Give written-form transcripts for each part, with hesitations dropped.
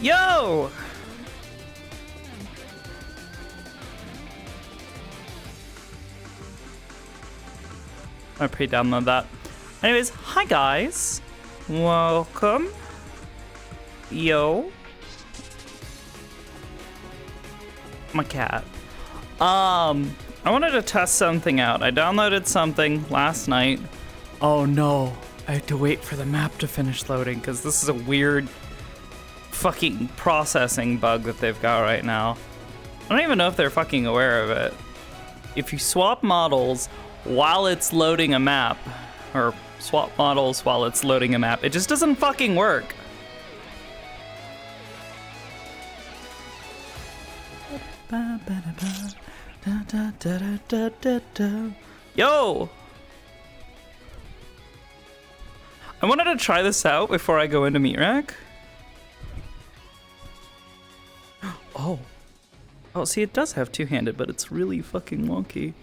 Yo! I pre-download that. Anyways, hi guys. Welcome. Yo. My cat. I wanted to test something out. I downloaded something last night. Oh no. I had to wait for the map to finish loading because this is a weird fucking processing bug that they've got right now. I don't even know if they're fucking aware of it. If you swap models while it's loading a map, or swap models while it's loading a map, it just doesn't fucking work. Yo! I wanted to try this out before I go into Meat Rack. Oh. Oh, see, it does have two-handed, but it's really fucking wonky.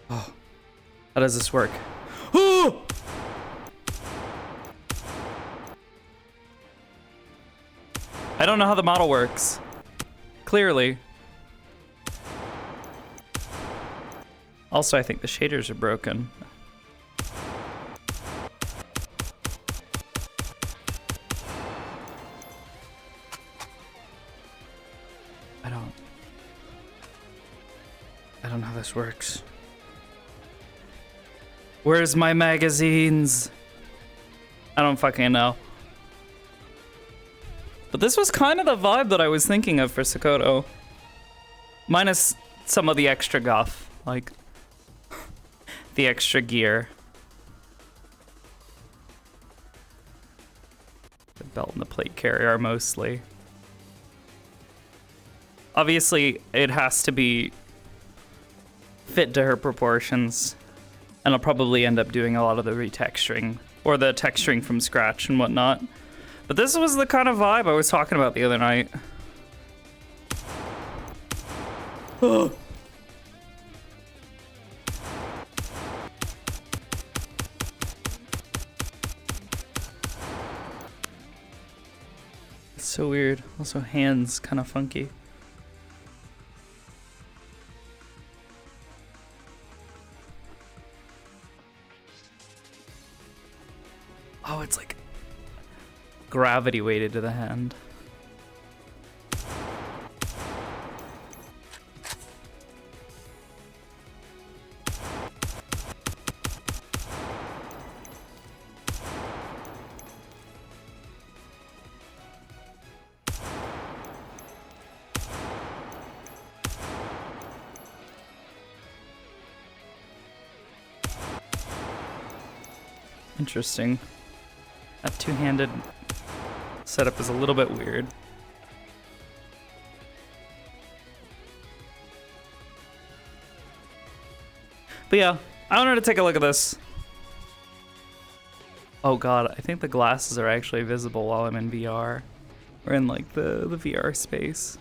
Oh. How does this work? Oh! I don't know how the model works. Clearly. Also, I think the shaders are broken. I don't know how this works. Where's my magazines? I don't fucking know. But this was kind of the vibe that I was thinking of for Sakoto. Minus some of the extra guff, like the extra gear. The belt and the plate carrier mostly. Obviously, it has to be fit to her proportions, and I'll probably end up doing a lot of the retexturing or the texturing from scratch and whatnot. But this was the kind of vibe I was talking about the other night. Oh. It's so weird. Also, hands kind of funky. Oh, it's like gravity weighted to the hand. Interesting. That two-handed setup is a little bit weird. But yeah, I wanted to take a look at this. Oh god, I think the glasses are actually visible while I'm in VR. Or in like the VR space.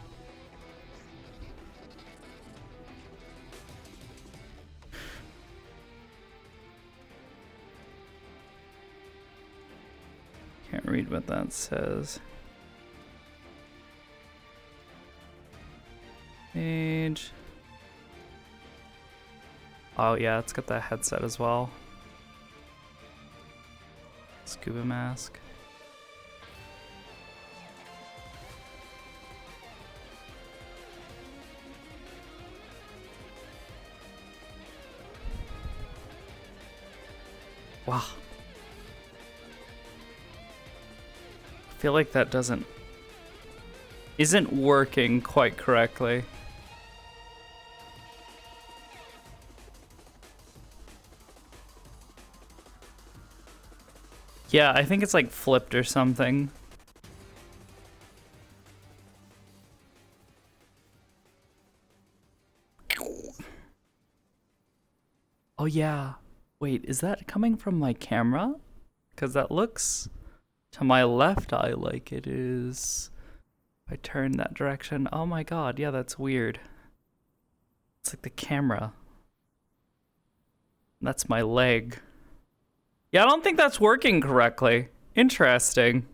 Can't read what that says. Page. Oh yeah, it's got that headset as well. Scuba mask. Wow. I feel like that isn't working quite correctly. Yeah, I think it's like flipped or something. Oh yeah. Wait, is that coming from my camera? Because that looks to my left eye like it is. If I turn that direction. Oh my god, yeah, that's weird. It's like the camera. That's my leg. Yeah, I don't think that's working correctly. Interesting.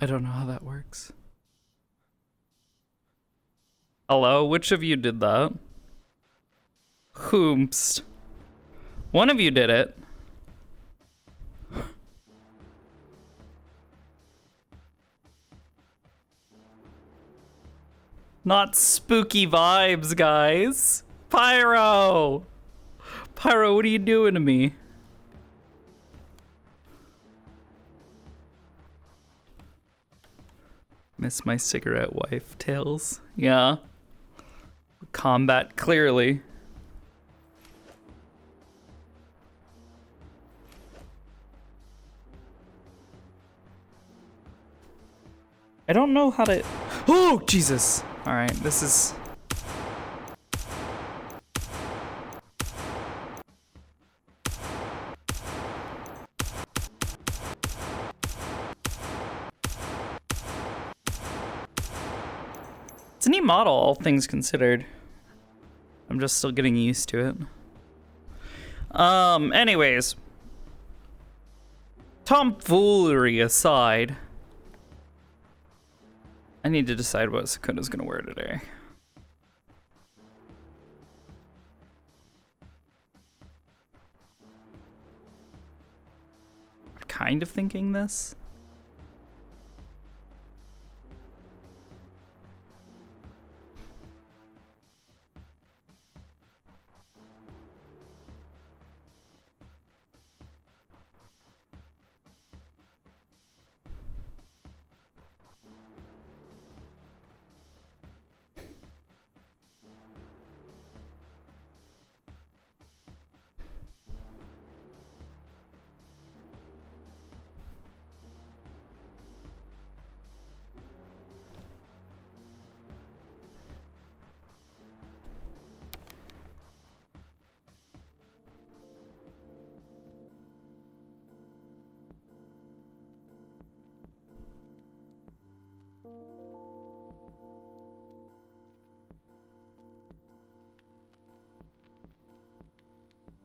I don't know how that works. Hello, which of you did that? Whomst. One of you did it. Not spooky vibes, guys. Pyro! Pyro, what are you doing to me? Miss my cigarette wife, Tails. Yeah. Combat, clearly. I don't know how to... Oh, Jesus! Alright, this is... It's a neat model, all things considered. I'm just still getting used to it. Anyways. Tomfoolery aside, I need to decide what Sakoto's gonna wear today. I'm kind of thinking this.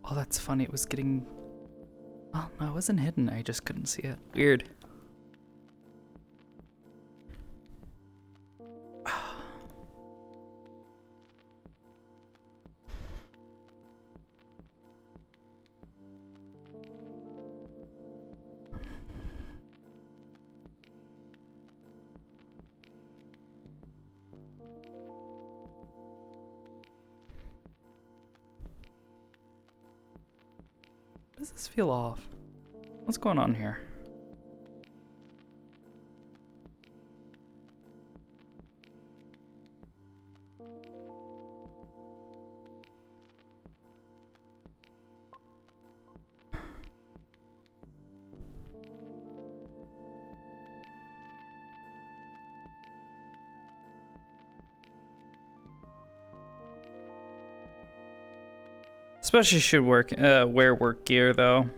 Oh, that's funny. It was getting... Oh, no, it wasn't hidden. I just couldn't see it. Weird. Does this feel off? What's going on here? Especially should wear work gear though.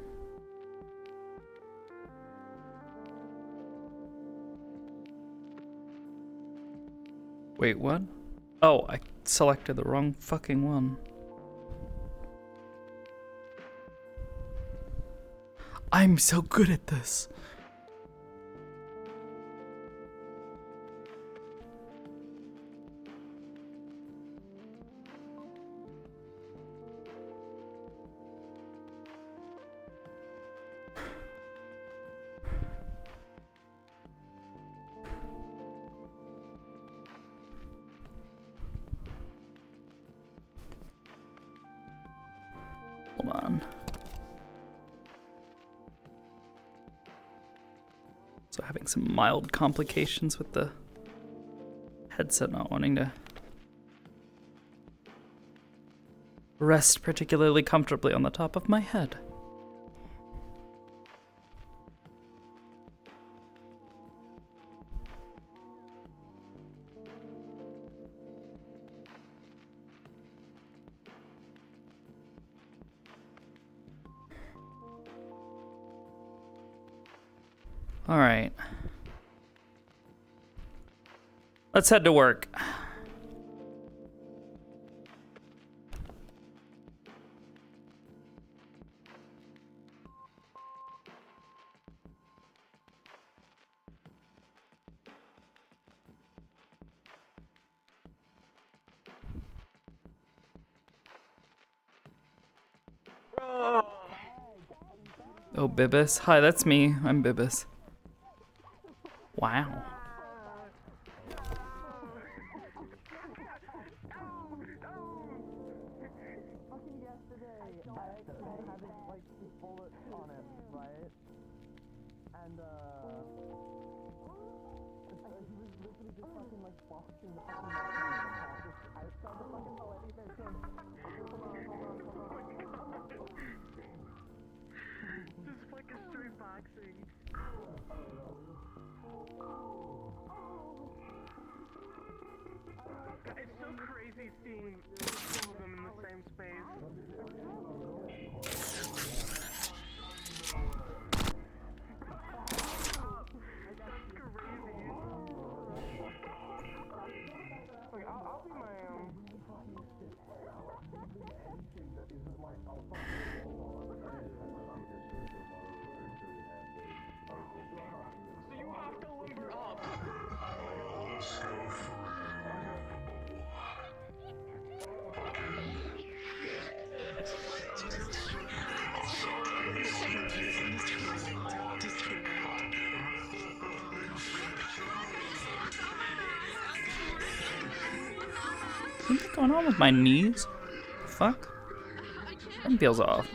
Wait, what? Oh, I selected the wrong fucking one. I'm so good at this. Hold on. So having some mild complications with the headset not wanting to rest particularly comfortably on the top of my head. All right. Let's head to work. Oh, Bibis. Hi, that's me. I'm Bibis. Wow. It's so crazy seeing two of them in the same space. That's crazy. Like, I'll be my So you have to limber up. Something going on with my knees? Fuck? Something feels off.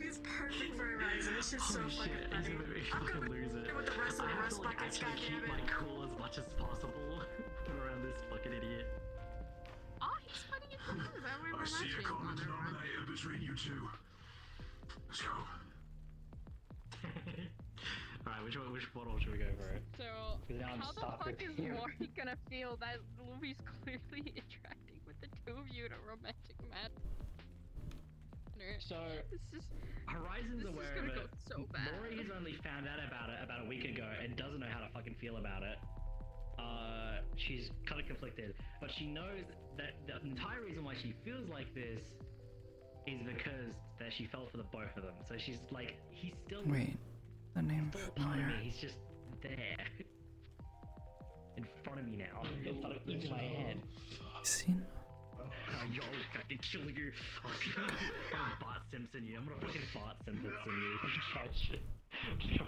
It's perfect for a rise, and it's just so fucking funny. I'm gonna lose it. With the rest of the rest buckets, Keep my cool as much as possible around this fucking idiot. Oh, he's funny as fuck. Is that where we're See a matching? common denominator between you two. Let's go. Alright, which bottle should we go for it? So, Now I'm how the stuck fuck with is you. Maury gonna feel that Luffy's clearly interacting with the two of you in a romantic manner? So, This is Horizon's this is aware gonna of go it. so bad. Maury has only found out about it about a week ago and doesn't know how to fucking feel about it. She's kind of conflicted, but she knows that the entire reason why she feels like this is because that she fell for the both of them. So she's like, he's still Wait, the name still part of familiar. me. He's just there, in front of me now, in front of into my head. Seen? Yo, I can kill you. I'm gonna Bart Simpson you. I'm gonna fucking Bart Simpson you. Alright,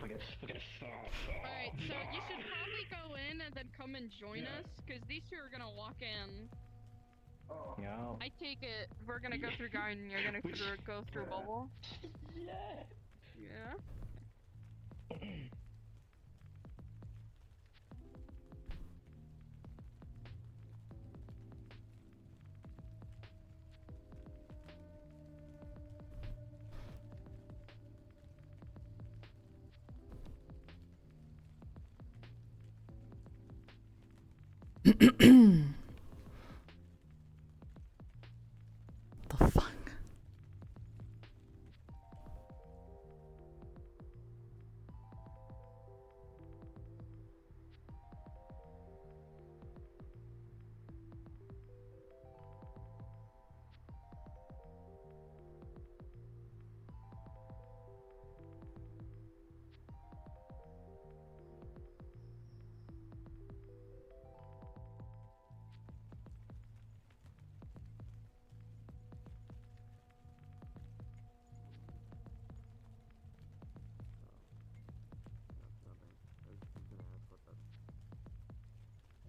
Alright, so you should probably go in and then come and join us, because these two are gonna walk in. No. I take it we're gonna go through garden and you're gonna go through bubble. Yeah. Yeah? The fuck?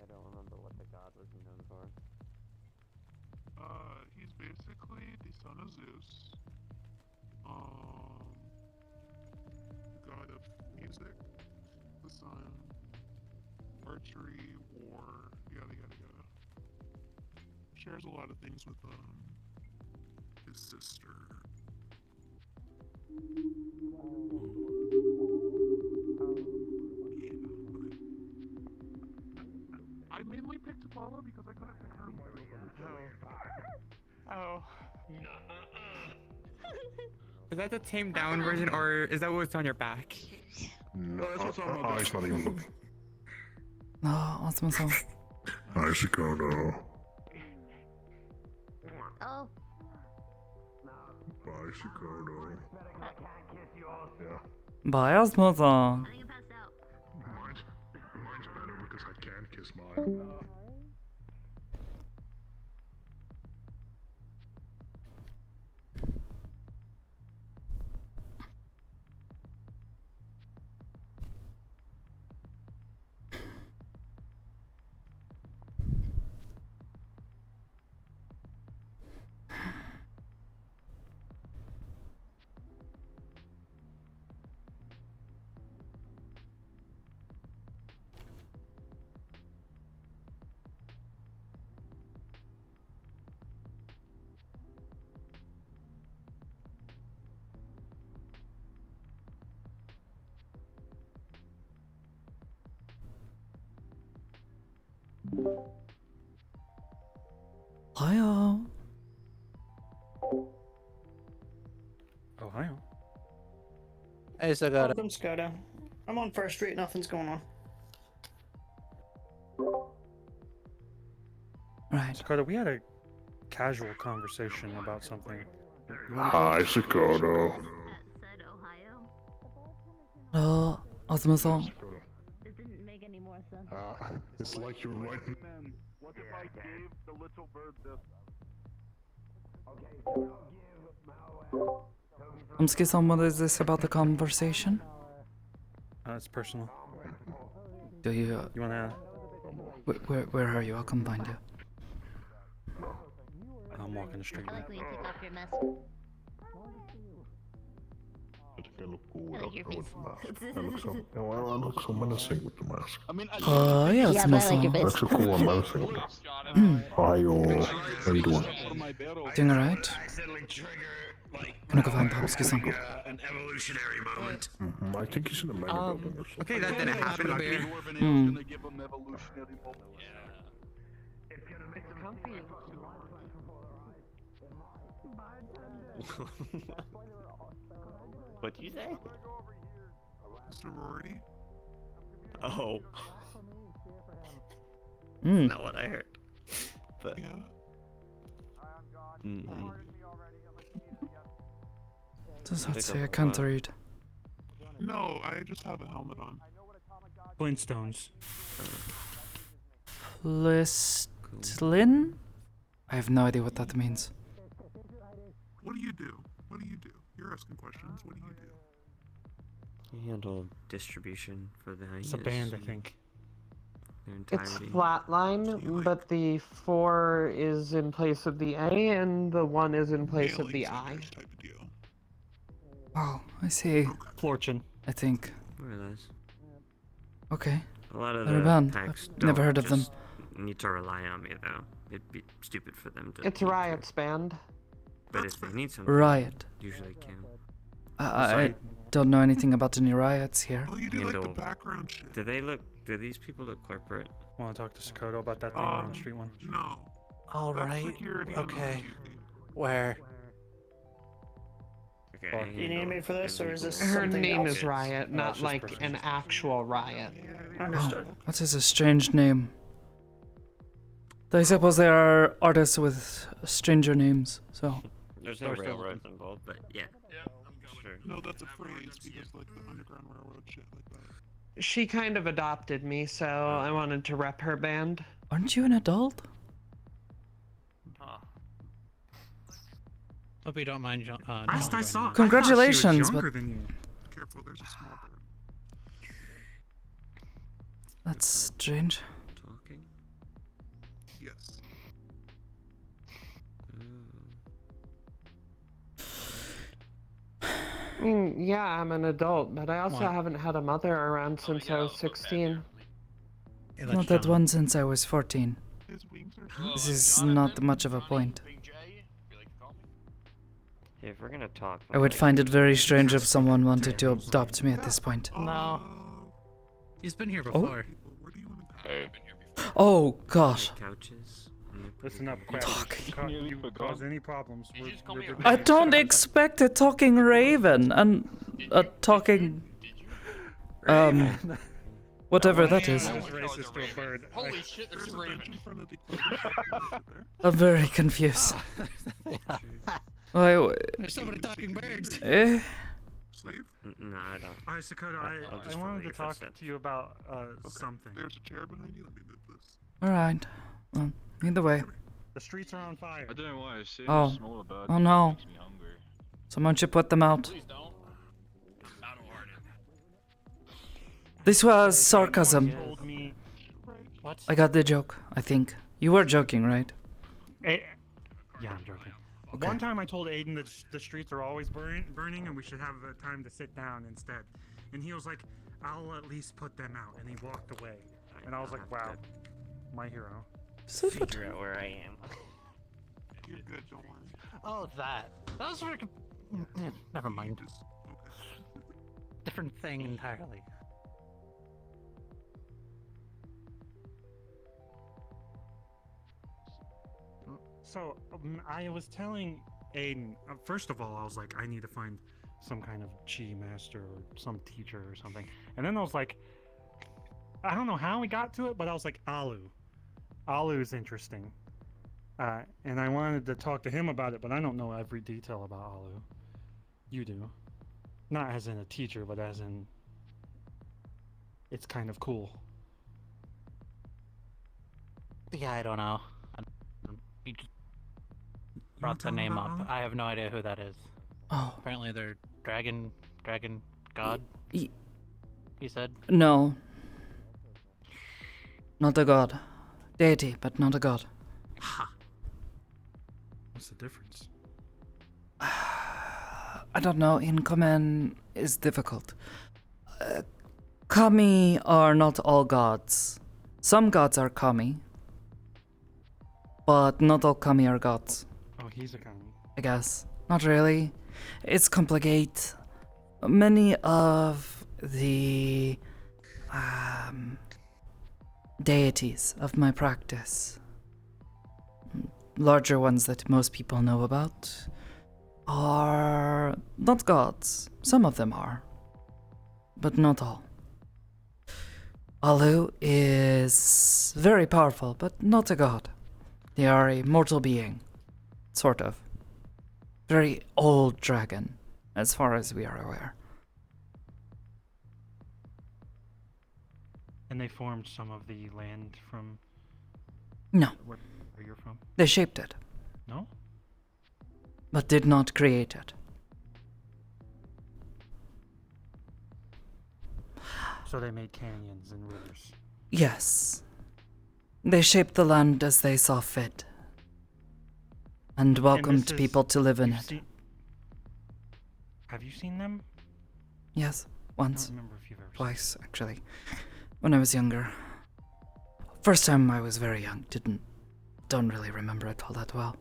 I don't remember what the god was known for. He's basically the son of Zeus. God of music, design, archery, war, yada yada yada. Shares a lot of things with his sister. I mainly picked Apollo because I couldn't pick her. Oh. Is that the tamed down version, or is that what's on your back? No, that's what's on my It's not even looking. 아, 아스마상. Hi, Sakoto. Oh, Bye, Sakoto. Bye, 아스마상. I think I passed out. Mine's better because I can kiss mine. Ohio. Ohio. Hey, Sakoto. Welcome, Skoda. I'm on First Street, nothing's going on. Right. Sakoto, we had a casual conversation about something. Hi, Sakoto. Said Ohio. 아스마상. It didn't make any more sense. It's like you're right. What if I gave the little bird this? Umski-san, what is this about the conversation? It's personal. Do you... You wanna... Where are you? I'll come find you. I'm walking the street I now. like when you take off your mask. I think I look cool I like your with face. the mask. I look so menacing with the mask. Yes, Yeah, but I like your I face. look so cool and menacing with it. Hi, how you doing? Doing alright? Gonna go find Popsky-san. An evolutionary moment. I think he's in the mega building or something. Okay, that didn't happen, Bear. Gonna give him evolutionary moment. What'd you say? Sorority. Oh. Mm. Not what I heard. But. Yeah. Mm-hmm. Does that say I can't read? No, I just have a helmet on. Flintstones. Listlin? I have no idea what that means. What do you do? What do you do? You're asking questions. What do you do? You handle distribution for the hyenas. It's a band, I think. Their It's entirety. flatline, but the 4 is in place of the A, and the 1 is in place of the I. Type of deal. Oh, I see. Fortune. I think. More or less. Okay. A lot of They're a the band. packs I've never don't heard of them. just need to rely on me though. It'd be stupid for them to. It's need to. Riot's band. But if they need something, Riot. usually can. I don't know anything about any riots here. Oh, you do like the Handle- background shit. Do they look? Do these people look corporate? Want to talk to Sakoto about that thing on the street one? No. All That's right. security on the Okay. TV. Where? Okay. Fuck. I Do you need handle me for this, or is this Her something name else? is Riot, not just like personal. an actual riot. Understood. What is a strange name? I suppose there are artists with stranger names, so... There's no Or still railroads involved, but yeah. Sure. No, that's a phrase because like the Underground Railroad shit like that. She kind of adopted me, so I wanted to rep her band. Aren't you an adult? Hope you don't mind, John. Last I saw, Congratulations, I thought she was younger but- than you. Careful, there's a small bird. That's strange. Talking. Yes. I mean, yeah, I'm an adult, but I also haven't had a mother around since I was 16. Not that one since I was 14. This is not much of a point. Hey, if we're gonna talk, I would find it very strange if someone wanted to adopt me at this point. No. He's been here before. Oh gosh. Couches. Listen up, crap. You cause any problems. I don't expect a talking raven and a talking whatever that is. Racist to a bird. Holy shit, there's a raven. I'm very confused. There's so many talking birds. Slave? No, I don't. Alright, Sakoto, I wanted to talk to you about something. There's a chair behind you. Let me move this. Alright. Well, either way. The streets are on fire. I don't know why. Seeing Oh. a smaller bird Oh no. makes me hungry. Someone should put them out. Please don't. This was sarcasm. What? I got the joke, I think. You were joking, right? Yeah, I'm joking. Okay. One time I told Aiden that the streets are always burning and we should have time to sit down instead. And he was like, I'll at least put them out. And he walked away. And I was like, wow, my hero. Figure out where I am. You're good, don't worry. Oh, that. That was freaking. Never mind. Different thing entirely. So, I was telling Aiden, first of all, I was like, I need to find some kind of chi master or some teacher or something. And then I was like, I don't know how we got to it, but I was like, Alu. Alu's interesting. And I wanted to talk to him about it, but I don't know every detail about Alu. You do. Not as in a teacher, but as in it's kind of cool. Yeah, I don't know. You just brought the name up. I have no idea who that is. Oh. Apparently they're dragon god. He said. No. Not a god. Deity, but not a god. What's the difference? I don't know. In common is difficult. Kami are not all gods. Some gods are kami, but not all kami are gods. Oh, he's a kami. I guess. Not really. It's complicated. Many of the deities of my practice, larger ones that most people know about, are not gods. Some of them are, but not all. Alu is very powerful, but not a god. They are a mortal being, sort of. Very old dragon, as far as we are aware. And they formed some of the land from... No. Where you're from? They shaped it. No? But did not create it. So they made canyons and rivers. Yes. They shaped the land as they saw fit. And welcomed people to live in it. Have you seen them? Yes, I once. don't remember if you've ever Twice, actually. When I was younger. First time I was very young. Don't really remember it all that well.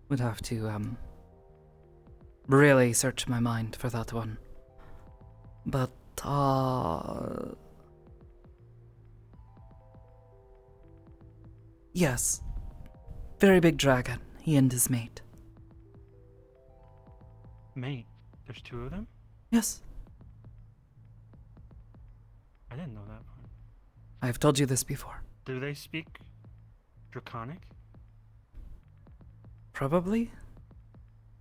Would have to, really search my mind for that one. But, yes. Very big dragon. He and his mate. Mate, there's two of them? Yes. I didn't know that part. I've told you this before. Do they speak Draconic? Probably?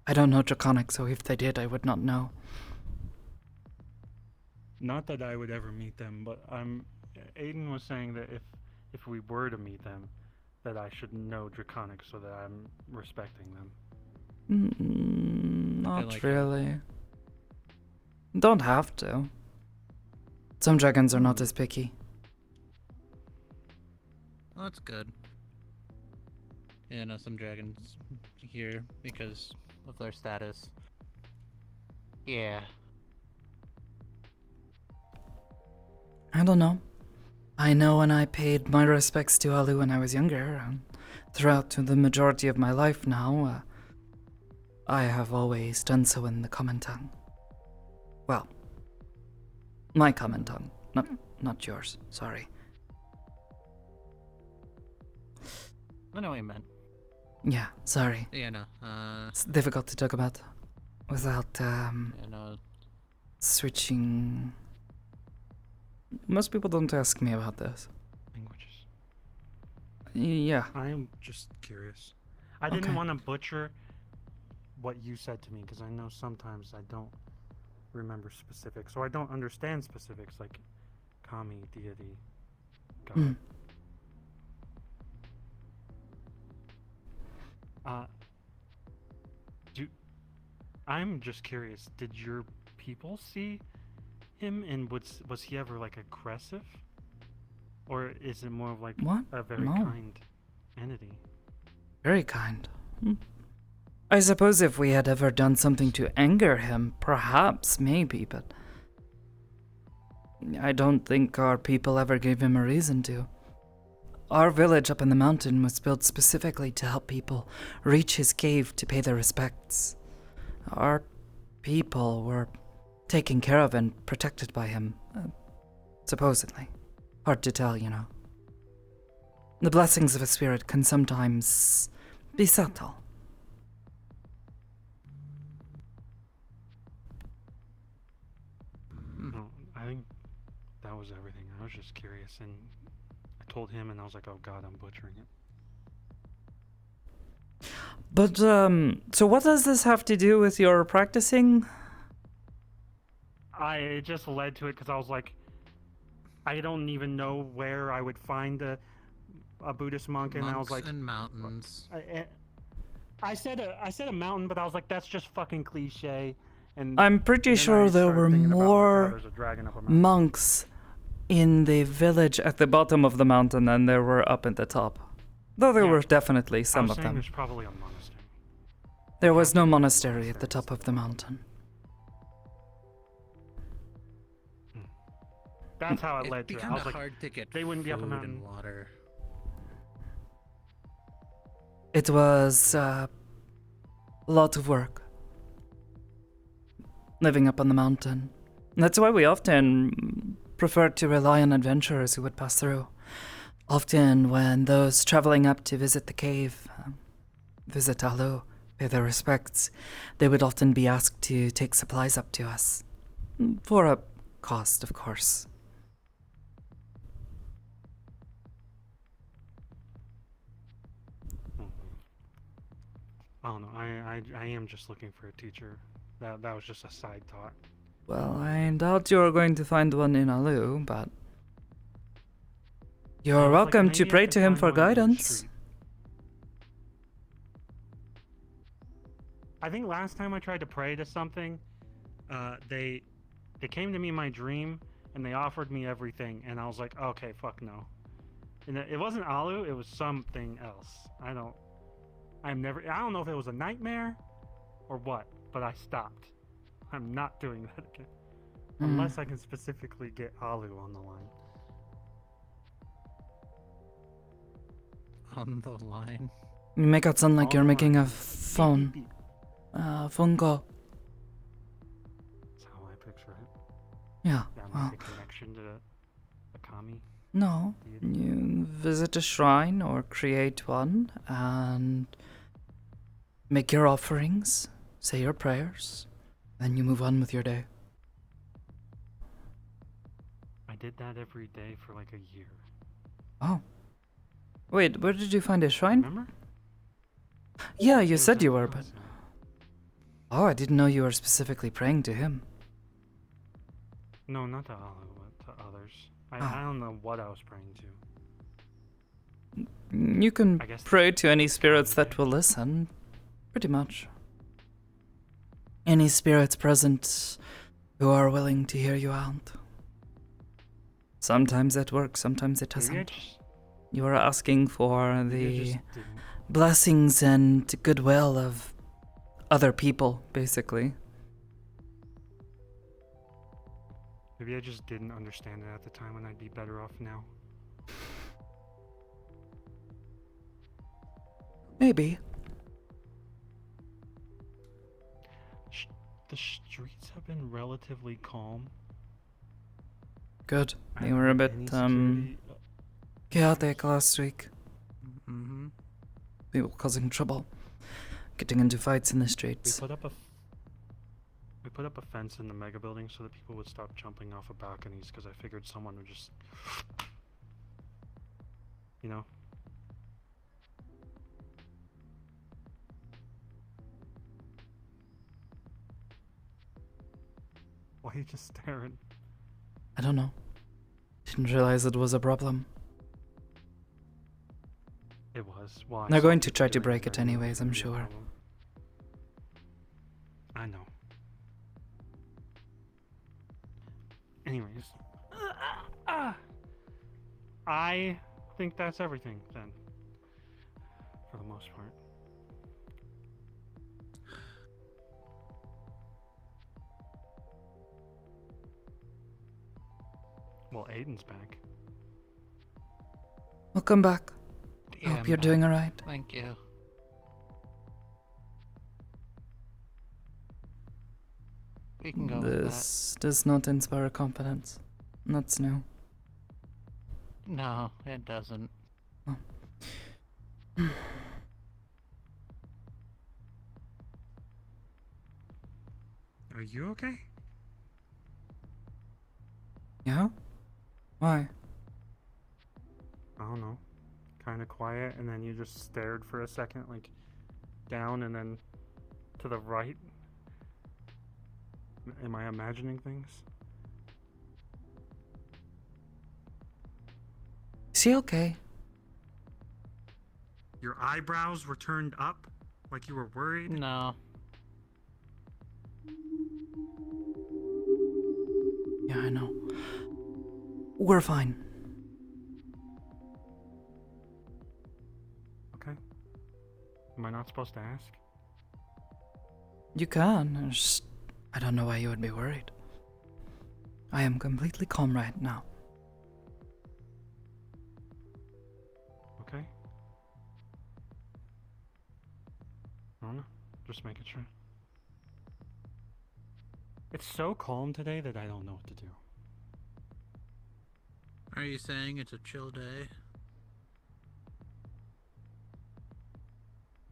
I don't know Draconic, so if they did, I would not know. Not that I would ever meet them, but Aiden was saying that if we were to meet them, that I should know Draconic so that I'm respecting them. Not like really. Don't have to. Some dragons are not as picky. Well, that's good. Yeah, no, some dragons here because of their status. Yeah. I don't know. I know when I paid my respects to Alu when I was younger, and throughout the majority of my life now, I have always done so in the common tongue. Well, my common tongue, not yours. Sorry. I know what you meant. Yeah, sorry. Yeah, no. It's difficult to talk about without You know, switching. Most people don't ask me about this. Languages. Yeah. I am just curious. I didn't want to butcher what you said to me because I know sometimes I don't remember specifics, or I don't understand specifics like kami, deity, god. Mm. I'm just curious. Did your people see him, and was he ever like aggressive, or is it more of like What? a very No. kind entity? Very kind. I suppose if we had ever done something to anger him, perhaps, maybe, but I don't think our people ever gave him a reason to. Our village up in the mountain was built specifically to help people reach his cave to pay their respects. Our people were taken care of and protected by him, supposedly. Hard to tell, you know. The blessings of a spirit can sometimes be subtle. No, I think that was everything. I was just curious, and I told him, and I was like, "Oh God, I'm butchering it." But, so what does this have to do with your practicing? It just led to it because I was like, I don't even know where I would find a Buddhist monk, and I was like, and mountains. I said a mountain, but I was like, that's just fucking cliche. And I'm pretty sure there were more there's a dragon up a mountain. monks in the village at the bottom of the mountain than there were up at the top. Though there were definitely some of them. There's probably a monastery. There was no monastery at the top of the mountain. That's how it led to It'd be it. I kind was of like, hard to get they wouldn't be up a food mountain. and water. It was a lot of work. Living up on the mountain. That's why we often preferred to rely on adventurers who would pass through. Often when those traveling up to visit the cave, visit Alu, pay their respects, they would often be asked to take supplies up to us. For a cost, of course. I don't know. I am just looking for a teacher. That was just a side thought. Well, I doubt you're going to find one in Alu, but you're welcome to pray to him for guidance. I think last time I tried to pray to something, they came to me in my dream and they offered me everything, and I was like, okay, fuck no. And it wasn't Alu, it was something else. I don't know if it was a nightmare or what, but I stopped. I'm not doing that again. Unless I can specifically get Alu on the line. On the line? You make it sound like you're making a phone. Phone call. That's how I picture it. Yeah, That well. make a connection to a kami. No, you visit a shrine or create one and make your offerings, say your prayers, then you move on with your day. I did that every day for like a year. Oh. Wait, where did you find a shrine? Remember? Yeah, you said you were, but... Oh, I didn't know you were specifically praying to him. No, not to Alu, but to others. I don't know what I was praying to. You can I guess pray to any spirits that will listen, pretty much. Any spirits present who are willing to hear you out. Sometimes it works, sometimes it doesn't. You are asking for the blessings and goodwill of other people, basically. Maybe I just didn't understand it at the time and I'd be better off now. Maybe. The streets have been relatively calm. Good. I They haven't were a had bit, any security, chaotic last week. Mm-hmm. People causing trouble. Getting into fights in the We streets. put up a fence in the mega building so that people would stop jumping off of balconies because I figured someone would just, you know. Why are you just staring? I don't know. Didn't realize it was a problem. It was. Well, I They're saw going to people try to doing break it I knew anyways, was I'm gonna be a sure. problem. I know. Anyways. I think that's everything then. For the most part. Well, Aiden's back. Welcome back. Yeah, Hope I'm you're doing back. alright. Thank you. We can go with that. This does not inspire confidence. That's new. No, it doesn't. Oh. Are you okay? Yeah? Why? I don't know. Kind of quiet, and then you just stared for a second, like down and then to the right. Am I imagining things? Is he okay? Your eyebrows were turned up, like you were worried? No. Yeah, I know. We're fine. Okay. Am I not supposed to ask? You can. I don't know why you would be worried. I am completely calm right now. Okay. I don't know. Just making sure. It's so calm today that I don't know what to do. Are you saying it's a chill day?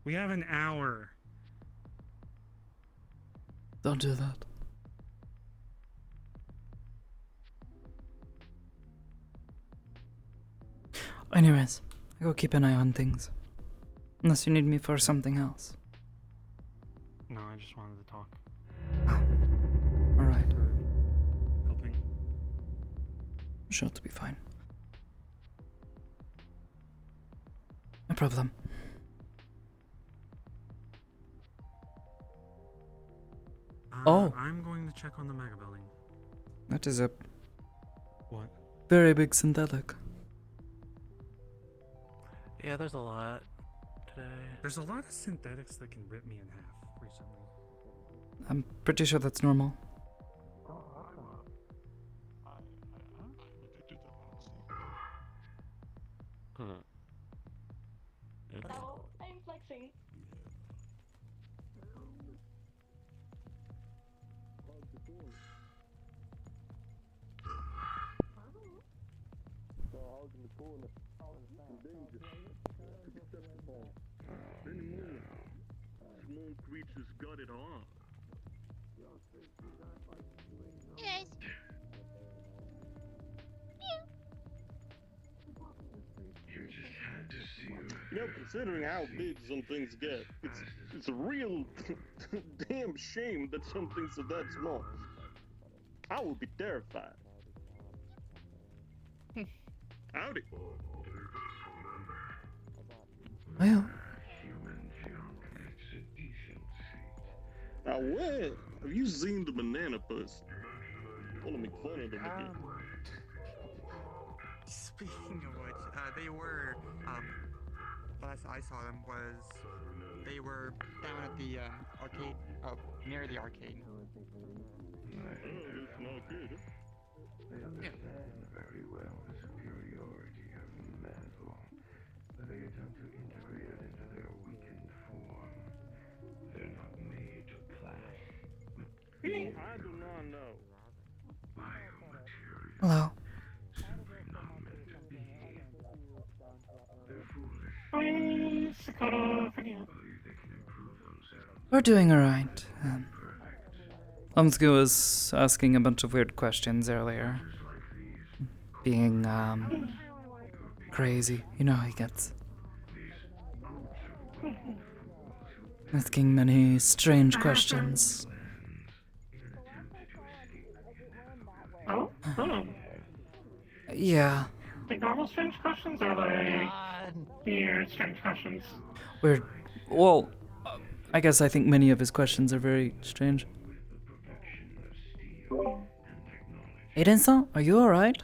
We have an hour. Don't do that. Anyways, I go keep an eye on things. Unless you need me for something else. No, I just wanted to talk. Alright. Helping. I'm sure to be fine. No problem. Oh. I'm going to check on the mega building. That is a What? very big synthetic. Yeah, there's a lot today. There's a lot of synthetics that can rip me in half recently. I'm pretty sure that's normal. Oh, I'm flexing. Small creatures got it on. Hey guys. You know, considering how big some things get, it's a real damn shame that some things are that small. I would be terrified. Howdy. Well, Now where have you seen the banana person? I wanna make fun of them again. Speaking of which, they were, last I saw them was, they were down at the, arcade, near the arcade. Oh, it's not good. I do not know. Hello. Hi, Sakoto. Again. We're doing alright. Umsku was asking a bunch of weird questions earlier. Being, crazy. You know how he gets. Asking many strange questions. Oh? Oh. Yeah. Like normal strange questions or like weird strange questions? We're. Well, I guess I think many of his questions are very strange. Aiden-san, are you alright?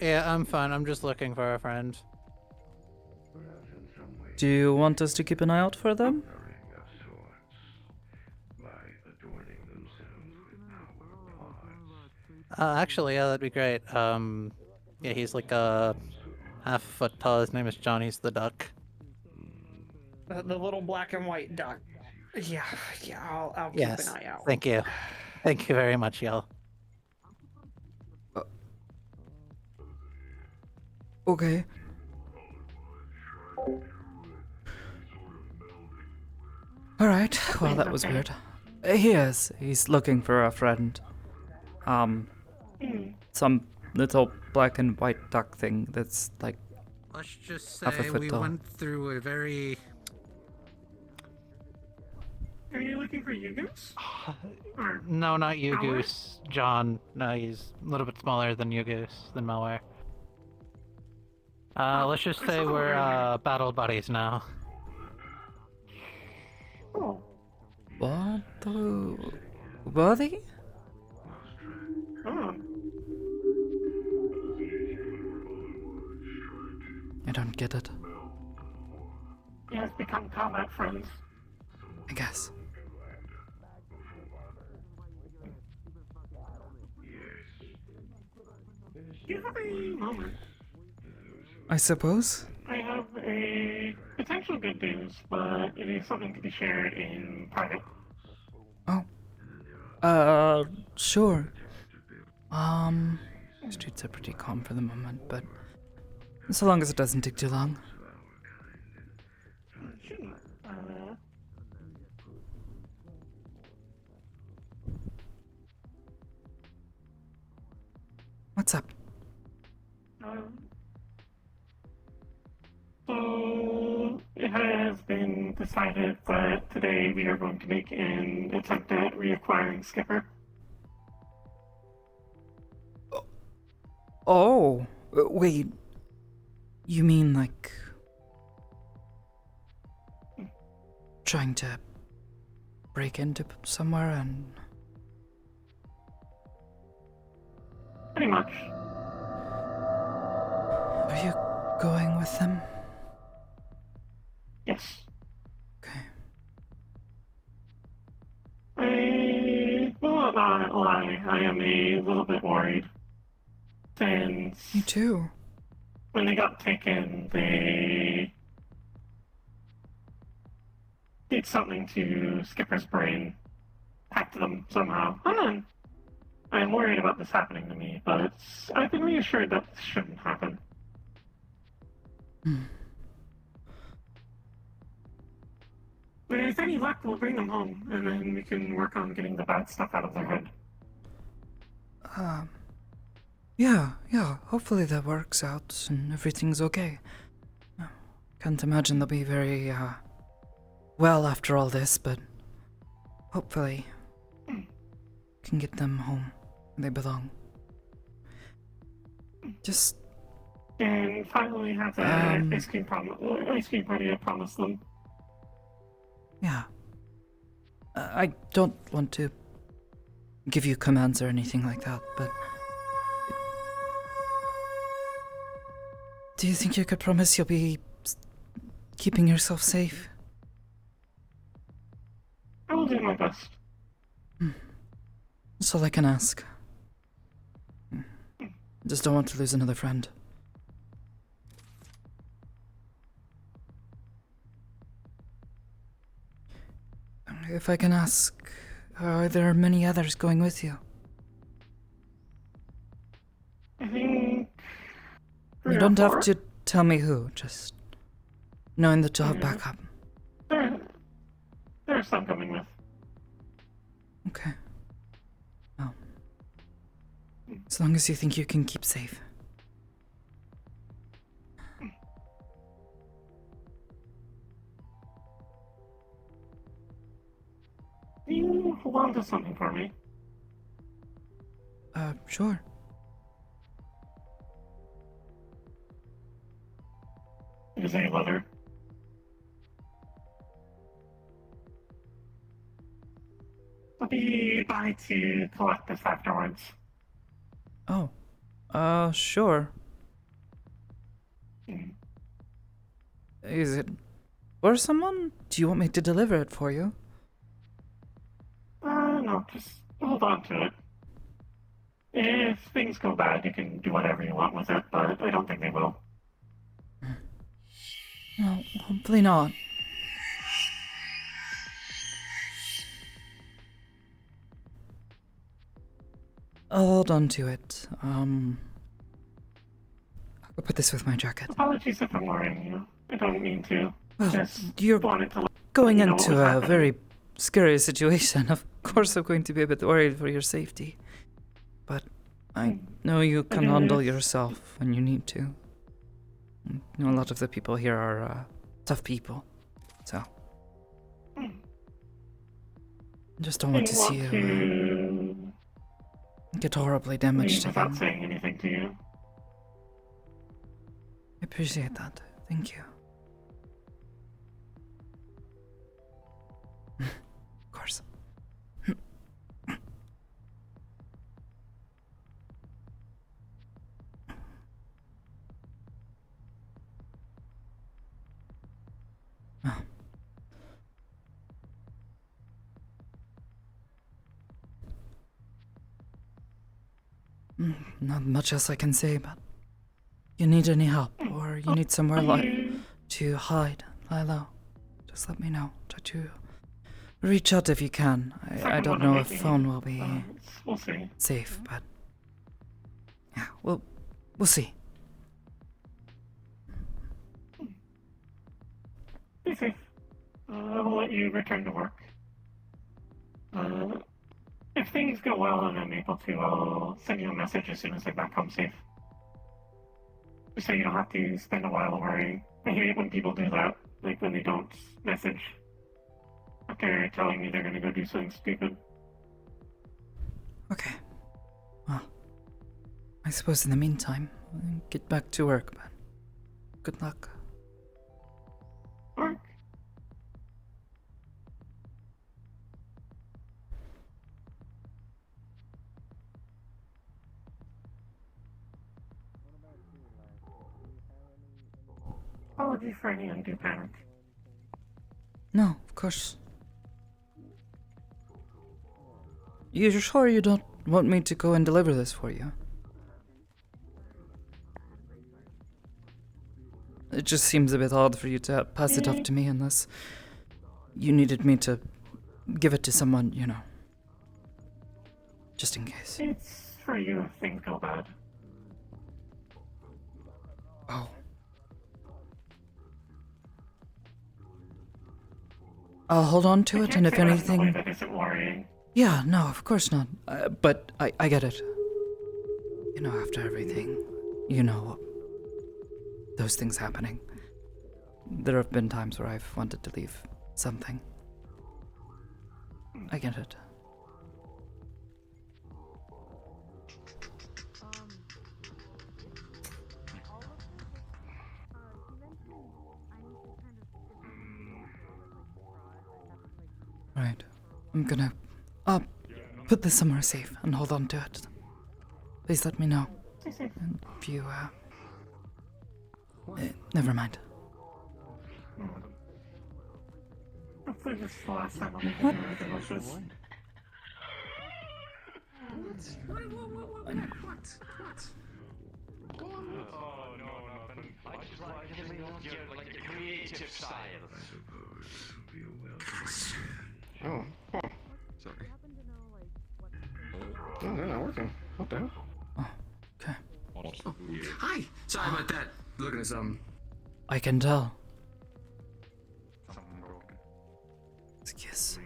Yeah, I'm fine. I'm just looking for a friend. Do you want us to keep an eye out for them? Actually, yeah, that'd be great. Yeah, he's like half a foot tall. His name is John. He's the duck. The little black and white duck. Yeah, I'll keep Yes. an eye out. Thank you. Thank you very much, y'all. Okay. Alright, well, that was weird. He is. He's looking for a friend. Some little black and white duck thing that's like. Let's just half a say foot we tall. went through a very. Are you looking for Yugus? Or No, not you, Malware? Goose. John. No, he's a little bit smaller than you, Goose, than Malware. Let's just say we're battle buddies now. Oh. What the. Buddy? Oh. I don't get it. You guys become combat friends. I guess. You have a moment. I suppose? I have a potential good news, but it is something to be shared in private. Sure. Streets are pretty calm for the moment, but so long as it doesn't take too long. Shouldn't. What's up? So it has been decided that today we are going to make an attempt at reacquiring Skipper. Oh, wait. You mean like trying to break into somewhere and Pretty much. are you going with them? Yes. Okay. I will not lie, I am a little bit worried. Since Me too. when they got taken, they did something to Skipper's brain, hacked them somehow. I'm worried about this happening to me, but I've been reassured that this shouldn't happen. With any luck, we'll bring them home, and then we can work on getting the bad stuff out of their head. Yeah, hopefully that works out and everything's okay. Can't imagine they'll be very, well after all this, but hopefully can get them home where they belong. Just And finally have the ice cream party I promised them. yeah. I don't want to give you commands or anything like that, but do you think you could promise you'll be keeping yourself safe? I will do my best. That's all I can ask. Just don't want to lose another friend. If I can ask, are there many others going with you? I think You don't have to tell me who, just knowing that you'll have Yeah. backup. There's some coming with. Okay. Well, as long as you think you can keep safe. Can you hold on to something for me? Sure. Is any leather? I'll be by to collect this afterwards. Oh. Sure. Is it for someone? Do you want me to deliver it for you? No, just hold on to it. If things go bad, you can do whatever you want with it, but I don't think they will. No, hopefully not. I'll hold on to it. I'll put this with my jacket. Apologies if I'm worrying you. I don't mean to. Well, Just you're wanted to let going you know what into was a happening. very scary situation. Of course I'm going to be a bit worried for your safety. But I know you can It handle is. yourself when you need to. You know, a lot of the people here are tough people. So I just don't want to see you get horribly damaged leave without again. saying anything to you. I appreciate that. Thank you. Of course. Not much else I can say, but you need any help or you need somewhere to hide, lie low, just let me know. Try to reach out if you can. I don't know if phone will be We'll see. safe, but yeah, we'll see. Be safe. I will let you return to work. If things go well and I'm able to, I'll send you a message as soon as I'm back home safe. Just so you don't have to spend a while worrying. I hate when people do that, like when they don't message after telling me they're gonna go do something stupid. Okay. Well, I suppose in the meantime, I'll get back to work, but good luck. Work? Apology for any undue panic. No, of course. You're sure you don't want me to go and deliver this for you? It just seems a bit odd for you to pass it off to me unless you needed me to give it to someone, you know. Just in case. It's for you if things go bad. Oh. I'll hold on to it, and if anything... That isn't worrying. Yeah, no, of course not. But I get it. You know, after everything, you know, those things happening. There have been times where I've wanted to leave something. I get it. Right. I'm gonna put this somewhere safe and hold on to it. Please let me know. And if you never mind. Hopefully this is the last time I'll be doing anything like this. Oh, no, nothing. I just like to love your, like, your creative style. Oh, huh. Sorry. Oh, they're not working. What the hell? Okay. Oh, hi! Sorry about that. Looking at something. I can tell. Something broken. Excuse.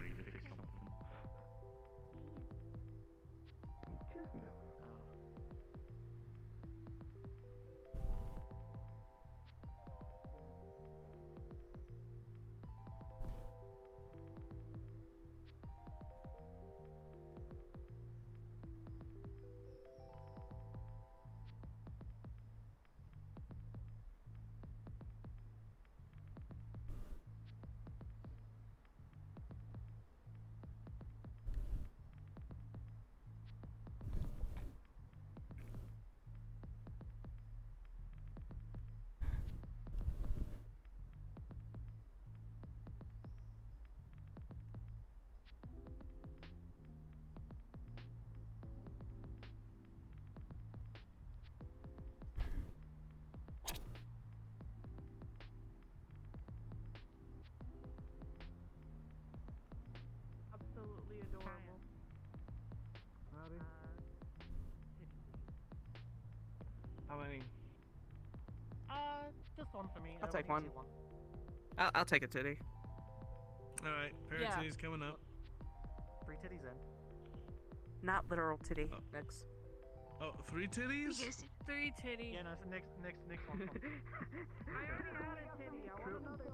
Absolutely adorable. How many? Just one for me. I'll take one. One. I'll take a titty. Alright, parent Yeah. titty's coming up. 3 titties in. Not literal titty. Next. Oh, 3 titties? Yes, 3 titty. Yeah, no, it's next one. I already had a titty. I want another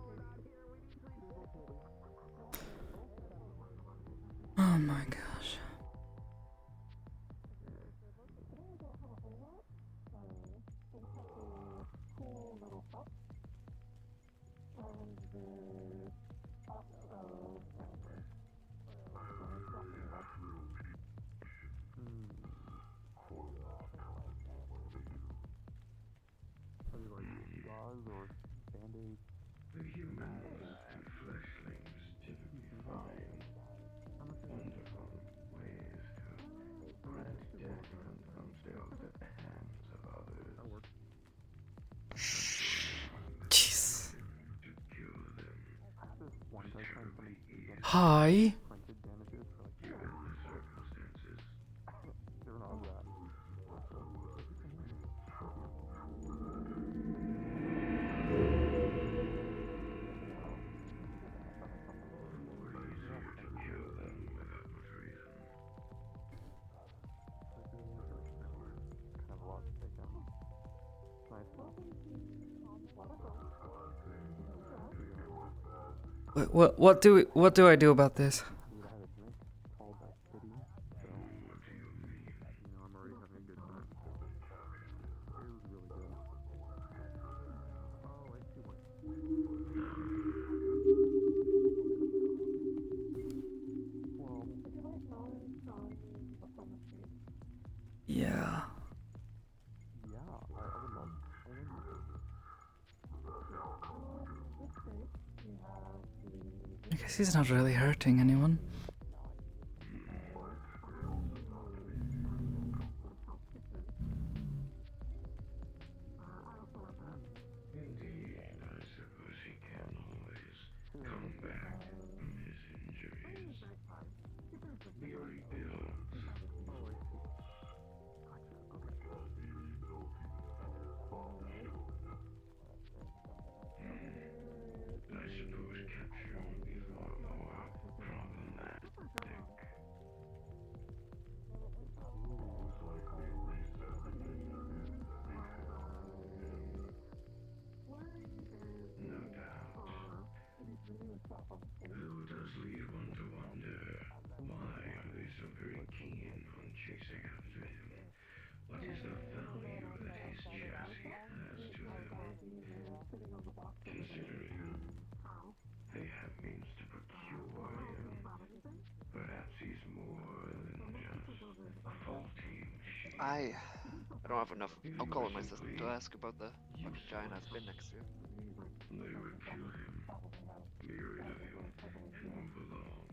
Oh my gosh. Or band-aids. The humans and fleshlings typically find wonderful ways to grant death themselves at the hands of others. Jeez. To kill them. One does find somebody Hi. printed damages for like given the circumstances. They're not that. What do I do about this? I had a drink called that kitty, so I'm already having a good time. It was really good. Oh, I see one. Yeah. Yeah, I would love. I guess he's not really hurting anyone. Indeed, I suppose he can always come back from his injuries. He rebuilds. I suppose capture will be far more problematic. No doubt. Though it does lead one to wonder, why are they so very keen on chasing after him? What is the value that his chassis has to them? Considering they have means to procure him, perhaps he's more than just a faulty machine. I don't have enough alcohol in my system to ask about the fucking giant I've been next to. They would kill him, be rid of him, and move along.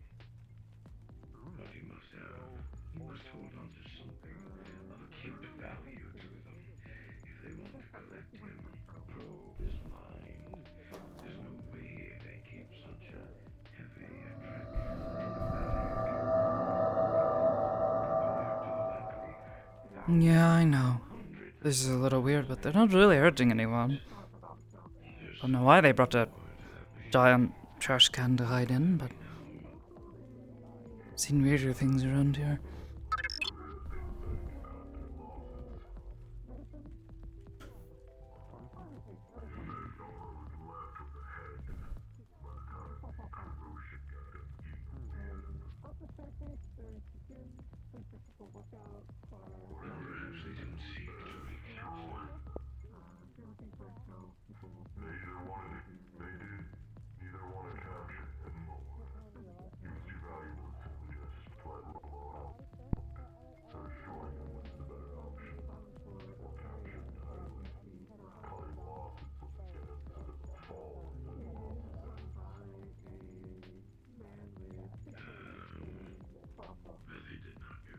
But he must hold on to something. of acute value to them. If they want to collect him, probe his mind. There's no way they keep such a heavy, Yeah, I know. This is a little weird, but they're not really hurting anyone. Don't know why they brought a giant trash can to hide in, but I've seen weirder things around here.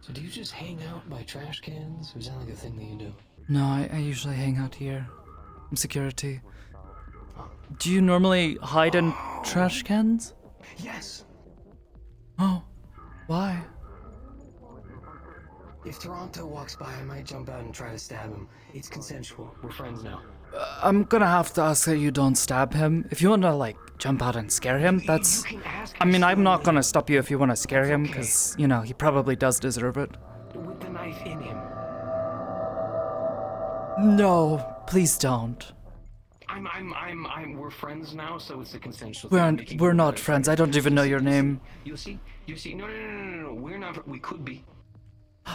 So do you just hang out by trash cans? Or is that like a thing that you do? No, I usually hang out here. I'm security. Do you normally hide in trash cans? Yes. Oh, why? If Toronto walks by, I might jump out and try to stab him. It's consensual. We're friends now. I'm gonna have to ask that you don't stab him. If you wanna, like, jump out and scare him, that's... I mean, I'm not gonna stop you if you wanna scare him, because, you know, he probably does deserve it. With the knife in him. No, please don't. We're friends now, so it's a consensual thing. We're not friends. I don't even know your name. You see? No. We're not, we could be.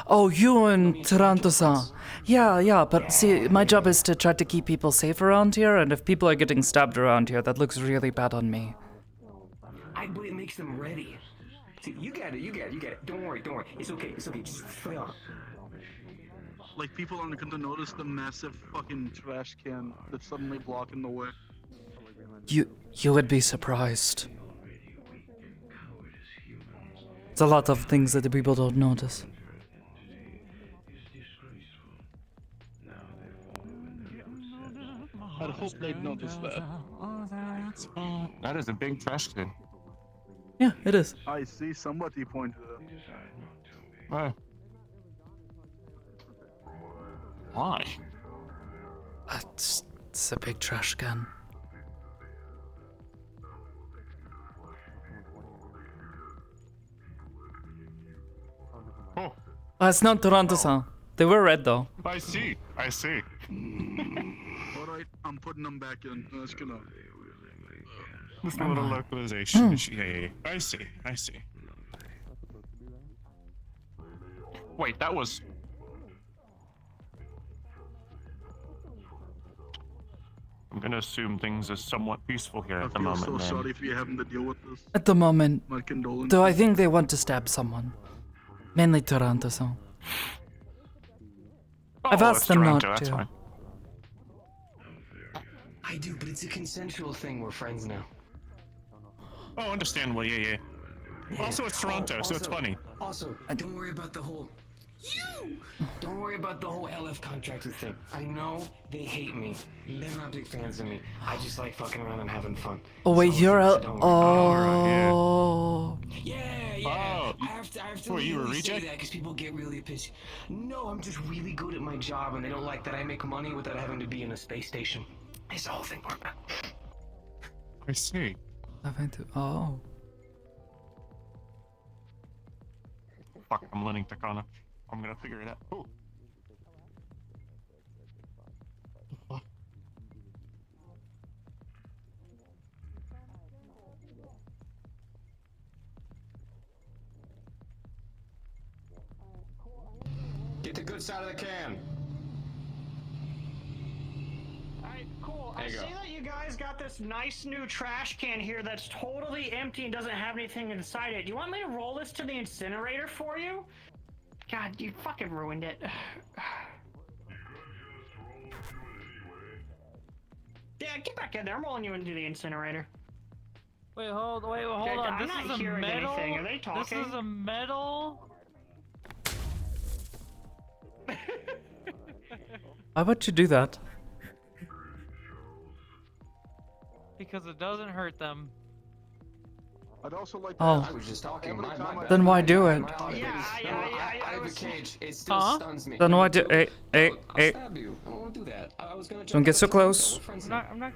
Oh, you and Taranto-san. Yeah, but see, my job is to try to keep people safe around here, and if people are getting stabbed around here, that looks really bad on me. But it makes them ready. See, you get it. Don't worry. It's okay, just play on. Like, people aren't going to notice the massive fucking trash can that's suddenly blocking the way. You would be surprised. There's a lot of things that the people don't notice. I hope they'd notice that. That is a big trash can. Yeah, it is. I see somebody pointed it. Why? Why? It's a big trash can. Oh. It's not Toronto-san. They were red though. I see. Alright, I'm putting them back in. That's gonna... With a little localization. Yeah. I see. Wait, that was... I'm gonna assume things are somewhat peaceful here at the moment, I'm so man. sorry if you're having to deal with this. At the moment. My condolences. Though I think they want to stab someone. Mainly Toronto-san. I've asked them Toronto, not that's to. fine. I do, but it's a consensual thing. We're friends now. Oh, understandable, yeah. Also, it's Toronto, so it's funny. Also, don't worry about the whole... Don't worry about the whole LF contractor thing. I know they hate me. They're not big fans of me. I just like fucking around and having fun. Oh wait, you're out. Oh. Yeah. Oh. I have to Wait, you were a really say reject? that because people get really pissed. No, I'm just really good at my job, and they don't like that I make money without having to be in a space station. It's the whole thing, Mark. I see. Oh. Fuck, I'm letting Takana. I'm gonna figure it out. Oh. Get the good side of the can. Alright, cool. There I you see go. that you guys got this nice new trash can here that's totally empty and doesn't have anything inside it. Do you want me to roll this to the incinerator for you? God, you fucking ruined it. Yeah, get back in there. I'm rolling you into the incinerator. Wait, hold on. I'm This not is a hearing metal. anything. Are they talking? This is a metal. Why would you do that? Because it doesn't hurt them. I'd also like Oh. ask I was just talking. every time I- Then why do it? I have a cage. It still stuns me. Then why do? Hey, I'll hey. stab you. I don't want to do that. I was gonna. Don't get so close. I'm not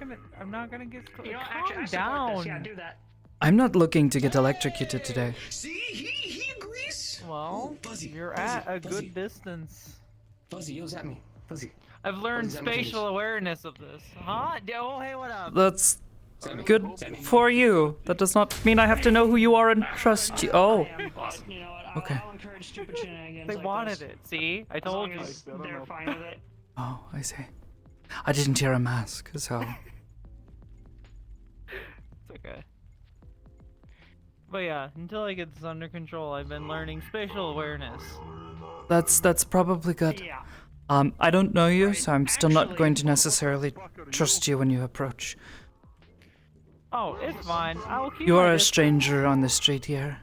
gonna get close. You know, Calm actually, I support down. this. Yeah, do that. I'm not looking to get electrocuted today. See, he agrees. Well, Fuzzy, you're Fuzzy, at a Fuzzy. good distance. Fuzzy, yells at me. Fuzzy. I've learned Fuzzy's at my spatial fingers. awareness of this. Huh? Oh, hey, what up? That's good for you. That does not mean I have to know who you are and trust you. Oh. You know what? Okay. I'll encourage stupid shenanigans. They like wanted this. it. See, I As told long you. as they're fine with it. Oh, I see. I didn't hear a mask, so. It's okay. But yeah, until I get this under control, I've been learning spatial awareness. That's probably good. Yeah. I don't know you, so I'm still not going to necessarily trust you when you approach. Oh, it's fine. I will keep You my are a distance. stranger on the street here.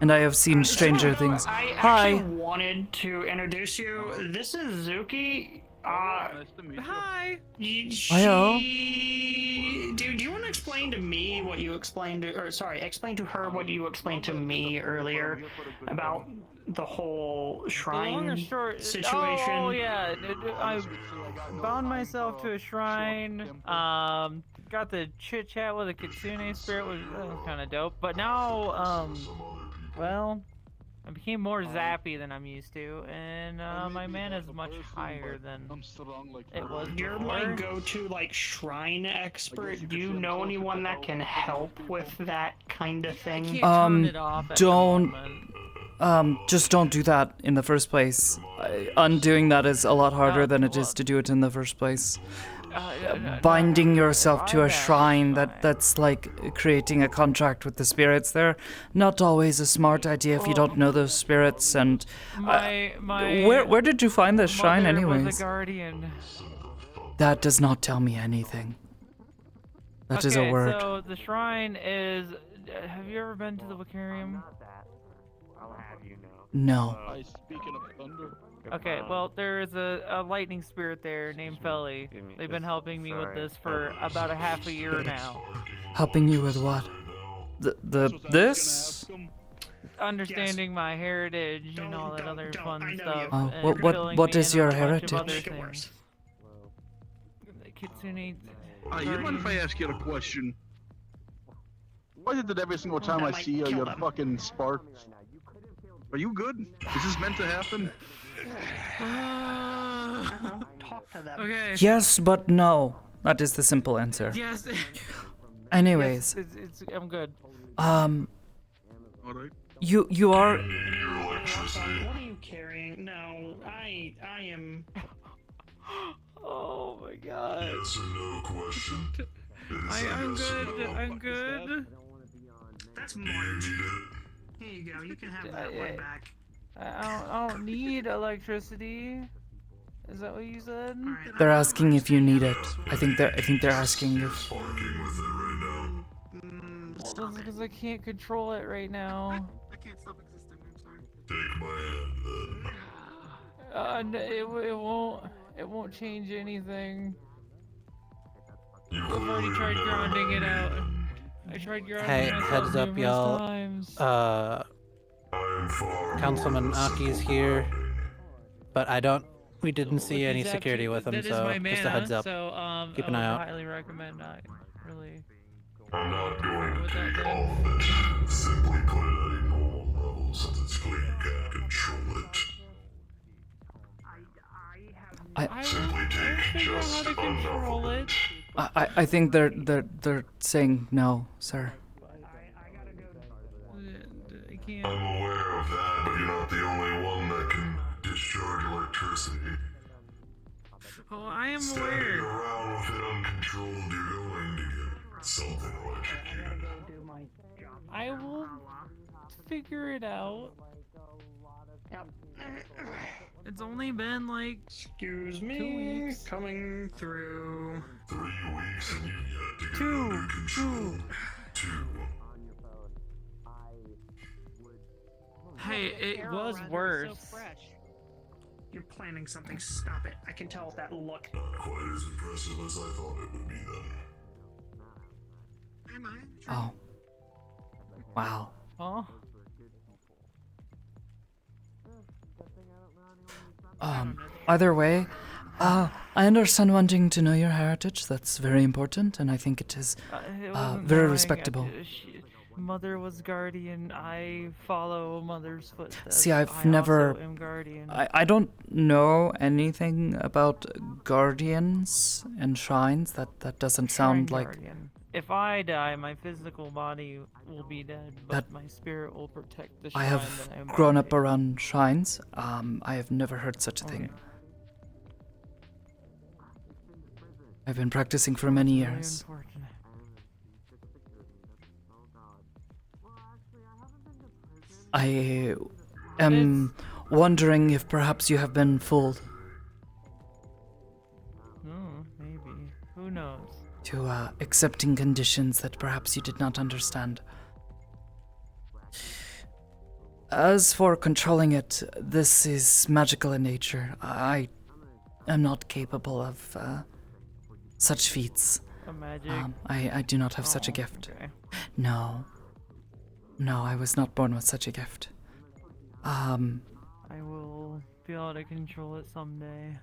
And I have seen stranger things. I Hi. actually wanted to introduce you. This is Zuki. Hi. Hiyo. Do you want to explain to me what you explained to, or sorry, explain to her what you explained to me earlier about the whole The long shrine and short situation? Oh yeah, I bound myself to a shrine. Got the chit chat with a kitsune spirit, was kind of dope. But now, well, I became more zappy than I'm used to, and my mana is much higher than it was You're before. my go-to like shrine expert. Do you know anyone that can help with that kind of thing? Just don't do that in the first place. Undoing that is a lot harder than it is to do it in the first place. Binding yourself to a shrine, that's like creating a contract with the spirits. They're not always a smart idea if you don't know those spirits. And where did you find this shrine, mother anyways? was a guardian. That does not tell me anything. That is a word. So the shrine is. Have you ever been to the Wicarium? No. Speaking of thunder. Okay, well, there's a lightning spirit there named Felly. They've been helping me with this for about a half a year now. Helping you with what? This? Understanding my heritage and all that other fun stuff. Oh, and filling what me is in your on a bunch of other heritage? things. Kitsune. You mind if I ask you a question? Why is it that every single time I see you, you're fucking sparks? Are you good? Is this meant to happen? Talk to them. Okay. Yes, but no. That is the simple answer. Yes. Anyways, Yes, I'm good. you are. What are you carrying? No, I am. Oh my god. Yes or no question. I'm good. I'm good. That's March. Here you go. You can have that one back. I don't need electricity. Is that what you said? They're asking if you need it. I think they're asking if. Well, that's because I can't control it right now. I can't stop existing. I'm sorry. Take my hand then. It won't change anything. I've already tried grounding it out. I tried grounding Hey, myself heads up, numerous y'all. times. Councilman Aki's here, but we didn't see any He's security actually- with him, that is so my just a mana, heads up. So, Keep an I eye would out. highly recommend not really. I'm not going to take all of it. Simply put it at a normal level since it's clear you can't control it. Simply take just how to control it. I think they're saying no, sir. I'm aware of that, but you're not the only one that can discharge electricity. Oh, I am Standing aware. around with it uncontrolled, you're going to get something electrocuted. I will figure it out. It's only been like Excuse 2 me. weeks. Coming through. 3 weeks and you get to get Two. it under control. 2. Hey, it was worse. You're planning something. Stop it. I can tell with that look. Not quite as impressive as I thought it would be then. Am I? Oh. Wow. Oh. Either way, I understand wanting to know your heritage. That's very important, and I think it is It wasn't very knowing, respectable. Mother was guardian. I follow Mother's footsteps. See, I've I never. also am guardian. I don't know anything about guardians and shrines. That doesn't sound Shrine like. guardian. If I die, my physical body will be dead, but That- my spirit will protect the I shrine have that I'm grown up guarding. around shrines. I have never heard such a thing. Okay. I've been practicing for many Very years. unfortunate. I am wondering if perhaps you have been fooled Maybe. Who knows? to accepting conditions that perhaps you did not understand. As for controlling it, this is magical in nature. I am not capable of such feats. A magic. I do not have such a Oh, gift. okay. No. No, I was not born with such a gift. I will be able to control it someday.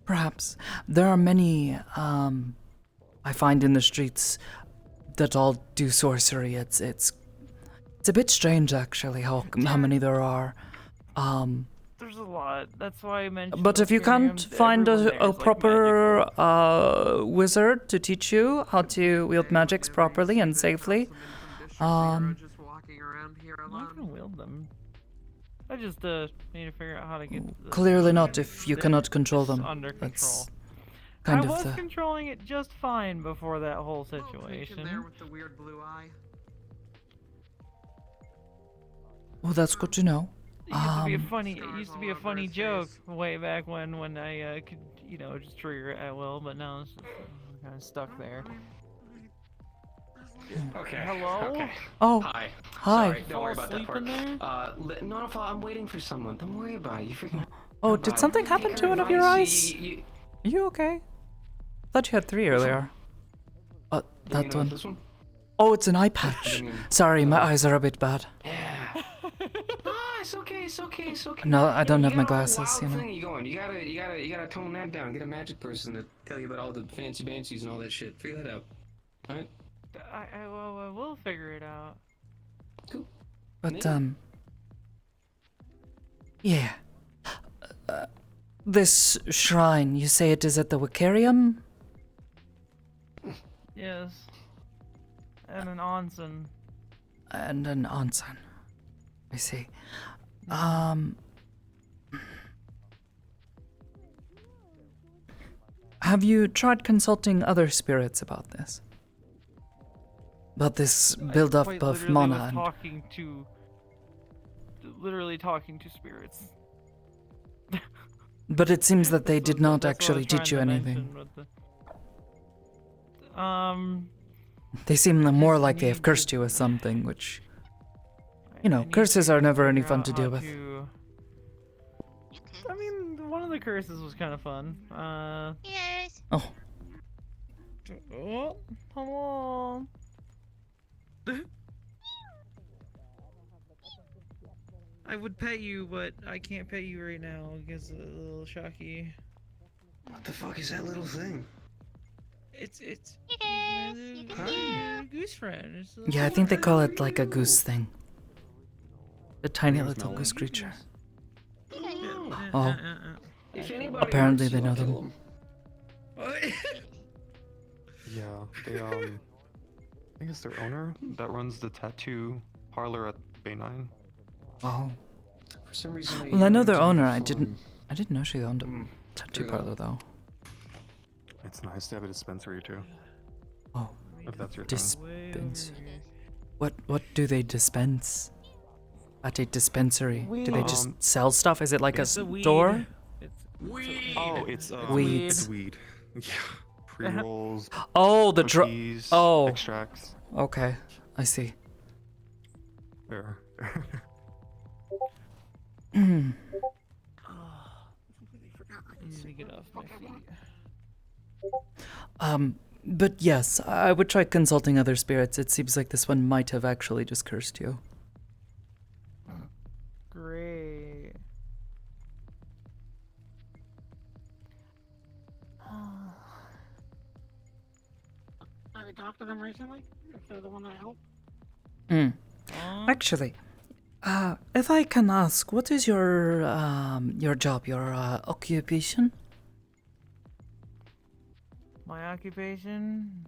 Perhaps. There are many, I find in the streets that all do sorcery. It's a bit strange, actually, how many there are. There's a lot. That's why I mentioned. But if you can't Ethereum, find everyone there a is, like, proper wizard to teach you how to wield magics properly and safely, Just walking around here I'm alone. not gonna wield them. I just need to figure out how to get. The clearly not if you cannot control them. Under control. That's kind I of was the. controlling it just fine before that whole There situation. with the weird blue eye. Oh, that's good to know. It used to be a funny. It used to be a funny joke way back when I could, just trigger it at will, but now it's just kind of stuck there. Okay. Hello? Okay. Oh. Hi. Hi. Sorry, don't worry about that Sleep part. in there? No, I'm waiting for someone. Don't worry about it. You freaking. Oh, did something happen to one of your eyes? Are you okay? I thought you had 3 earlier. That one. This one? Oh, it's an eye patch. Sorry, my eyes are a bit bad. It's okay. It's okay. It's okay. No, I don't have my You got a glasses, wild you know. thing you going. You gotta tone that down. Get a magic person to tell you about all the fancy fancies and all that shit. Figure that out. All right. I will figure it out. But, yeah. This shrine, you say it is at the Wicarium? Yes. And an onsen. And an onsen. I see. Have you tried consulting other spirits about this? About this build-up Quite of literally mana was and... literally talking to spirits. But it seems that they did not That's what I actually was teach you trying to anything. mention with the- They seem more like they have cursed you with something, which... You know, curses are never any fun to deal with. I mean, one of the curses was kind of fun. Yes. Oh. Oh, hello. I would pet you, but I can't pet you right now because it's a little shocky. What the fuck is that little thing? It's Yes, you can my goose friend. It's a little Yeah, I think they call it friend. like a goose thing. A tiny little goose creature. Oh. If anybody Apparently hurts they you, know I'll kill them. Yeah, they I think it's their owner that runs the tattoo parlor at Bay 9. Oh. For some reason, Well, I know their owner. I didn't know she owned a tattoo There you go. parlor though. It's nice to have a dispensary too. Oh. If that's your thing. Dispense. What do they dispense? At a dispensary? Do they just sell stuff? Is it like a It's a weed. store? Oh, it's Weeds. It's weed. Yeah. Pre-rolls. Oh, the cookies, Oh. extracts. Okay, I see. There. get off my feet. But yes, I would try consulting other spirits. It seems like this one might have actually just cursed you. Great. I talked to them recently. If they're the one that helped. Actually, if I can ask, what is your job, your occupation? My occupation?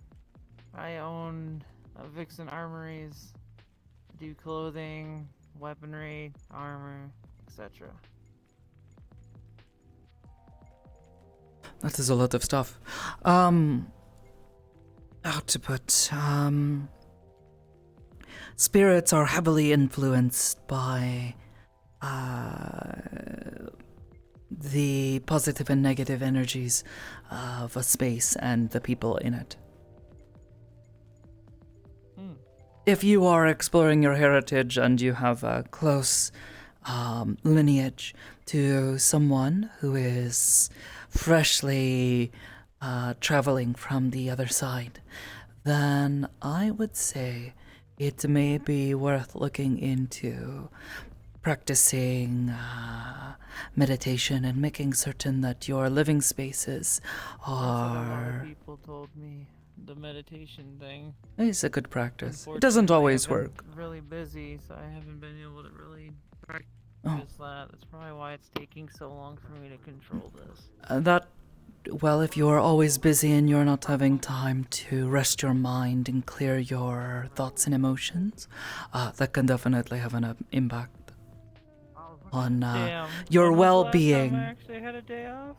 I own Vixen Armories. I do clothing, weaponry, armor, etc. That is a lot of stuff. How to put, spirits are heavily influenced by the positive and negative energies of a space and the people in it. If you are exploring your heritage and you have a close lineage to someone who is freshly traveling from the other side, then I would say it may be worth looking into practicing meditation and making certain that your living spaces That's what a lot are... of people told me. The meditation thing. It's a good practice. It doesn't always Unfortunately, work. I've been really busy, so I haven't been able to really practice Oh. that. That's probably why it's taking so long for me to control this. Well, if you are always busy and you're not having time to rest your mind and clear your thoughts and emotions, that can definitely have an impact on Damn. your When was the last time well-being. I actually had a day off?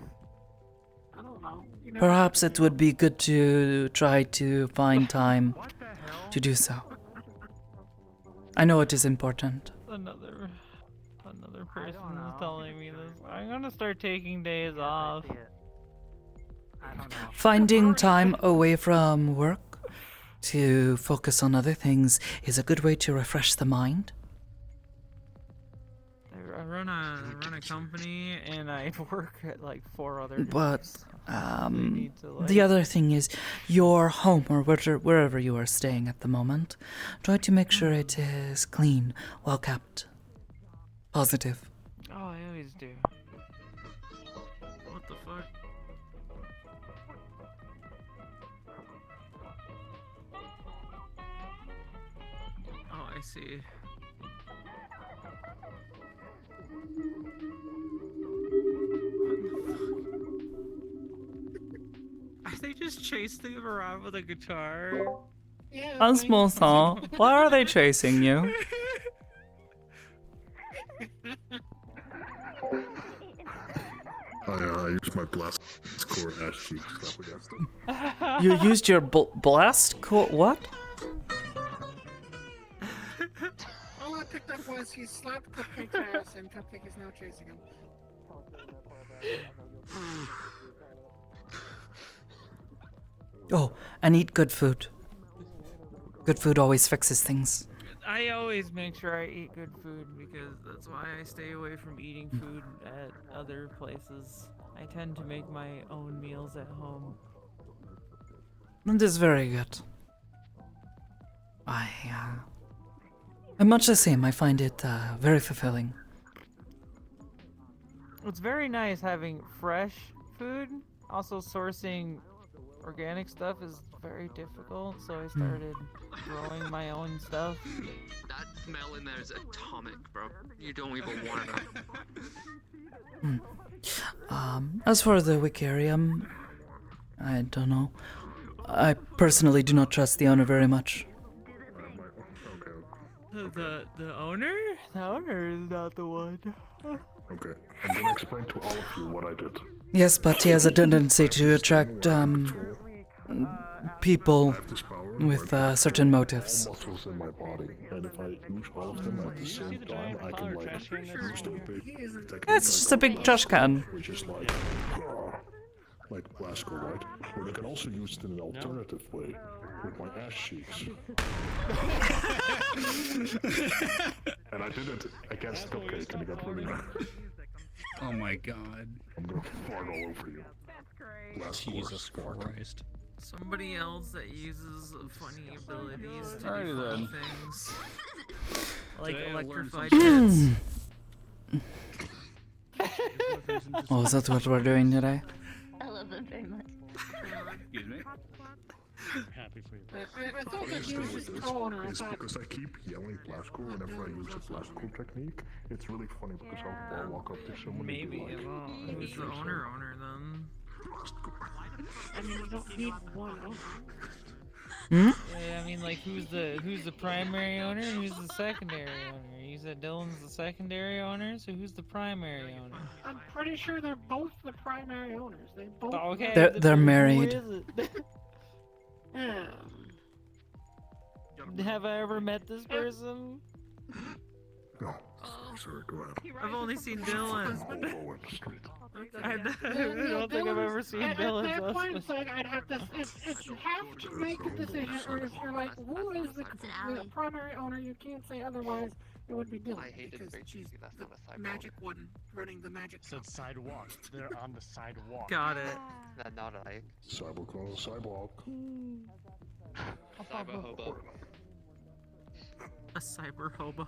I don't know. You know, Perhaps it would be good to try to find time to do so. I know it is important. Another person is telling me this. I'm gonna start taking days off. Finding time away from work to focus on other things is a good way to refresh the mind. I run a company and I work at like 4 other But jobs. Need to, like... the other thing is your home or wherever you are staying at the moment, try to make sure it is clean, well kept, positive. Oh, I always do. What the fuck? Oh, I see. They just chasing him around with a guitar. Yeah. Un small song. Why are they chasing you? I used my blast core ash cheeks up against them. You used your blast what? All I picked up was he slapped Cupcake's ass and Cupcake is now chasing him. Oh, and eat good food. Good food always fixes things. I always make sure I eat good food because that's why I stay away from eating food at other places. I tend to make my own meals at home. That is very good. I'm much the same. I find it very fulfilling. It's very nice having fresh food. Also, sourcing organic stuff is very difficult, so I started growing my own stuff. That smell in there is atomic, bro. You don't even want to. As for the Wikarium, I don't know. I personally do not trust the owner very much. The owner? The owner is not the one. Okay, I'm gonna explain to all of you what I did. Yes, but he has a tendency to attract people with certain motives. Muscles in my body, and if I use all of them at the same time, I can like use the big technique. It's just a big trash can. Which is like Glasgow, right? Or they can also use it in an alternative way, with my ass cheeks. And I did it against Cupcake, and he got really mad. Oh my god. I'm gonna fart all over you. Jesus Christ. Somebody else that uses funny abilities to Alrighty do fun then. things. Like Today I learned electrified something. jets. Oh, is that what we're doing today? I love them very much. Excuse me? Happy for you. I thought that he Stay was with just this calling her. I is thought. because I keep yelling Blasco whenever I use the Blasco technique. It's really funny because I'll walk up to someone and be Maybe like, who's the owner then? I mean, you don't need one owner. Hmm? Yeah, I mean, like, who's the primary owner and who's the secondary owner? You said Dylan's the secondary owner, so who's the primary owner? I'm pretty sure they're both the primary owners. They both. Okay, They're who married. is it? Have I ever met this person? no, sorry, go ahead. I've only seen Dylan. Hobo in the street. I don't think I've ever seen Dylan. At that point, it's like I'd have to. If you have to make a decision, or if you're like, who is the primary owner, you can't say otherwise. It would be Dylan. I hated Because Breaking. she's That's the not a sidewalk. magic one running the magic. Said sidewalk. They're on the sidewalk. Got it. That's not I. Sidewalk on the sidewalk. Cyber hobo. A cyber hobo.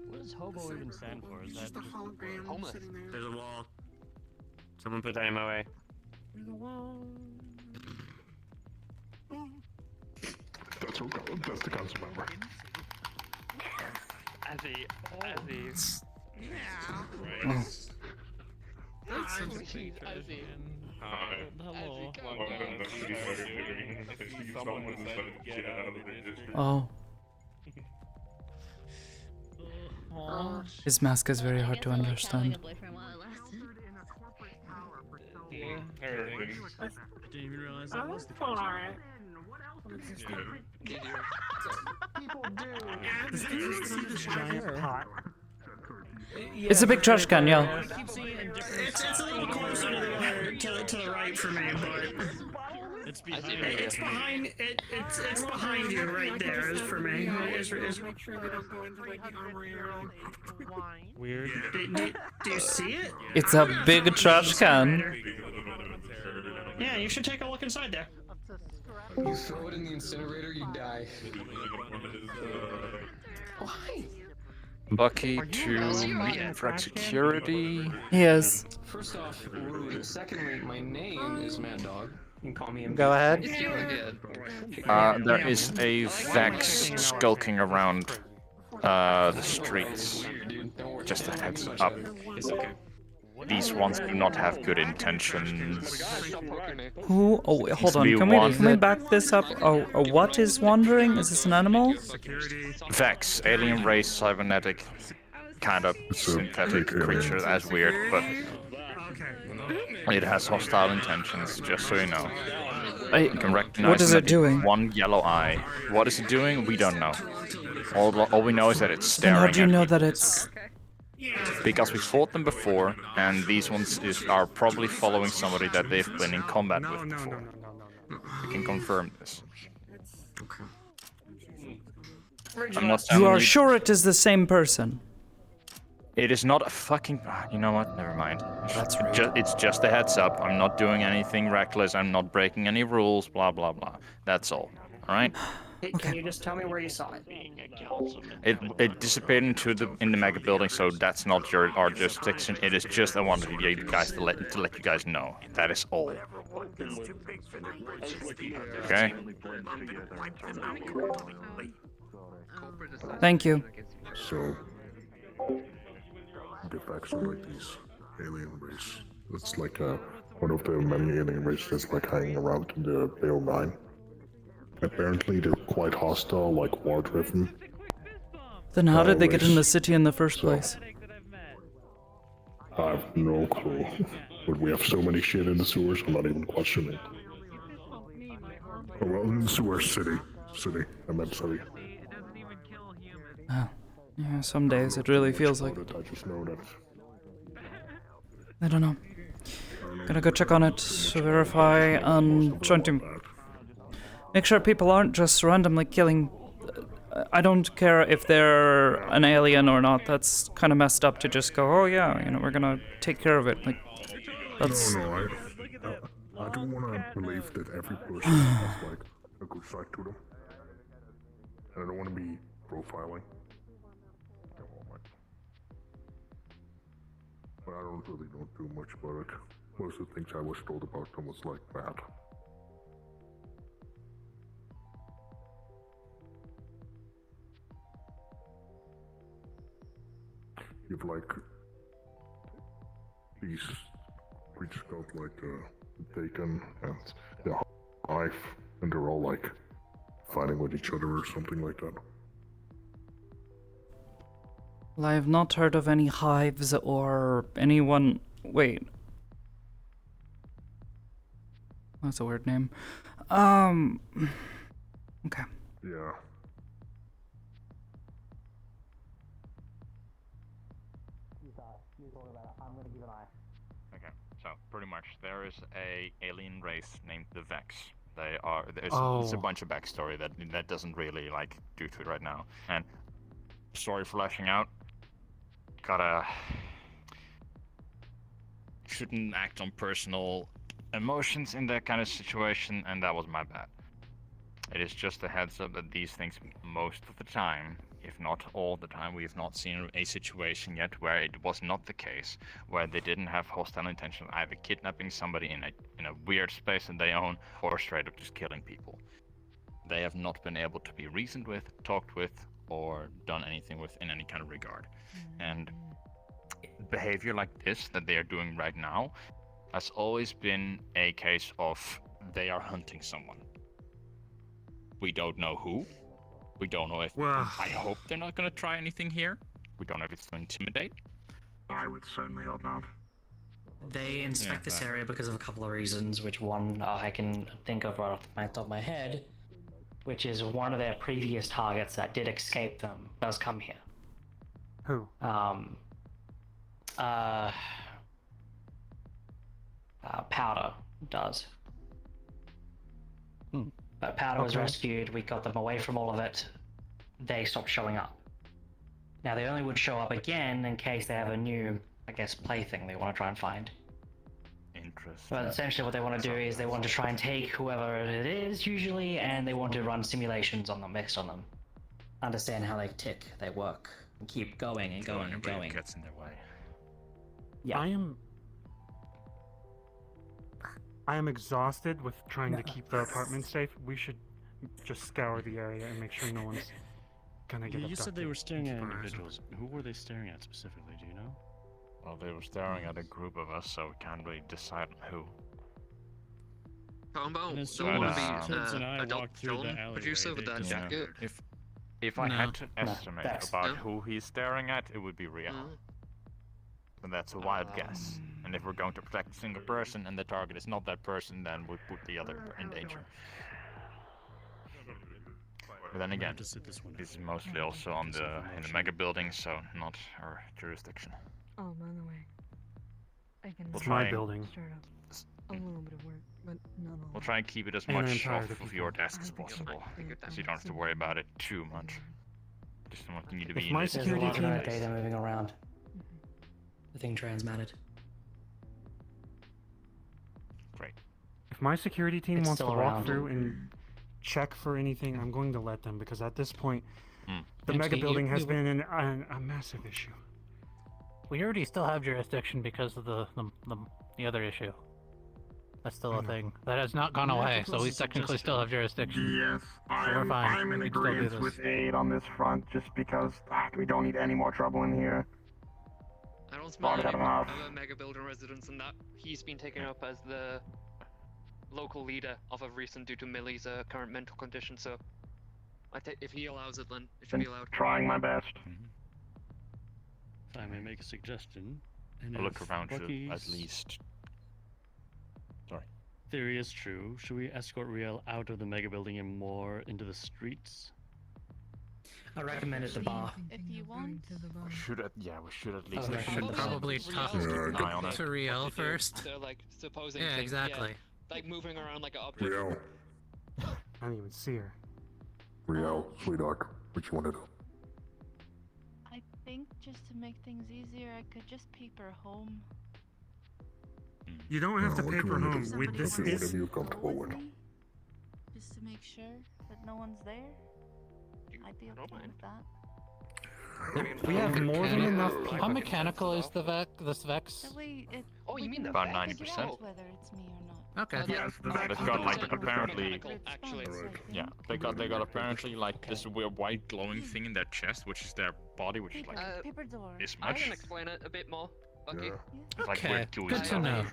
What does hobo even stand for? Is that Just a just hologram homeless? sitting there. There's a wall. Someone put that in my way. There's a wall. That's okay. That's the council member. As he. Yeah. That's some sweet tradition. Hello. Oh. Aw. His mask is very hard to understand. Yeah. I didn't even realize that was the That's alright. People do. Did you see this giant pot? It's a big trash can, yeah. It's a little closer to the right for me, but It's behind it's behind it's behind you right there. Is for me. Is Make sure they don't go into like the armory area. Weird. do you see it? It's a big trash can. Yeah, you should take a look inside there. You throw it in the incinerator, you die. Why? Bucky to infract security. Yes. First off, rude. Secondly, my name is Mad Dog. You can call me Go ahead. There is a Vex skulking around the streets. Just a heads up. These ones do not have good intentions. Who? Oh, wait, hold on. Be Can one. we back this up? Oh, what is wandering? Is this an animal? Vex, alien race, cybernetic, kind of synthetic creature. That's weird, but it has hostile intentions, just so you know. You can recognize What is them it at doing? one yellow eye. What is it doing? We don't know. All we know is that it's Then how staring do you at know that it's... because we fought them before, and these ones are probably following somebody that they've been in combat with before. We can confirm this. I'm not telling You are sure it is the same person? It is not a fucking. You know what? Never mind. That's right. It's just a heads up. I'm not doing anything reckless. I'm not breaking any rules. Blah blah blah. That's all. All right. Hey, can you just tell me where you saw it? It disappeared in the mega building, so that's not our jurisdiction. It is just I wanted you guys to let you guys know. That is all. Okay. Thank you. So, get back to like these alien race. It's like one of the many alien races that's like hanging around in the Bale 9. Apparently they're quite hostile, like war-driven. Then how did they get in the city in the first place? I have no clue. But we have so many shit in the sewers, I'm not even questioning. Oh well, in the sewer city. I meant city. Oh. Yeah, some days it really feels like... I just know that. I don't know. Gonna go check on it to verify and trying to make sure people aren't just randomly killing I don't care if they're an alien or not. That's kind of messed up to just go, oh yeah, we're gonna take care of it. Like, that's. No, I do want to believe that every person has like a good side to them. And I don't want to be profiling. But I don't really know too much about it. Most of the things I was told about them was like bad. You've like these creatures got like taken and they're hive and they're all like fighting with each other or something like that. Well, I have not heard of any hives or anyone. Wait. That's a weird name. Okay. Yeah. Okay, so pretty much there is a alien race named the Vex. There's a bunch of backstory that doesn't really like do to it right now. And sorry for lashing out. Shouldn't act on personal emotions in that kind of situation, and that was my bad. It is just a heads up that these things, most of the time, if not all the time, we have not seen a situation yet where it was not the case, where they didn't have hostile intention, either kidnapping somebody in a weird space that they own, or straight up just killing people. They have not been able to be reasoned with, talked with, or done anything with in any kind of regard. And behavior like this that they are doing right now has always been a case of they are hunting someone. We don't know who. We don't know if. I hope they're not going to try anything here. We don't know if it's to intimidate. I would certainly hope not. They inspect this area because of a couple of reasons, which one I can think of right off the top of my head, which is one of their previous targets that did escape them does come here. Who? Powder does. But Powder was rescued, we got them away from all of it, they stopped showing up. Now they only would show up again in case they have a new, I guess, plaything they want to try and find. Interesting. But essentially what they want to do is they want to try and take whoever it is, usually, and they want to run simulations on them, based on them. Understand how they tick, they work, and keep going and going and going. Gets in their way. Yeah. I am exhausted with trying to keep the apartment safe. We should just scour the area and make sure no one's gonna get abducted. You said they were staring at individuals. Who were they staring at specifically? Do you know? Well, they were staring at a group of us, so we can't really decide who. And as soon as Tibbs and I walked through the alleyway, If I had to estimate about who he's staring at, it would be Real. But that's a wild guess. And if we're going to protect a single person and the target is not that person, then we put the other in danger. But then again, this is mostly also in the mega building, so not our jurisdiction. Oh, by the way, I can. We'll try my building. Start up a little bit of work, but not all. We'll try and keep it as And I'm much tired off of of your desk as possible, so you don't have to worry about it too much. Just don't want you to be If in my this security team- data moving around. The thing transmitted. Great. If my security team It's wants to still walk around. through and check for anything, I'm going to let them, because at this point, the Actually, mega building has you- been a massive issue. We already still have jurisdiction because of the other issue. That's still a thing. That has not gone away, so we technically still have jurisdiction. Yes, So we're fine. I'm in We can still do agreement this. with Aid on this front, just because we don't need any more trouble in here. I don't smell Fuck any it enough. other mega building residents and that he's been taken up as the local leader of a recent due to Millie's current mental condition, so if he allows it, then it should be allowed. Trying my best. If I may make a suggestion. And I'll look if around you at Bucky's least. Sorry. theory is true, should we escort Riel out of the mega building and more into the streets? I recommend at the bar. If you want. We should at least. Okay. Should probably talk keep an eye on it. to Riel first. They're like supposing. Yeah, things, exactly. like moving around like an object. Riel. I didn't even see her. Riel, sweetheart. What you want to do? I think just to make things easier, I could just paper home. You don't have to what you paper wanna home do? with this. Whatever you're comfortable with. Just to make sure that no one's there. I'd be okay with that. We have more than enough people. How mechanical is this Vex? That way it Oh, you mean the About Vex? 90%. whether it's me or not. Okay. Yeah, they've got like apparently. Actually, Yeah, they got apparently like this weird white glowing thing in their chest, which is their body, which is like Paper door. this I much. can explain it a bit more. Okay. It's like Okay, weird gooey good to stuff. know.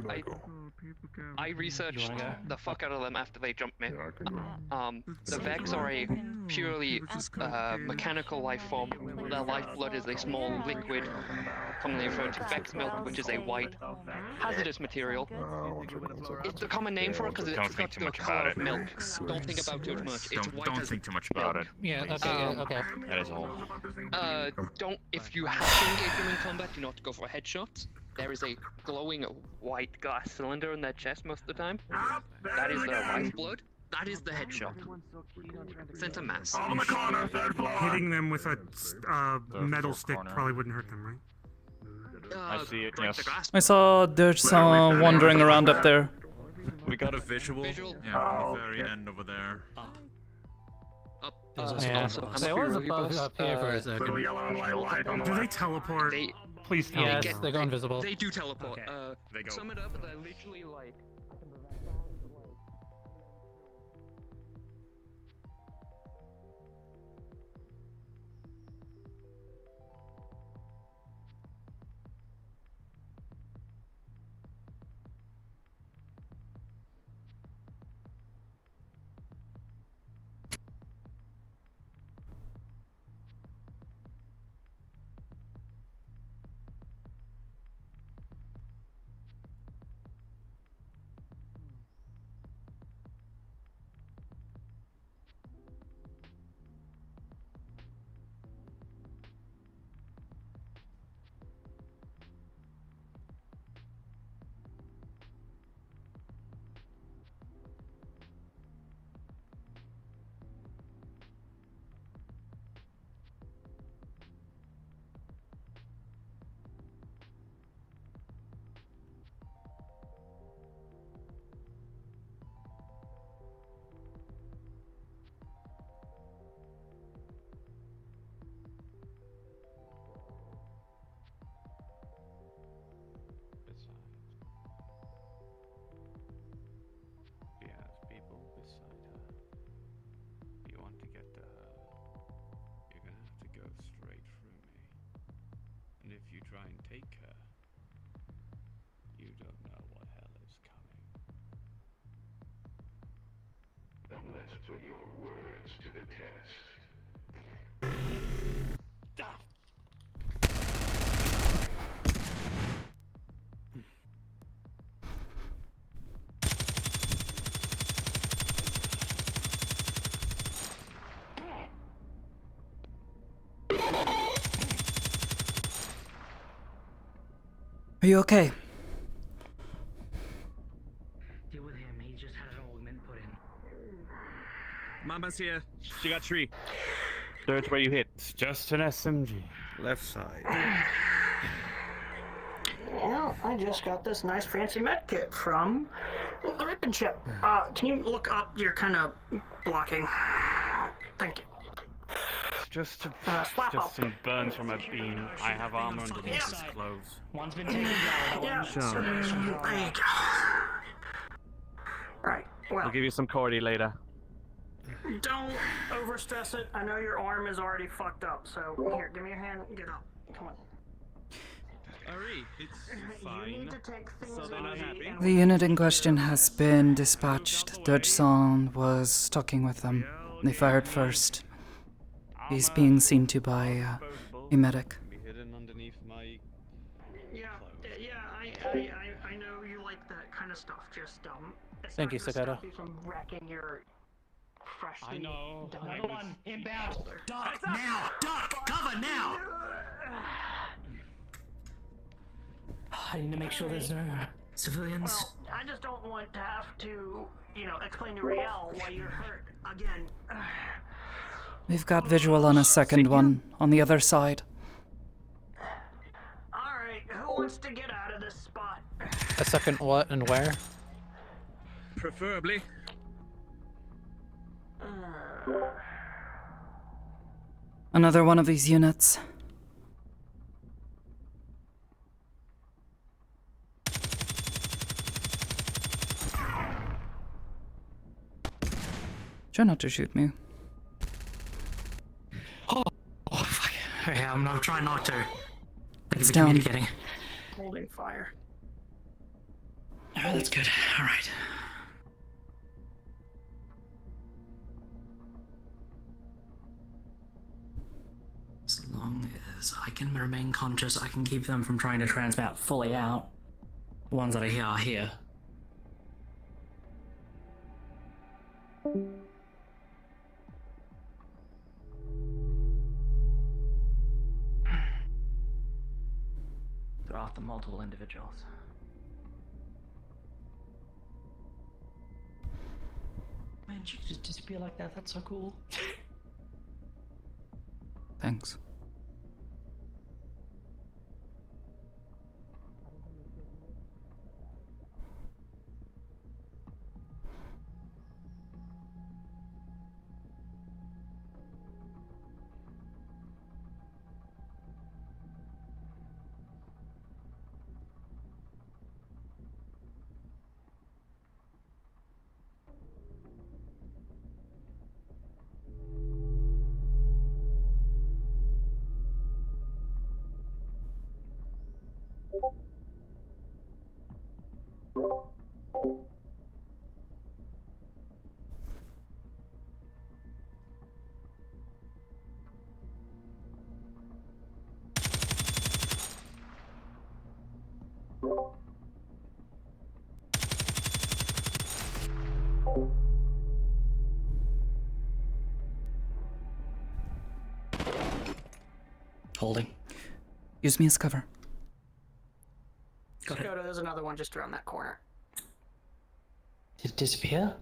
I researched the fuck out of them after they jumped me. Yeah, The Vex are a purely mechanical life form. Their lifeblood is a small liquid, commonly referred to Vex milk, which is a white, hazardous material. It's the common name for it because Don't it's think got too the much color about of it. milk. Don't think about too much. It's white Don't as think too much about it. Yeah, okay. That is all. Don't, if you have to engage them in combat, do not go for headshots. There is a glowing white glass cylinder in their chest most of the time. That is their lifeblood. That is the headshot. Sent a mass. Hitting them with a metal stick probably wouldn't hurt them, right? I see it, yes. I saw there's someone wandering around up there. We got a visual. Yeah, on the very end over there. Yeah. There was a bug up here for a second. Do they teleport? Please tell me. Yes, they go invisible. They do teleport. They go. Sum it up, they're literally like. Try and take her, you don't know what hell is coming. Then let's put your words to the Are you okay? Deal with him. He just had an augment put in. Mama's here. She got tree. There's where you hit. It's just an SMG. Left side. Well, I just got this nice fancy med kit from the Rip and Chip. Can you look up? You're kind of blocking. Thank you. Just some burns from a beam. I have armor underneath his clothes. One's been taken down. Yeah. Sure. There you go. Right. Well. I'll give you some cordy later. Don't overstress it. I know your arm is already fucked up. So here, give me your hand. Get up. Come on. Ari, it's fine. You need to take things So they're not happy? The unit in question has been dispatched. Dodge-san was talking with them. They fired first. He's being seen to by a medic. Be hidden underneath my. Yeah, I know you like that kind of stuff. Just it's Thank not you, gonna Sakoto. stop you from wrecking your freshly I know. done. I Come was- on, Inbound! Duck! Now! Duck! Cover now! I need to make sure there's no civilians. Well, I just don't want to have to, explain to Riel why you're hurt again. We've got visual on a second one on the other side. Alright, who wants to get out of this spot? A second what and where? Preferably. Another one of these units. Try not to shoot me. Oh, fuck. Okay, I'm trying not to. Thank you It's for down. communicating. Holding fire. Oh, that's good. All right. As long as I can remain conscious, I can keep them from trying to transmit fully out. The ones that are here are here. They're after multiple individuals. Man, you could just disappear like that. That's so cool. Thanks. Holding. Use me as cover. Got it. Sakoto, there's another one just around that corner. Did it disappear?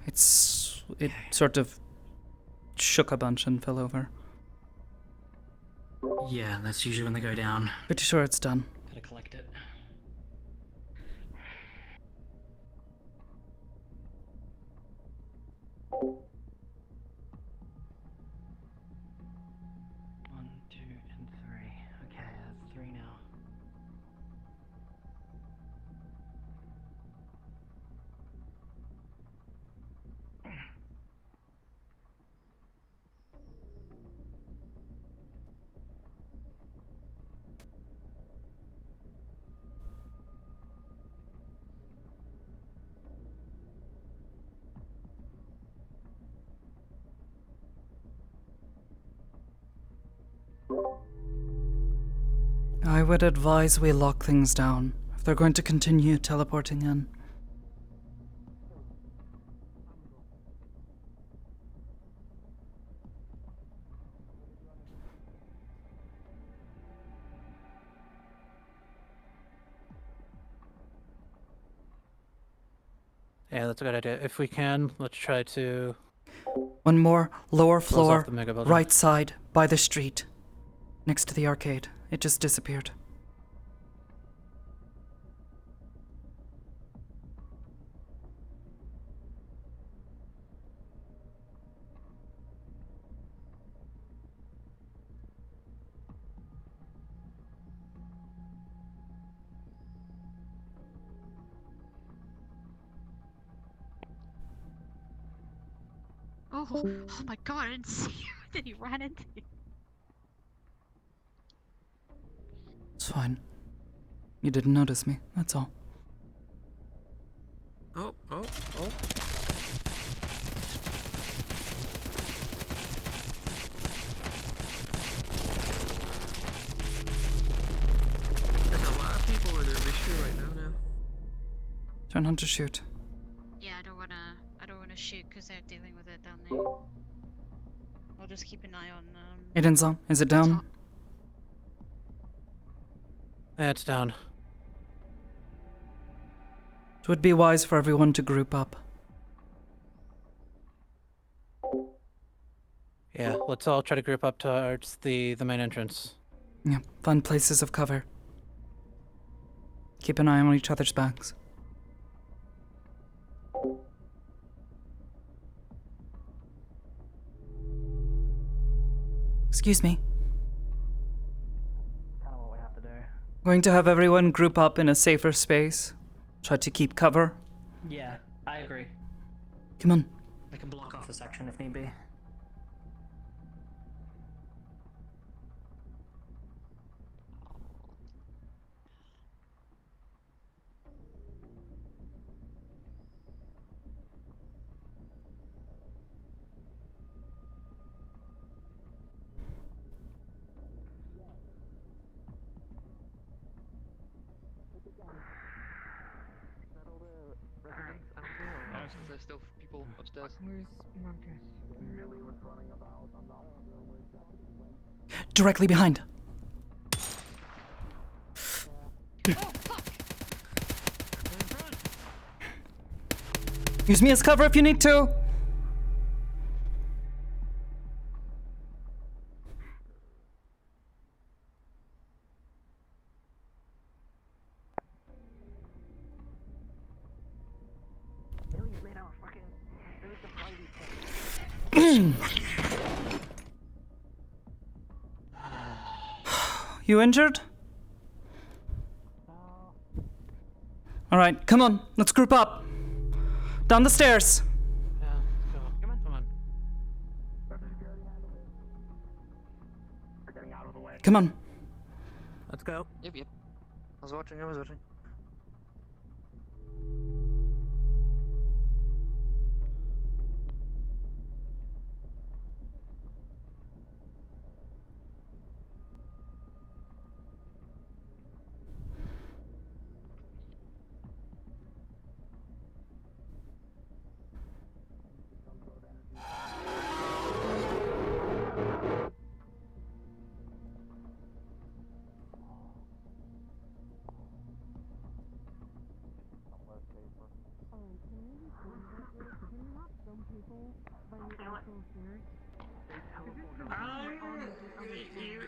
It sort of shook a bunch and fell over. Yeah, that's usually when they go down. Pretty sure it's done. Gotta collect it. One, two, and three. Okay, that's three now. I would advise we lock things down if they're going to continue teleporting in. Yeah, that's a good idea. If we can, let's try to... One more, lower Close floor, off the mega building. right side, by the street, next to the arcade. It just disappeared. Oh my god, I didn't see you. Then he ran into you. It's fine. You didn't notice me, that's all. Oh. There's a lot of people in this issue right now. Try not to shoot. Yeah, I don't wanna shoot because they're dealing with it down there. I'll just keep an eye on Aiden's is it down? Yeah, it's down. It would be wise for everyone to group up. Yeah, let's all try to group up towards the main entrance. Yeah, find places of cover. Keep an eye on each other's backs. Excuse me. Kind of what we have to do. Going to have everyone group up in a safer space. Try to keep cover. Yeah, I agree. Come on. We can block off a section if need be. There's still people upstairs. Directly behind. Use me as cover if you need to. You injured? All right, come on, let's group up. Down the stairs. Yeah, let's go. Come on. Come on. Let's go. Yep. I was watching.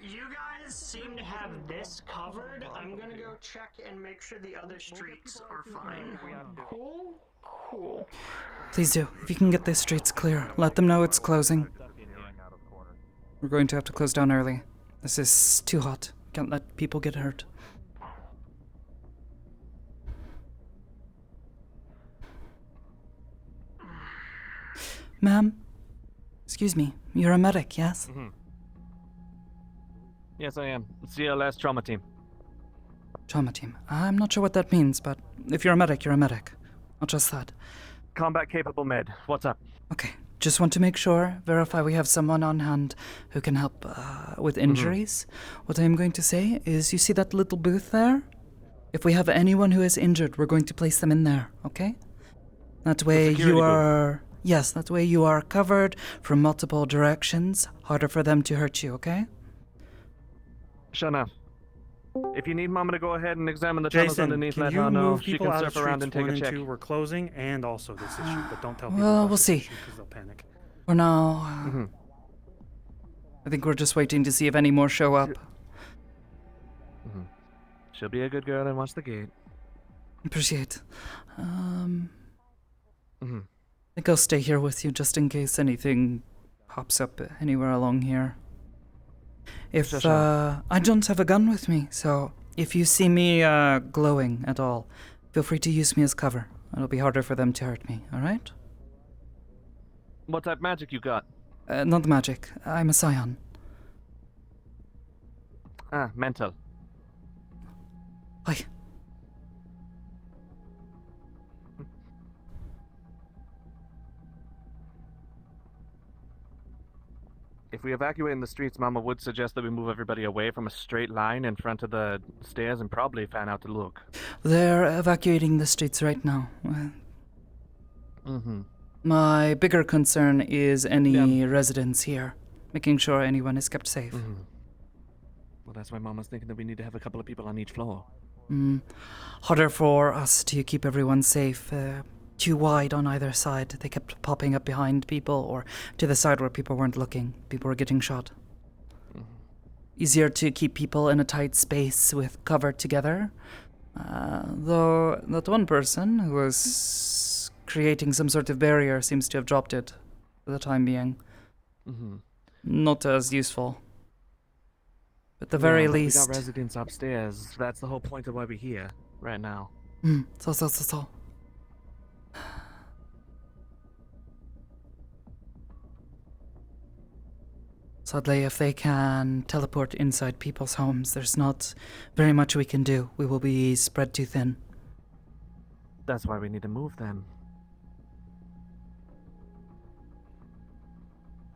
You guys seem to have this covered. I'm gonna go check and make sure the other streets are fine. Cool. Please do. If you can get these streets clear, let them know it's closing. We're going to have to close down early. This is too hot. Can't let people get hurt. Ma'am? Excuse me. You're a medic, yes? Yes, I am. CLS trauma team. Trauma team. I'm not sure what that means, but if you're a medic, you're a medic. Not just that. Combat capable med. What's up? Okay. Just want to make sure, verify we have someone on hand who can help with injuries. What I'm going to say is, you see that little booth there? If we have anyone who is injured, we're going to place them in there, okay? That way you are... Yes, that way you are covered from multiple directions. Harder for them to hurt you, okay? Shana, if you need Mama to go ahead and examine the tunnels Jason, underneath, can let you her know. move She people can out of surf around and streets take 1 a and check. 2? We're closing, and also this issue, but don't tell people Well, about we'll this see. issue because they'll panic. For now, I think we're just waiting to see if any more show up. She'll be a good girl and watch the gate. Appreciate. I think I'll stay here with you just in case anything pops up anywhere along here. If I don't have a gun with me, so if you see me glowing at all, feel free to use me as cover. It'll be harder for them to hurt me, alright? What type magic you got? Not magic. I'm a scion. Ah, mental. Hi. If we evacuate in the streets, Mama would suggest that we move everybody away from a straight line in front of the stairs and probably fan out to look. They're evacuating the streets right now. My bigger concern is any residents here, making sure anyone is kept safe. Well, that's why Mama's thinking that we need to have a couple of people on each floor. Harder for us to keep everyone safe. too wide on either side. They kept popping up behind people or to the side where people weren't looking. People were getting shot. Easier to keep people in a tight space with cover together. Though that one person who was creating some sort of barrier seems to have dropped it for the time being. Not as useful. At the very least. We got residents upstairs. That's the whole point of why we're here right now. So. Sadly, if they can teleport inside people's homes, there's not very much we can do. We will be spread too thin. That's why we need to move then.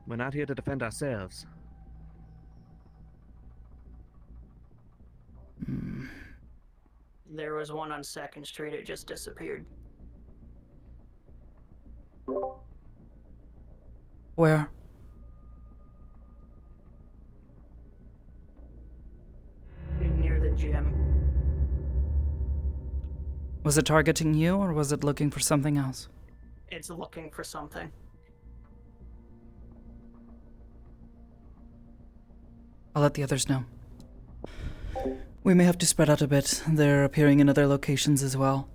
We're not here to defend ourselves. There was one on 2nd Street, it just disappeared. Where? Near the gym. Was it targeting you, or was it looking for something else? It's looking for something. I'll let the others know. We may have to spread out a bit. They're appearing in other locations as well.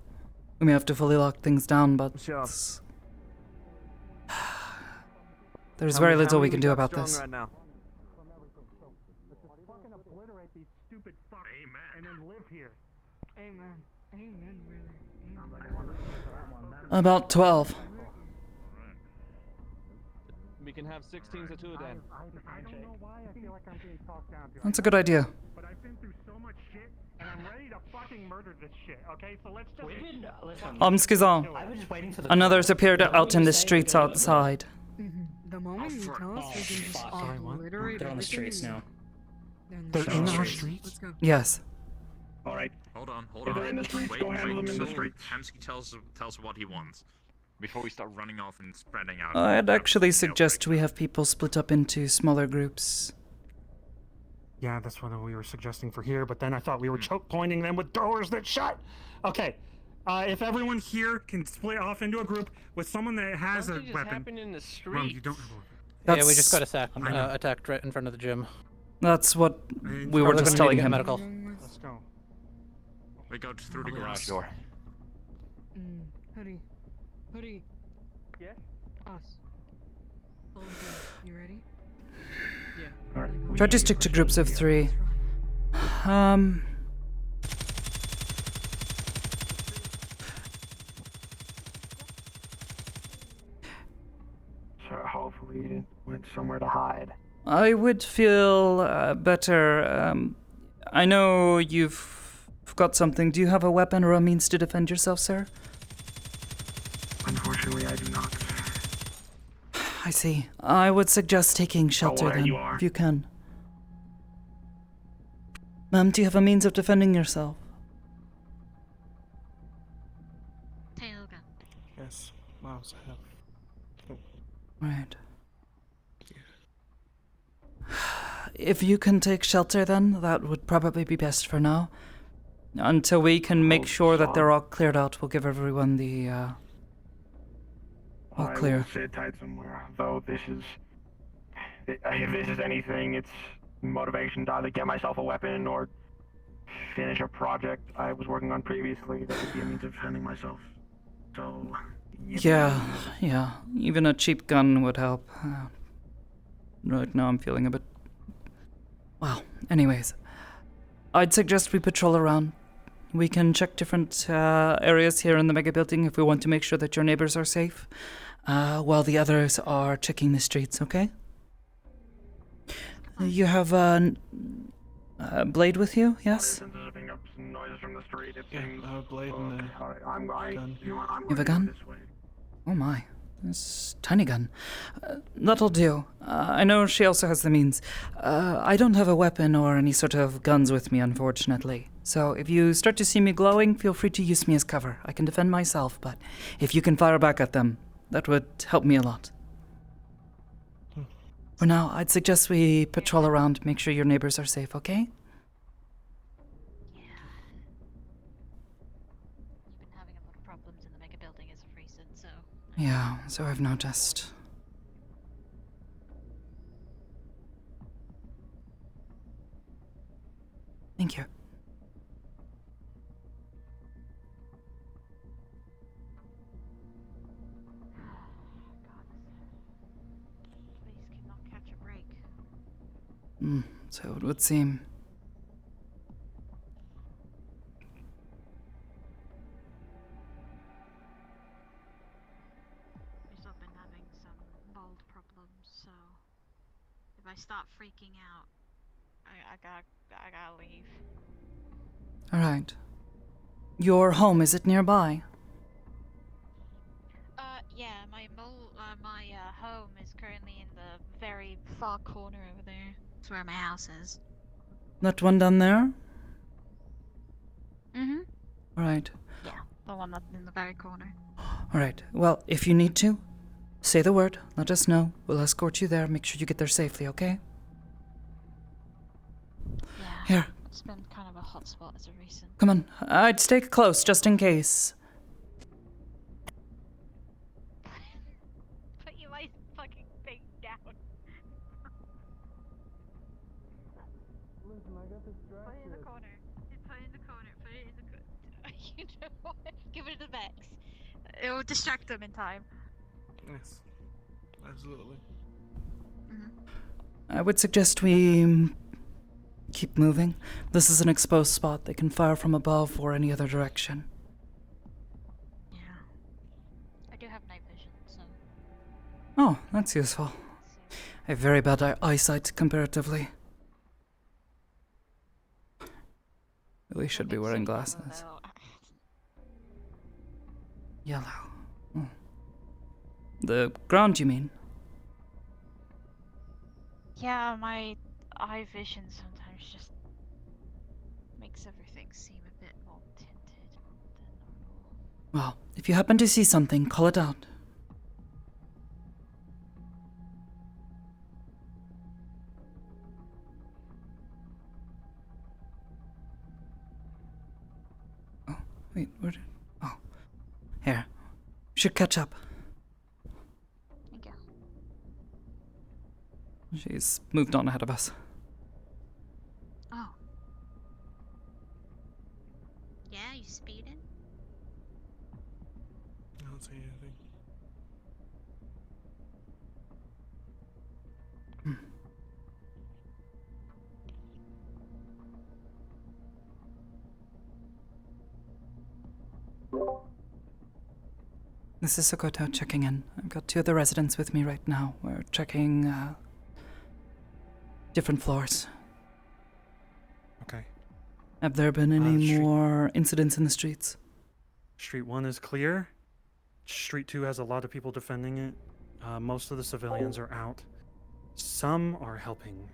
We may have to fully lock things down, but sure. There's very little we can do about this. Right now. And then live here. Amen. Amen, really. About 12. We can have 16s or 2 then. I don't know why I feel like I'm being talked down to. That's a good idea. But I've been through so much shit, and I'm ready to fucking murder this shit, okay? So let's just... Excusez. Others appeared out in the streets outside. The moment you tell us, we can just obliterate They're on the streets now. They're in our streets? Let's go. Yes. Alright. Hold on. If they're in the streets, go handle them in the streets. Hamsky tells what he wants. Before we start running off and spreading out. I'd actually suggest we have people split up into smaller groups. Yeah, that's what we were suggesting for here, but then I thought we were choke pointing them with doors that shut. Okay, if everyone here can split off into a group with someone that has a weapon. In the Well, you don't have a weapon. Yeah, we just got attacked right in front of the gym. That's what we were just telling him. Medical. Let's go. We go through the garage door. Hoodie. Hoodie. Yeah? Us. You ready? Yeah. Try to stick to groups of 3. So hopefully you went somewhere to hide. I would feel better. I know you've got something. Do you have a weapon or a means to defend yourself, sir? Unfortunately, I do not. I see. I would suggest taking shelter where then, you are. if you can. Ma'am, do you have a means of defending yourself? Tailgun. Yes, mouse I have. Right. If you can take shelter then, that would probably be best for now. Until we can make sure that they're all cleared out, we'll give everyone the, all I clear. will sit tight somewhere, though this is... If this is anything, it's motivation to either get myself a weapon or finish a project I was working on previously that would be a means of defending myself. So... Yeah. Even a cheap gun would help. Right now I'm feeling a bit... Well, anyways. I'd suggest we patrol around. We can check different areas here in the mega building if we want to make sure that your neighbors are safe, while the others are checking the streets, okay? You have a blade with you, yes? Yeah, a blade and a gun. You have a gun? Oh my, this tiny gun. That'll do. I know she also has the means. I don't have a weapon or any sort of guns with me, unfortunately. So if you start to see me glowing, feel free to use me as cover. I can defend myself, but if you can fire back at them, that would help me a lot. For now, I'd suggest we patrol around, make sure your neighbors are safe, okay? You've been having a lot of problems in the mega building as of recent. Yeah, so I've noticed. Thank you. Police cannot catch a break. So it would seem. We've also been having some mold problems, so if I start freaking out, I gotta leave. Alright. Your home, is it nearby? Yeah, my home is currently in the very far corner over there. That's where my house is. That one down there? Mm-hmm. Alright. Yeah, the one that's in the very corner. Alright. Well, if you need to, say the word, let us know. We'll escort you there, make sure you get there safely, okay? Yeah. Here. It's been kind of a hot spot as of recent. Come on. I'd stay close, just in case. Put your light fucking thing down. Listen, I got distracted. Put it in the corner. Put it in the corner. Put it in the corner. You know what? Give it to Vex. It will distract them in time. Yes, absolutely. I would suggest we keep moving. This is an exposed spot. They can fire from above or any other direction. Yeah. I do have night vision, so. Oh, that's useful. I have very bad eyesight comparatively. Really should be wearing glasses. Yellow. Oh. The ground, you mean? Yeah, my eye vision sometimes just makes everything seem a bit more tinted than normal. Well, if you happen to see something, call it out. Oh, wait, where did... Oh. Here. Should catch up. Thank you. She's moved on ahead of us. Oh. Yeah, you speeding? I don't see anything. This is Sakoto checking in. I've got 2 other residents with me right now. We're checking different floors. Okay. Have there been any more incidents in the streets? Street 1 is clear. Street 2 has a lot of people defending it. Most of the civilians are out. Some are helping.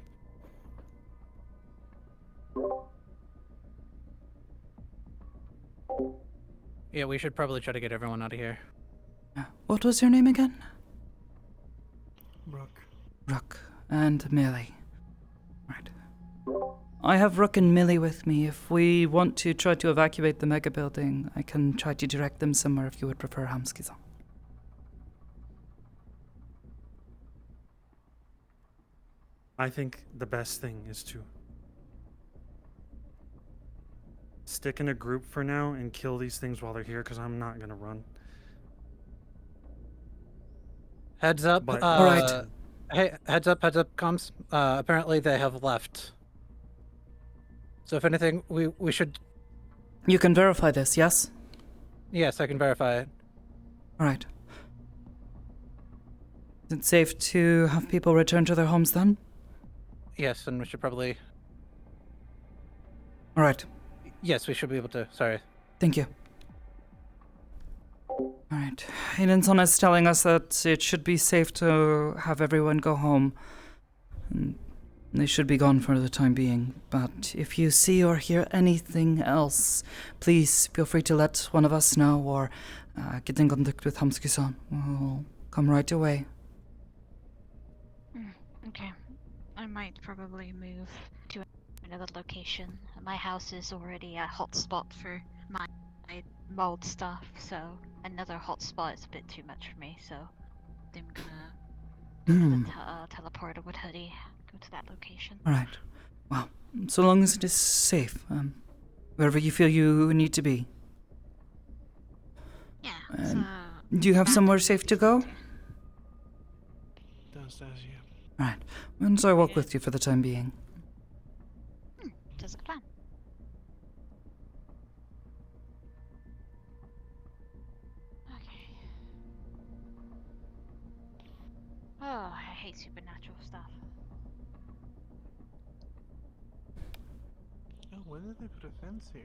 Yeah, we should probably try to get everyone out of here. What was your name again? Rook. Rook and Millie. Right. I have Rook and Millie with me. If we want to try to evacuate the mega building, I can try to direct them somewhere if you would prefer, Hamski-san. I think the best thing is to stick in a group for now and kill these things while they're here, because I'm not gonna run. Heads up. But, all right. Hey, heads up, comms. Apparently they have left. So if anything, we should... You can verify this, yes? Yes, I can verify it. Alright. Is it safe to have people return to their homes then? Yes, and we should probably... Alright. Yes, we should be able to. Sorry. Thank you. Alright. Aidenson is telling us that it should be safe to have everyone go home. And they should be gone for the time being. But if you see or hear anything else, please feel free to let one of us know or get in contact with Hamsuki-san. We'll come right away. Okay. I might probably move to another location. My house is already a hotspot for my mold stuff, so another hotspot is a bit too much for me, so I'm gonna Hmm. teleport with Hoodie, go to that location. Alright. Well, so long as it is safe, wherever you feel you need to be. Yeah. Do you have somewhere safe to go? Downstairs, yeah. Alright. When so I walk with you for the time being. Sounds like a plan. Okay. Oh, I hate supernatural stuff. Oh, when did they put a fence here?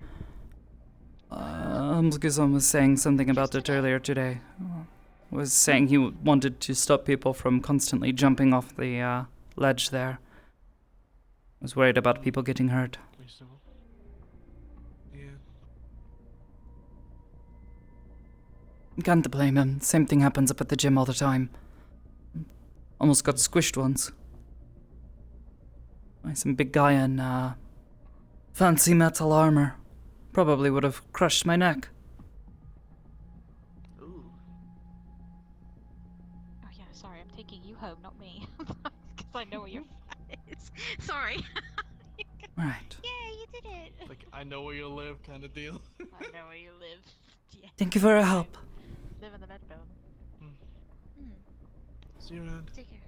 Hamzukizan was saying something about it earlier today. Was saying he wanted to stop people from constantly jumping off the ledge there. Was worried about people getting hurt. Reasonable. Yeah. Can't blame him. Same thing happens up at the gym all the time. Almost got squished once. By some big guy in fancy metal armor. Probably would have crushed my neck. Oh yeah, sorry, I'm taking you home, not me. Because I know where your fat is. Sorry. Right. Yeah, you did it. Like, I know where you live kind of deal. I know where you live. Yeah. Thank you for your help. Live in the med building. See you around. Take care.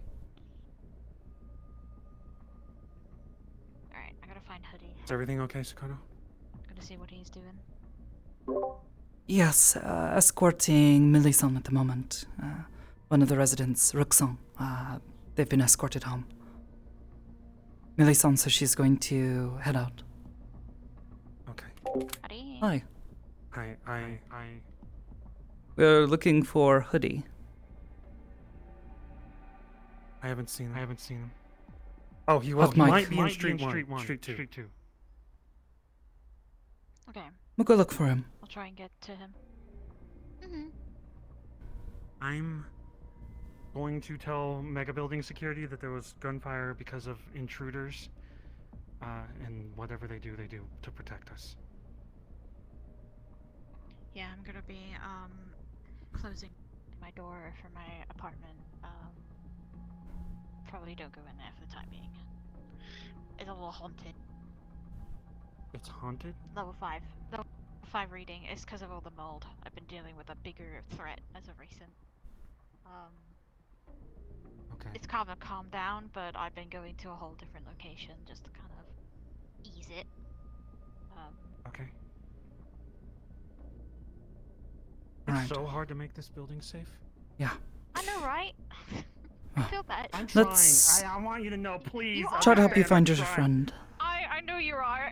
Alright, I gotta find Hoodie. Is everything okay, Sakoto? Gonna see what he's doing. Yes, escorting Millie-san at the moment. One of the residents, Rook-san, they've been escorted home. Millie-san says she's going to head out. Okay. Hi. I We're looking for Hoodie. I haven't seen him. Oh, he might be in Street 1, Street 2. Okay. We'll go look for him. I'll try and get to him. I'm going to tell Mega Building Security that there was gunfire because of intruders, and whatever they do to protect us. Yeah, I'm gonna be closing my door for my apartment. Probably don't go in there for the time being. It's a little haunted. It's haunted? Level 5. Level 5 reading is because of all the mold. I've been dealing with a bigger threat as of recent. Okay. It's kind of calmed down, but I've been going to a whole different location just to kind of ease it. Okay. Right. It's so hard to make this building safe. Yeah. I know, right? I feel that. I'm Let's trying. I want you to know, please. try to help you find your friend. I know you are.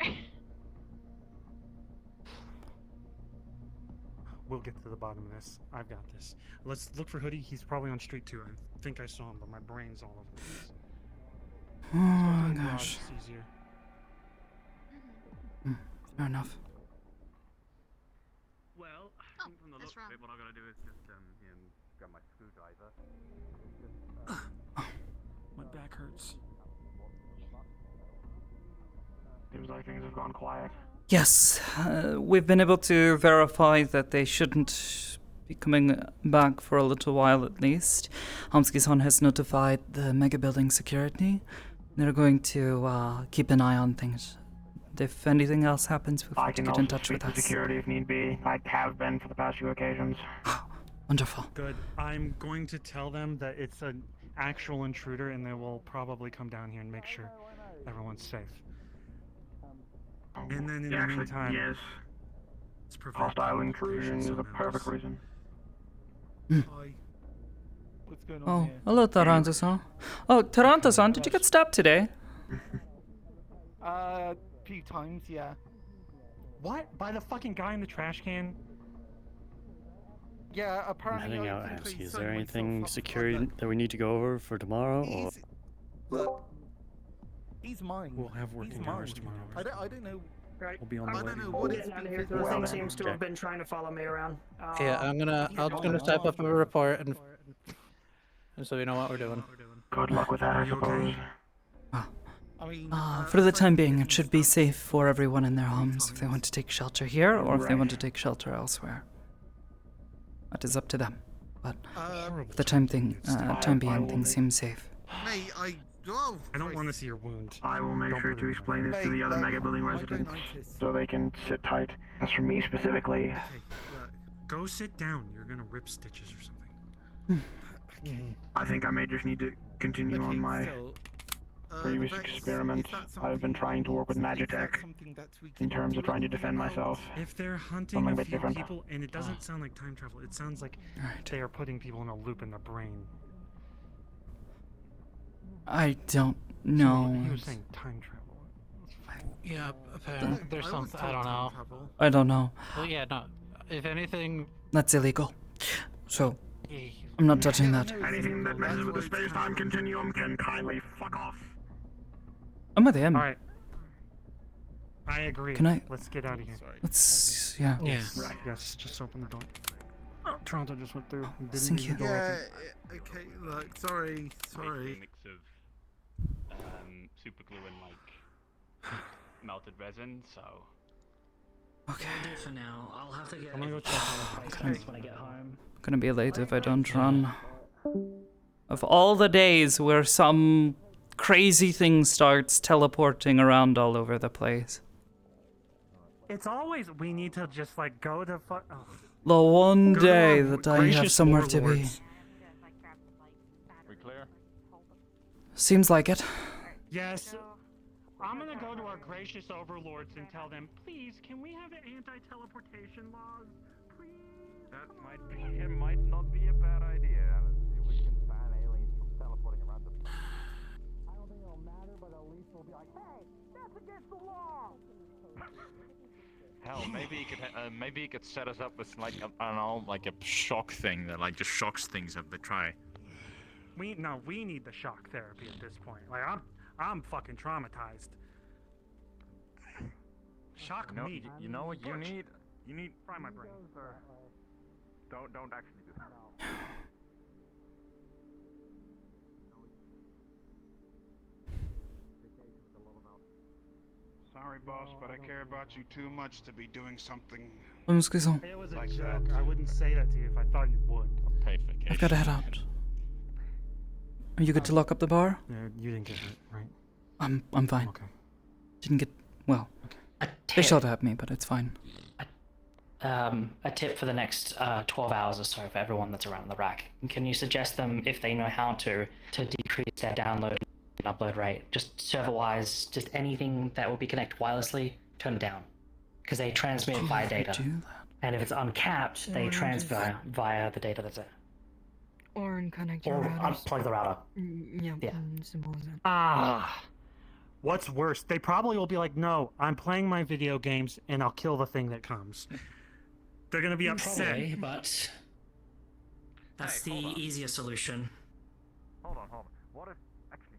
We'll get to the bottom of this. I've got this. Let's look for Hoodie. He's probably on Street 2. I think I saw him, but my brain's all over the place. Oh Let's go to the garage, gosh. It's easier. Fair enough. Well, from the looks of it, what I gotta do is just grab my screwdriver. My back hurts. Seems like things have gone quiet. Yes, we've been able to verify that they shouldn't be coming back for a little while at least. Hamsuki-san has notified the Mega Building security. They're going to keep an eye on things. If anything else happens, feel free to get in touch with us. Security if need be. I have been for the past few occasions. Wonderful. Good. I'm going to tell them that it's an actual intruder, and they will probably come down here and make sure everyone's safe. And then in the meantime, yes. let's prevent Hostile intrusion is a perfect reason. What's going on Oh, here? hello, Taranto-san. Oh, Taranto-san, did you get stabbed today? Few times, yeah. What? By the fucking guy in the trash can? Yeah, I'm apparently. heading I out, think I Hamsky. Is signed there myself anything up for security that we need to go over for tomorrow? Or Look, he's mine. We'll have working hours tomorrow. I don't know. Right. We'll be on I the don't way. know what is out here. The thing seems to have been trying to follow me around. Yeah, I'm gonna type up a report and so we know what we're doing. Good luck with that, I suppose. I mean, For the time being, it should be safe for everyone in their homes if they want to take shelter here or if they want to take shelter elsewhere. That is up to them. But Horrible for the time being, things seem safe. Mate, I don't want to see your wound. I will make sure to explain this to the other mega building residents so they can sit tight. As for me specifically, Go sit down. You're gonna rip stitches or something. I think I may just need to continue on my previous experiment. I've been trying to work with Magitech in terms of trying to defend myself. If they're hunting Something a a bit few different. people, and it doesn't sound like time travel, it sounds like they are putting people in a loop in their brain. I don't know. He was saying time travel. Yeah, apparently there's something. I don't know. I don't know. Well, yeah, no. If anything, That's illegal. So, I'm not touching that. Anything that messes with the space-time continuum can kindly fuck off. I'm with him. Alright. I agree. Can I- Let's get out of here. Let's, yeah. Yes. Right. Yes, just open the door. Oh, Toronto just went through. Didn't Thank even you. go Yeah, open. okay, look, sorry. Mix of super glue and like melted resin, so. Okay. For now, I'll have to get. I'm gonna go check when I get home. Gonna be late if I don't run. Of all the days where some crazy thing starts teleporting around all over the place. It's always we need to just like go to fuck. Oh. The one Go to day our that I have gracious somewhere to be. warlords. We clear? Seems like it. Yes. I'm gonna go to our gracious overlords and tell them, please, can we have anti-teleportation laws? Please. That might not be a bad idea. Let's see if we can ban aliens from teleporting around the planet. I don't think it'll matter, but at least we'll be like, hey, that's against the law! Hell, maybe he could set us up with like I don't know, like a shock thing that like just shocks things if they try. We need the shock therapy at this point. Like I'm fucking traumatized. Shock me. You know what you need? You need fry my brain. Don't actually do that. Sorry, boss, but I care about you too much to be doing something Vamos que são. It was a like joke. that. I wouldn't say that to you if I thought you would. Paid vacation. I've gotta head out. Are you good to lock up the bar? Yeah, you didn't get hurt, right? I'm fine. Okay. Didn't get well. They tip. shot at me, but it's fine. A tip for the next 12 hours or so for everyone that's around the rack. Can you suggest them, if they know how to decrease their download and upload rate? Just server-wise, just anything that will be connected wirelessly, turn it down. Because they transmit via data. And if it's uncapped, they transfer via the data that's there. Or connect your Or routers. unplug the router. Yeah. Simple as that. Ah. What's worse? They probably will be like, no, I'm playing my video games and I'll kill the thing that comes. They're gonna be upset. Probably, but that's the easier solution. Hold on. What if actually?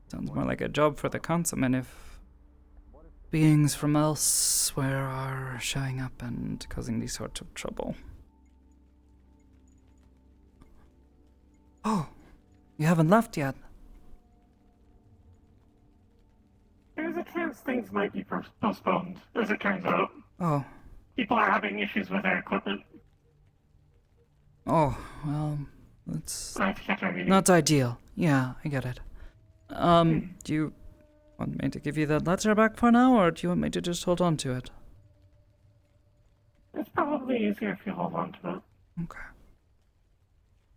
Sounds more like a job for the consummate if beings from elsewhere are showing up and causing these sorts of trouble. Oh, you haven't left yet. There's a chance things might be postponed, as it turns out. Oh. People are having issues with their equipment. Oh, well, that's I have to catch our meeting. not ideal. Yeah, I get it. Do you want me to give you that letter back for now, or do you want me to just hold on to it? It's probably easier if you hold on to it. Okay.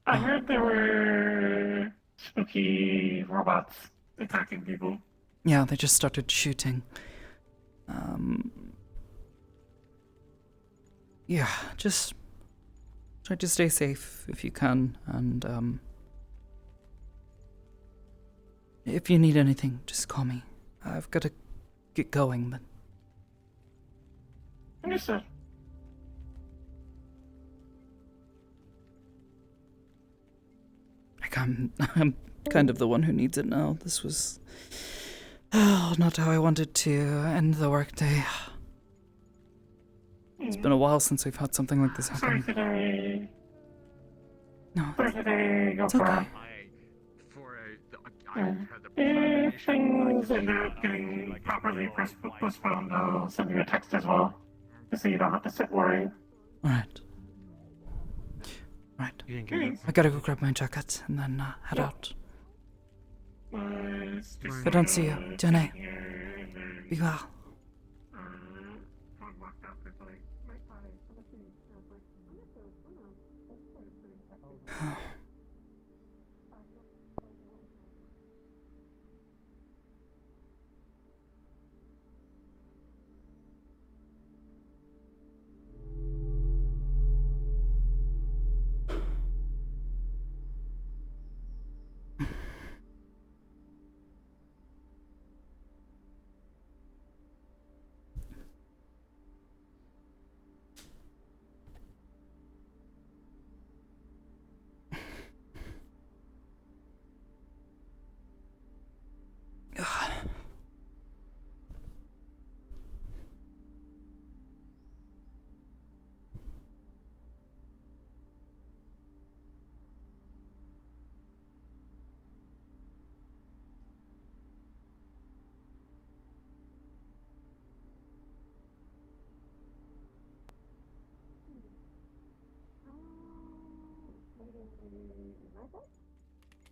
I heard there were spooky robots attacking people. Yeah, they just started shooting. Yeah, just try to stay safe if you can, and if you need anything, just call me. I've got to get going, but Understood. like I'm kind of the one who needs it now. This was not how I wanted to end the workday. It's been a while since we've had something like this Sorry, happen. did I... No, Sorry, did I go it's for okay. If things end up getting properly postponed, I'll send you a text as well. Just so you don't have to sit worrying. Alright. Right. You didn't get it. I gotta go grab my jacket and then head out. If I don't see you, Jenny, be well.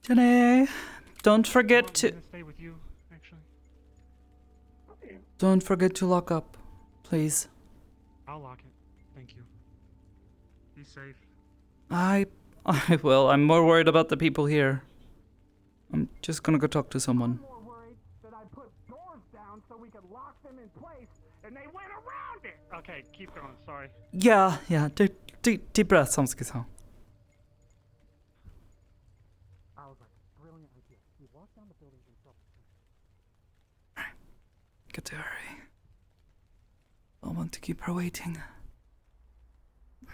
Jenny, don't forget to. Stay with you, actually. Don't forget to lock up, please. I'll lock it. Thank you. Be safe. I will. I'm more worried about the people here. I'm just gonna go talk to someone. More worried that I put doors down so we could lock them in place, and they went around it. Okay, keep going. Sorry. Yeah. Deep breath, Samsuke-san. I was like, brilliant idea. We walked down the building himself. Got to hurry. Don't want to keep her waiting.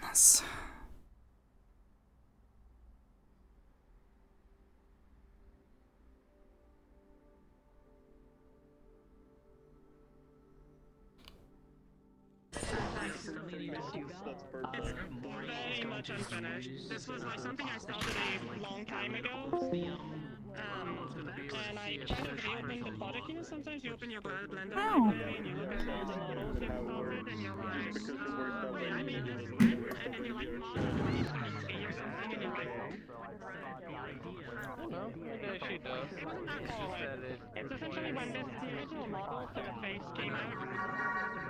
Yes. Very much unfinished. This was like something I started a long time ago. And I kind of reopened the product. You know, sometimes you open your blender and you look at all the models you have it and you're like, wait, I made this. And then you're like, and you're like, She does. it's essentially when this original model for the face came out.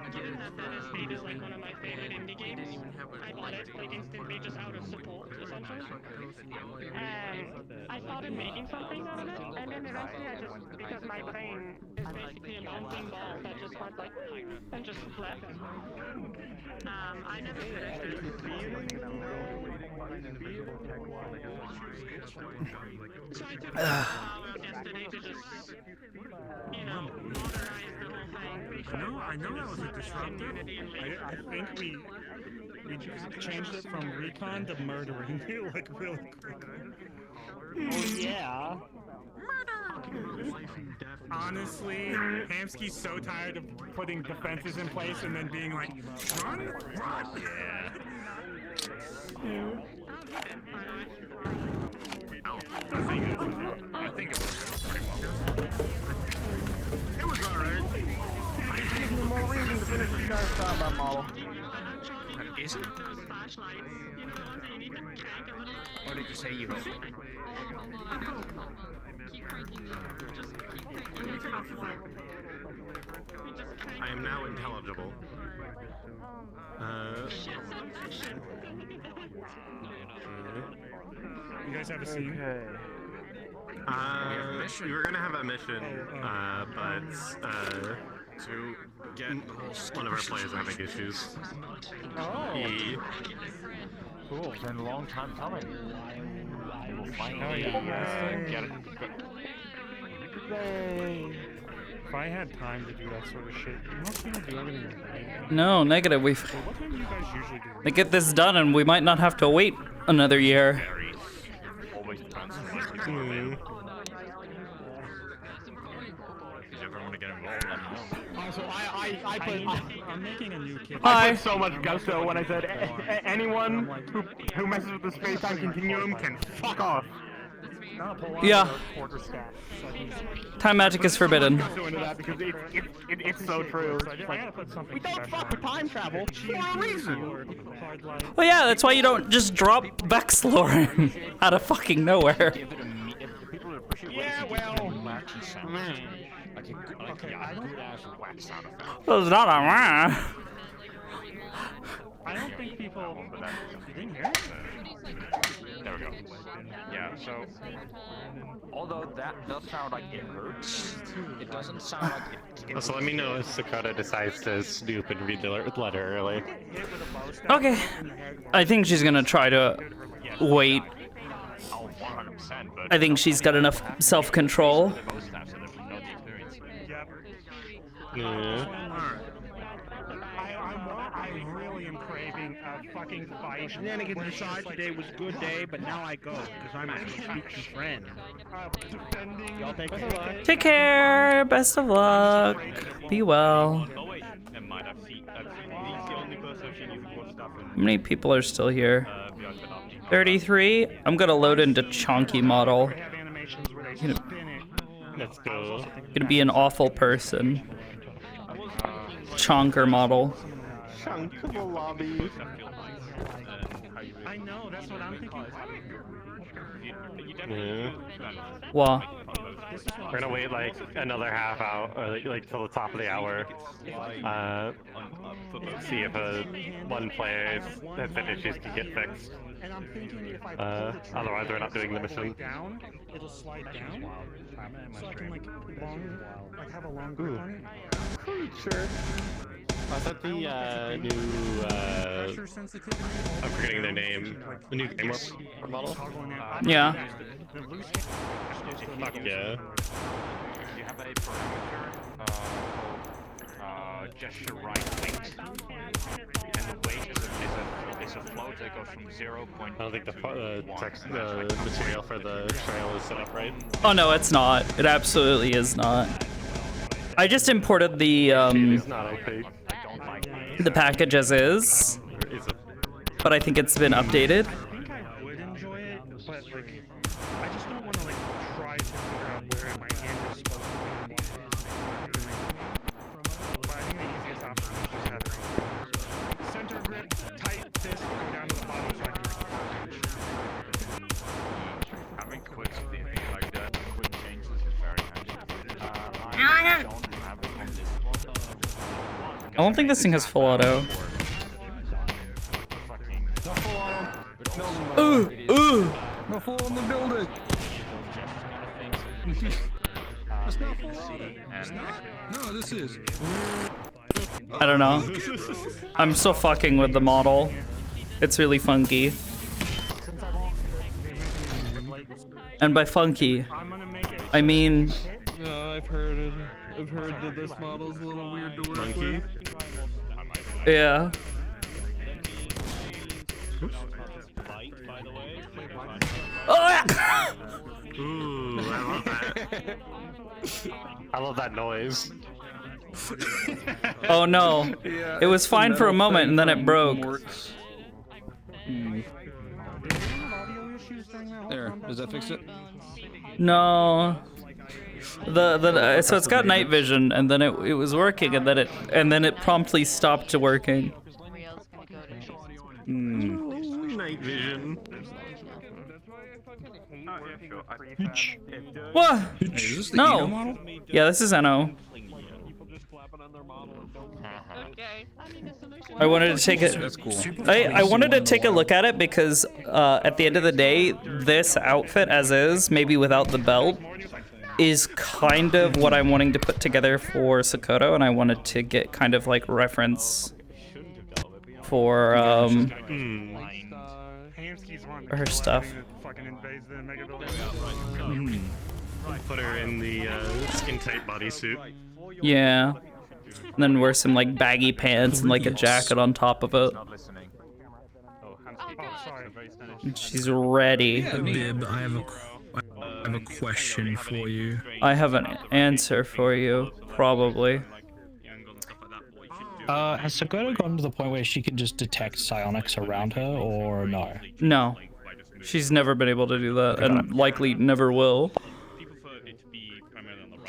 I didn't have that as stated like one of my favorite indie games. I bought it like instantly just out of support, essentially. I started making something out of it, and then eventually I just, because my brain is basically a bouncing ball that just went like, and just left. I never finished it. So I took out yesterday to just, you know, modernize the whole thing. I know that was a disruptor. I think we just changed it from recon to murdering like really quick. Oh yeah. Honestly, Hamsky's so tired of putting defenses in place and then being like, run. Yeah. I think it was pretty well. It was alright. It gives me more reason to finish the Star Combat model. Is it? Or did you say you hope? I am now intelligible. You guys have a scene? We were gonna have a mission, but to get one of our players having issues. Oh. Cool. Been a long time coming. We'll finally get it. If I had time to do that sort of shit, most people do everything right. No, negative. What time do you guys usually do? We get this done, and we might not have to wait another year. Always depends on what people are available. If you ever want to get involved, let me know. Also, I'm making a new kit. I put so much gusto when I said anyone who messes with the space-time continuum can fuck off. Yeah. Time magic is forbidden. So into that because it's so true. We don't fuck with time travel for a reason. Well, yeah, that's why you don't just drop Vex lore out of fucking nowhere. Yeah, well. Well, it's not a I don't think people. You didn't hear it? There we go. Yeah, so although that does sound like it hurts, it doesn't sound like it. Also, let me know if Sakoto decides to snoop and read the letter early. Okay. I think she's gonna try to wait. I think she's got enough self-control. Yeah. I really am craving a fucking fight. Shenanigans aside, today was a good day, but now I go because I'm a speaking friend. Y'all take care. Take care. Best of luck. Be well. How many people are still here? 33. I'm gonna load into Chonky model. Let's go. Gonna be an awful person. Chonker model. Chunk of the lobby. I know, that's what I'm thinking. Yeah. What? We're gonna wait like another half hour, or like till the top of the hour. See if one player has issues can get fixed. And I'm thinking if I Otherwise, we're not doing the mission. down, it'll slide down. So I can like have a long grip on it. Sure. I thought the new I'm forgetting their name. The new game model. Yeah. Fuck yeah. You have a parameter gesture right weight, and the weight is a float that goes from 0. I don't think the material for the trail is set up right. Oh no, it's not. It absolutely is not. I just imported the package as is, but I think it's been updated. I think I would enjoy it, but like, I just don't want to like try to figure out where my hand is supposed to be. But I think the easiest option is just have it center grip, tight fist, go down to the bottom so I can. Having quick like that, quick changes is very handy. I don't think this thing has full auto. Ooh! No full on the building. It's not full auto. It's not? No, this is. I don't know. I'm still fucking with the model. It's really funky. And by funky, I mean... Yeah, I've heard that this model's a little weird to work with. Yeah. Oh, yeah. Ooh, I love that. I love that noise. Oh no. It was fine for a moment and then it broke. There, does that fix it? No. So it's got night vision and then it was working and then it promptly stopped working. Night vision. What? No. Yeah, this is NO. I wanted to take it. That's cool. I wanted to take a look at it because at the end of the day, this outfit as is, maybe without the belt, is kind of what I'm wanting to put together for Sakoto, and I wanted to get kind of like reference for her stuff. Put her in the skin-tight bodysuit. Yeah. And then wear some like baggy pants and like a jacket on top of it. She's ready. Bib, I have a question for you. I have an answer for you, probably. Has Sakoto gotten to the point where she can just detect psionics around her, or no? No. She's never been able to do that, and likely never will.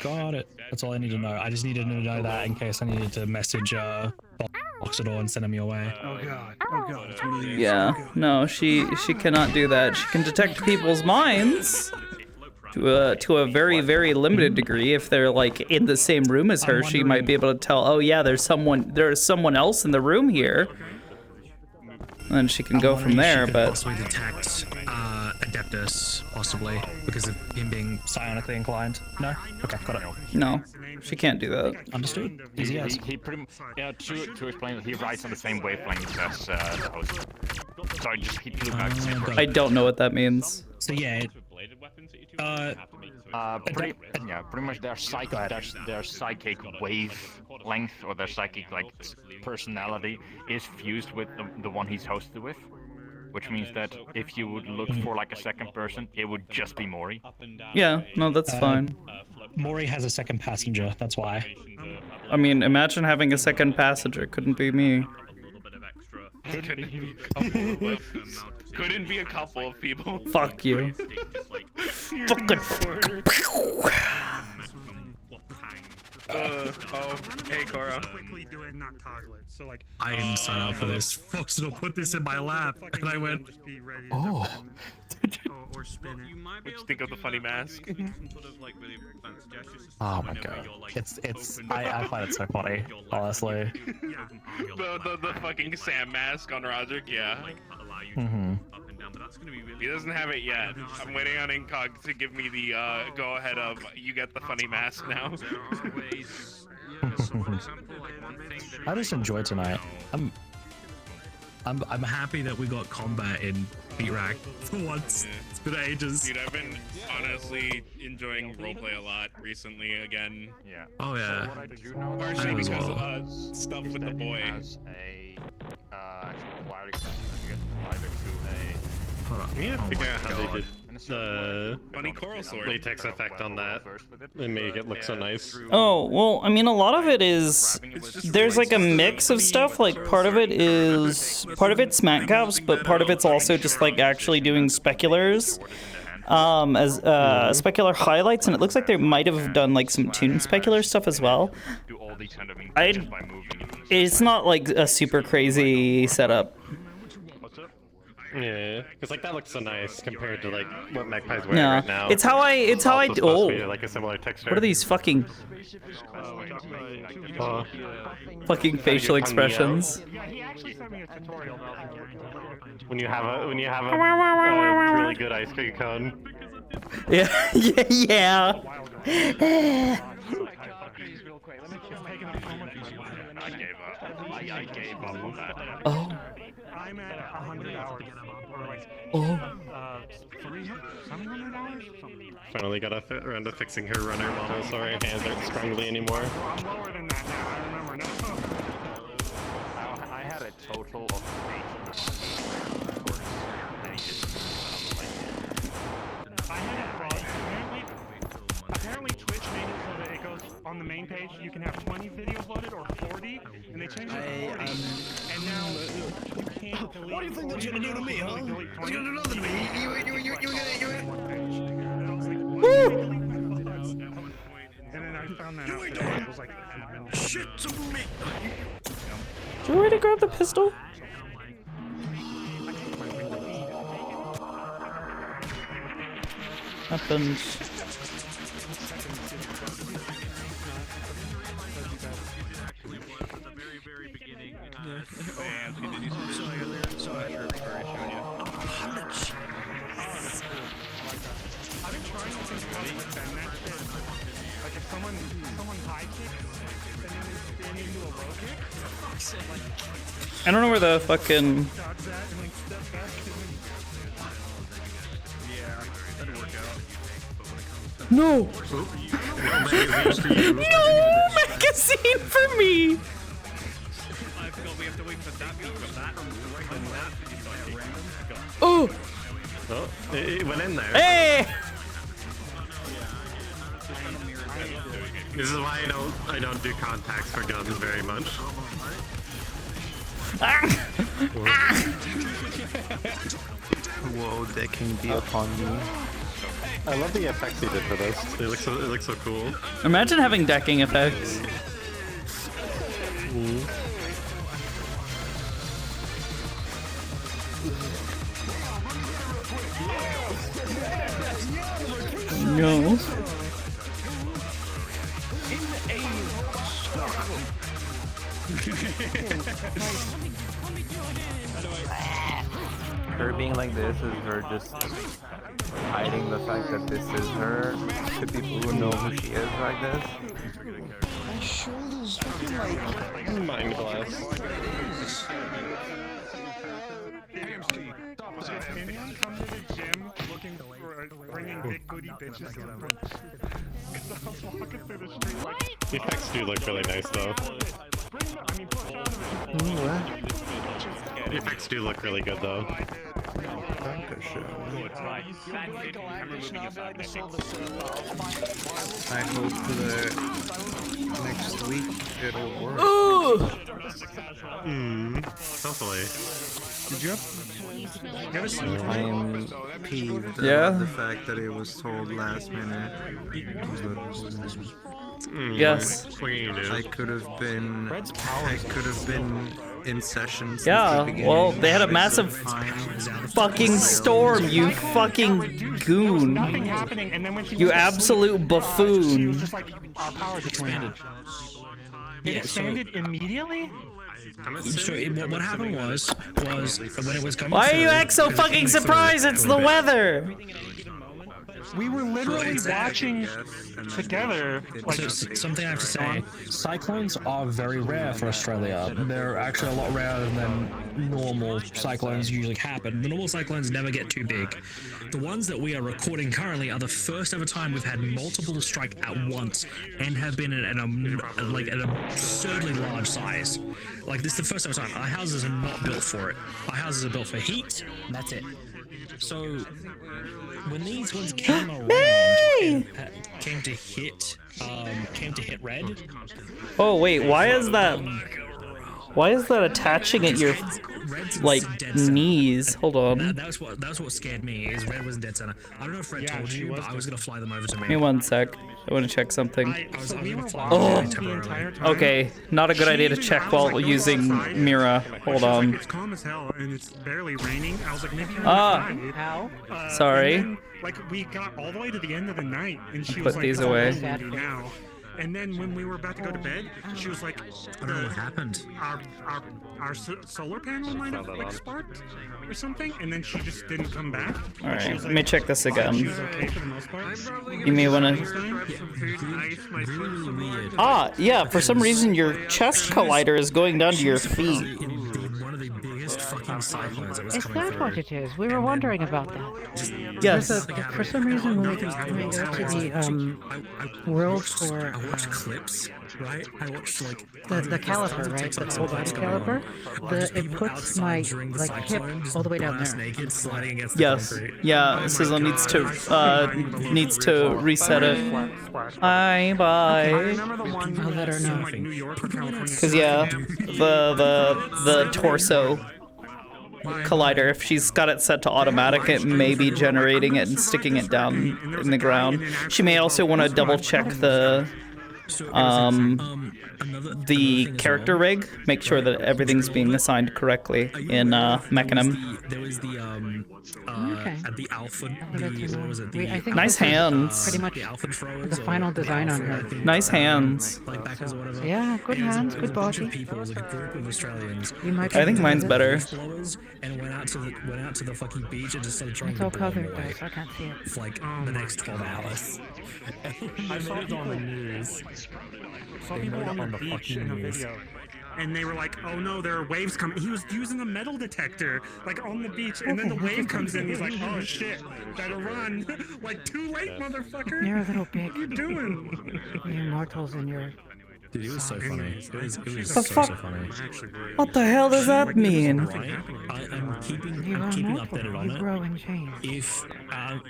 Got it. That's all I need to know. I just needed to know that in case I needed to message Boxador and send him your way. Oh god. Oh god. Please. Yeah, no, she cannot do that. She can detect people's minds to a very, very limited degree. If they're like in the same room as her, she might be able to tell, oh yeah, there's someone else in the room here. And she can go from there, but possibly detect Adeptus, possibly, because of him being psionically inclined. No? Okay, got it. no, she can't do that. Understood. Easy as. He pretty to explain that he writes on the same wavelength as the host. So I just keep looking at the same person. I don't know what that means. So yeah, pretty much their psychic wavelength or their psychic personality is fused with the one he's hosted with, which means that if you would look for like a second person, it would just be Mori. Yeah, no, that's fine. Mori has a second passenger, that's why. I mean, imagine having a second passenger. Couldn't be me. Couldn't be a couple of people. Fuck you. Fucking. Oh, hey, Cora. Quickly do it, not toggle it. So like. I didn't sign up for this. Foxador put this in my lap, and I went, oh. Or spin it. What you think of the funny mask? Oh my god. I find it so funny, honestly. the fucking Sam mask on Roderick, yeah. He doesn't have it yet. I'm waiting on Incog to give me the go ahead of you get the funny mask now. I just enjoy tonight. I'm happy that we got combat in Beat Rack for once. It's been ages. Dude, I've been honestly enjoying roleplay a lot recently again. Yeah. Oh yeah. Partially because of stuff with the boy. The funny coral sword latex effect on that and make it look so nice. Oh, well, I mean, a lot of it is, there's like a mix of stuff. Like part of it's smack caps, but part of it's also just like actually doing speculars as specular highlights, and it looks like they might have done like some tune specular stuff as well. It's not like a super crazy setup. Yeah, because like that looks so nice compared to like what Magpie's wearing right now. It's how I oh, like a similar texture. What are these fucking facial expressions? When you have a really good ice cream cone. Yeah. I gave up on that. Oh. I'm at 100 hours. Or like, 700 hours? Finally got around to fixing her runner model so her hands aren't scrungly anymore. I'm lower than that now, I remember now. I had a total of 8. Apparently Twitch made it so that it goes on the main page, you can have 20 videos loaded or 40, and they changed it to 40. And now you can't delete. What do you think that's gonna do to me, huh? It's gonna do nothing to me. Woo! And then I found that out today. I was like, shit to me. Do you already grab the pistol? Happened. Like if someone high kicks and then they spin into a low kick. I don't know where the fucking. No! No magazine for me! Oh! Oh, it went in there. Hey! This is why I don't do contacts for guns very much. Whoa, decking be upon me. I love the effects he did for this. It looks so cool. Imagine having decking effects. No. Her being like this is her just hiding the fact that this is her to people who know who she is like this. My shoulders fucking like mind glass. Anyone come to the gym looking for bringing big booty bitches? Because I was walking through the street like. The effects do look really nice though. The effects do look really good though. I hope that next week it'll work. Hopefully. Did you have? I am peeved Yeah? about the fact that it was told last minute. Yes. What can you do? I could have been in session since the Yeah, beginning. well, they had a massive fucking storm, you fucking goon. Nothing happening, and then when she You was asleep, absolute she buffoon. was just like, our powers expanded. It expanded immediately? So what happened was when it was coming Why are you through, act so it was fucking coming through surprised? It's a the little bit. weather. We were literally watching together. Like, So, something I have to say, cyclones are very rare for Australia. They're actually a lot rarer than normal cyclones usually happen. The normal cyclones never get too big. The ones that we are recording currently are the first ever time we've had multiple strike at once and have been at an absurdly large size. Like, this is the first ever time. Our houses are not built for it. Our houses are built for heat, and that's it. So, when these ones came around and came to hit red. Oh wait, why is that attaching at your like knees? Hold on. That's what scared me. Is red was dead center. I don't know if Red told you, but I was gonna fly them over to me. Give me one sec. I want to check something. I was gonna fly Oh, them temporarily. okay. Not a good idea to check while using Mira. Hold on. It's calm as hell, and it's barely raining. I was like, maybe you're How? Sorry. And then, like, we got all the way to the end of the night, and she Put was like, these "Oh, away. it's windy now." And then when we were about to go to bed, she was like, I don't know what happened. Our solar panel might have like sparked or something, and then she just didn't come back. All But she right, was let me check this She again. was okay for the most part. You may want to. Ah, yeah. For some reason, your chest collider is going down to your feet. One of the biggest fucking cyclones that was Is coming that through. what it is? We were wondering about that. Yes. For some reason, when we go to the world for I watched clips, right? I watched like the caliper, right? The full body caliper. It puts my like hip all the way down there. naked, sliding against Yes. Yeah. Sizzle needs to reset it. Bye bye. I'll let her know. Cause yeah, the torso collider, if she's got it set to automatic, it may be generating it and sticking it down in the ground. She may also want to double check the character rig, make sure that everything's being assigned correctly in Mechanim. There was the at the alpha. What was it? I think Nice this is hands. Pretty much the final design on her. Nice hands. Like backers or whatever. Yeah, good hands, good body. People, it was like a group of Australians. You might I think mine's better. And went out to the fucking beach and just started trying It's to all blow covered, them away guys. I can't see it. for like the next 12 hours. I saw people on the news. Saw people on the beach in a video, and they were like, "Oh no, there are waves coming." He was using a metal detector, like on the beach, and then the wave comes in. He's like, "Oh shit, better run!" Like, too late, motherfucker. You're a little big. What are you doing? Your mortals and your Dude, it was so funny. It was The so fuck? funny. What the hell does that mean? I'm keeping updated on it. If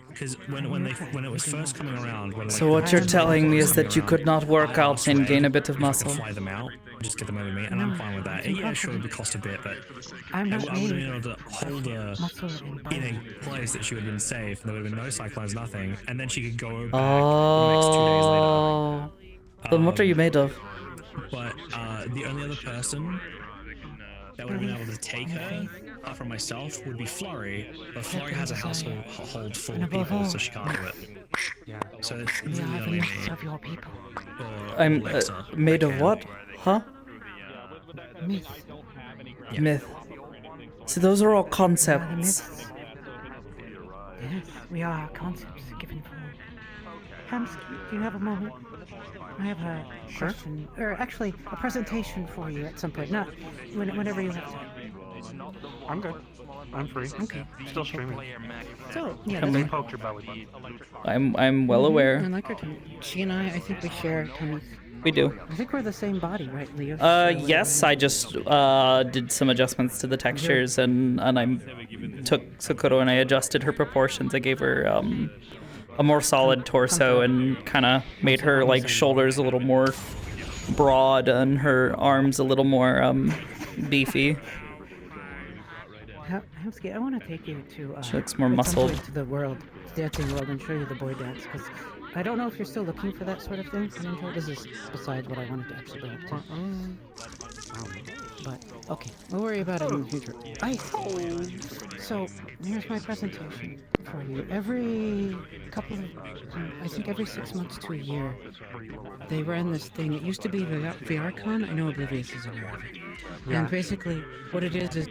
because when it was first coming around, when So what you're telling me is that you could not work out and gain a bit of if I could muscle. fly them out, just get them over me, and I'm fine with that. Yeah, sure, it would cost a bit, but I would have been able to hold her in a place that she would have been safe. There would have been no cyclones, nothing, and then she could go back the next 2 days later. Then what are you made of? But the only other person that would have been able to take her from myself would be Flurry, but Flurry has a household full of people, so she can't do it. Yeah. So it's We really are the only me. myths of your people. I'm Alexa. made of what? Huh? Myth. Yeah. Myth. See, those are all We are the concepts. myths. Yes, we are concepts given form. Hamsky, do you have a moment? I have a question, or actually a presentation for you at some point. Not whenever you have time. I'm good. I'm free. Okay. Still streaming. So yeah, Come that's in. Poked your belly button. I'm well I aware. like her too. She and I think we share tummies. We do. I think we're the same body, right, Leo? Yes, I just did some adjustments to the textures and I took Sakoto and I adjusted her proportions. I gave her a more solid torso and kind of made her like shoulders a little more broad and her arms a little more beefy. Hamsky, I want to take you to She looks more at some muscled. point to the world, dancing world, and show you the boy dance. Because I don't know if you're still looking for that sort of thing. Ninja. This is besides what I wanted to actually bring up to. But okay, we'll worry about it in the future. So here's my presentation for you. Every couple of, I think every 6 months to a year, they ran this thing. It used to be VRCon. I know Oblivious is aware of it. Yeah. And basically, what it is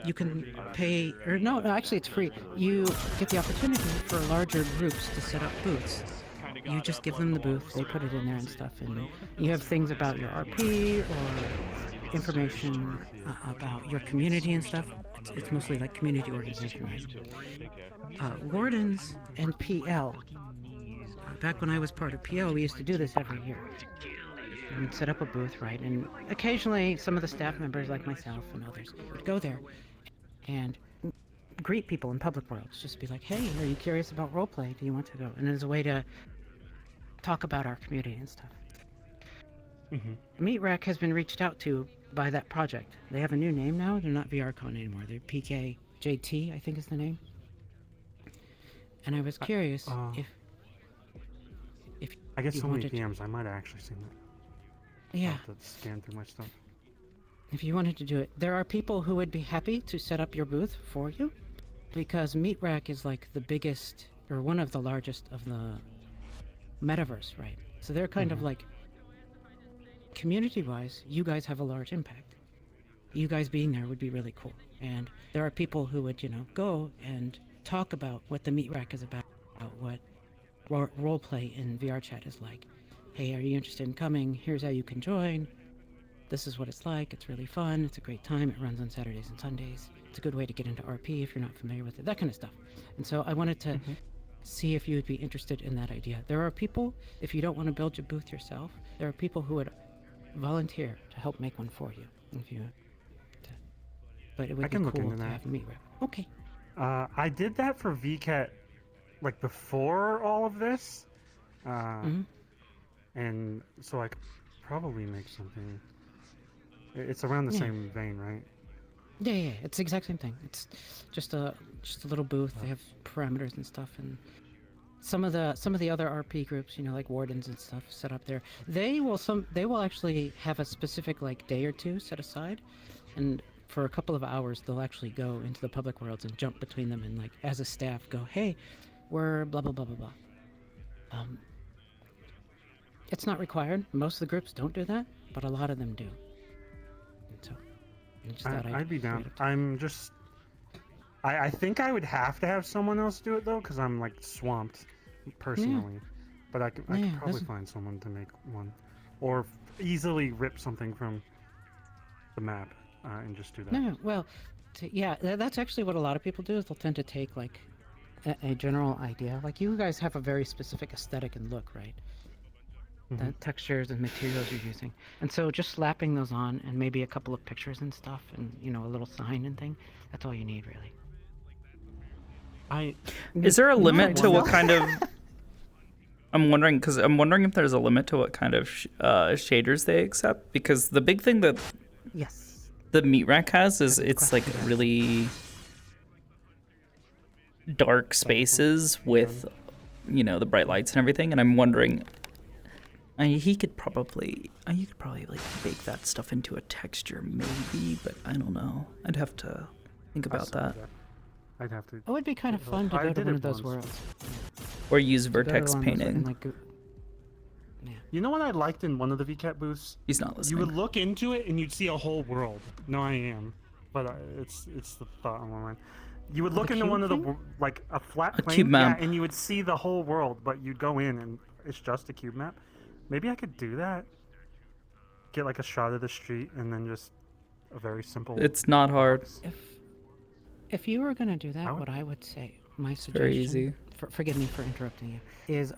you can pay, or no, actually it's free. You get the opportunity for larger groups to set up booths. You just give them the booth, they put it in there and stuff, and you have things about your RP or information about your community and stuff. It's mostly like community organization, right? Wardens and PL. Back when I was part of PL, we used to do this every year. We'd set up a booth, right? And occasionally some of the staff members, like myself and others, would go there and greet people in public worlds. Just be like, hey, are you curious about roleplay? Do you want to go? And as a way to talk about our community and stuff. Meat Rack has been reached out to by that project. They have a new name now. They're not VRCon anymore. They're PKJT, I think is the name. And I was curious if I get you so many wanted DMs, I might have actually seen that. Yeah. I'll have to scan through my stuff. If you wanted to do it, there are people who would be happy to set up your booth for you, because Meat Rack is like the biggest, or one of the largest of the Metaverse, right? So they're kind of like, community-wise, you guys have a large impact. You guys being there would be really cool. And there are people who would, go and talk about what the Meat Rack is about, what roleplay in VR chat is like. Hey, are you interested in coming? Here's how you can join. This is what it's like. It's really fun. It's a great time. It runs on Saturdays and Sundays. It's a good way to get into RP if you're not familiar with it. That kind of stuff. And so I wanted to see if you would be interested in that idea. There are people, if you don't want to build your booth yourself, there are people who would volunteer to help make one for you. If you, but it would I can be look cool into to that. have a meet rep. Okay. I did that for VCAT, like before all of this, and so I could probably make something. It's around the Yeah. same vein, right? Yeah, it's the exact same thing. It's just a little booth. They have parameters and stuff, and some of the other RP groups, like wardens and stuff, set up there. They will actually have a specific like day or two set aside, and for a couple of hours they'll actually go into the public worlds and jump between them, and like as a staff go, hey, we're blah blah blah blah blah. It's not required. Most of the groups don't do that, but a lot of them do. And so, I just thought I'd be down. I'm just. I think I would have to have someone else do it though, because I'm like swamped personally. But I could probably find someone to make one, or easily rip something from the map and just do that. No, well, that's actually what a lot of people do. Is they'll tend to take like a general idea. Like you guys have a very specific aesthetic and look, right? the textures and materials you're using. And so just slapping those on and maybe a couple of pictures and stuff and, you know, a little sign and thing, that's all you need, really. Is there a limit to what kind of... I'm wondering if there's a limit to what kind of shaders they accept, because the big thing that the meat rack has is it's like really dark spaces with, you know, the bright lights and everything, and I'm wondering, you could probably like bake that stuff into a texture maybe, but I don't know. I'd have to think about that. I'd have to. It would be kind of fun to go to one of those worlds. Or use vertex painting. You know what I liked in one of the VCAT booths? He's not listening. You would look into it and you'd see a whole world. No, I am, but it's the thought on my mind. You would look into one of the like a flat plane, cube map. yeah, and you would see the whole world, but you'd go in and it's just a cube map. Maybe I could do that. Get like a shot of the street and then just a very simple. It's not hard. If you were gonna do that, what I would say, my suggestion, very easy. Forgive me for interrupting you, is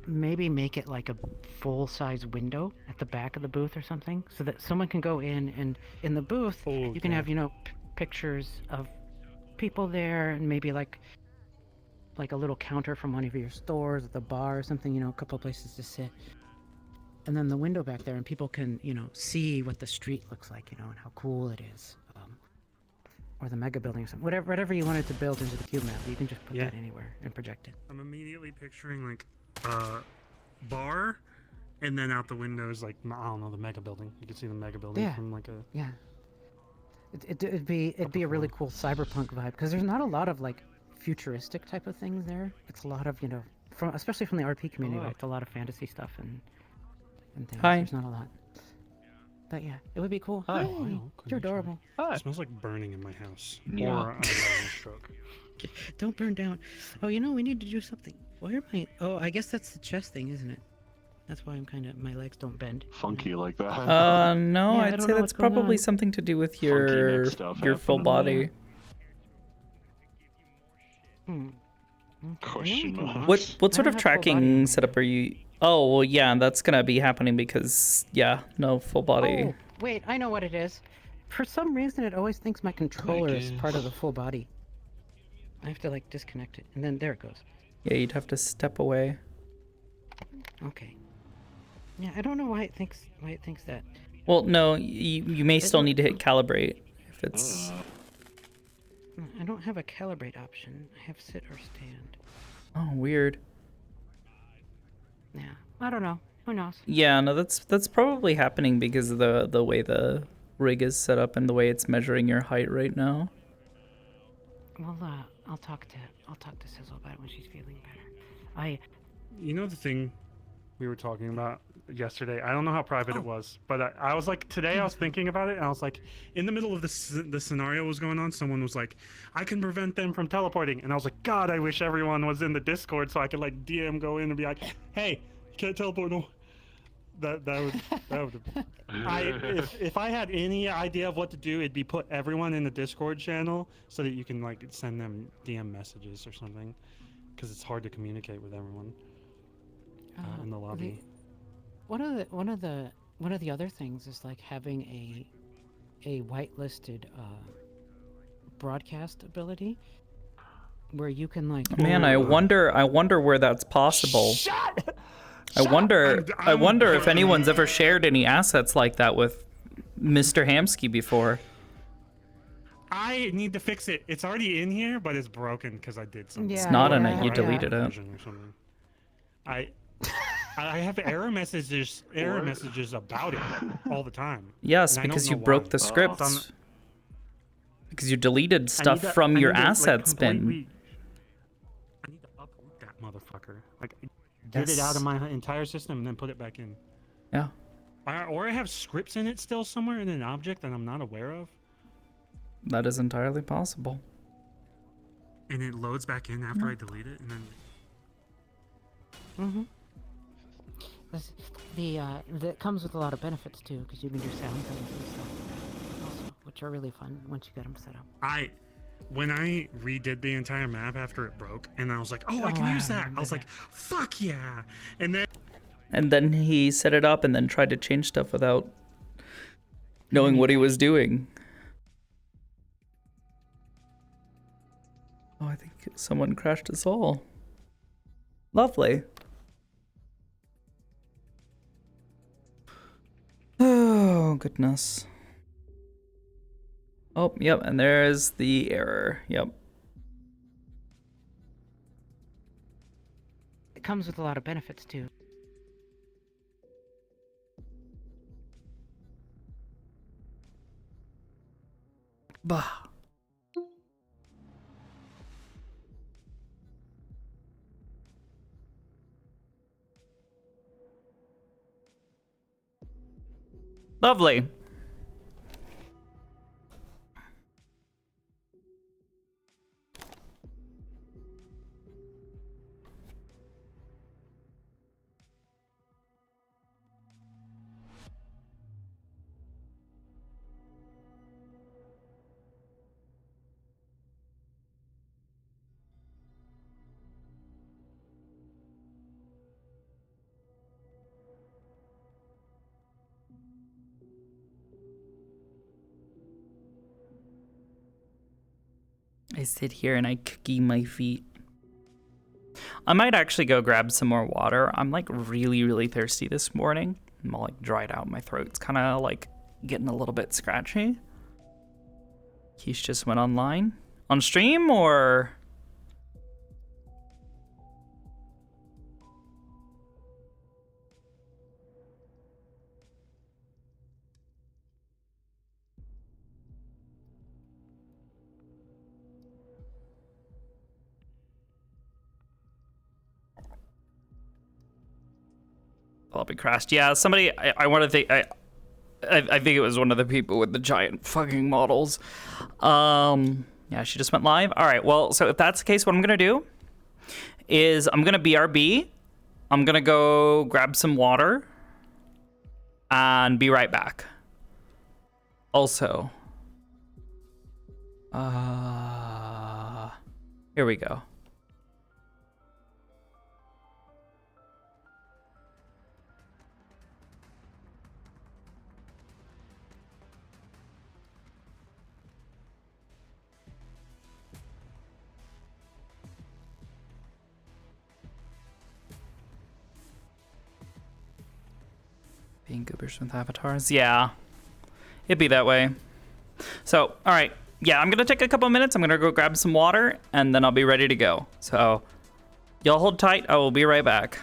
maybe make it like a full-size window at the back of the booth or something, so that someone can go in and in the booth you can have, you know, pictures of people there and maybe like a little counter from one of your stores at the bar or something, you know, a couple of places to sit. And then the window back there, and people can, you know, see what the street looks like, you know, and how cool it is. Or the mega building or something. Whatever you wanted to build into the cube map, you can just put that anywhere and project it. I'm immediately picturing like a bar, and then out the windows, like, I don't know, the mega building. You can see the mega building from like a... Yeah. It'd be a really cool cyberpunk vibe, because there's not a lot of like futuristic type of things there. It's a lot of, you know, especially from the RP community, right? It's a lot of fantasy stuff and things. Hi. There's not a lot. But yeah, it would be cool. Hi. Hey, you're adorable. It smells like burning in my house. Yeah. Or I'm having a stroke. Don't burn down. Oh, you know, we need to do something. Why are my... Oh, I guess that's the chest thing, isn't it? That's why I'm kind of... My legs don't bend. Funky like that. No, Yeah, I I'd don't say know that's what's going probably on. something to do with your full body. Question mark. What sort of tracking setup are you... Oh, well, yeah, that's gonna be happening because, yeah, no full body. Oh, wait, I know what it is. For some reason, it always thinks my controller is part of the full body. I have to, like, disconnect it, and then there it goes. Yeah, you'd have to step away. Okay. Yeah, I don't know why it thinks that. Well, no, you may still need to hit calibrate if it's... I don't have a calibrate option. I have sit or stand. Oh, weird. Yeah, I don't know. Who knows? Yeah, no, that's probably happening because of the way the rig is set up and the way it's measuring your height right now. Well, I'll talk to Sizzle about it when she's feeling better. You know the thing we were talking about yesterday? I don't know how private it was, but I was like, today I was thinking about it, and I was like, in the middle of the scenario was going on, someone was like, I can prevent them from teleporting, and I was like, God, I wish everyone was in the Discord so I could like DM go in and be like, hey, you can't teleport, no. That would if I had any idea of what to do, it'd be put everyone in the Discord channel so that you can like send them DM messages or something, because it's hard to communicate with everyone in the lobby. One of the other things is like having a whitelisted broadcast ability where you can like. Man, I wonder where that's possible. I wonder if anyone's ever shared any assets like that with Mr. Hamsky before. I need to fix it. It's already in here, but it's broken because I did something. It's not in it. You deleted it. I have error messages about it all the time. Yes, and I because don't you know broke why. the script. Because you deleted stuff from your assets bin. I need to upload that motherfucker. Like, get it out of my entire system and then put it back in. Yeah. Or I have scripts in it still somewhere in an object that I'm not aware of. That is entirely possible. And it loads back in after I delete it, and then. That comes with a lot of benefits too, because you can do sound things and stuff, also, which are really fun once you get them set up. When I redid the entire map after it broke, and I was like, oh, I can use that. I was like, fuck yeah! And then And then he set it up and then tried to change stuff without knowing what he was doing. Oh, I think someone crashed us all. Lovely. Oh, goodness. Oh, yep, and there's the error. Yep. It comes with a lot of benefits too. Bah. Lovely. I sit here and I cookie my feet. I might actually go grab some more water. I'm like really, really thirsty this morning. I'm all like dried out. My throat's kind of like getting a little bit scratchy. Keith just went online. On stream or? Probably crashed. Yeah, somebody. I want to think. I think it was one of the people with the giant fucking models. Yeah, she just went live. All right. Well, so if that's the case, what I'm gonna do is I'm gonna BRB. I'm gonna go grab some water and be right back. Also, here we go. Being goobers with avatars? Yeah. It'd be that way. So, all right. Yeah, I'm going to take a couple minutes. I'm going to go grab some water, and then I'll be ready to go. So, y'all hold tight. I will be right back.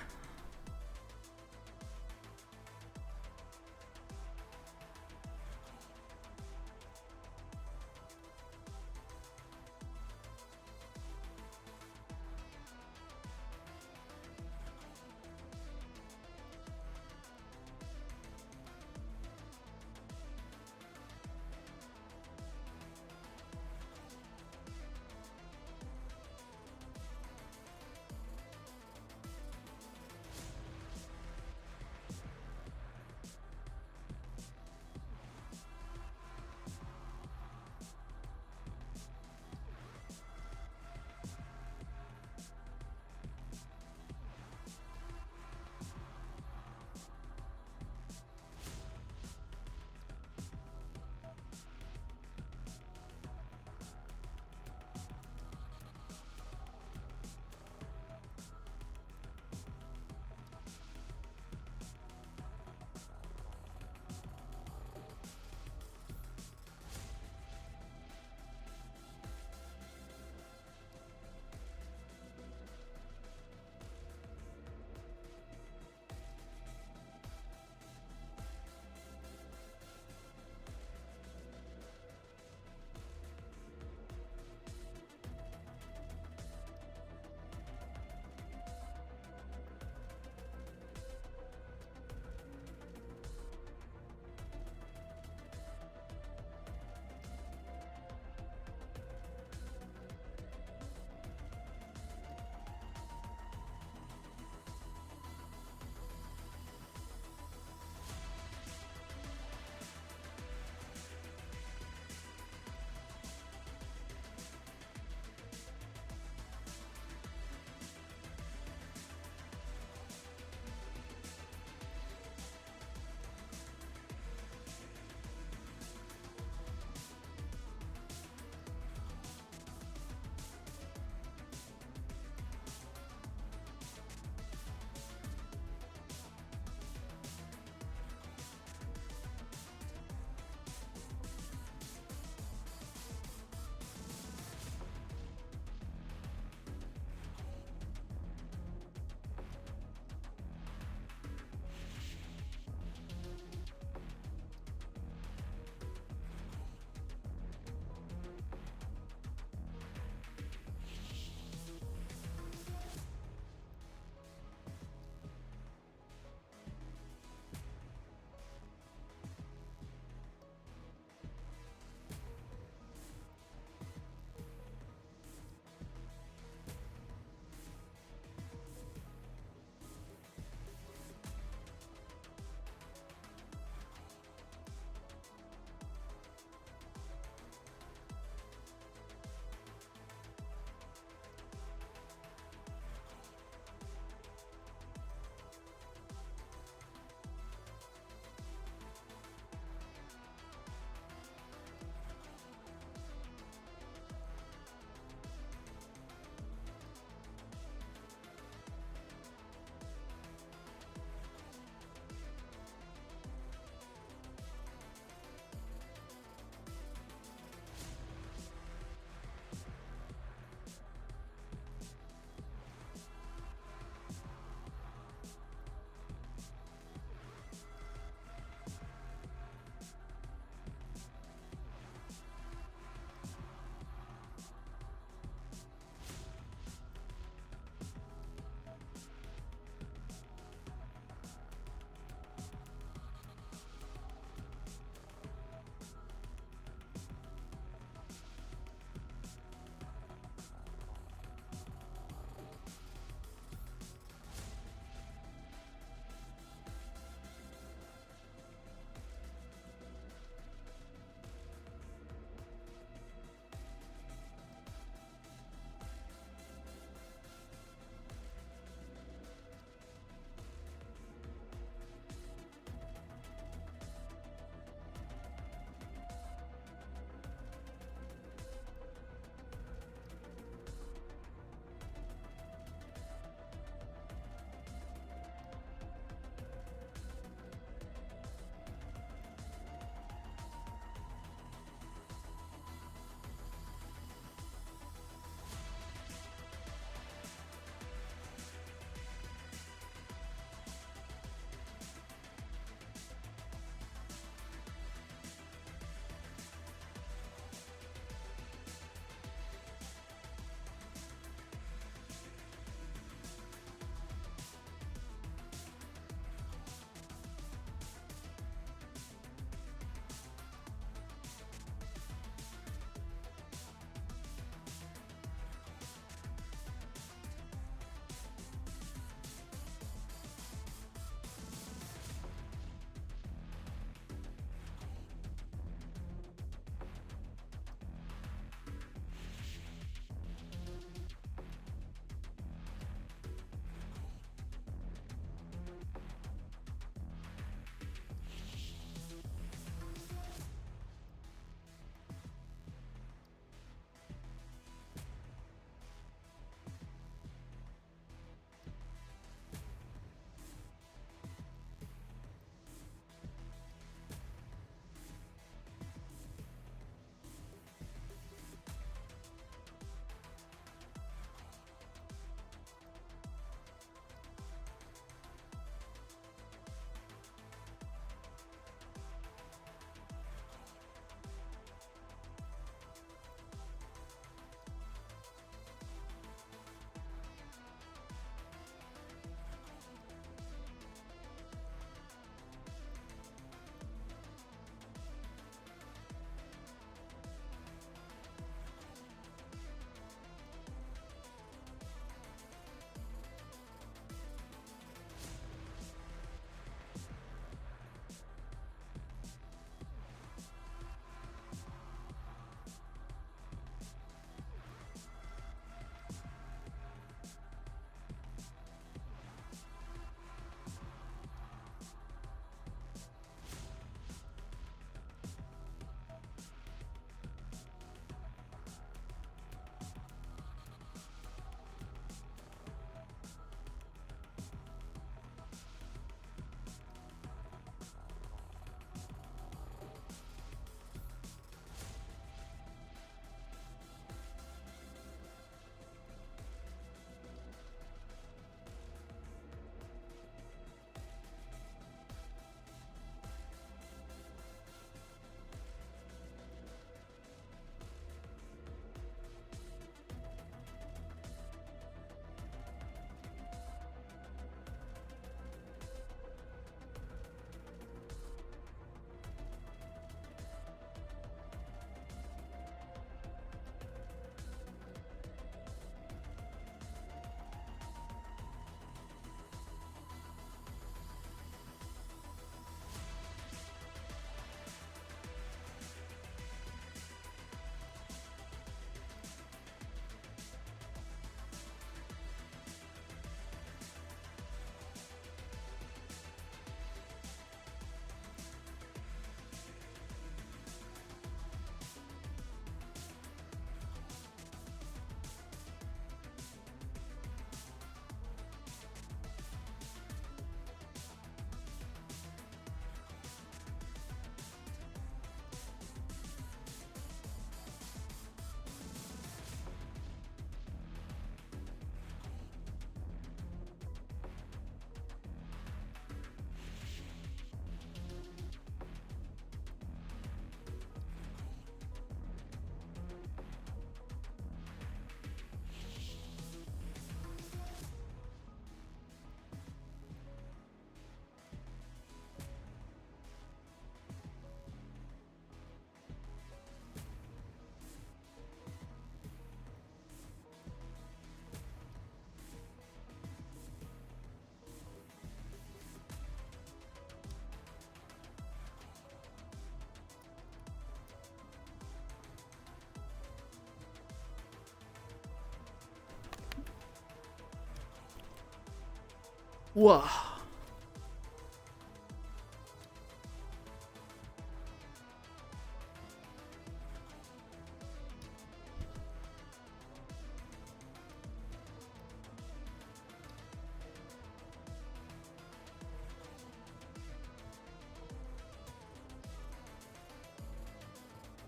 Whoa.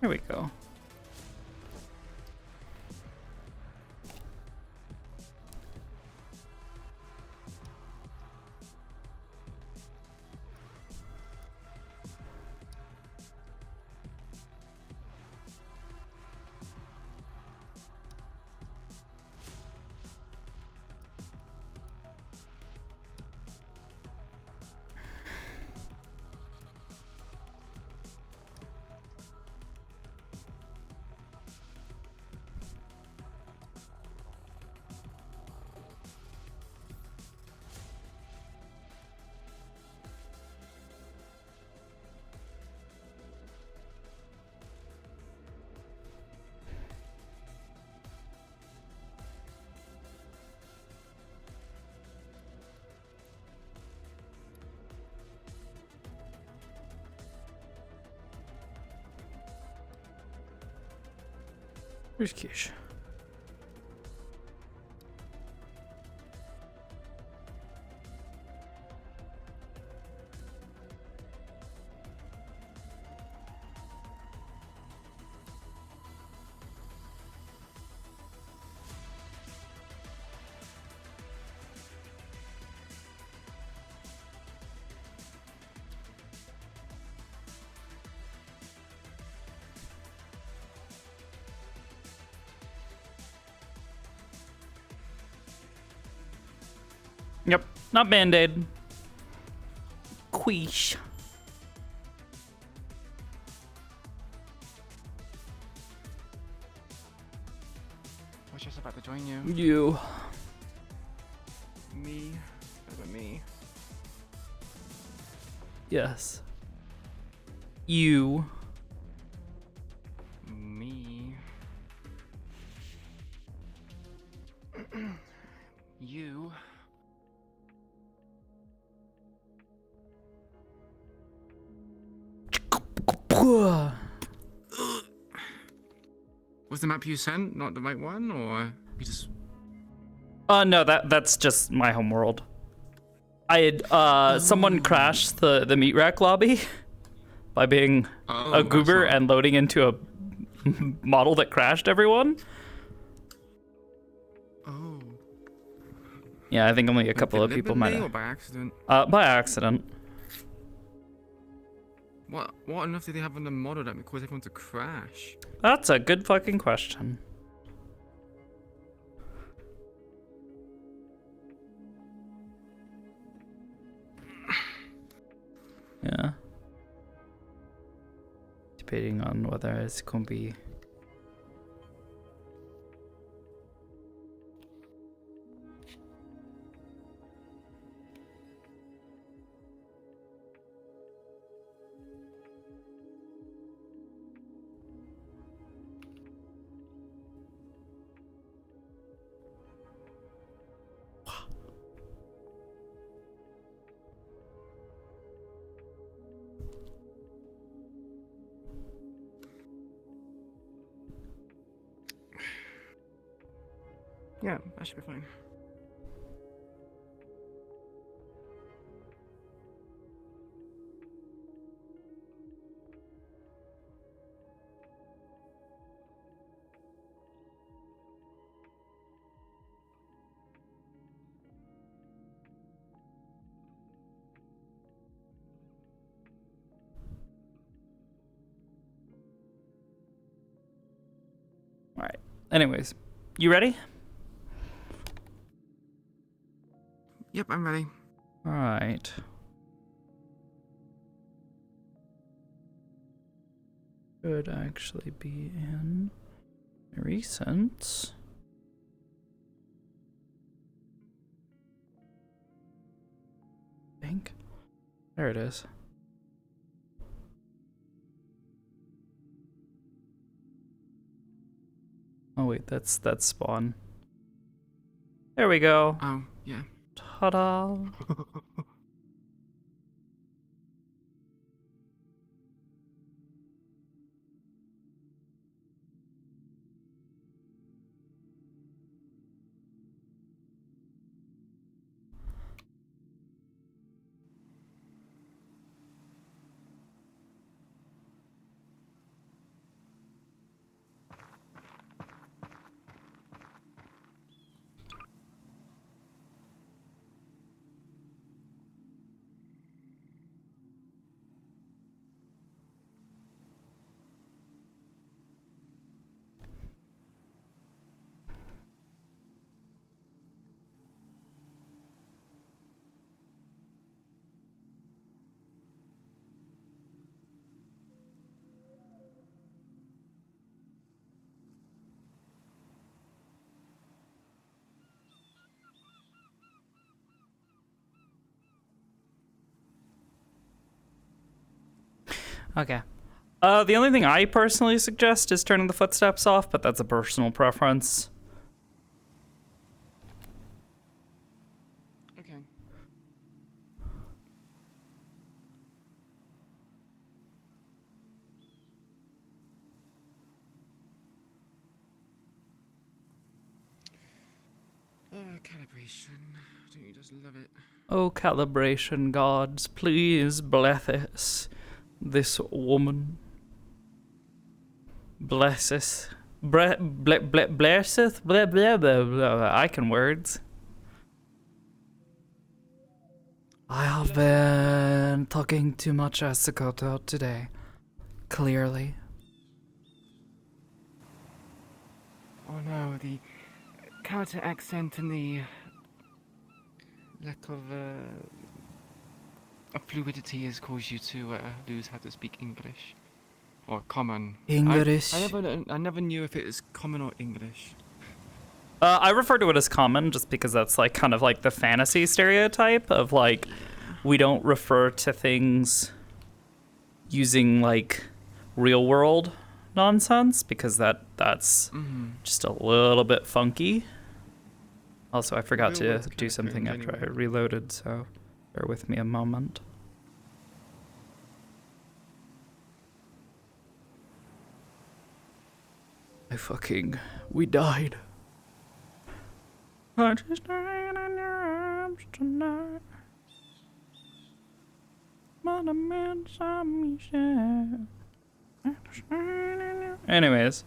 Here we go. Where's Kish? Yep, not Band-Aid. Queesh. I was just about to join you. You. Me. What about me? Yes. You. Me. You. Was the map you sent not the right one, or you just? No, that's just my home world. I had someone crashed the meat rack lobby by being a goober and loading into a model that crashed everyone. Oh. Yeah, I think only a couple of people might Deliberately have. or by accident? By accident. What enough did they have on the model that would cause everyone to crash? That's a good fucking question. Yeah. Debating on whether it's gonna be. Yeah, that should be fine. All right. Anyways, you ready? Yep, I'm ready. All right. Should actually be in recent. I think. There it is. Oh wait, that's spawn. There we go. Oh, yeah. Ta-da. Okay. The only thing I personally suggest is turning the footsteps off, but that's a personal preference. Okay. Calibration. Don't you just love it? Oh, calibration gods, please bless this woman. Blesseth. Blesseth? Blah, blah, blah, blah. I can words. I have been talking too much as Sakoto today. Clearly. Oh no, the character accent and the lack of fluidity has caused you to lose how to speak English. Or common. English. I never knew if it was common or English. I refer to it as common just because that's like kind of like the fantasy stereotype of like we don't refer to things using like real world nonsense because that's just a little bit funky. Also, I forgot to do something after I reloaded, so bear with me a moment. We died. I just died in your arms tonight. Mother man saw me share. Anyways.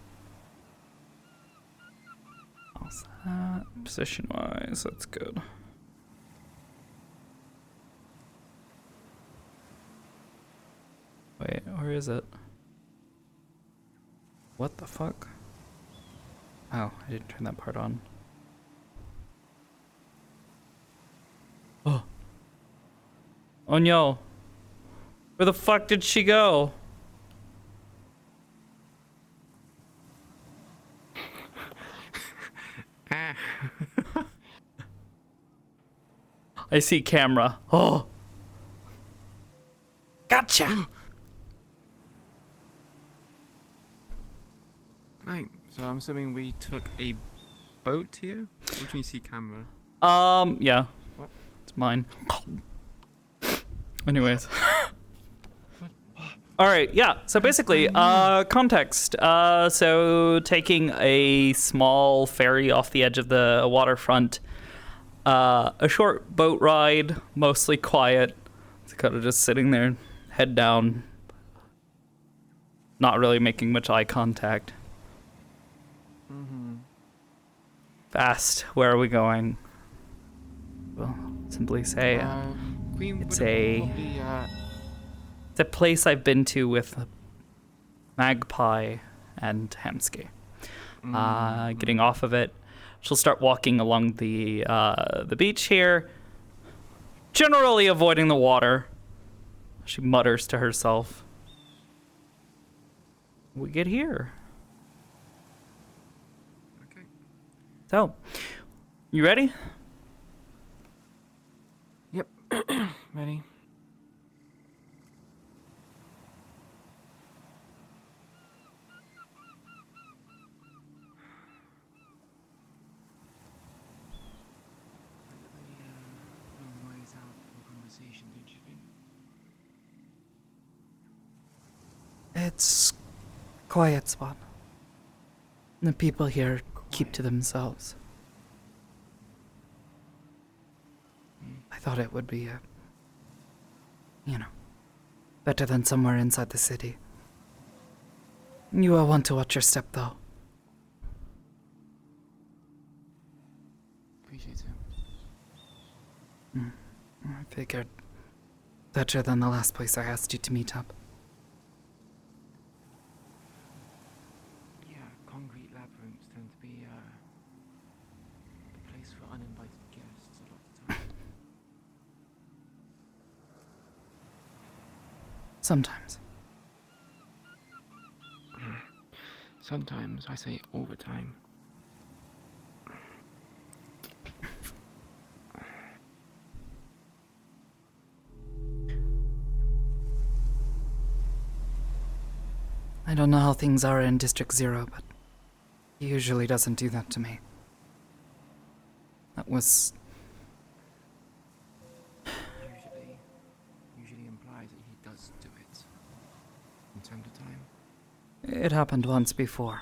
How's that? Position-wise, that's good. Wait, where is it? What the fuck? Oh, I didn't turn that part on. Oh. Oh no. Where the fuck did she go? I see camera. Oh. Gotcha. Right, so I'm assuming we took a boat here? Which means you see camera. Yeah. What? It's mine. Anyways. All right, yeah. So basically, context. So taking a small ferry off the edge of the waterfront, a short boat ride, mostly quiet. It's kind of just sitting there, head down, not really making much eye contact. Fast. Where are we going? Well, simply say it's a place I've been to with Magpie and Hamsky. Getting off of it, she'll start walking along the beach here, generally avoiding the water. She mutters to herself. We get here. Okay. So, you ready? Yep. Ready? It's quiet spot. The people here keep to themselves. I thought it would be, better than somewhere inside the city. You will want to watch your step, though. Appreciate it. I figured better than the last place I asked you to meet up. Yeah, concrete lab rooms tend to be the place for uninvited guests a lot of the time. Sometimes. Sometimes, I say all the time. I don't know how things are in District 0, but he usually doesn't do that to me. That was... Usually implies that he does do it from time to time. It happened once before.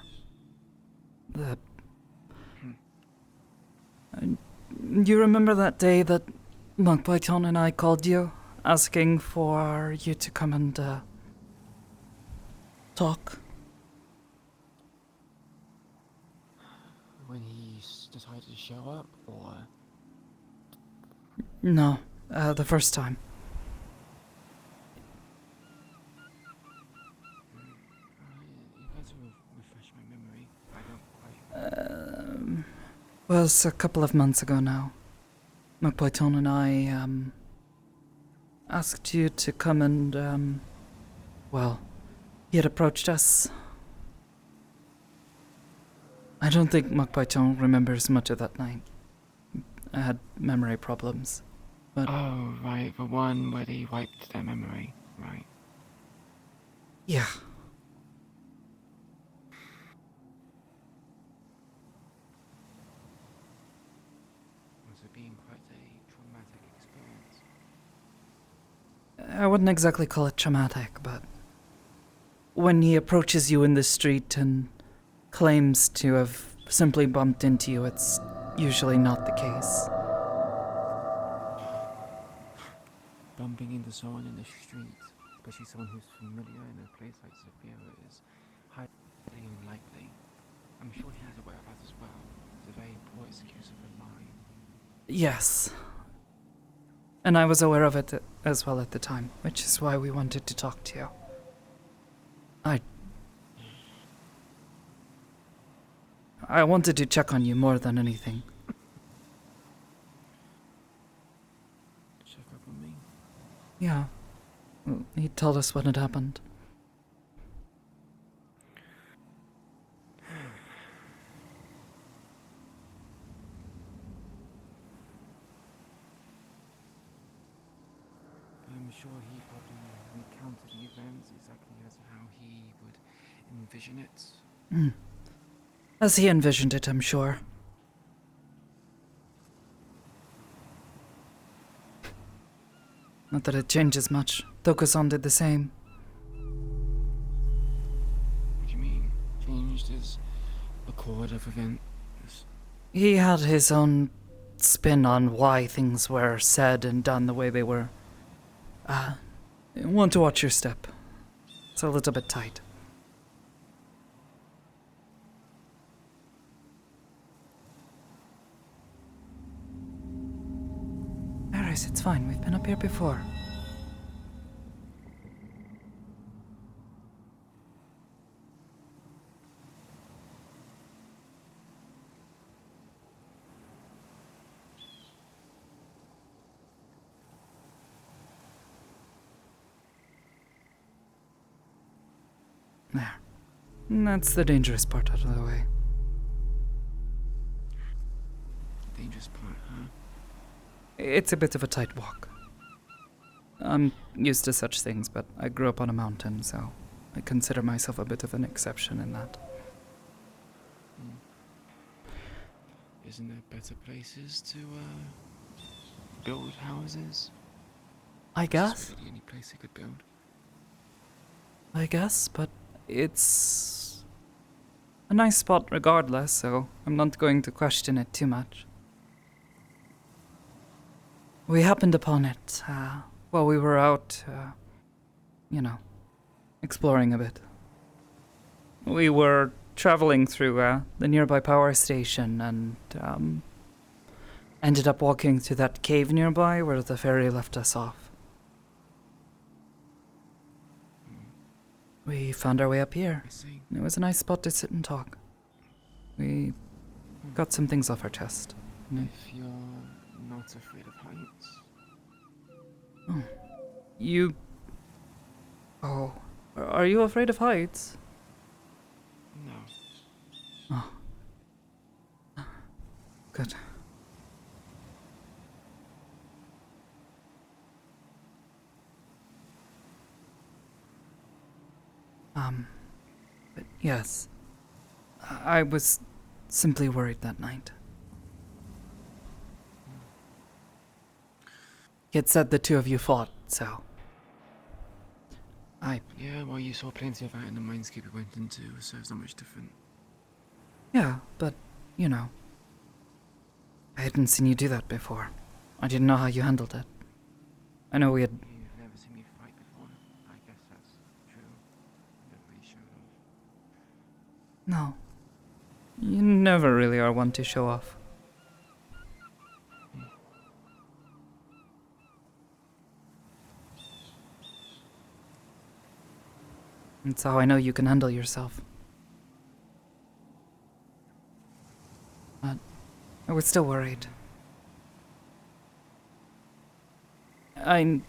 You remember that day that Monk Python and I called you, asking for you to come and, talk? When he decided to show up, or... No, the first time. You guys will refresh my memory. I don't quite... Was a couple of months ago now. Monk Python and I, asked you to come and, well, he had approached us. I don't think Monk Python remembers much of that night. I had memory problems, but... Oh, right, the one where they wiped their memory, right. Yeah. Was it being quite a traumatic experience? I wouldn't exactly call it traumatic, but... when he approaches you in the street and claims to have simply bumped into you, it's usually not the case. Bumping into someone in the street, especially someone who's familiar in a place like Sophia, is highly unlikely. I'm sure he has a whereabouts as well. It's a very poor excuse of a lie. Yes. And I was aware of it as well at the time, which is why we wanted to talk to you. I wanted to check on you more than anything. Check up on me? Yeah. He told us what had happened. I'm sure he probably recounted the events exactly as how he would envision it. As he envisioned it, I'm sure. Not that it changes much. Tokusan did the same. What do you mean? Changed his accord of events? He had his own spin on why things were said and done the way they were. Want to watch your step. It's a little bit tight. Paris, it's fine. We've been up here before. There. That's the dangerous part out of the way. Dangerous part, huh? It's a bit of a tight walk. I'm used to such things, but I grew up on a mountain, so I consider myself a bit of an exception in that. Isn't there better places to, build houses? I guess. It's really the only place they could build. I guess, but it's a nice spot regardless, so I'm not going to question it too much. We happened upon it while we were out, you know, exploring a bit. We were traveling through the nearby power station and ended up walking to that cave nearby where the ferry left us off. We found our way up here. It was a nice spot to sit and talk. We got some things off our chest. If you're not afraid of heights. Oh. You... Oh. Are you afraid of heights? No. Oh. Good. But yes. I was simply worried that night. He had said the two of you fought, so... Yeah, well, you saw plenty of that in the mindscape we went into, so it's not much different. Yeah, but, you know... I hadn't seen you do that before. I didn't know how you handled it. I know we had... You've never seen me fight before. I guess that's true. I don't really show it off. No. You never really are one to show off. That's how I know you can handle yourself. But I was still worried. I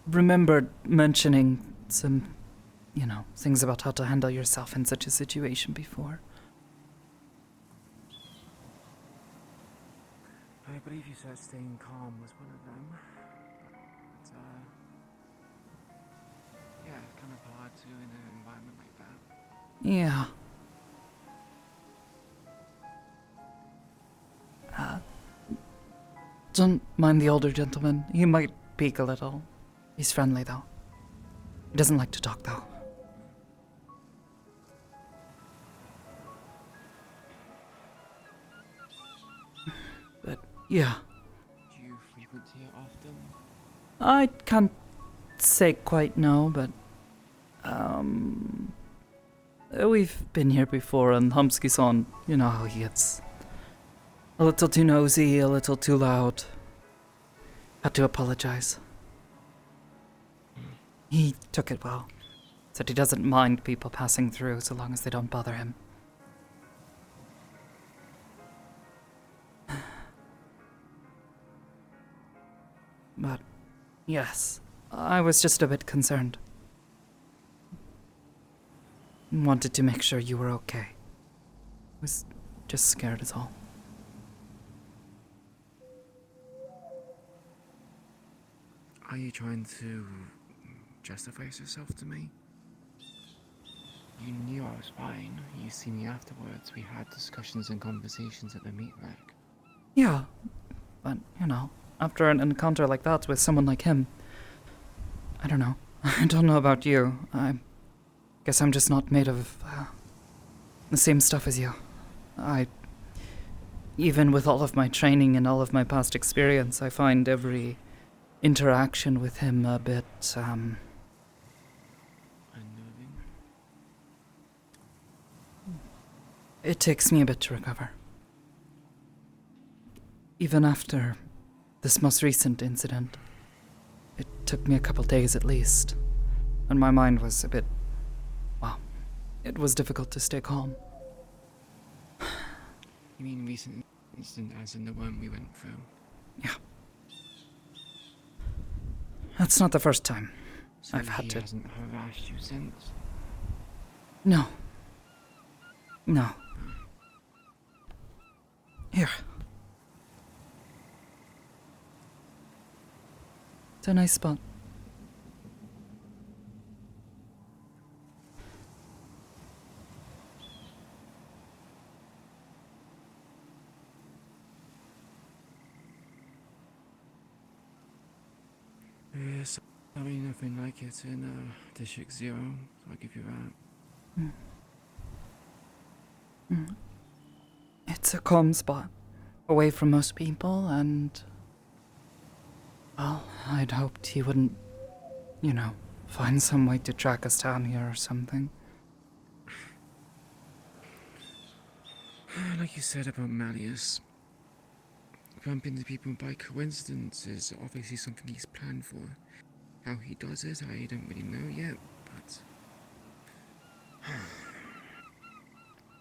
remembered mentioning some, you know, things about how to handle yourself in such a situation before. I believe you said staying calm was one of them. But, yeah, kind of hard to in an environment like that. Yeah. Don't mind the older gentleman. He might peek a little. He's friendly, though. He doesn't like to talk, though. But, yeah. Do you frequent here often? I can't say quite no, but... We've been here before, and Humsky-san, you know how he gets... a little too nosy, a little too loud. Had to apologize. He took it well. Said he doesn't mind people passing through so long as they don't bother him. But, yes, I was just a bit concerned. Wanted to make sure you were okay. Was just scared is all. Are you trying to justify yourself to me? You knew I was fine. You see me afterwards. We had discussions and conversations at the meat rack. Yeah, but, you know, after an encounter like that with someone like him, I don't know. I don't know about you. I guess I'm just not made of the same stuff as you. Even with all of my training and all of my past experience, I find every interaction with him a bit, unnerving. It takes me a bit to recover. Even after this most recent incident, it took me a couple days at least, and my mind was a bit, well, it was difficult to stay calm. You mean recent incident as in the one we went through? Yeah. That's not the first time So I've had he to... hasn't harassed you since? No. No. Here. It's a nice spot. Yes, I mean, nothing like it in District 0, so I'll give you that. It's a calm spot, away from most people, and... Well, I'd hoped he wouldn't, you know, find some way to track us down here or something. Like you said about Malleus, bumping into people by coincidence is obviously something he's planned for. How he does it, I don't really know yet, but...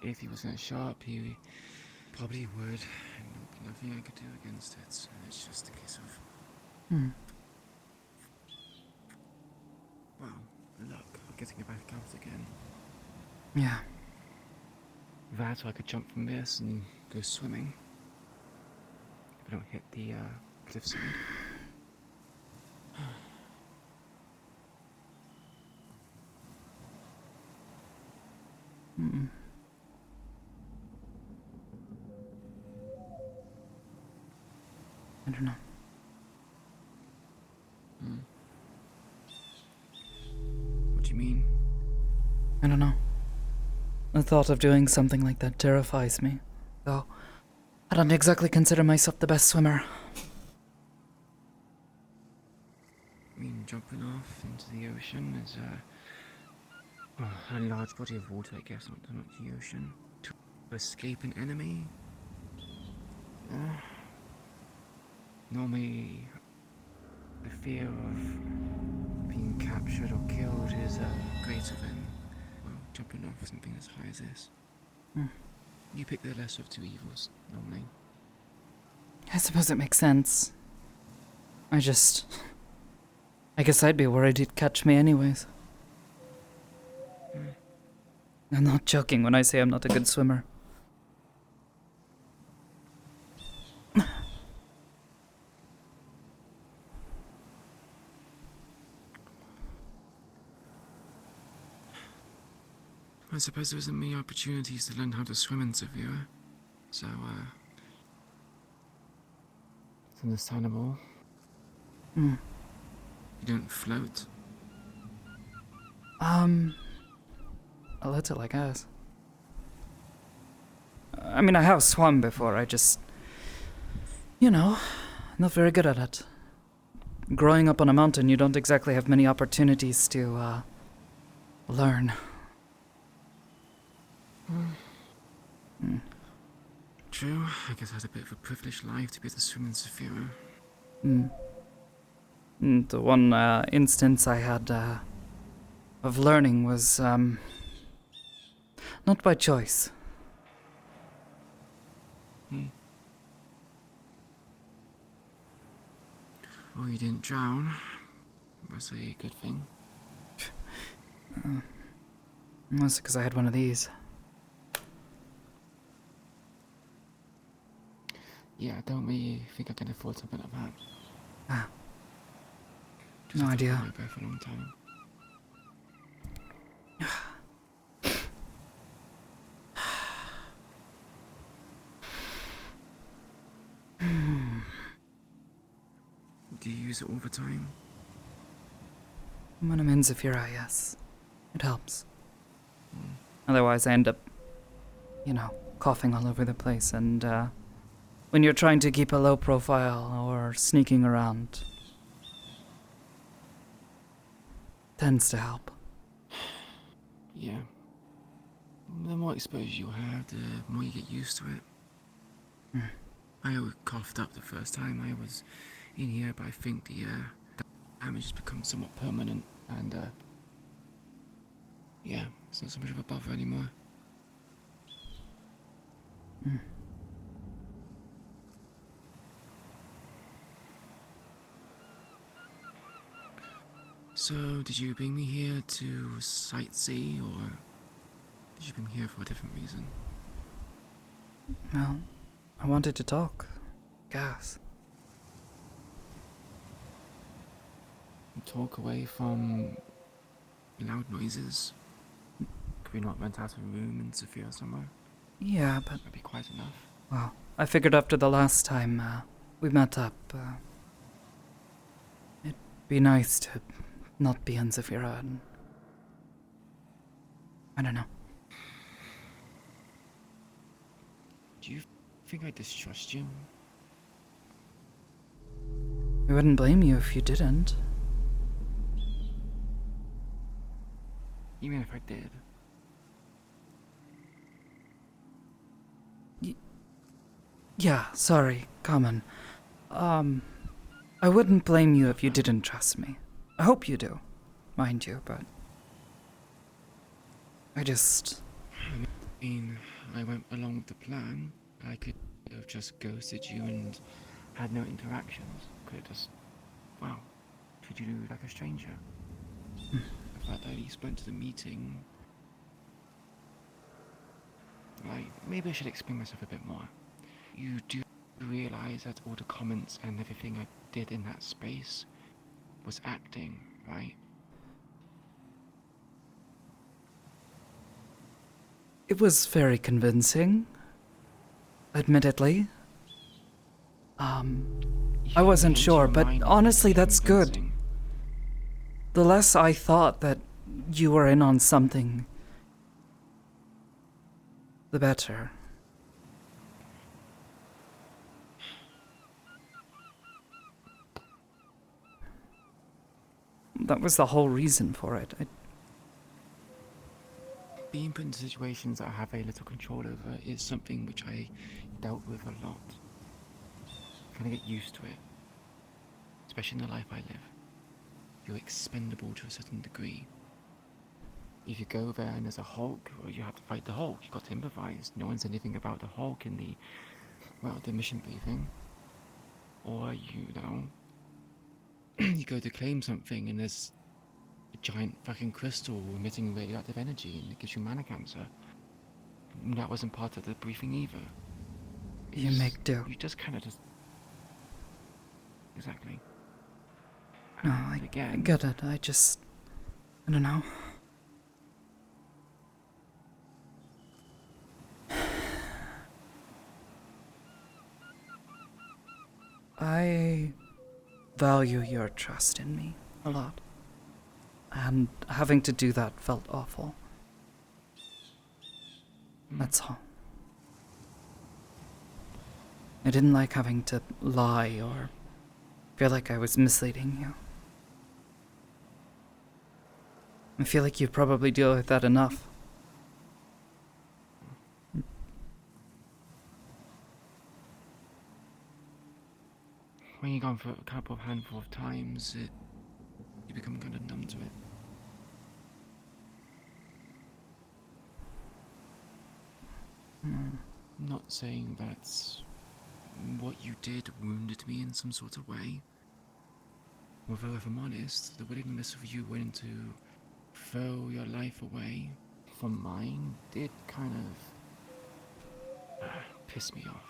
if he wasn't sharp, he probably would. And nothing I could do against it, so it's just a case of... Well, luck, I'm getting it back out again. Yeah. That, or I could jump from this and go swimming. If I don't hit the cliffside. I don't know. What do you mean? I don't know. The thought of doing something like that terrifies me, though I don't exactly consider myself the best swimmer. I mean, jumping off into the ocean is a large body of water, I guess, not the ocean. To escape an enemy? Normally, the fear of being captured or killed is greater than, well, jumping off something as high as this. You pick the lesser of two evils, normally. I suppose it makes sense. I guess I'd be worried he'd catch me anyways. I'm not joking when I say I'm not a good swimmer. I suppose there isn't many opportunities to learn how to swim in Sevilla, so, it's understandable. You don't float? A little, I guess. I mean, I have swum before, I just... You know, not very good at it. Growing up on a mountain, you don't exactly have many opportunities to, learn. True, I guess I had a bit of a privileged life to be able to swim in Sevilla. The one instance I had of learning was not by choice. Well, you didn't drown. That's a good thing. That's because I had one of these. Yeah, don't really think I can afford something like that. No idea. Hold my breath for a long time. Do you use it all the time? When I'm in Zafira, yes. It helps. Otherwise, I end up, you know, coughing all over the place, and when you're trying to keep a low profile or sneaking around, tends to help. Yeah. The more exposure you have, the more you get used to it. I coughed up the first time I was in here, but I think the damage has become somewhat permanent, and yeah, it's not so much of a bother anymore. So, did you bring me here to sightsee, or did you bring me here for a different reason? Well, I wanted to talk. Gas. Talk away from loud noises. Could we not rent out a room in Sophia somewhere? Yeah, but... That'd be quite enough. Well, I figured after the last time we met up, be nice to not be on Zafira and... I don't know. Do you think I distrust you? I wouldn't blame you if you didn't. Even if I did. Yeah, sorry, common. I wouldn't blame you if you didn't trust me. I hope you do, mind you, but... I mean, I went along with the plan. I could have just ghosted you and had no interactions. Could have just, well, treated you like a stranger. The fact that you went to the meeting... Like, maybe I should explain myself a bit more. You do realize that all the comments and everything I did in that space was acting, right? It was very convincing, admittedly. I wasn't sure, but honestly, that's good. The less I thought that you were in on something, the better. That was the whole reason for it. Being put into situations that I have very little control over is something which I dealt with a lot. I kind of get used to it. Especially in the life I live. You're expendable to a certain degree. If you go there and there's a Hulk, well, you have to fight the Hulk. You've got to improvise. No one said anything about the Hulk in the mission briefing. Or, you go to claim something and there's a giant fucking crystal emitting radioactive energy and it gives you mana cancer. That wasn't part of the briefing either. You make do. You just kind of just... Exactly. No, I get it. I don't know. I value your trust in me a lot. And having to do that felt awful. That's all. I didn't like having to lie or feel like I was misleading you. I feel like you probably deal with that enough. When you're gone for a handful of times, you become kind of numb to it. Not saying that what you did wounded me in some sort of way. Although, if I'm honest, the willingness of you willing to throw your life away for mine did kind of piss me off.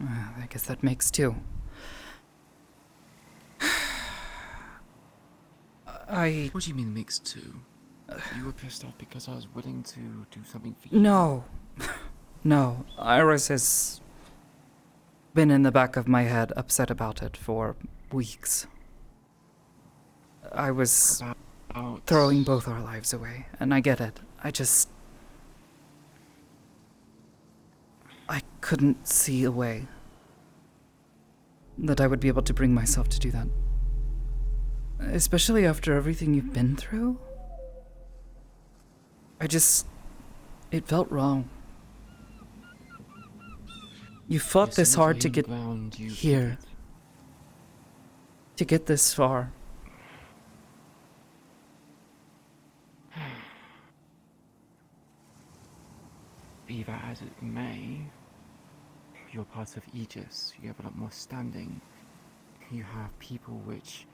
I guess that makes two. What do you mean makes two? You were pissed off because I was willing to do something for you? No. No. Iris has been in the back of my head upset about it for weeks. I was throwing both our lives away, and I get it. I couldn't see a way that I would be able to bring myself to do that. Especially after everything you've been through. It felt wrong. You fought this hard to get here. To get this far. Be that as it may, you're part of Aegis. You have a lot more standing. You have people which,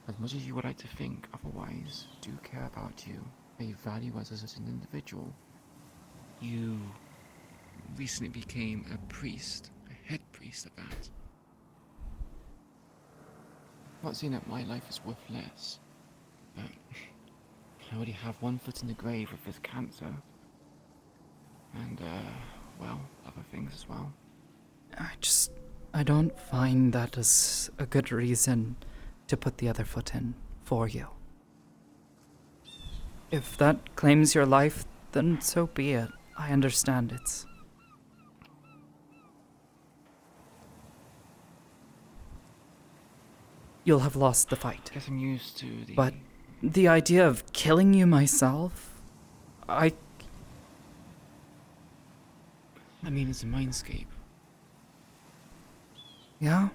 as much as you would like to think otherwise, do care about you. They value us as an individual. You recently became a priest, a head priest at that. not saying that my life is worth less, but I already have one foot in the grave with this cancer. And, well, other things as well. I don't find that as a good reason to put the other foot in for you. If that claims your life, then so be it. I understand it's... You'll have lost the fight. Guess I'm used to the... But the idea of killing you myself, I mean, it's a mindscape. Yeah?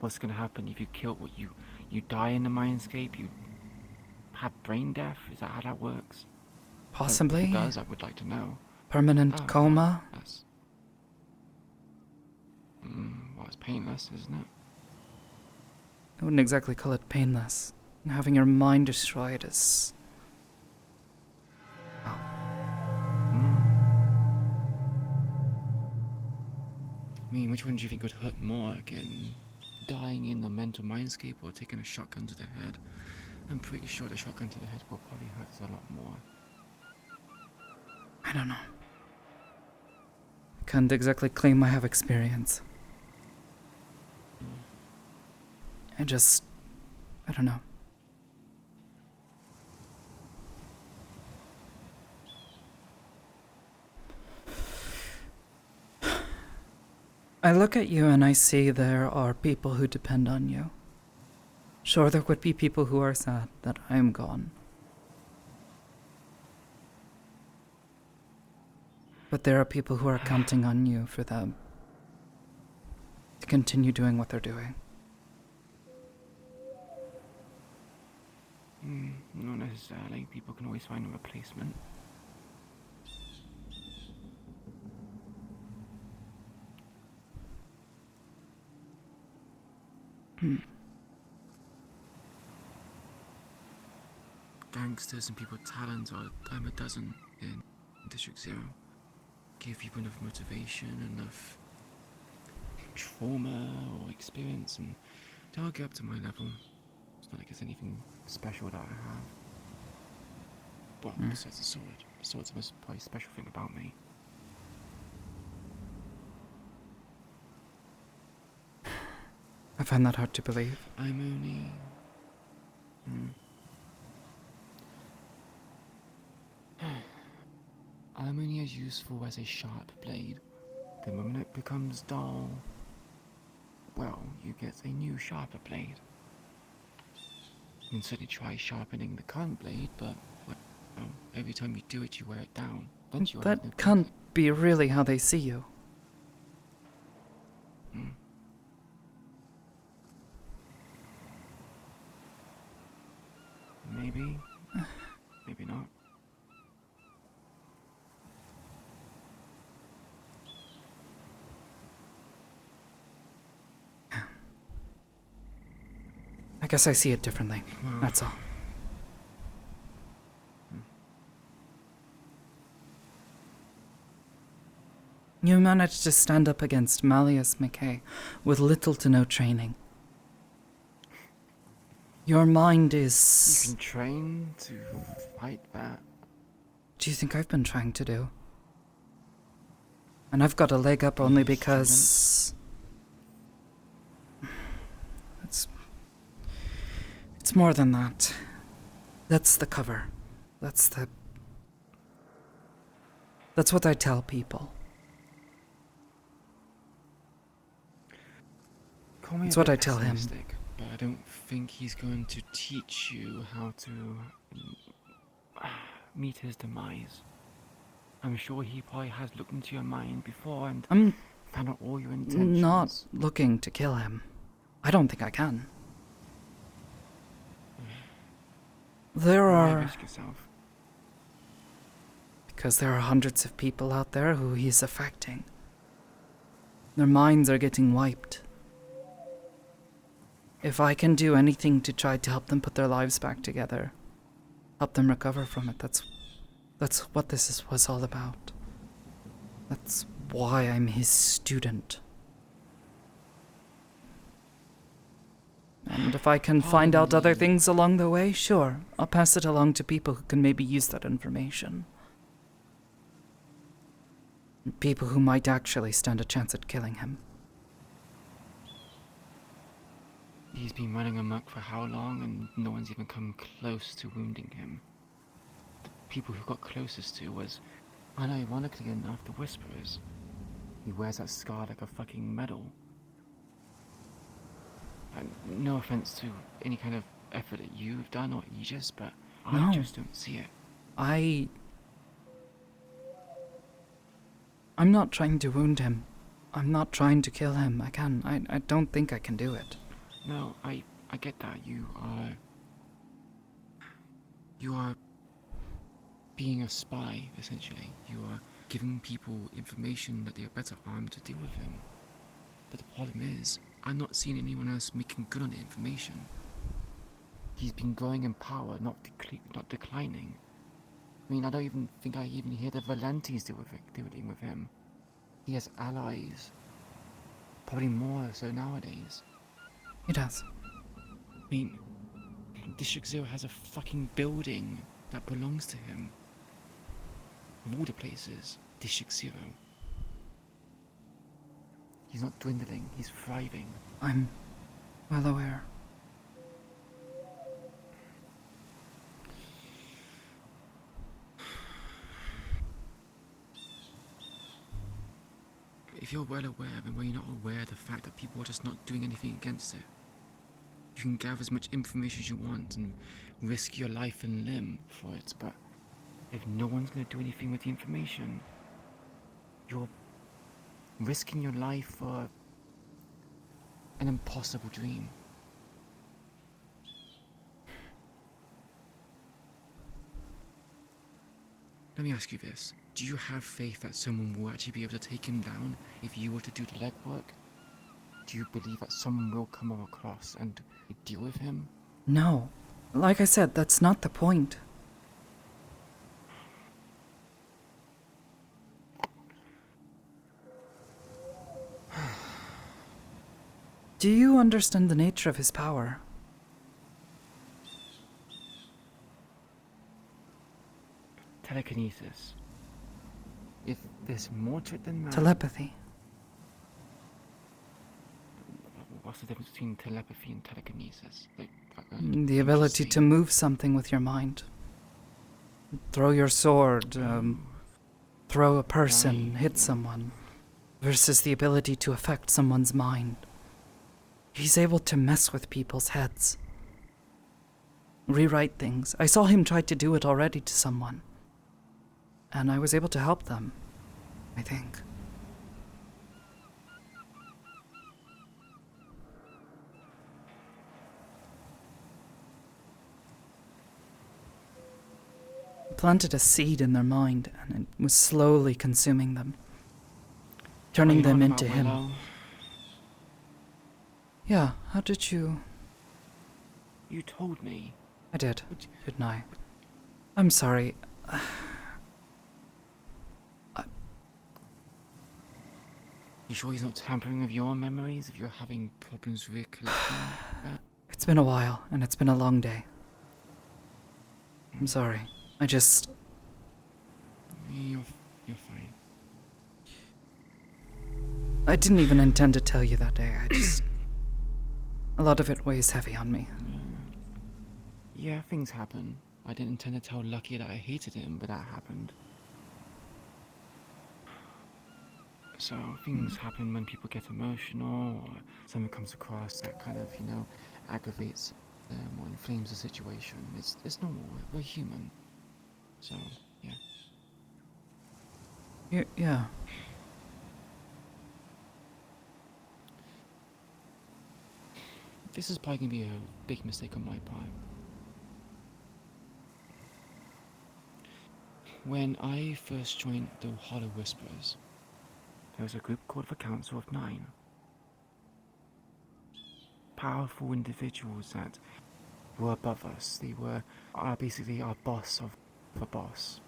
What's gonna happen if you kill what you die in the mindscape? You have brain death? Is that how that works? Possibly. If it does, I would like to know. Permanent coma? That's... well, it's painless, isn't it? I wouldn't exactly call it painless. And having your mind destroyed is... I mean, which one do you think would hurt more, getting dying in the mental mindscape or taking a shotgun to the head? I'm pretty sure the shotgun to the head will probably hurt a lot more. I don't know. Can't exactly claim I have experience. I don't know. I look at you and I see there are people who depend on you. Sure, there would be people who are sad that I am gone. But there are people who are counting on you for them to continue doing what they're doing. Not necessarily. People can always find a replacement. Gangsters and people with talent are a dime a dozen in District 0. Give people enough motivation, enough trauma or experience, and they'll get up to my level. It's not like it's anything special that I have. But besides the sword. The sword's the most probably special thing about me. I find that hard to believe. I'm only... I'm only as useful as a sharp blade. The moment it becomes dull, well, you get a new sharper blade. You can certainly try sharpening the current blade, but well, every time you do it, you wear it down. That can't be really how they see you. Maybe. Maybe not. I guess I see it differently. That's all. You managed to stand up against Malleus McKay with little to no training. Your mind is... You can train to fight that. Do you think I've been trying to do? And I've got a leg up only because... It's more than that. That's the cover. That's what I tell people. That's what I tell him. But I don't think he's going to teach you how to meet his demise. I'm sure he probably has looked into your mind before and found out all your intentions. Not looking to kill him. I don't think I can. There are... Risk yourself. Because there are hundreds of people out there who he's affecting. Their minds are getting wiped. If I can do anything to try to help them put their lives back together, help them recover from it, that's what this was all about. That's why I'm his student. And if I can find out other things along the way, sure, I'll pass it along to people who can maybe use that information. People who might actually stand a chance at killing him. He's been running amok for how long, and no one's even come close to wounding him. The people who got closest to was, unironically enough, the Whisperers. He wears that scar like a fucking medal. And no offense to any kind of effort that you've done or Aegis, but I just don't see it. I'm not trying to wound him. I'm not trying to kill him. I don't think I can do it. No, I get that. You are being a spy, essentially. You are giving people information that they are better armed to deal with him. But the problem is, I'm not seeing anyone else making good on the information. He's been growing in power, not declining. I mean, I don't even think I even hear the Valentis dealing with him. He has allies. Probably more so nowadays. He does. I mean, District Zero has a fucking building that belongs to him. Of all the places, District Zero. He's not dwindling, he's thriving. I'm well aware. If you're well aware, then why are you not aware of the fact that people are just not doing anything against it? You can gather as much information as you want and risk your life and limb for it, but if no one's going to do anything with the information, you're risking your life for an impossible dream. Let me ask you this. Do you have faith that someone will actually be able to take him down if you were to do the legwork? Do you believe that someone will come across and deal with him? No. Like I said, that's not the point. Do you understand the nature of his power? Telekinesis. If there's more to it than that... Telepathy. What's the difference between telepathy and telekinesis? The ability to move something with your mind. Throw your sword, throw a person, hit someone. Versus the ability to affect someone's mind. He's able to mess with people's heads. Rewrite things. I saw him try to do it already to someone. And I was able to help them, I think. Planted a seed in their mind, and it was slowly consuming them. Turning them into him. Yeah, how did you... You told me. I did, didn't I? I'm sorry. You sure he's not tampering with your memories if you're having problems recollecting that? It's been a while, and it's been a long day. I'm sorry. I just... You're fine. I didn't even intend to tell you that day. I just... A lot of it weighs heavy on me. Yeah, things happen. I didn't intend to tell Lucky that I hated him, but that happened. So, things happen when people get emotional, or someone comes across that kind of, aggravates them or inflames the situation. It's normal. We're human. So, yeah. Yeah. This is probably going to be a big mistake on my part. When I first joined the Hollow Whisperers, there was a group called the Council of Nine. Powerful individuals that were above us. They were basically our boss of the boss.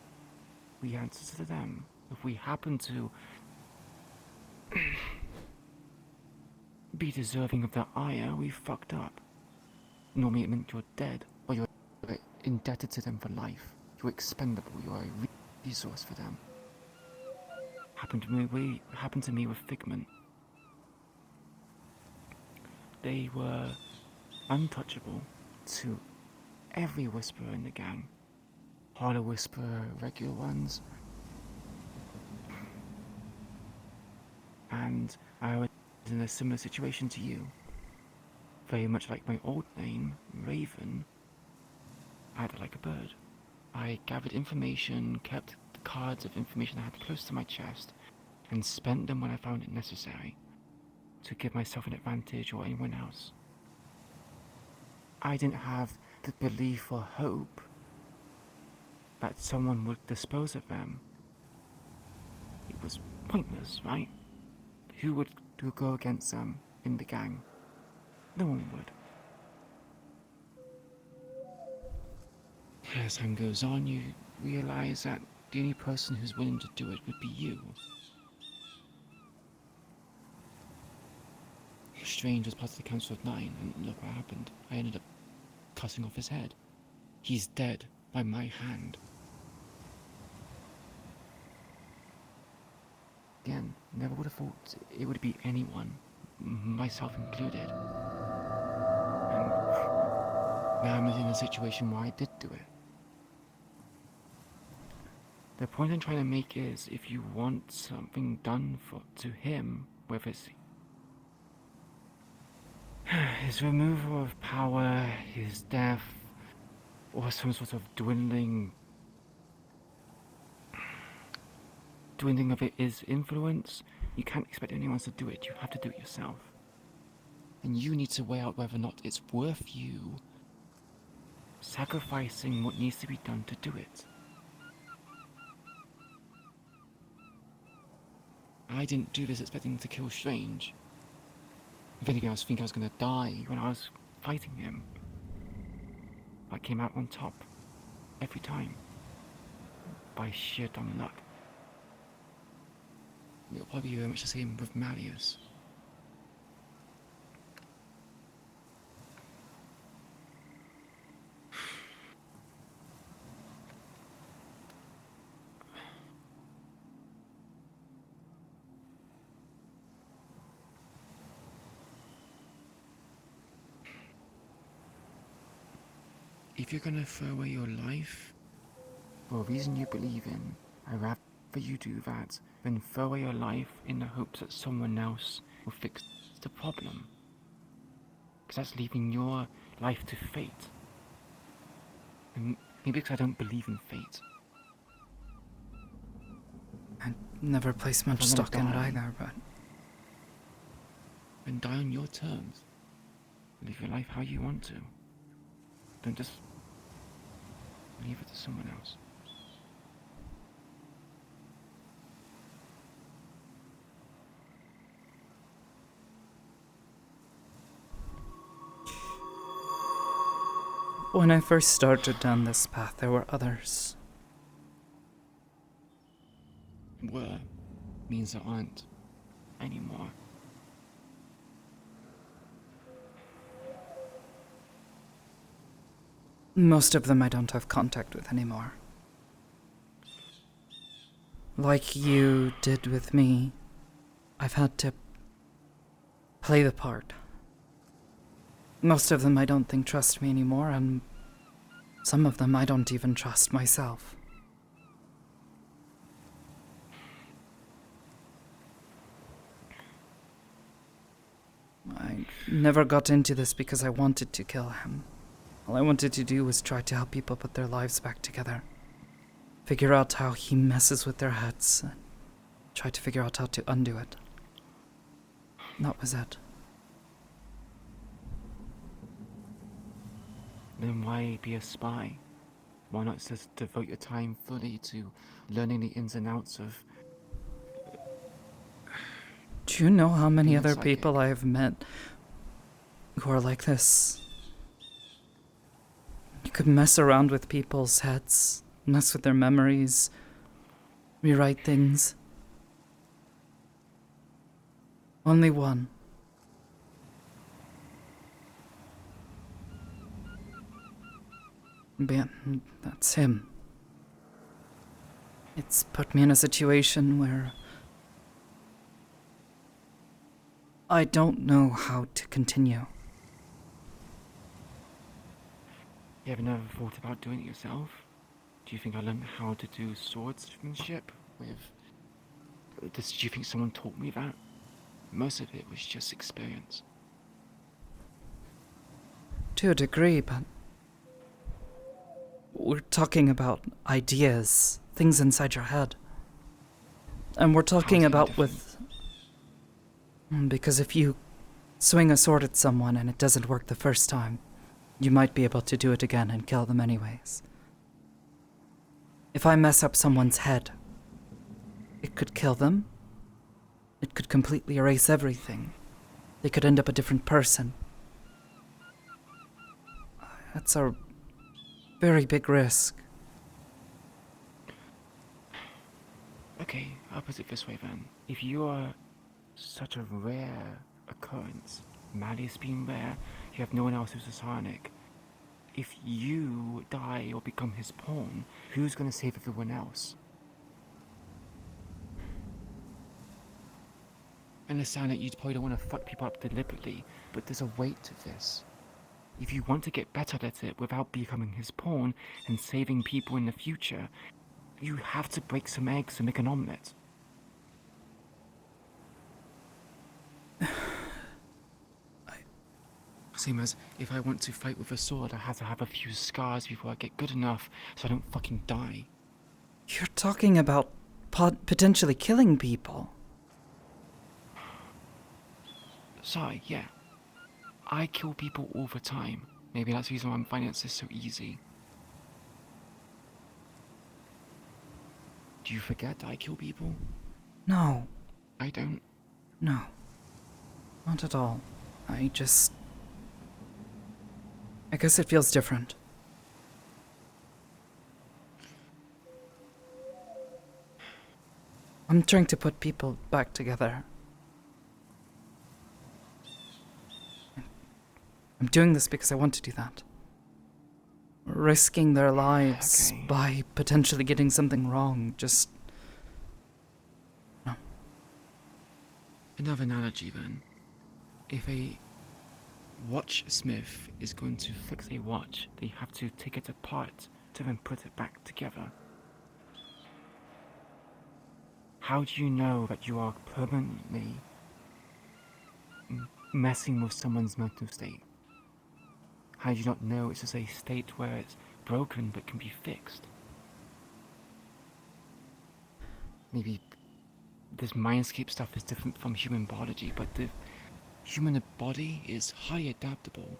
We answered to them. If we happen to be deserving of their ire, we fucked up. Normally it meant you're dead, or you're indebted to them for life. You're expendable, you're a resource for them. Happened to me with Figment. They were untouchable to every whisperer in the gang. Hollow whisperer, regular ones. And I was in a similar situation to you. Very much like my old name, Raven. I acted like a bird. I gathered information, kept the cards of information I had close to my chest, and spent them when I found it necessary to give myself an advantage or anyone else. I didn't have the belief or hope that someone would dispose of them. It was pointless, right? Who would go against them in the gang? No one would. As time goes on, you realize that the only person who's willing to do it would be you. Strange was part of the Council of Nine, and look what happened. I ended up cutting off his head. He's dead by my hand. Again, never would have thought it would be anyone, myself included. And now I'm in a situation where I did do it. The point I'm trying to make is, if you want something done to him, whether it's his removal of power, his death, or some sort of dwindling of his influence, you can't expect anyone else to do it. You have to do it yourself. And you need to weigh out whether or not it's worth you sacrificing what needs to be done to do it. I didn't do this expecting to kill Strange. If anything, I was thinking I was going to die when I was fighting him. I came out on top every time by sheer dumb luck. It'll probably be very much the same with Malleus. If you're gonna throw away your life for a reason you believe in, I'd rather you do that than throw away your life in the hopes that someone else will fix the problem. Because that's leaving your life to fate. And maybe because I don't believe in fate. I never placed much stock in it either, but... Then die on your terms. Live your life how you want to. Don't just leave it to someone else. When I first started down this path, there were others. Were means there aren't anymore. Most of them I don't have contact with anymore. Like you did with me, I've had to play the part. Most of them I don't think trust me anymore, and some of them I don't even trust myself. I never got into this because I wanted to kill him. All I wanted to do was try to help people put their lives back together. Figure out how he messes with their heads, and try to figure out how to undo it. That was it. Then why be a spy? Why not just devote your time fully to learning the ins and outs of... Do you know how many other psychic? people I have met who are like this? You could mess around with people's heads, mess with their memories, rewrite things. Only one. That's him. It's put me in a situation where I don't know how to continue. You ever never thought about doing it yourself? Do you think I learned how to do swordsmanship with... Do you think someone taught me that? Most of it was just experience. To a degree, but we're talking about ideas, things inside your head. And we're talking about with... Because if you swing a sword at someone and it doesn't work the first time, you might be able to do it again and kill them anyways. If I mess up someone's head, it could kill them. It could completely erase everything. They could end up a different person. That's a very big risk. Okay, I'll put it this way then. If you are such a rare occurrence, Malice being rare, you have no one else who's a psionic. If you die or become his pawn, who's gonna save everyone else? I understand that you probably don't want to fuck people up deliberately, but there's a weight to this. If you want to get better at it without becoming his pawn and saving people in the future, you have to break some eggs and make an omelette. Same as if I want to fight with a sword, I have to have a few scars before I get good enough so I don't fucking die. You're talking about potentially killing people. Sorry, yeah. I kill people all the time. Maybe that's the reason why I'm finding this so easy. Do you forget that I kill people? No. I don't. No. Not at all. I guess it feels different. I'm trying to put people back together. I'm doing this because I want to do that. Risking their lives by potentially getting something wrong, just... No. Another analogy then. If a watchsmith is going to fix a watch, they have to take it apart to then put it back together. How do you know that you are permanently messing with someone's mental state? How do you not know it's just a state where it's broken but can be fixed? Maybe this mindscape stuff is different from human biology, but the human body is highly adaptable.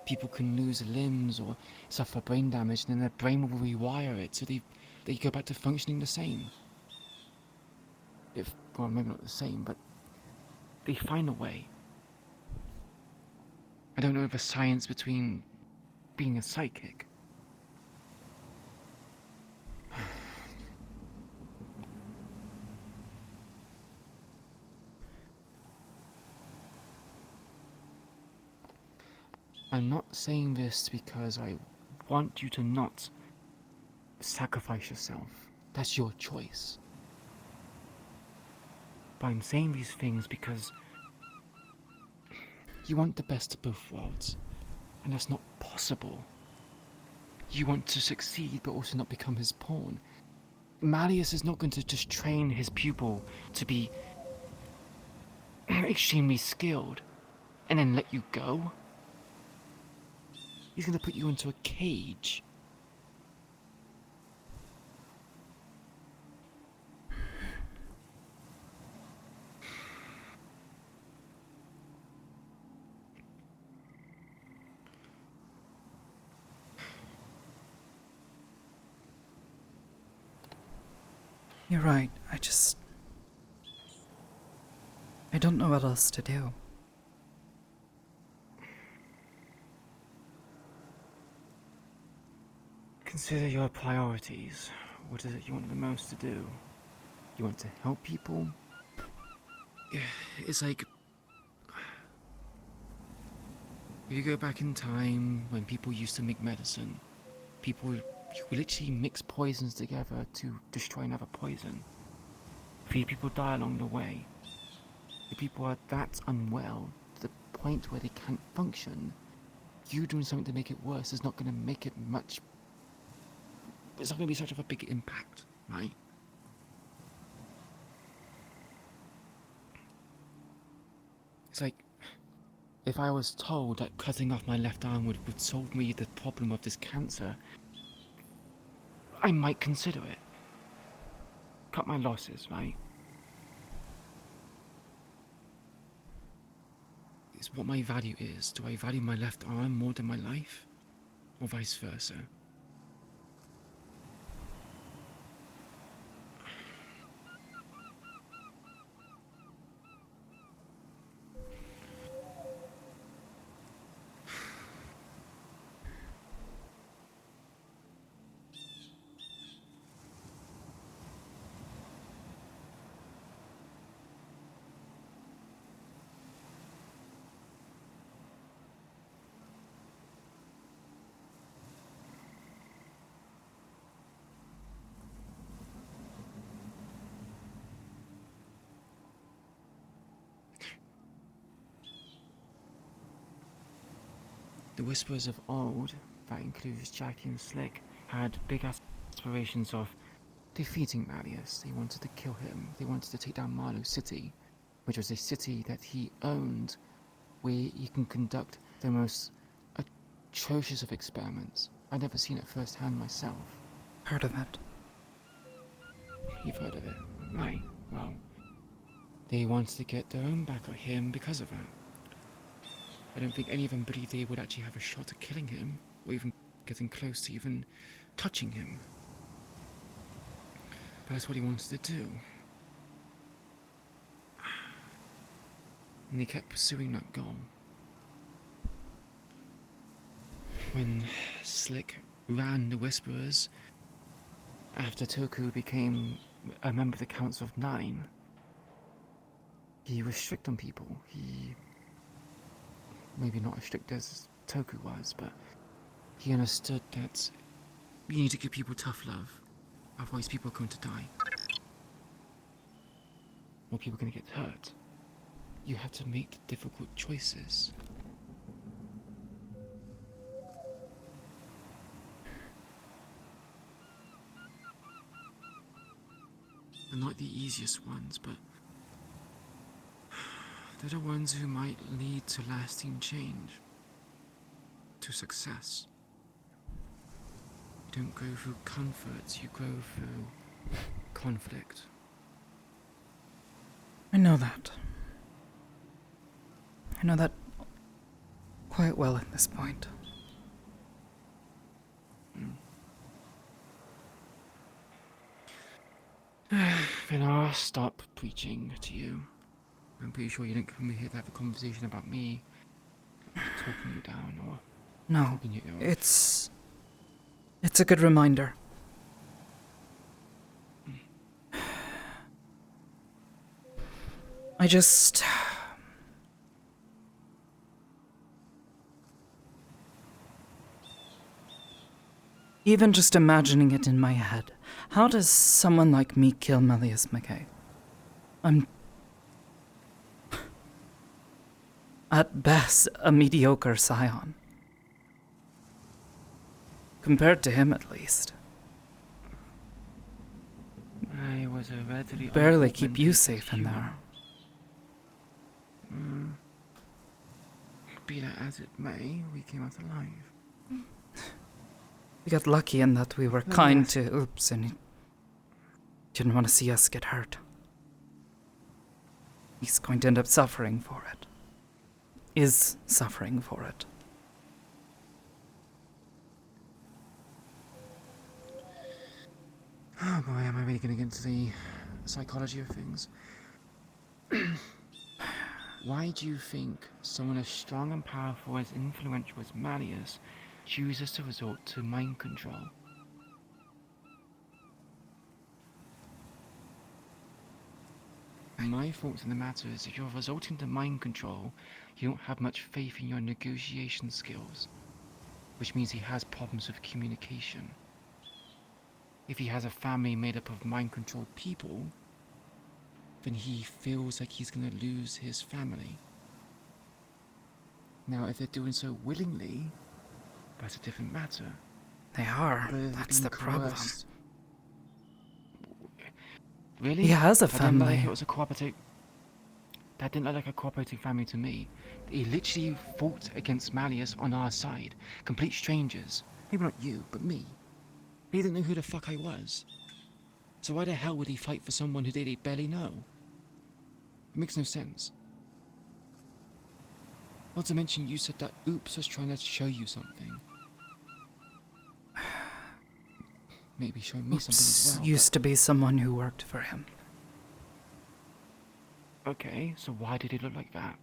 People can lose limbs or suffer brain damage, and then their brain will rewire it so they go back to functioning the same. Well, maybe not the same, but they find a way. I don't know the science between being a psychic. I'm not saying this because I want you to not sacrifice yourself. That's your choice. But I'm saying these things because you want the best of both worlds, and that's not possible. You want to succeed, but also not become his pawn. Malleus is not going to just train his pupil to be extremely skilled and then let you go. He's going to put you into a cage. You're right, I don't know what else to do. Consider your priorities. What is it you want the most to do? You want to help people? It's like... if you go back in time when people used to make medicine, people who literally mix poisons together to destroy another poison. 3 people die along the way. The people are that unwell to the point where they can't function. You doing something to make it worse is not going to make it much. It's not going to be such of a big impact, right? It's like if I was told that cutting off my left arm would solve me the problem of this cancer, I might consider it. Cut my losses, right? It's what my value is. Do I value my left arm more than my life? Or vice versa? The Whisperers of old, that includes Jackie and Slick, had big aspirations of defeating Malleus. They wanted to kill him. They wanted to take down Marlow City, which was a city that he owned, where he can conduct the most atrocious of experiments. I've never seen it firsthand myself. Heard of it? You've heard of it, right? Well, they wanted to get their own back at him because of that. I don't think any of them believed they would actually have a shot at killing him, or even getting close to even touching him. But that's what he wanted to do. And he kept pursuing that goal. When Slick ran the Whisperers, after Toku became a member of the Council of 9, he was strict on people. He... maybe not as strict as Toku was, but he understood that you need to give people tough love, otherwise people are going to die. Or people are going to get hurt. You have to make the difficult choices. They're not the easiest ones, but they're the ones who might lead to lasting change, to success. You don't go through comfort, you go through conflict. I know that. I know that quite well at this point. Then I'll stop preaching to you. I'm pretty sure you didn't come here to have a conversation about me talking you down or... No, talking you down. it's a good reminder. I just... even just imagining it in my head, how does someone like me kill Malleus McKay? I'm... at best, a mediocre scion. Compared to him, at least. I was a readily... barely keep you safe in there. Be that as it may, we came out alive. We got lucky in that we were kind to Oops, and he didn't want to see us get hurt. He's going to end up suffering for it. Is suffering for it. Oh boy, am I really going to get into the psychology of things? Why do you think someone as strong and powerful as influential as Malleus chooses to resort to mind control? My thoughts on the matter is if you're resorting to mind control, you don't have much faith in your negotiation skills. which means he has problems with communication. If he has a family made up of mind-controlled people, then he feels like he's going to lose his family. Now, if they're doing so willingly, that's a different matter. They are. But if they're That's being the problem. coerced- Really? He has a That didn't look like family. it was a cooperative. That didn't look like a cooperating family to me. He literally fought against Malleus on our side. Complete strangers. Maybe not you, but me. He didn't know who the fuck I was. So why the hell would he fight for someone who they barely know? It makes no sense. Not to mention you said that Oops was trying to show you something. Maybe show me something as well. Used to be someone who worked for him. Okay, so why did he look like that?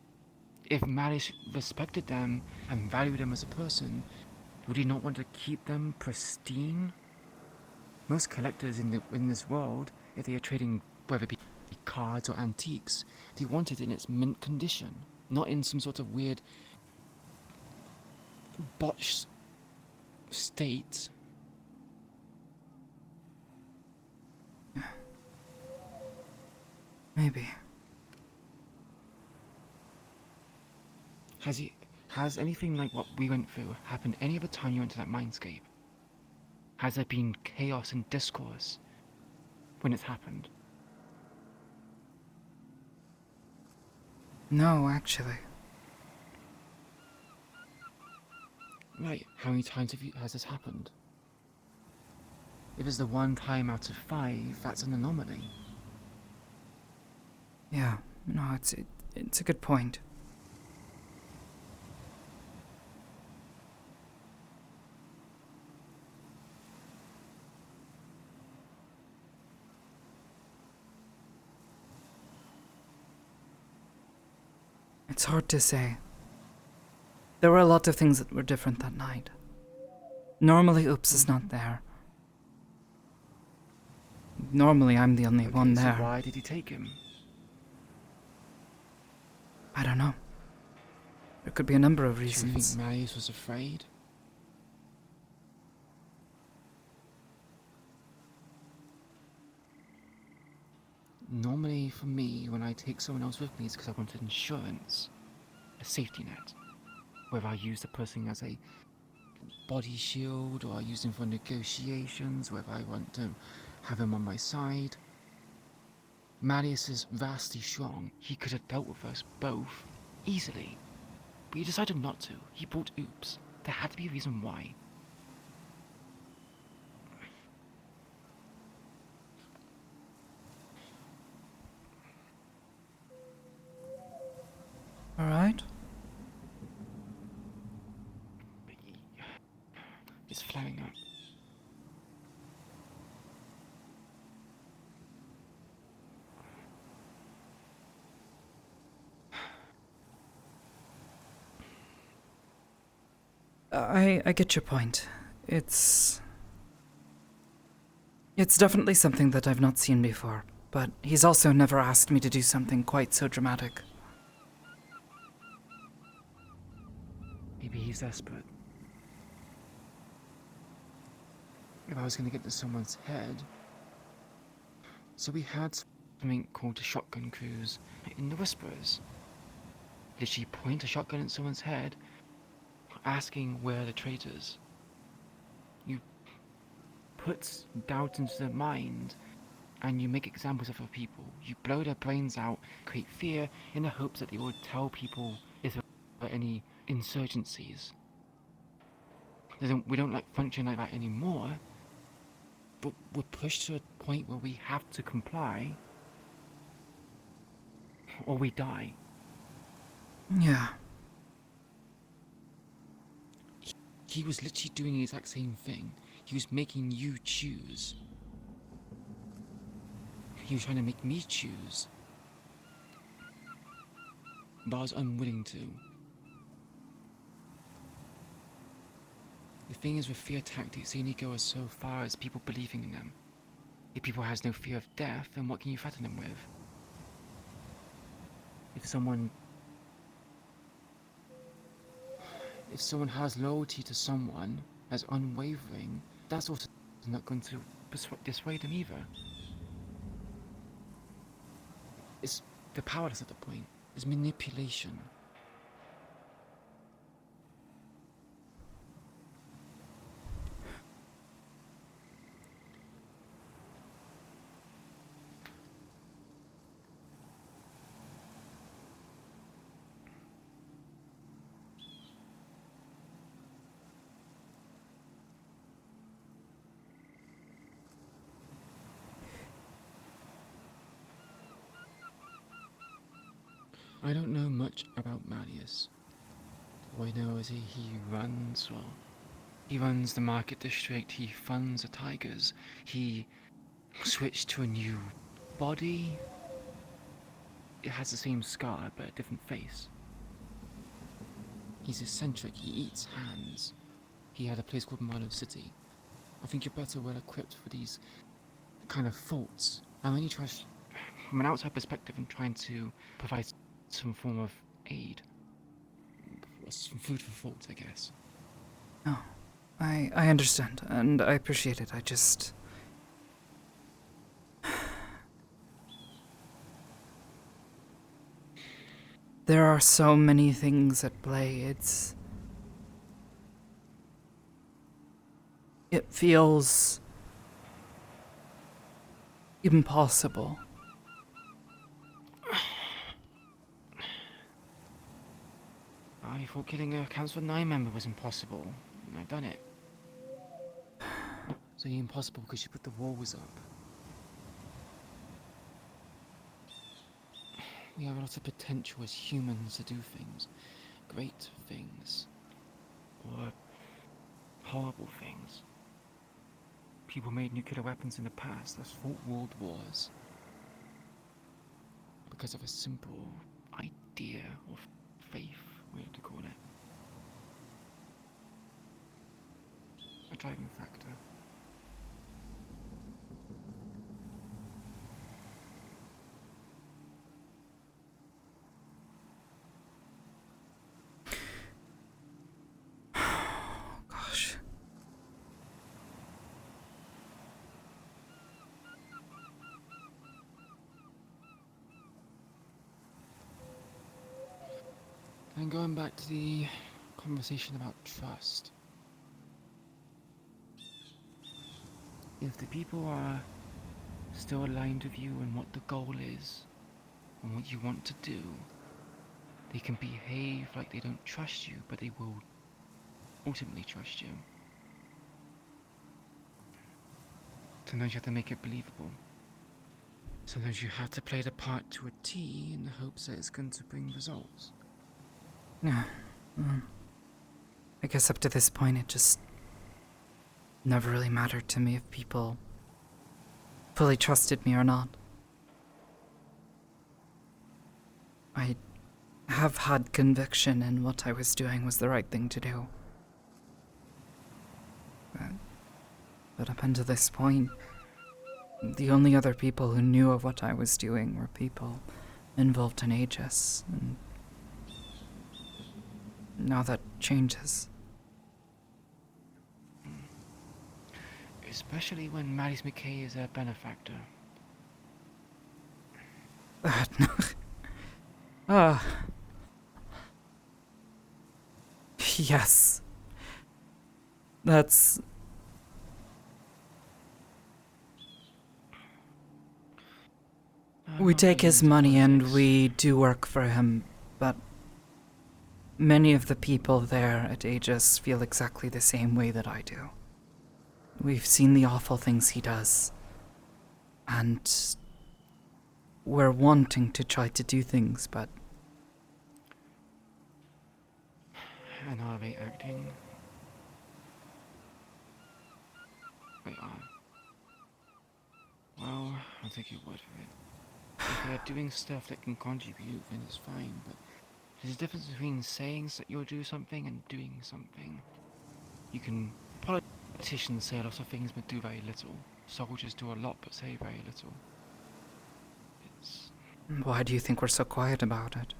If Malleus respected them and valued them as a person, would he not want to keep them pristine? Most collectors in this world, if they are trading whether it be cards or antiques, they want it in its mint condition, not in some sort of weird botched state. Maybe. Has anything like what we went through happened any other time you went to that mindscape? Has there been chaos and discourse when it's happened? No, actually. Right, how many times has this happened? If it's the one time out of 5, that's an anomaly. Yeah, no, it's a good point. It's hard to say. There were a lot of things that were different that night. Normally, Oops is not there. Normally, I'm the only one there. So why did he take him? I don't know. There could be a number of Do you reasons. think Malleus was afraid? Normally, for me, when I take someone else with me, it's because I wanted insurance, a safety net. Whether I use the person as a body shield or I use him for negotiations, whether I want to have him on my side. Malleus is vastly strong. He could have dealt with us both easily. But he decided not to. He brought Oops. There had to be a reason why. Alright. It's flaring up. I get your point. It's definitely something that I've not seen before, but he's also never asked me to do something quite so dramatic. Maybe he's desperate. If I was going to get to someone's head... So we had something called a shotgun cruise in the Whisperers. Literally point a shotgun at someone's head, asking where are the traitors. You put doubt into their mind, and you make examples of other people. You blow their brains out, create fear, in the hopes that they will tell people if there are any insurgencies. We don't like function like that anymore, but we're pushed to a point where we have to comply, or we die. Yeah. He was literally doing the exact same thing. He was making you choose. He was trying to make me choose. But I was unwilling to. The thing is with fear tactics, they only go as so far as people believing in them. If people has no fear of death, then what can you threaten them with? If someone... if someone has loyalty to someone, as unwavering, that's also not going to dissuade them either. It's the powerless at the point. It's manipulation. I don't know much about Marius. All I know is he runs, well, he runs the market district, he funds the tigers, he switched to a new body. It has the same scar, but a different face. He's eccentric, he eats hands. He had a place called Marlow City. I think you're better well equipped for these kind of faults. I'm only trying, from an outside perspective, I'm trying to provide some form of aid. Some food for thought, I guess. Oh, I understand, and I appreciate it. I just... There are so many things at play. It feels impossible. I thought killing a Council 9 member was impossible, and I've done it. So you're impossible because you put the walls up. We have a lot of potential as humans to do things. Great things. Or horrible things. People made nuclear weapons in the past that fought world wars. Because of a simple idea or faith, whatever to call it. A driving factor. Gosh. And going back to the conversation about trust. If the people are still aligned with you and what the goal is, and what you want to do, they can behave like they don't trust you, but they will ultimately trust you. Sometimes you have to make it believable. Sometimes you have to play the part to a T in the hopes that it's going to bring results. Yeah. I guess up to this point it just never really mattered to me if people fully trusted me or not. I have had conviction in what I was doing was the right thing to do. But up until this point, the only other people who knew of what I was doing were people involved in Aegis, and now that changes. Especially when Maddie McKay is a benefactor. No. Yes. That's... We take his money and we do work for him, but many of the people there at Aegis feel exactly the same way that I do. We've seen the awful things he does, and we're wanting to try to do things, but... And are they acting? They are. Well, I'll take your word for it. If they're doing stuff that can contribute, then it's fine, but there's a difference between saying that you'll do something and doing something. You can... Politicians say a lot of things but do very little. Soldiers do a lot but say very little. It's... Why do you think we're so quiet about it?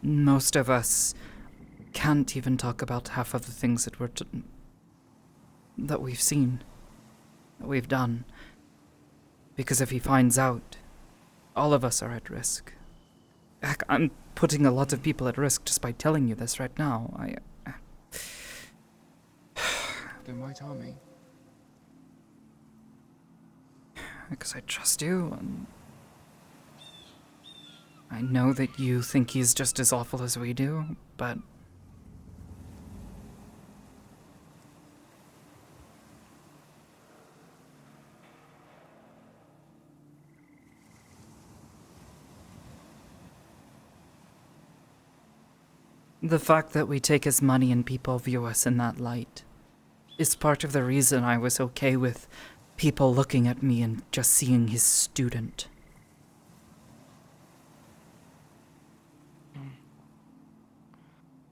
most of us can't even talk about half of the things that that we've seen, that we've done. Because if he finds out, all of us are at risk. Heck, I'm putting a lot of people at risk just by telling you this right now. Then why tell me? Because I trust you, and I know that you think he's just as awful as we do, but the fact that we take his money and people view us in that light is part of the reason I was okay with people looking at me and just seeing his student.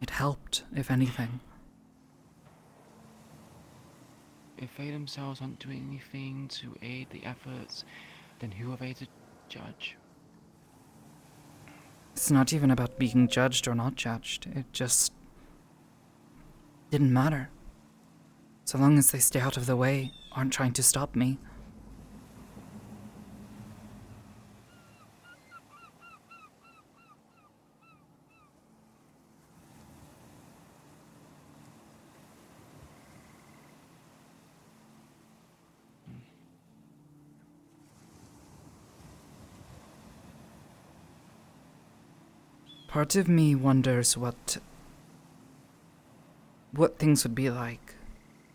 It helped, if anything. If they themselves aren't doing anything to aid the efforts, then who are they to judge? It's not even about being judged or not judged. It just didn't matter. So long as they stay out of the way, aren't trying to stop me. Part of me wonders what things would be like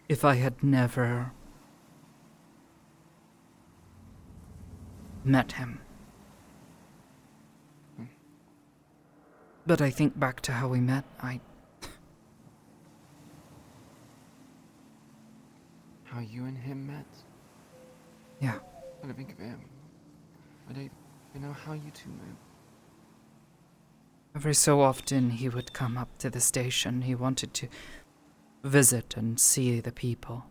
if I had never met him. But I think back to how we met, How you and him met? Yeah. I don't think of him. I don't know how you two met. Every so often he would come up to the station. He wanted to visit and see the people.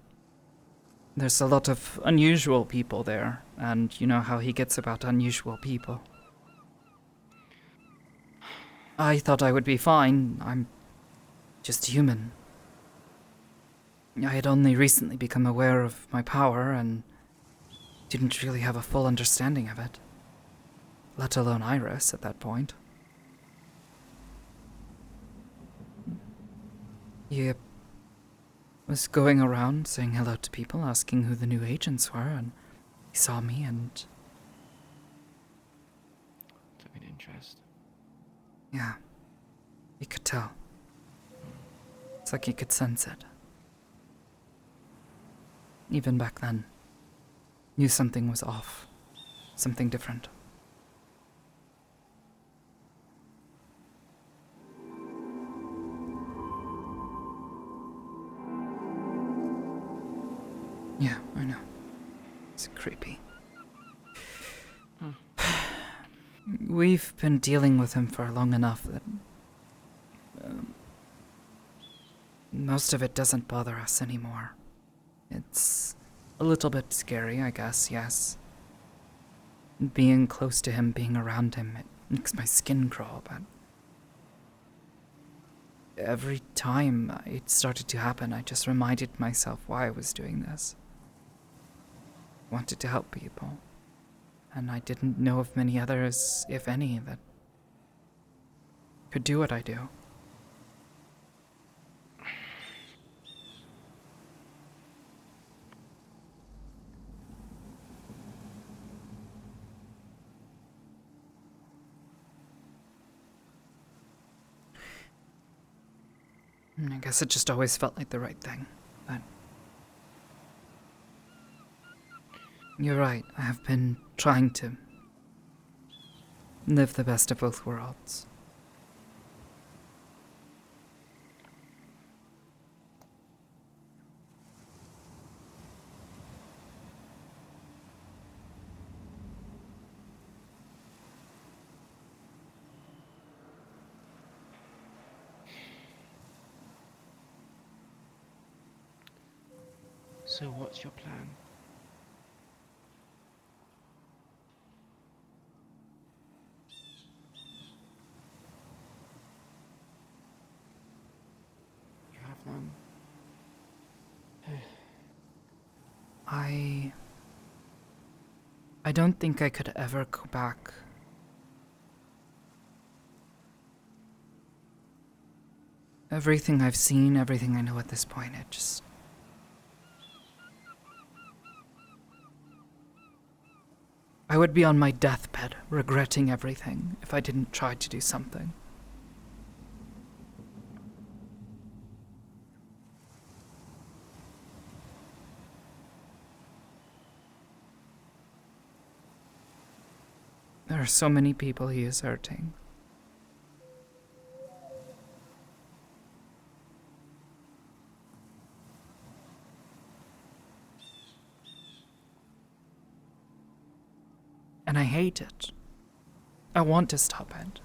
There's a lot of unusual people there, and you know how he gets about unusual people. I thought I would be fine. I'm just human. I had only recently become aware of my power and didn't really have a full understanding of it. Let alone Iris at that point. He was going around saying hello to people, asking who the new agents were, and he saw me and... took an interest. Yeah, he could tell. It's like he could sense it. Even back then, knew something was off, something different. Yeah, I know. It's creepy. We've been dealing with him for long enough that most of it doesn't bother us anymore. It's a little bit scary, I guess, yes. Being close to him, being around him, it makes my skin crawl, but every time it started to happen, I just reminded myself why I was doing this. Wanted to help people, and I didn't know of many others, if any, that could do what I do. I guess it just always felt like the right thing, but... You're right, I have been trying to live the best of both worlds. So what's your plan? I don't think I could ever go back. Everything I've seen, everything I know at this point, it just... I would be on my deathbed, regretting everything, if I didn't try to do something. There are so many people he is hurting. And I hate it. I want to stop it.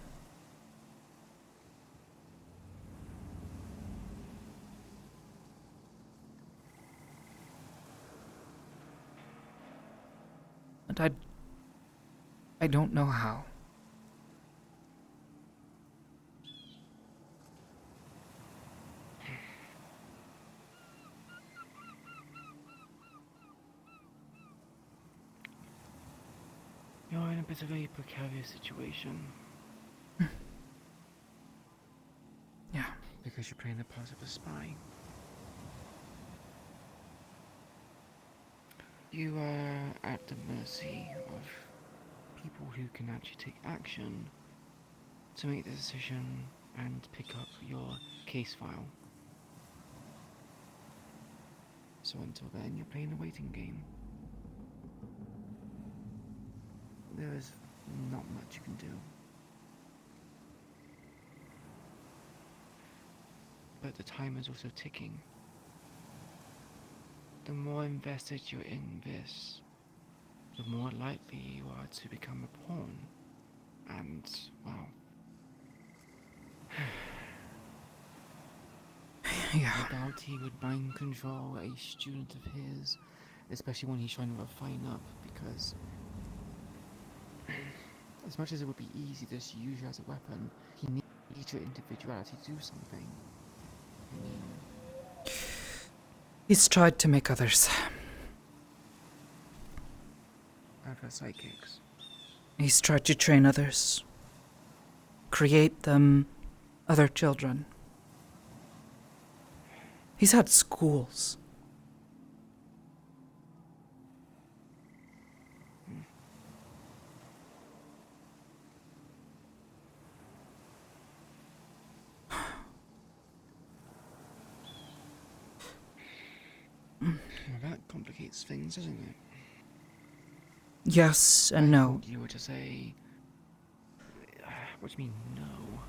But I don't know how. You're in a bit of a precarious situation. Yeah. Because you're playing the part of a spy. You are at the mercy of people who can actually take action to make the decision and pick up your case file. So until then, you're playing a waiting game. There is not much you can do. But the time is also ticking. The more invested you're in this, the more likely you are to become a pawn. And, well... Yeah. I doubt he would mind control a student of his, especially when he's trying to refine up, because as much as it would be easy to just use you as a weapon, he needs your individuality to do something. I mean... He's tried to make others. Other psychics. He's tried to train others. Create them other children. He's had schools. Well, that complicates things, doesn't it? Yes and no. I thought you were to say... What do you mean, no?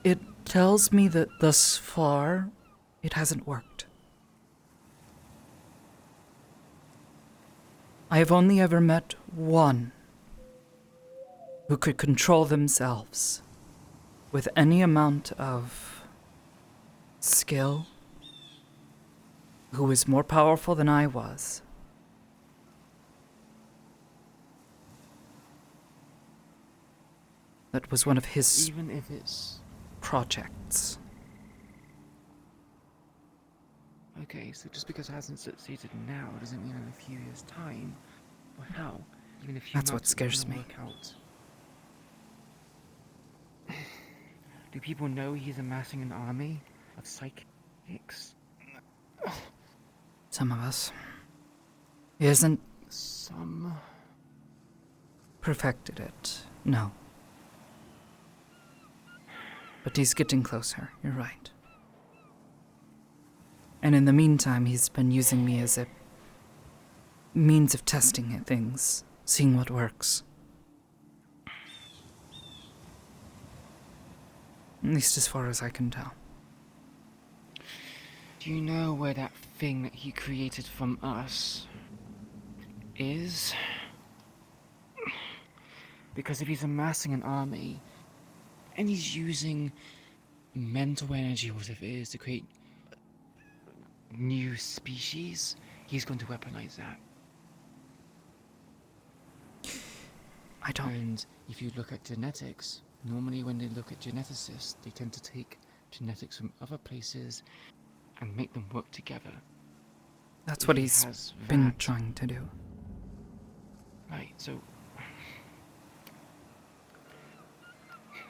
It tells me that thus far, it hasn't worked. I have only ever met one who could control themselves with any amount of skill, who was more powerful than I was. That was one of his Even if it's... projects. Okay, so just because it hasn't succeeded now doesn't mean in a few years' time, or hell, even a few That's what months scares it will me. work out. Do people know he's amassing an army of psychics? Some of us. He hasn't Some... perfected it, no. But he's getting closer, you're right. And in the meantime, he's been using me as a means of testing things, seeing what works. At least as far as I can tell. Do you know where that thing that he created from us is? Because if he's amassing an army, and he's using mental energy, whatever it is, to create new species, he's going to weaponize that. I don't... And if you look at genetics, normally when they look at geneticists, they tend to take genetics from other places and make them work together. That's if what he he's has been that- trying to do. Right, so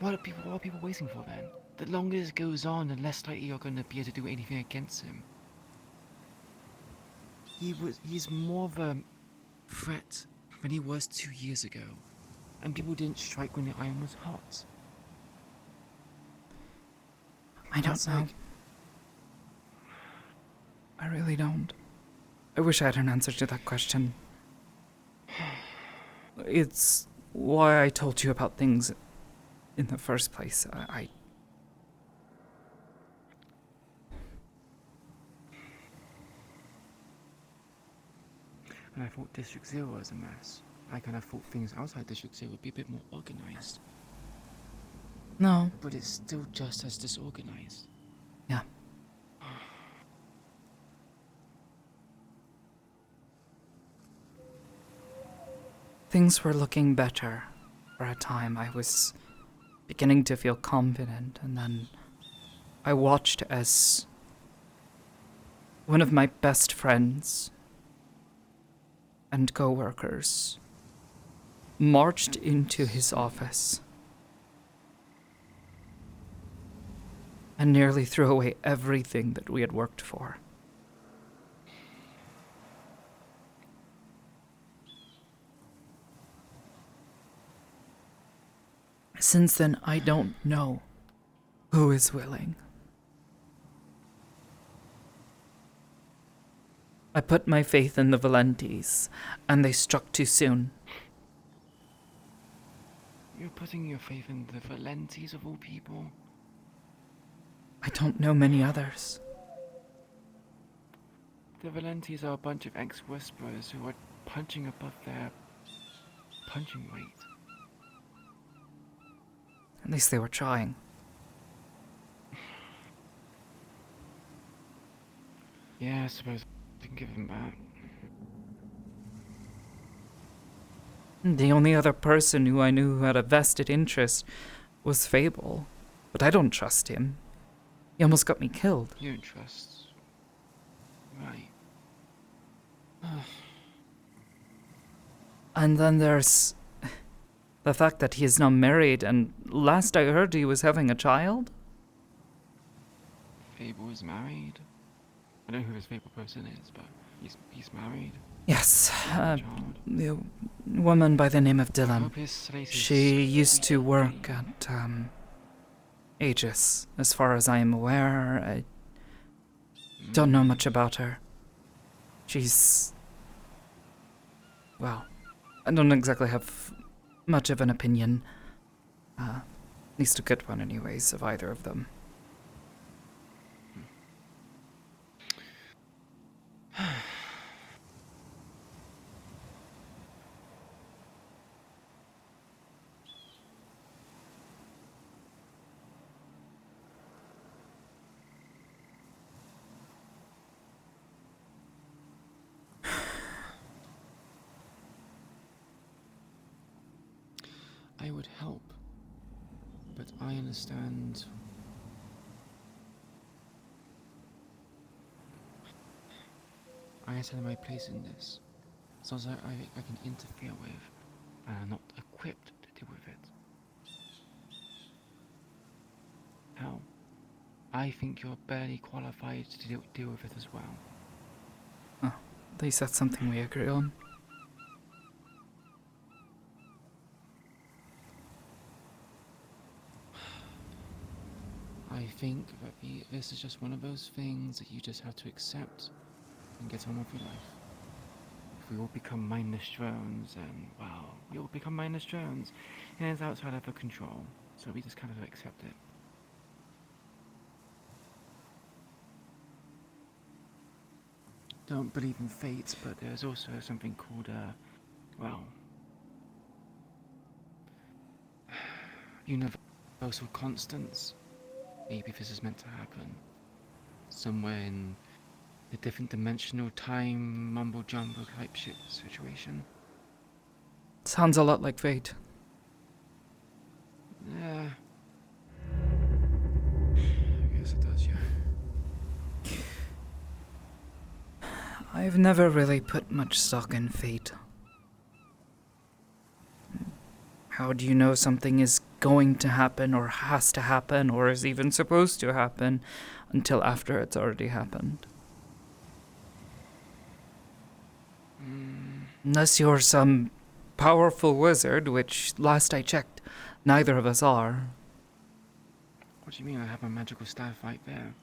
what are people waiting for then? The longer this goes on, the less likely you're going to be able to do anything against him. He's more of a threat than he was 2 years ago, and people didn't strike when the iron was hot. I don't know. I really don't. I wish I had an answer to that question. It's why I told you about things in the first place. And I thought District Zero was a mess. I kind of thought things outside District Zero would be a bit more organized. No. But it's still just as disorganized. Yeah. Things were looking better for a time. I was beginning to feel confident, and then I watched as one of my best friends and co-workers marched into his office and nearly threw away everything that we had worked for. Since then, I don't know who is willing. I put my faith in the Valentes, and they struck too soon. You're putting your faith in the Valentes of all people? I don't know many others. The Valentes are a bunch of ex-whisperers who are punching above their punching weight. At least they were trying. Yeah, I suppose I can give them that. The only other person who I knew who had a vested interest was Fable, but I don't trust him. He almost got me killed. You don't trust. Right. And then there's the fact that he is now married, and last I heard he was having a child? Fable is married. I don't know who this Fable person is, but he's married. Yes, the woman by the name of Dylan. She used to work at, Aegis, as far as I am aware. I don't know much about her. She's... well, I don't exactly have much of an opinion. At least a good one anyways, of either of them. I would help, but I understand. I understand my place in this. Something I can interfere with, and I'm not equipped to deal with it. Hell, I think you're barely qualified to deal with it as well. Oh, at least that's something we agree on. I think that this is just one of those things that you just have to accept and get on with your life. If we all become mindless drones, then, well, we all become mindless drones, and it's outside of our control, so we just kind of accept it. Don't believe in fate, but there's also something called, well, universal constants. Maybe this is meant to happen. Somewhere in a different dimensional time mumbo-jumbo type shit situation. Sounds a lot like fate. Yeah. I guess it does, yeah. I I've never really put much stock in fate. How do you know something is going to happen, or has to happen, or is even supposed to happen until after it's already happened? Unless you're some powerful wizard, which, last I checked, neither of us are. What do you mean I have my magical staff right there?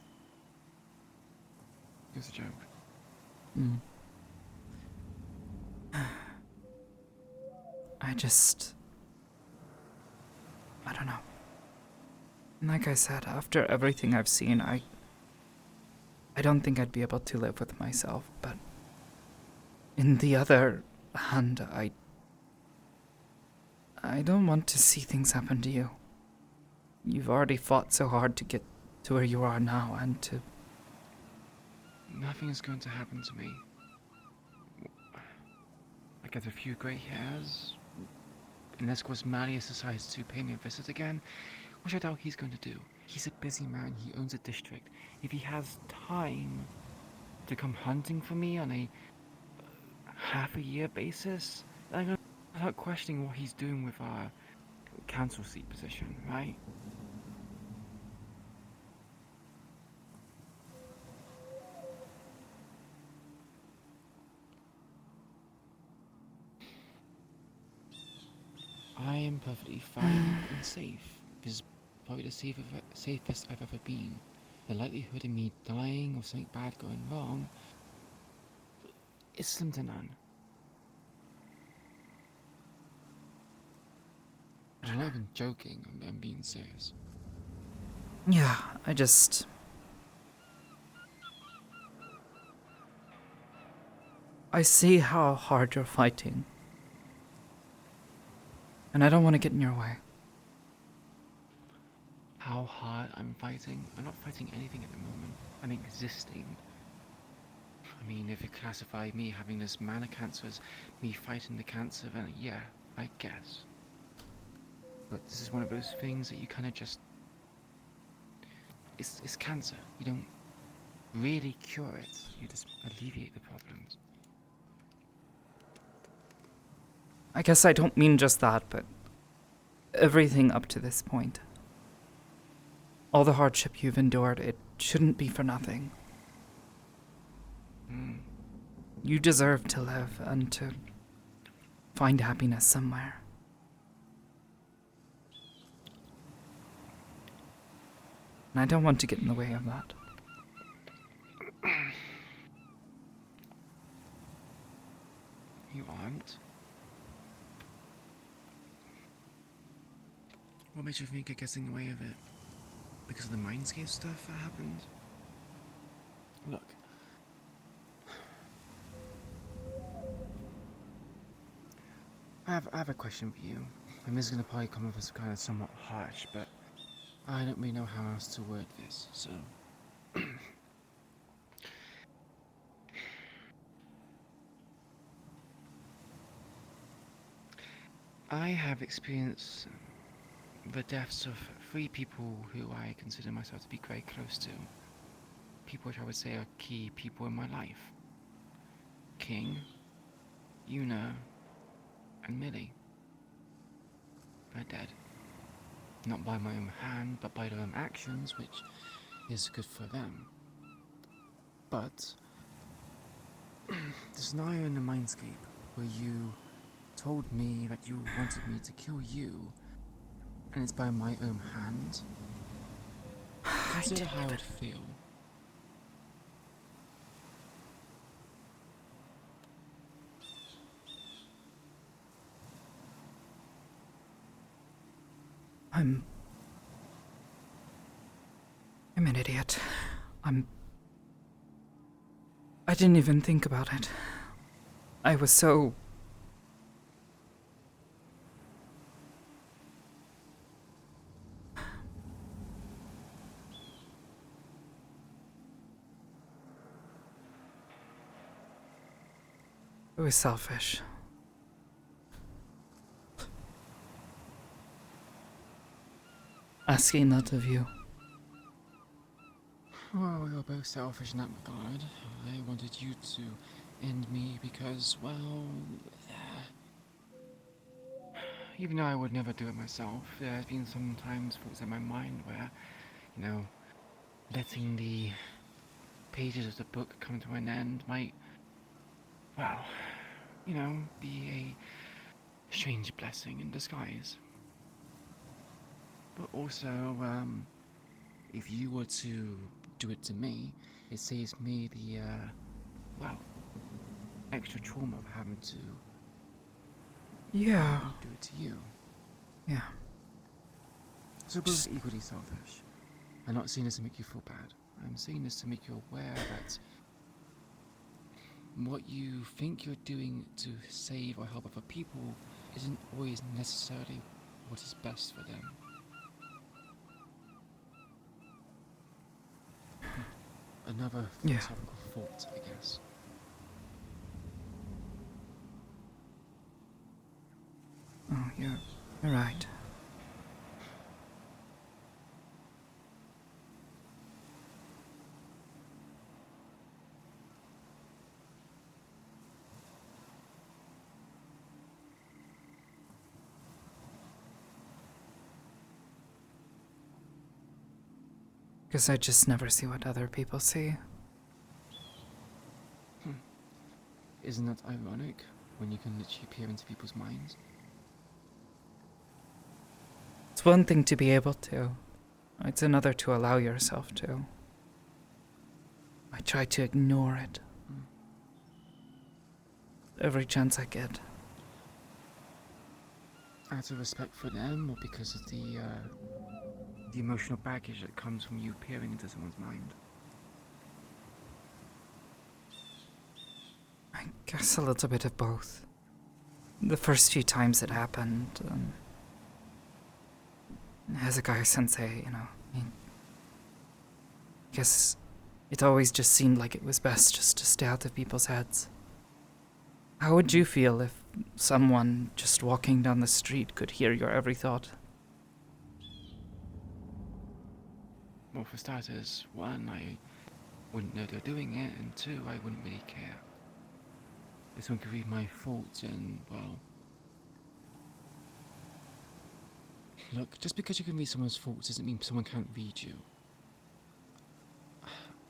It was a joke. I don't know. Like I said, after everything I've seen, I don't think I'd be able to live with myself, but in the other hand, I don't want to see things happen to you. You've already fought so hard to get to where you are now, and to... Nothing is going to happen to me. I get a few grey hairs, unless Marius decides to pay me a visit again, which I doubt he's going to do. He's a busy man, he owns a district. If he has time to come hunting for me on a half-a-year basis, then I'm going to start questioning what he's doing with our council seat position, right? I am perfectly fine and safe. This is probably the safest I've ever been. The likelihood of me dying or something bad going wrong is slim to none. I'm not even joking, I'm being serious. Yeah, I see how hard you're fighting. And I don't want to get in your way. How hard I'm fighting? I'm not fighting anything at the moment. I'm existing. I mean, if you classify me having this mana cancer as me fighting the cancer, then yeah, I guess. But this is one of those things that you kind of just... It's cancer. You don't really cure it. You just alleviate the problems. I guess I don't mean just that, but everything up to this point. All the hardship you've endured, it shouldn't be for nothing. You deserve to live and to find happiness somewhere. And I don't want to get in the way of that. You aren't? What made you think I guess in the way of it? Because of the Mindscape stuff that happened? Look. I have a question for you. And this is gonna probably come off as kind of somewhat harsh, but I don't really know how else to word this, so... I have experienced the deaths of 3 people who I consider myself to be very close to. People which I would say are key people in my life. King, Yuna, and Millie. They're dead. Not by my own hand, but by their own actions, which is good for them. But the scenario in the Mindscape where you told me that you wanted me to kill you, and it's by my own hand, consider how I would feel. I'm an idiot. I didn't even think about it. I was so... It was selfish. Asking that of you. Well, we were both selfish in that regard. I wanted you to end me because, well, even though I would never do it myself, there's been some times thoughts in my mind where, you know, letting the pages of the book come to an end might, well, you know, be a strange blessing in disguise. But also, if you were to do it to me, it saves me the, well, extra trauma of having to Yeah. do it to you. Yeah. So both equally selfish. I'm not saying this to make you feel bad. I'm saying this to make you aware that what you think you're doing to save or help other people isn't always necessarily what is best for them. Another philosophical thought, I guess. Oh, you're right. Because I just never see what other people see. Isn't that ironic when you can literally peer into people's minds? It's one thing to be able to. It's another to allow yourself to. I try to ignore it. Every chance I get. Out of respect for them, or because of the emotional baggage that comes from you peering into someone's mind? I guess a little bit of both. The first few times it happened, as a guy sensei, you know, I guess it always just seemed like it was best just to stay out of people's heads. How would you feel if someone just walking down the street could hear your every thought? Well, for starters, one, I wouldn't know they're doing it, and two, I wouldn't really care. If someone could read my thoughts, and, well... Look, just because you can read someone's thoughts doesn't mean someone can't read you.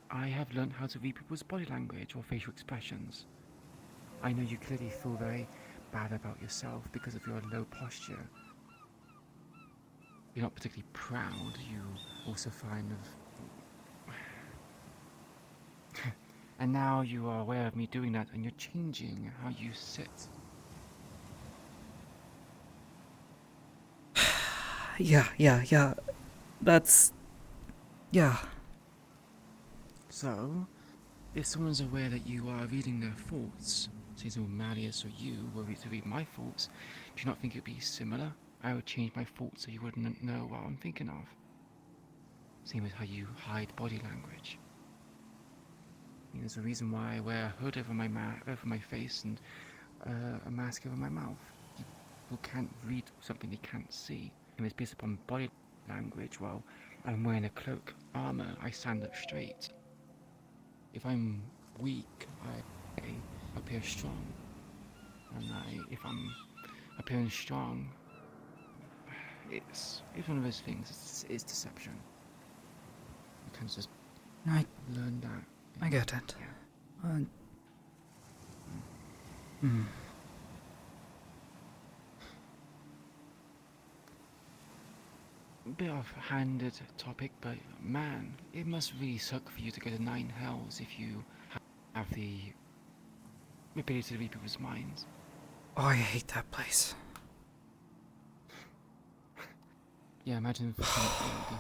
I have learned how to read people's body language or facial expressions. I know you clearly feel very bad about yourself because of your low posture. You're not particularly proud, you also find of... And now you are aware of me doing that, and you're changing how you sit. Yeah. That's... yeah. So, if someone's aware that you are reading their thoughts, say someone Marius or you were to read my thoughts, do you not think it'd be similar? I would change my thoughts so you wouldn't know what I'm thinking of. Same with how you hide body language. I mean, there's a reason why I wear a hood over my face and a mask over my mouth. People can't read something they can't see. And it's based upon body language. Well, I'm wearing a cloak, armor, I stand up straight. If I'm weak, I appear strong. And if I'm appearing strong, it's one of those things. It's deception. You can just learn that. I get it. Yeah. Bit off-handed topic, but man, it must really suck for you to go to 9 hells if you have the ability to read people's minds. Oh, I hate that place. Yeah, imagine if it would be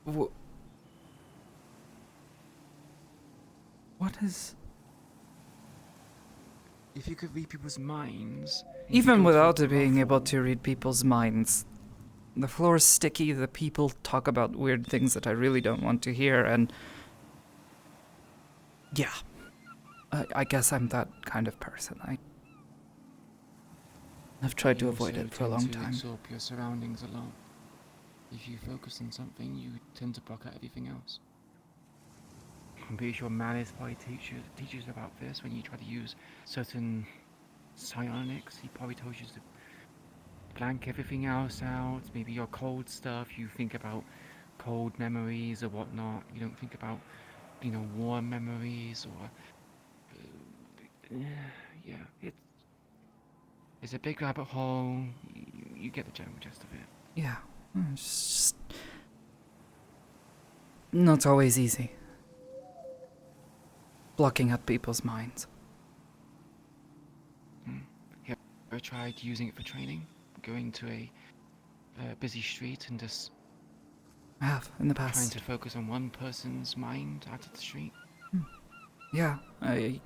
horrible. What is... If you could read people's minds... Even without being able to read people's minds, the floor is sticky, the people talk about weird things that I really don't want to hear, and... yeah. I guess I'm that kind of person. I've tried to avoid it for a long time. You absorb your surroundings a lot. If you focus on something, you tend to block out everything else. I'm pretty sure Malice probably teaches about this when you try to use certain psionics. He probably tells you to blank everything else out. Maybe your cold stuff, you think about cold memories or whatnot. You don't think about, warm memories or... yeah, it's a big rabbit hole. You get the general gist of it. Yeah, it's just not always easy. Blocking out people's minds. You ever tried using it for training? Going to a busy street and just... I have, in the trying past. to focus on one person's mind out of the street? Yeah, I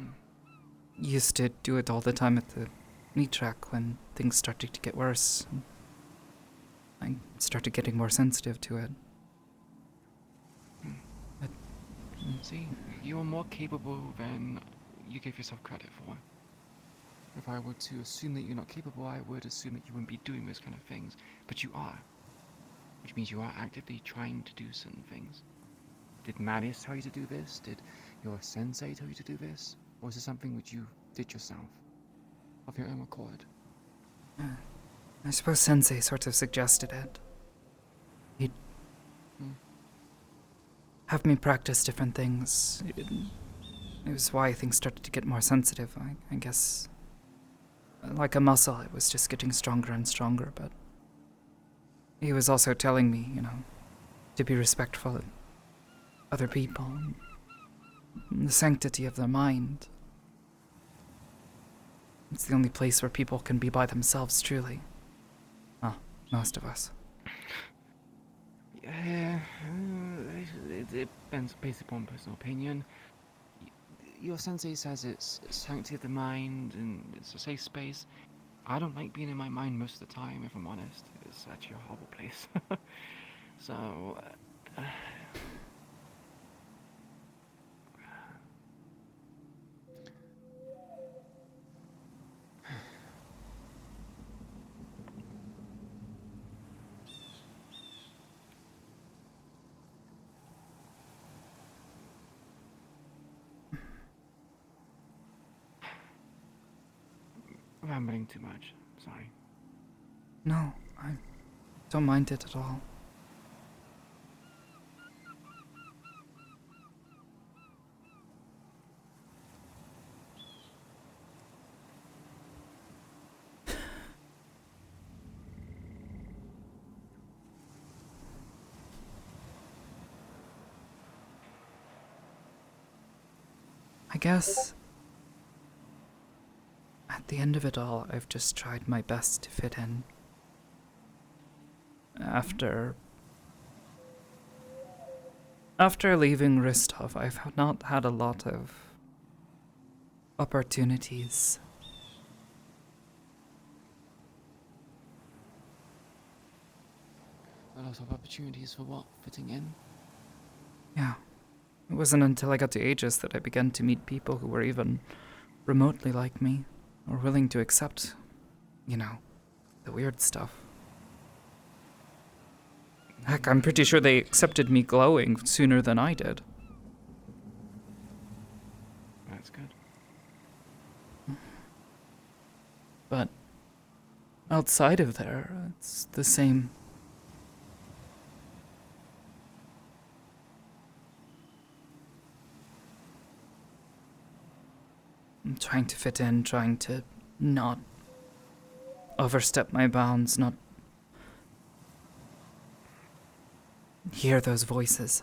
used to do it all the time at the meat track when things started to get worse. I started getting more sensitive to it. But, See, you are more capable than you give yourself credit for. If I were to assume that you're not capable, I would assume that you wouldn't be doing those kind of things. But you are. Which means you are actively trying to do certain things. Did Marius tell you to do this? Did your sensei tell you to do this? Or is it something which you did yourself? Of your own accord? I suppose Sensei sort of suggested it. He'd have me practice different things. It was why things started to get more sensitive, I guess. Like a muscle, it was just getting stronger and stronger, but he was also telling me, to be respectful of other people, and the sanctity of their mind. It's the only place where people can be by themselves, truly. Well, most of us. Yeah, it depends based upon personal opinion. Your sensei says it's sanctity of the mind and it's a safe space. I don't like being in my mind most of the time, if I'm honest. It's actually a horrible place. So... rambling too much. Sorry. No, I don't mind it at all. I guess at the end of it all, I've just tried my best to fit in. After leaving Ristov, I've not had a lot of opportunities. A lot of opportunities for what? Fitting in? Yeah. It wasn't until I got to Aegis that I began to meet people who were even remotely like me, or willing to accept, the weird stuff. Heck, I'm pretty sure they accepted me glowing sooner than I did. That's good. But outside of there, it's the same. I'm trying to fit in, trying to not overstep my bounds, not hear those voices.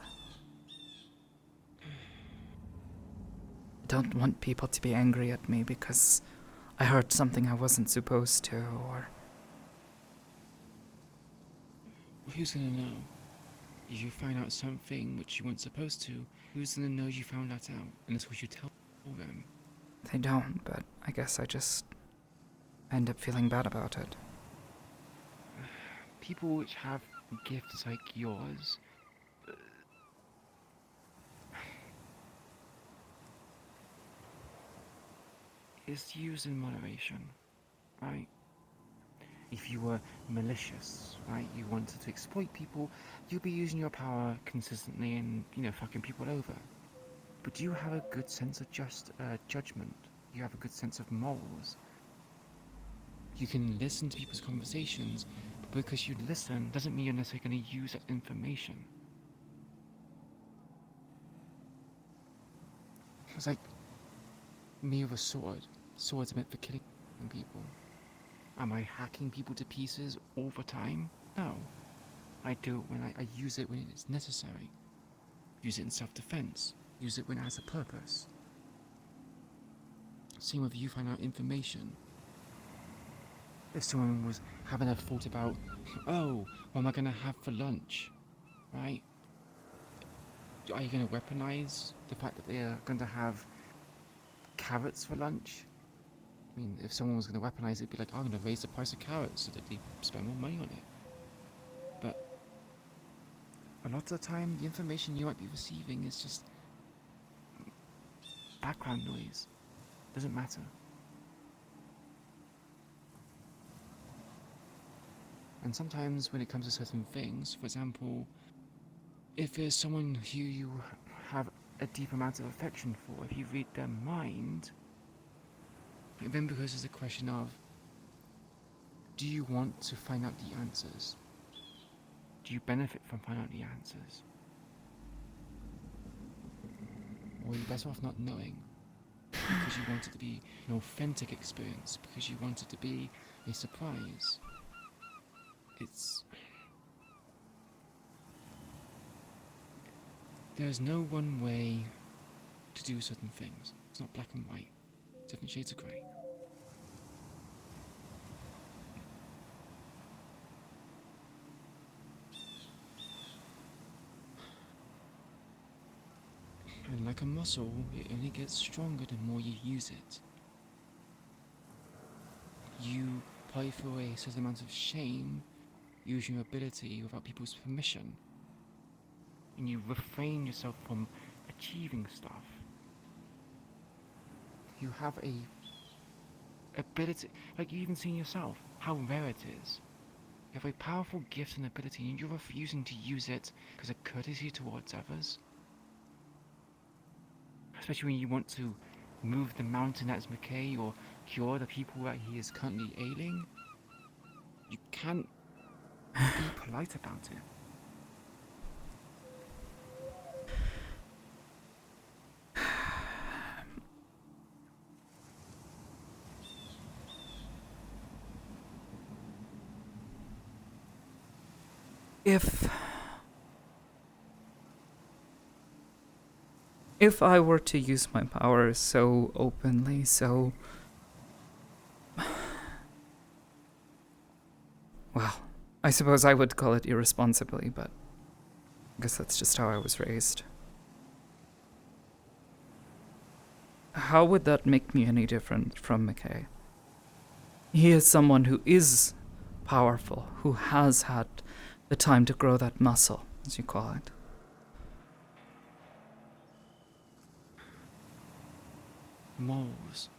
I don't want people to be angry at me because I heard something I wasn't supposed to, or... Who's gonna know? If you find out something which you weren't supposed to, who's gonna know you found that out? And that's what you tell them. They don't, but I guess I just end up feeling bad about it. People which have gifts like yours... is used in moderation, right? If you were malicious, right, you wanted to exploit people, you'd be using your power consistently and, fucking people over. But do you have a good sense of judgment? Do you have a good sense of morals? You can listen to people's conversations, but because you listen doesn't mean you're necessarily going to use that information. It's like me with a sword. Swords are meant for killing people. Am I hacking people to pieces all the time? No. I do it when I use it when it's necessary. Use it in self-defense. Use it when it has a purpose. Same with you find out information. If someone was having a thought about, oh, what am I going to have for lunch? Right? Are you going to weaponize the fact that they are going to have carrots for lunch? I mean, if someone was going to weaponize it, it'd be like, I'm going to raise the price of carrots so that they spend more money on it. But a lot of the time, the information you might be receiving is just background noise. Doesn't matter. And sometimes when it comes to certain things, for example, if there's someone who you have a deep amount of affection for, if you read their mind, it then becomes a question of, do you want to find out the answers? Do you benefit from finding out the answers? Or are you better off not knowing? Because you want it to be an authentic experience, because you want it to be a surprise. There's no one way to do certain things. It's not black and white. Different shades of grey. And like a muscle, it only gets stronger the more you use it. You play through a certain amount of shame, using your ability without people's permission. And you refrain yourself from achieving stuff. You have a ability, like you even seen yourself, how rare it is. You have a powerful gift and ability and you're refusing to use it because of courtesy towards others. Especially when you want to move the mountain that's McKay or cure the people that he is currently ailing. You can't be polite about it. If I were to use my powers so openly, so... Well, I suppose I would call it irresponsibly, but I guess that's just how I was raised. How would that make me any different from McKay? He is someone who is powerful, who has had the time to grow that muscle, as you call it. Morals.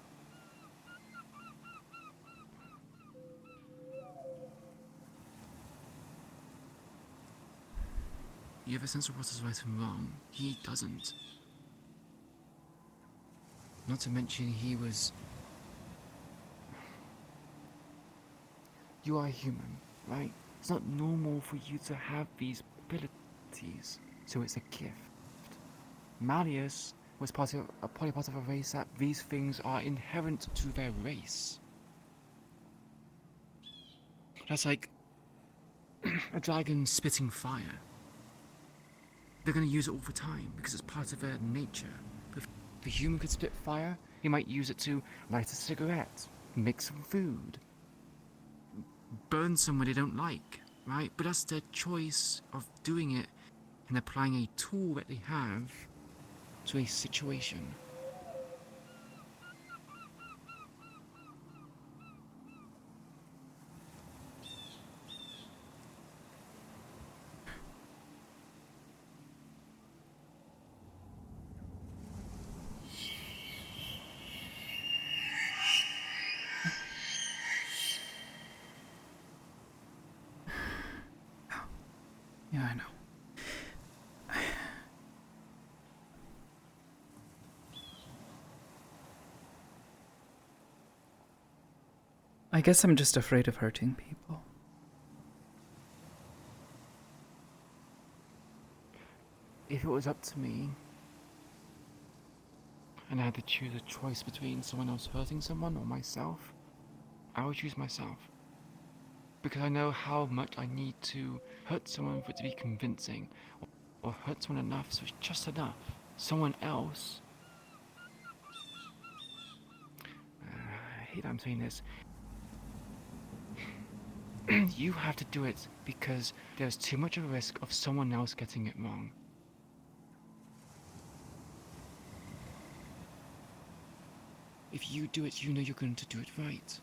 You have a sense of what is right and wrong. He doesn't. Not to mention he was... You are human, right? It's not normal for you to have these abilities, so it's a gift. Malleus was probably part of a race that these things are inherent to their race. That's like a dragon spitting fire. They're going to use it all the time because it's part of their nature. If the human could spit fire, he might use it to light a cigarette, make some food, burn someone they don't like, right? But that's their choice of doing it and applying a tool that they have to a situation. Yeah, I know. I guess I'm just afraid of hurting people. If it was up to me, and I had to choose a choice between someone else hurting someone or myself, I would choose myself. Because I know how much I need to hurt someone for it to be convincing, or hurt someone enough so it's just enough. Someone else, I hate I'm saying this, you have to do it because there's too much of a risk of someone else getting it wrong. If you do it, you know you're going to do it right.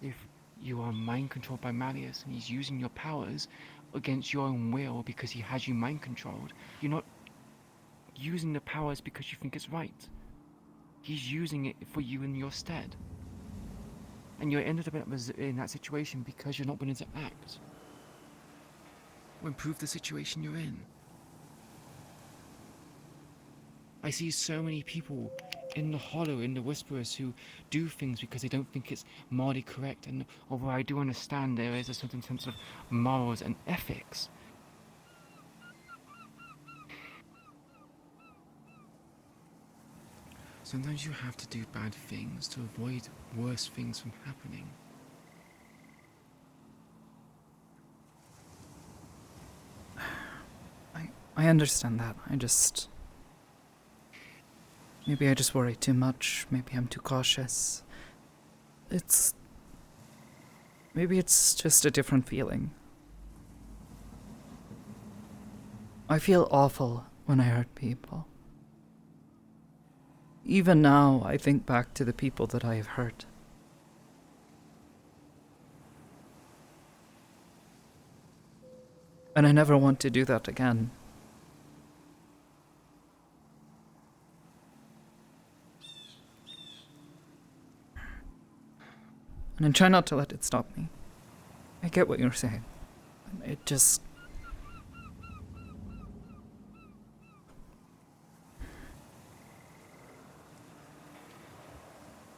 If you are mind controlled by Malleus and he's using your powers against your own will because he has you mind controlled, you're not using the powers because you think it's right. He's using it for you in your stead. And you're ended up in that situation because you're not willing to act or improve the situation you're in. I see so many people in the Hollow, in the Whisperers, who do things because they don't think it's morally correct, and although I do understand there is a certain sense of morals and ethics, sometimes you have to do bad things to avoid worse things from happening. I understand that. Maybe I just worry too much. Maybe I'm too cautious. Maybe it's just a different feeling. I feel awful when I hurt people. Even now, I think back to the people that I have hurt. And I never want to do that again. And I try not to let it stop me. I get what you're saying. It just...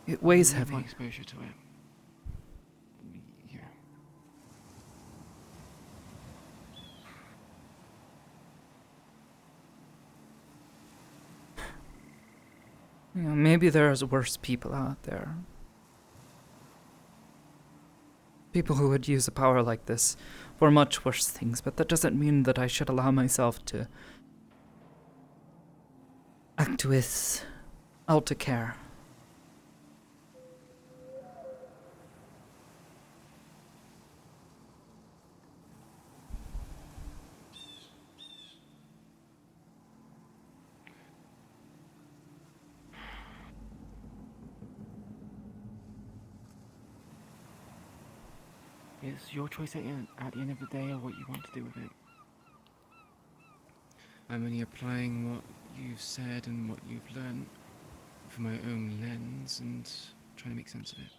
It weighs heavy. Exposure to it. Yeah. You know, maybe there's worse people out there. People who would use a power like this for much worse things, but that doesn't mean that I should allow myself to act with alter care. It's your choice at the end of the day of what you want to do with it. I'm only applying what you've said and what you've learned from my own lens and trying to make sense of it.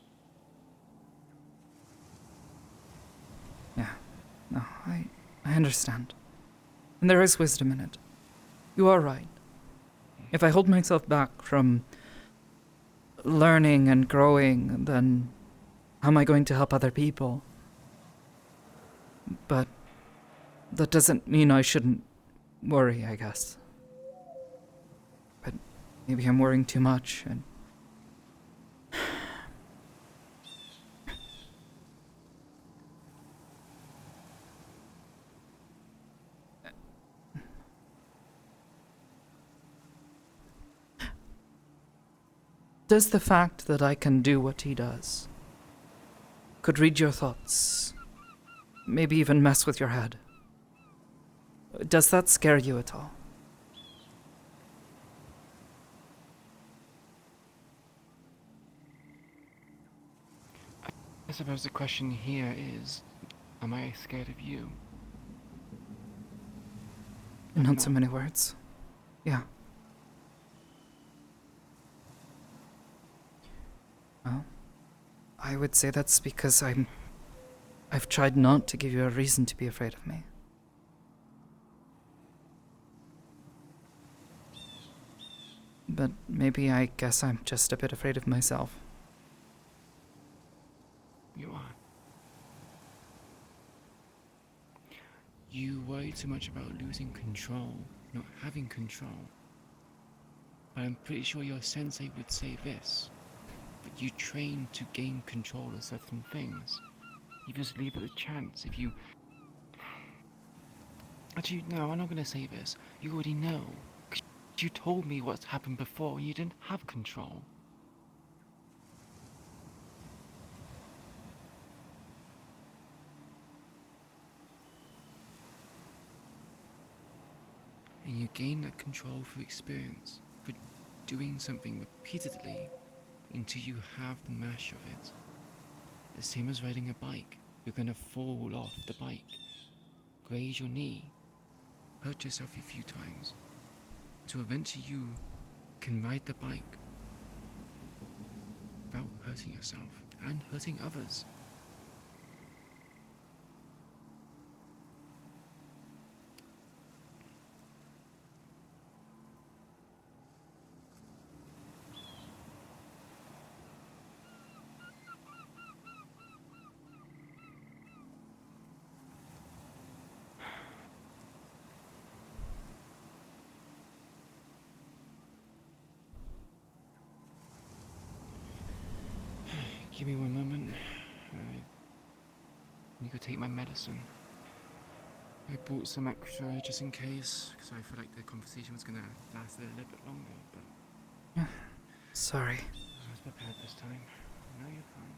Yeah, no, I understand. And there is wisdom in it. You are right. If I hold myself back from learning and growing, then how am I going to help other people? But that doesn't mean I shouldn't worry, I guess. But maybe I'm worrying too much, and... Does the fact that I can do what he does, could read your thoughts, maybe even mess with your head, does that scare you at all? I suppose the question here is, am I scared of you? In not so many words. Yeah. Well, I would say that's because I've tried not to give you a reason to be afraid of me. but maybe I guess I'm just a bit afraid of myself. You are. You worry too much about losing control, not having control. But I'm pretty sure your sensei would say this. But you train to gain control of certain things. You just leave it a chance if you... Actually, no, I'm not gonna say this. You already know. 'Cause you told me what's happened before and you didn't have control. And you gain that control through experience, for doing something repeatedly until you have the mash of it. The same as riding a bike. You're gonna fall off the bike, graze your knee, hurt yourself a few times, so eventually you can ride the bike without hurting yourself and hurting others. Give me one moment. I need to take my medicine. I bought some extra just in case, because I feel like the conversation was gonna last a little bit longer, but... Sorry. I was prepared this time. No, you're fine.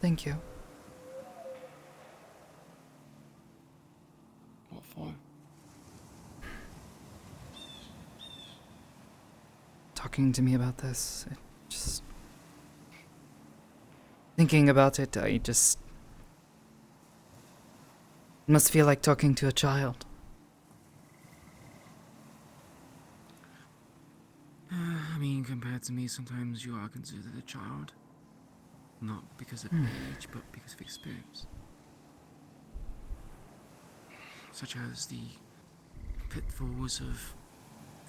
Thank you. What for? Talking to me about this, it just... Thinking about it, I just... It must feel like talking to a child. I mean, compared to me, sometimes you are considered a child. Not because of age, but because of experience. Such as the pitfalls of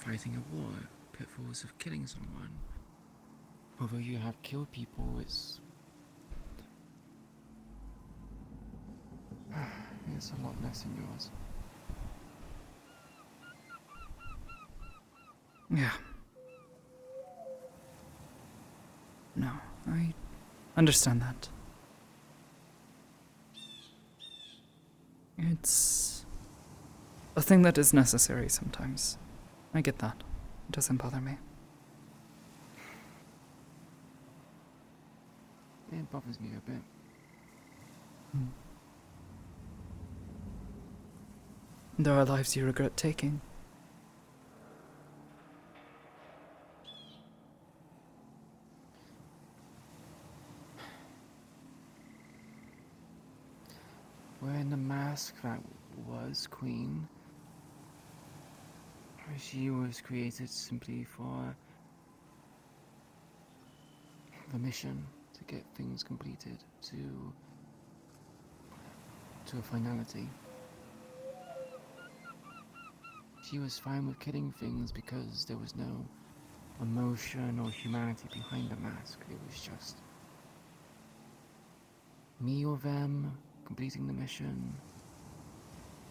fighting a war, pitfalls of killing someone. Although you have killed people, it's a lot less than yours. Yeah. No, I understand that. It's a thing that is necessary sometimes. I get that. It doesn't bother me. It bothers me a bit. There are lives you regret taking. Wearing the mask that was Queen, she was created simply for the mission to get things completed to a finality. She was fine with killing things because there was no emotion or humanity behind the mask. It was just me or them completing the mission,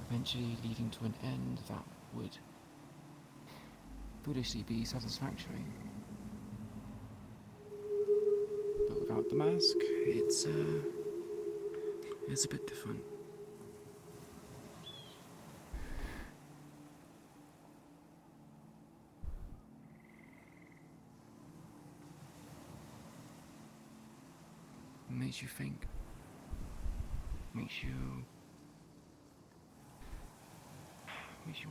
eventually leading to an end that would foolishly be satisfactory. But without the mask, it's a bit different. It makes you think. Makes you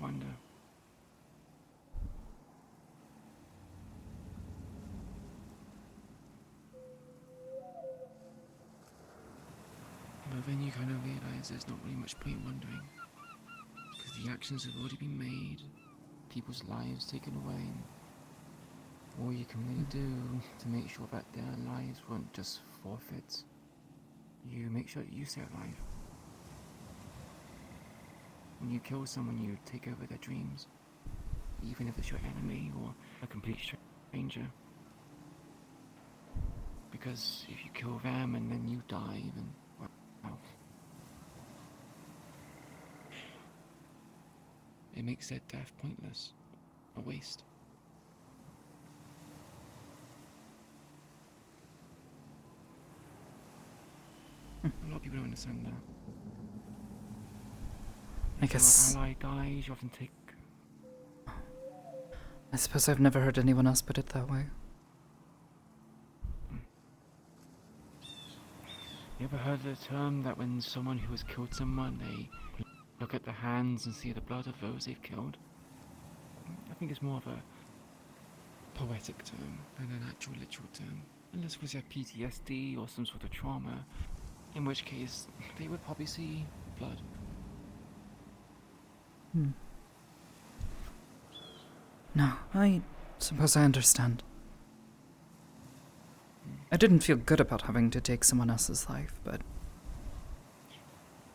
wonder. But then you kind of realize there's not really much point wondering, because the actions have already been made, people's lives taken away, and all you can really do to make sure that their lives weren't just forfeits, you make sure that you stay alive. When you kill someone, you take over their dreams, even if it's your enemy or a complete stranger. Because if you kill them and then you die, then, well, it makes their death pointless, a waste. A lot of people don't understand that. I guess. If your ally dies, you often take. I suppose I've never heard anyone else put it that way. You ever heard the term that when someone who has killed someone, they look at the hands and see the blood of those they've killed? I think it's more of a poetic term than an actual literal term. Unless it was a PTSD or some sort of trauma, in which case they would probably see blood. No, I suppose I understand. I didn't feel good about having to take someone else's life, but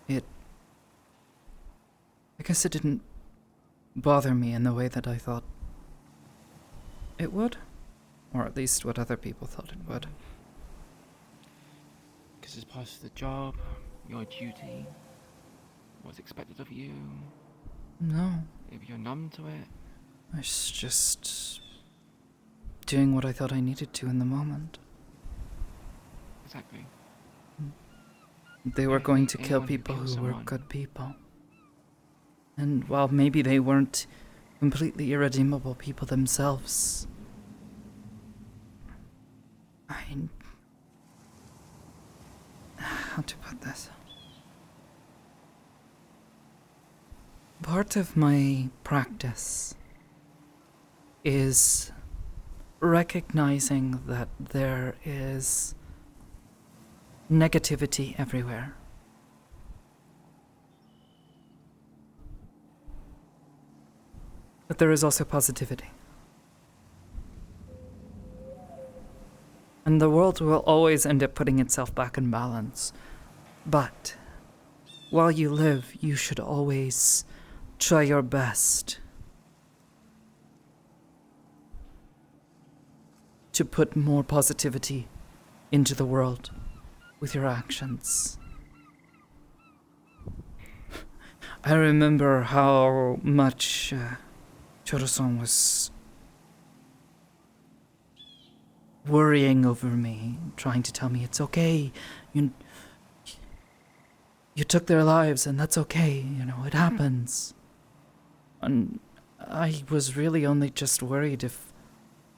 I guess it didn't bother me in the way that I thought it would, or at least what other people thought it would. Because it's part of the job, your duty, what's expected of you. No. If you're numb to it. I was just doing what I thought I needed to in the moment. Exactly. They were going to kill people who were good people. And while maybe they weren't completely irredeemable people themselves, how to put this? Part of my practice is recognizing that there is negativity everywhere. But there is also positivity. And the world will always end up putting itself back in balance. But while you live, you should always try your best to put more positivity into the world with your actions. I remember how much Choro-san was worrying over me, trying to tell me it's okay. You took their lives and that's okay, it happens. And I was really only just worried if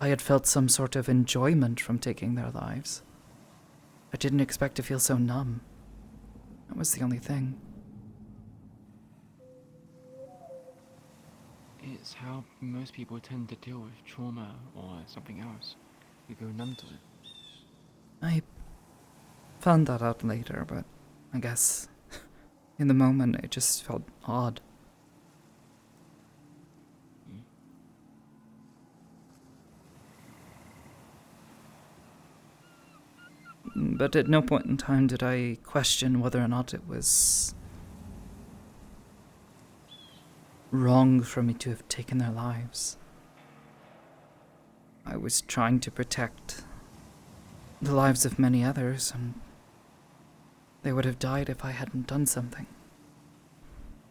I had felt some sort of enjoyment from taking their lives. I didn't expect to feel so numb. That was the only thing. It's how most people tend to deal with trauma or something else. You go numb to it. I found that out later, but I guess in the moment it just felt odd. But at no point in time did I question whether or not it was wrong for me to have taken their lives. I was trying to protect the lives of many others, and they would have died if I hadn't done something.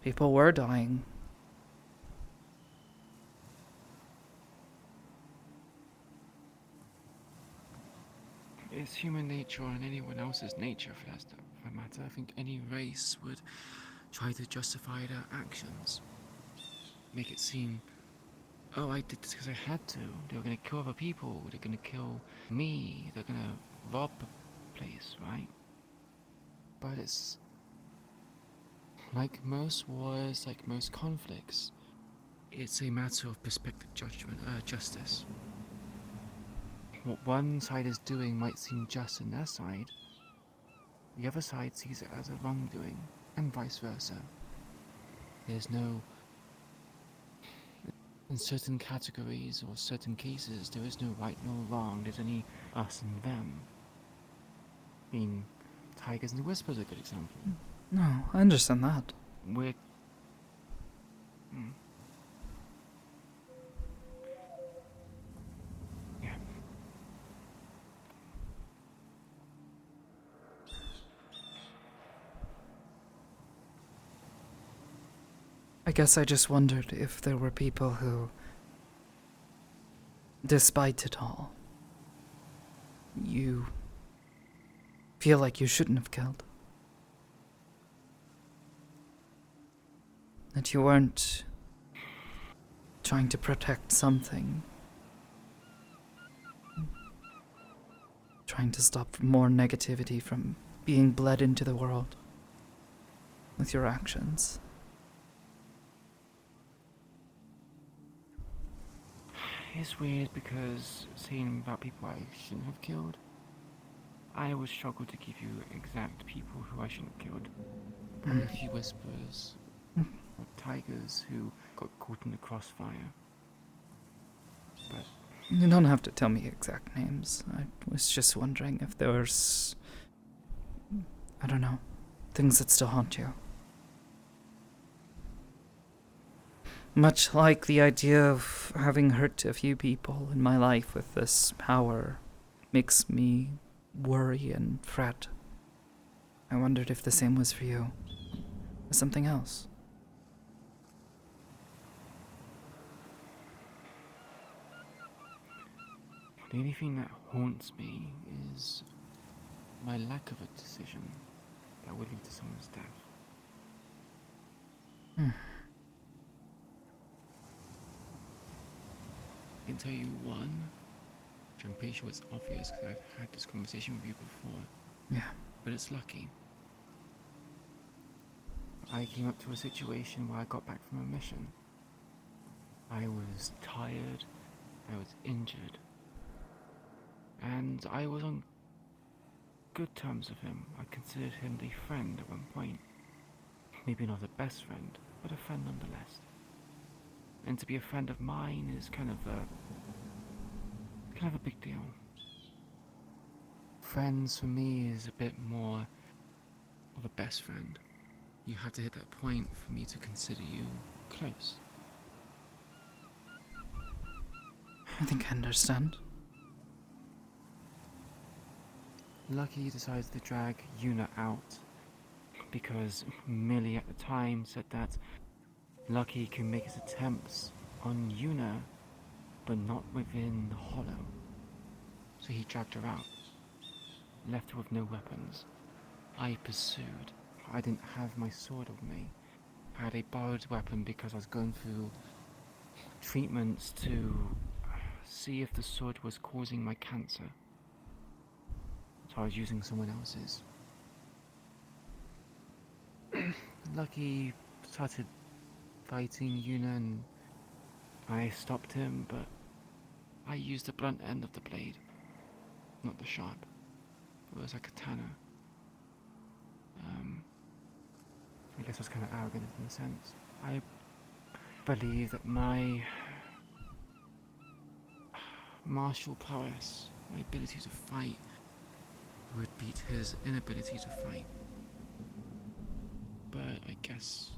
People were dying. It's human nature and anyone else's nature for that matter. I think any race would try to justify their actions. Make it seem, oh, I did this because I had to. They were going to kill other people. They're going to kill me. They're going to rob a place, right? But it's like most wars, like most conflicts. It's a matter of perspective, judgment, justice. What one side is doing might seem just in their side. The other side sees it as a wrongdoing, and vice versa. There's no... In certain categories or certain cases, there is no right nor wrong. There's only us and them. I mean, Tigers and the Whisper is a good example. No, I understand that. We're... Yeah. I guess I just wondered if there were people who, despite it all, you feel like you shouldn't have killed. That you weren't trying to protect something. Trying to stop more negativity from being bled into the world with your actions. It's weird because saying about people I shouldn't have killed, I always struggle to give you exact people who I shouldn't have killed. Probably a few Whispers, or Tigers who got caught in the crossfire. But You don't have to tell me exact names. I was just wondering if there was, I don't know, things that still haunt you. Much like the idea of having hurt a few people in my life with this power makes me worry and fret. I wondered if the same was for you. Or something else. the only thing that haunts me is my lack of a decision that would lead to someone's death. I can tell you one, which I'm pretty sure it's obvious because I've had this conversation with you before. Yeah. But it's lucky. I came up to a situation where I got back from a mission. I was tired, I was injured, and I was on good terms with him. I considered him a friend at one point. Maybe not a best friend, but a friend nonetheless. And to be a friend of mine is kind of a big deal. Friends for me is a bit more of a best friend. You have to hit that point for me to consider you close. I think I understand. Lucky decides to drag Yuna out because Millie at the time said that Lucky can make his attempts on Yuna, but not within the hollow. So he dragged her out, left her with no weapons. I pursued. I didn't have my sword with me. I had a borrowed weapon because I was going through treatments to see if the sword was causing my cancer. So I was using someone else's. Lucky started fighting Yuna and I stopped him, but I used the blunt end of the blade, not the sharp. It was a katana. I guess I was kind of arrogant in a sense. I believe that my martial prowess, my ability to fight, would beat his inability to fight. But I guess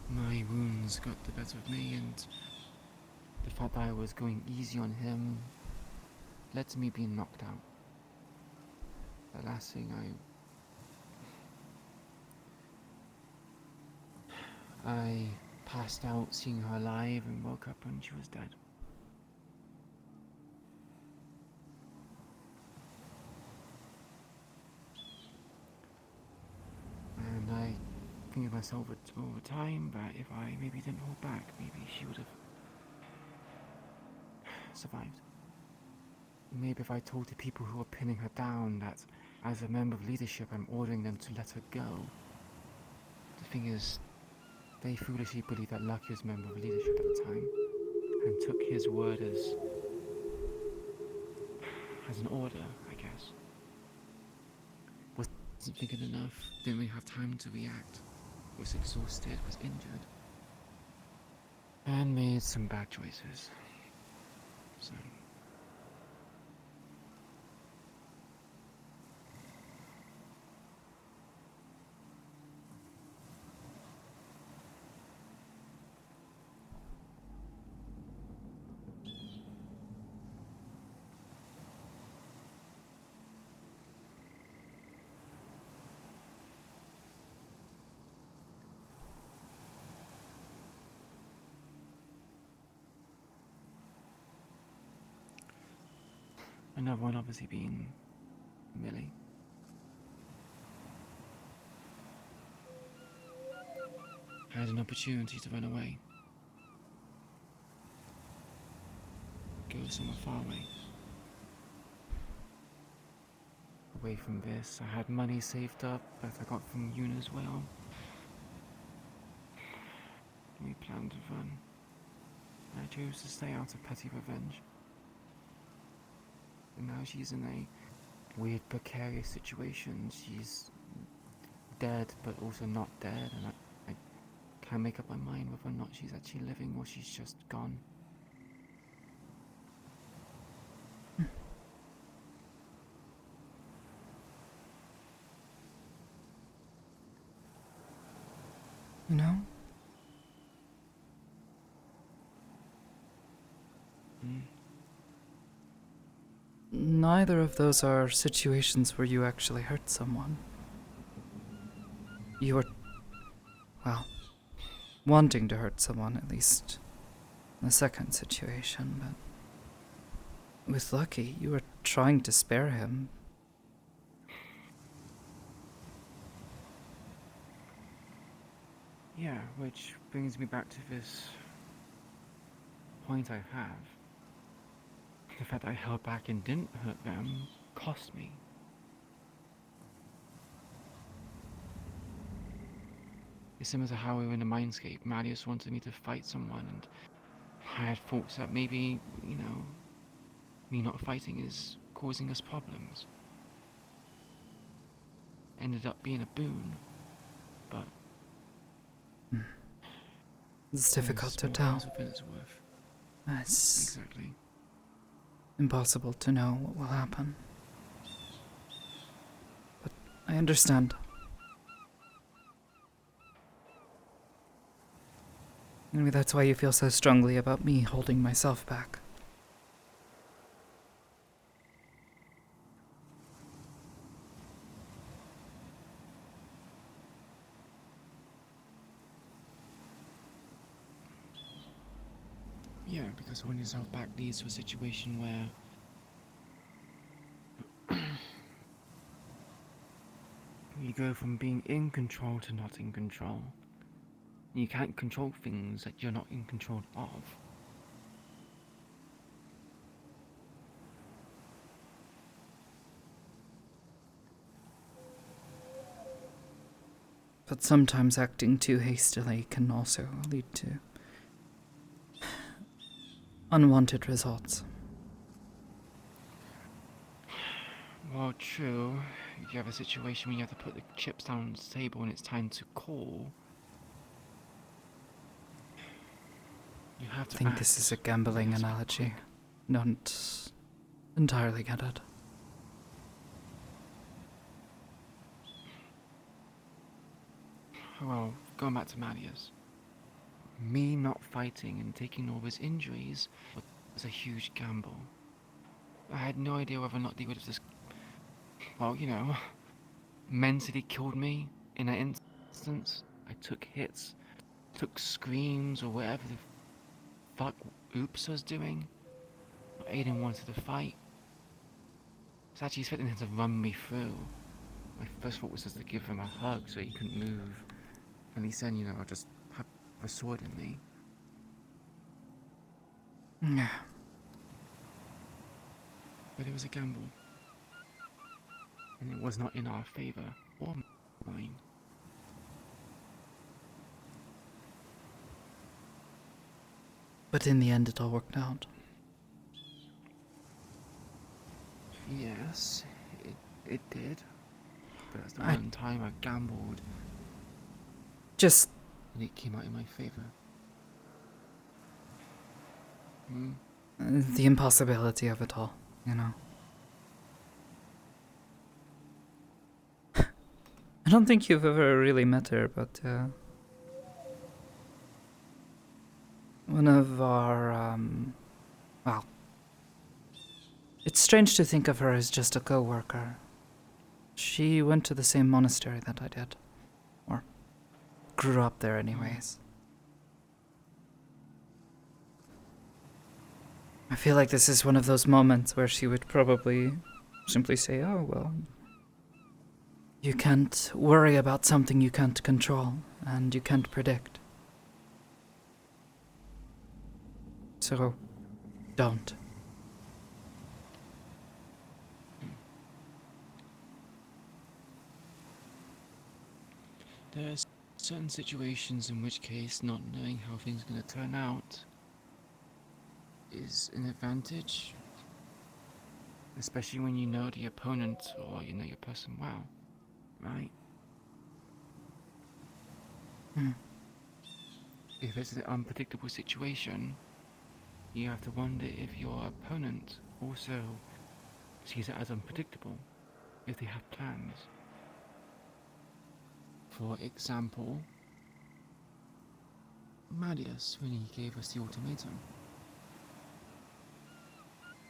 my wounds got the better of me, and the fact that I was going easy on him led to me being knocked out. The last thing I passed out seeing her alive and woke up when she was dead. And I think of myself over time that if I maybe didn't hold back, maybe she would have survived. Maybe if I told the people who were pinning her down that as a member of leadership I'm ordering them to let her go. The thing is, they foolishly believed that Lucky was a member of leadership at the time and took his word as an order, I guess. Wasn't thinking enough, didn't really have time to react, was exhausted, was injured, and made some bad choices. So... Another one obviously being Millie. I had an opportunity to run away. Go somewhere far away. Away from this, I had money saved up that I got from Yuna as well. We planned to run. I chose to stay out of petty revenge. And now she's in a weird, precarious situation. She's dead, but also not dead, and I can't make up my mind whether or not she's actually living or she's just gone. You know? Neither of those are situations where you actually hurt someone. You were, well, wanting to hurt someone, at least in the second situation, but with Lucky, you were trying to spare him. Yeah, which brings me back to this point I have. The fact that I held back and didn't hurt them cost me. It's similar to how we were in the Mindscape. Marius wanted me to fight someone, and I had thoughts that maybe, you know, me not fighting is causing us problems. Ended up being a boon, but... It's difficult to tell. It's exactly impossible to know what will happen. But I understand. Maybe that's why you feel so strongly about me holding myself back. Yeah, because holding yourself back leads to a situation where you go from being in control to not in control. You can't control things that you're not in control of. But sometimes acting too hastily can also lead to unwanted results. Well, true. If you have a situation where you have to put the chips down on the table and it's time to call, you have to I think this is a gambling analogy. Don't entirely get it. Well, going back to Marius. Me not fighting and taking all his injuries was a huge gamble. I had no idea whether or not they would have just, well, you know, mentally killed me in that instance. I took hits, took screams, or whatever the fuck Oops was doing. Aiden wanted to fight. I was actually expecting him to run me through. My first thought was just to give him a hug so he couldn't move. And he said, you know, just have a sword in me. Yeah. But it was a gamble. And it was not in our favor, or mine. But in the end, it all worked out. Yes, it did. But that's the one time I gambled. Just... And it came out in my favor. The impossibility of it all, you know. I don't think you've ever really met her, but one of our, well, it's strange to think of her as just a co-worker. She went to the same monastery that I did, or grew up there anyways. I feel like this is one of those moments where she would probably simply say, oh, well, you can't worry about something you can't control and you can't predict. So, don't. There's certain situations in which case not knowing how things are going to turn out is an advantage, especially when you know the opponent or you know your person well, right? If it's an unpredictable situation, you have to wonder if your opponent also sees it as unpredictable, if they have plans. For example, Marius, when he gave us the ultimatum,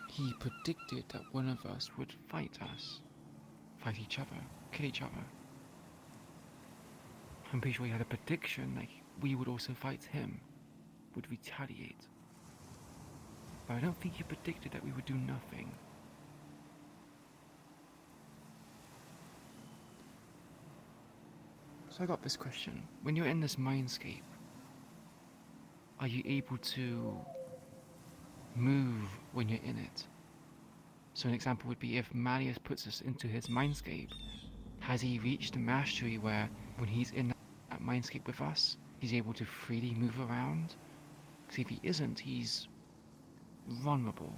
he predicted that one of us would fight each other, kill each other. I'm pretty sure he had a prediction that we would also fight him, would retaliate. But I don't think he predicted that we would do nothing. So I got this question. When you're in this mindscape, are you able to move when you're in it? So an example would be if Marius puts us into his mindscape, has he reached a mastery where when he's in that mindscape with us, he's able to freely move around? Because if he isn't, he's vulnerable.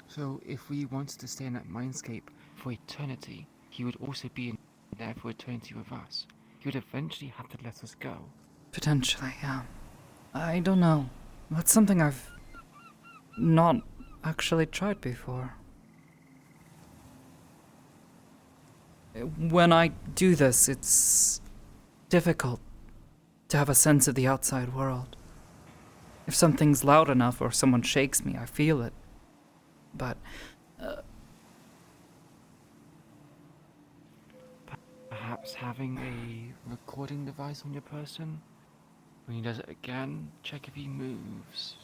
So if we wanted to stay in that mindscape for eternity, he would also be in there for eternity with us. He would eventually have to let us go. Potentially, yeah. I don't know. That's something I've not actually tried before. When I do this, it's difficult to have a sense of the outside world. If something's loud enough or someone shakes me, I feel it. But perhaps having a recording device on your person When he does it again, check if he moves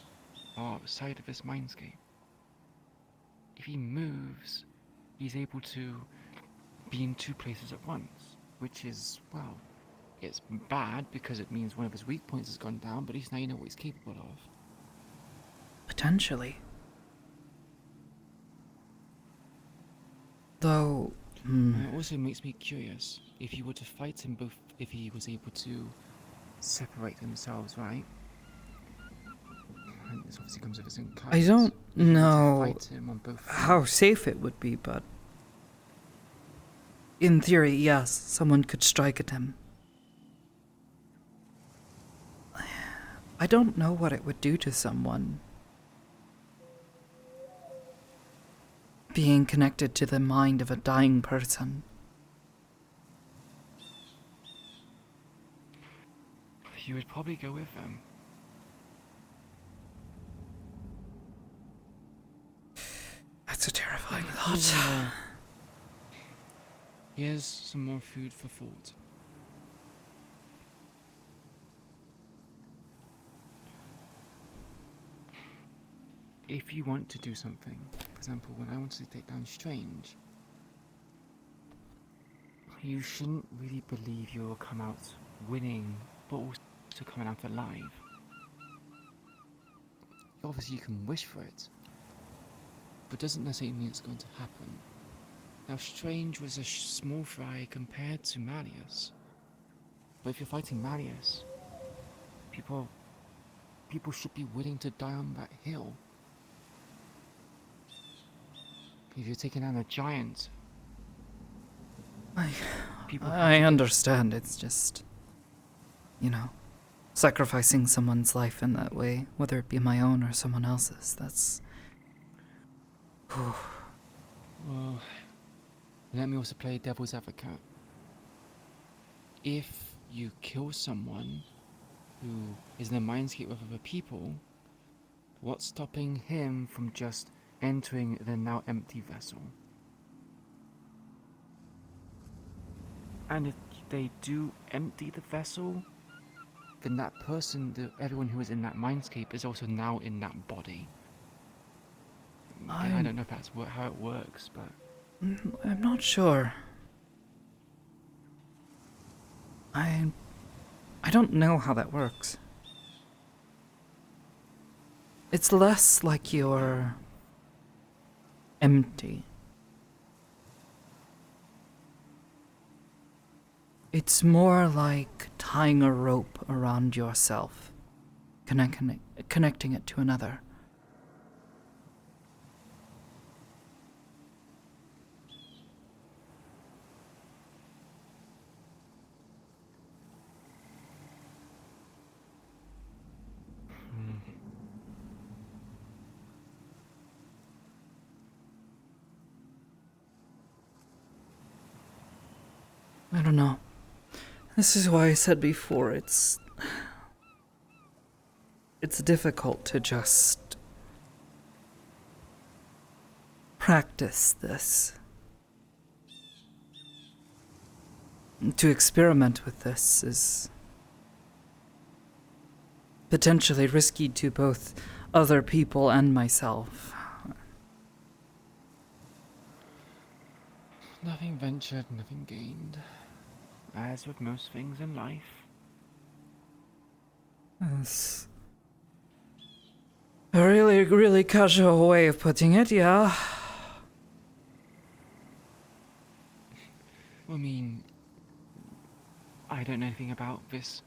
outside of his mindscape. If he moves, he's able to be in two places at once, which is, well, it's bad because it means one of his weak points has gone down, but at least now you know what he's capable of. Potentially. Though, It also makes me curious, if you were to fight him both, if he was able to separate themselves, right? And this obviously comes with his own I don't know fight him on both how fronts. safe it would be, but in theory, yes, someone could strike at him. I don't know what it would do to someone. Being connected to the mind of a dying person. You would probably go with them. That's a terrifying thought. Here's some more food for thought. If you want to do something, for example, when I wanted to take down Strange, you shouldn't really believe you'll come out winning, but also coming out alive. Obviously, you can wish for it, but doesn't necessarily mean it's going to happen. Now, Strange was a small fry compared to Malleus, but if you're fighting Malleus, people should be willing to die on that hill. If you're taking on a giant, I understand. It's just, you know, sacrificing someone's life in that way, whether it be my own or someone else's. That's. Well, let me also play devil's advocate. If you kill someone who is in a mindscape with other people, what's stopping him from just entering the now empty vessel? And if they do empty the vessel, then that person, everyone who is in that mindscape, is also now in that body. I don't know if that's how it works, but I'm not sure. I don't know how that works. It's less like you're empty. It's more like tying a rope around yourself, connecting it to another. I don't know. This is why I said before, it's difficult to just practice this. To experiment with this is potentially risky to both other people and myself. nothing ventured, nothing gained. As with most things in life. That's a really, really casual way of putting it, yeah. I mean, I don't know anything about this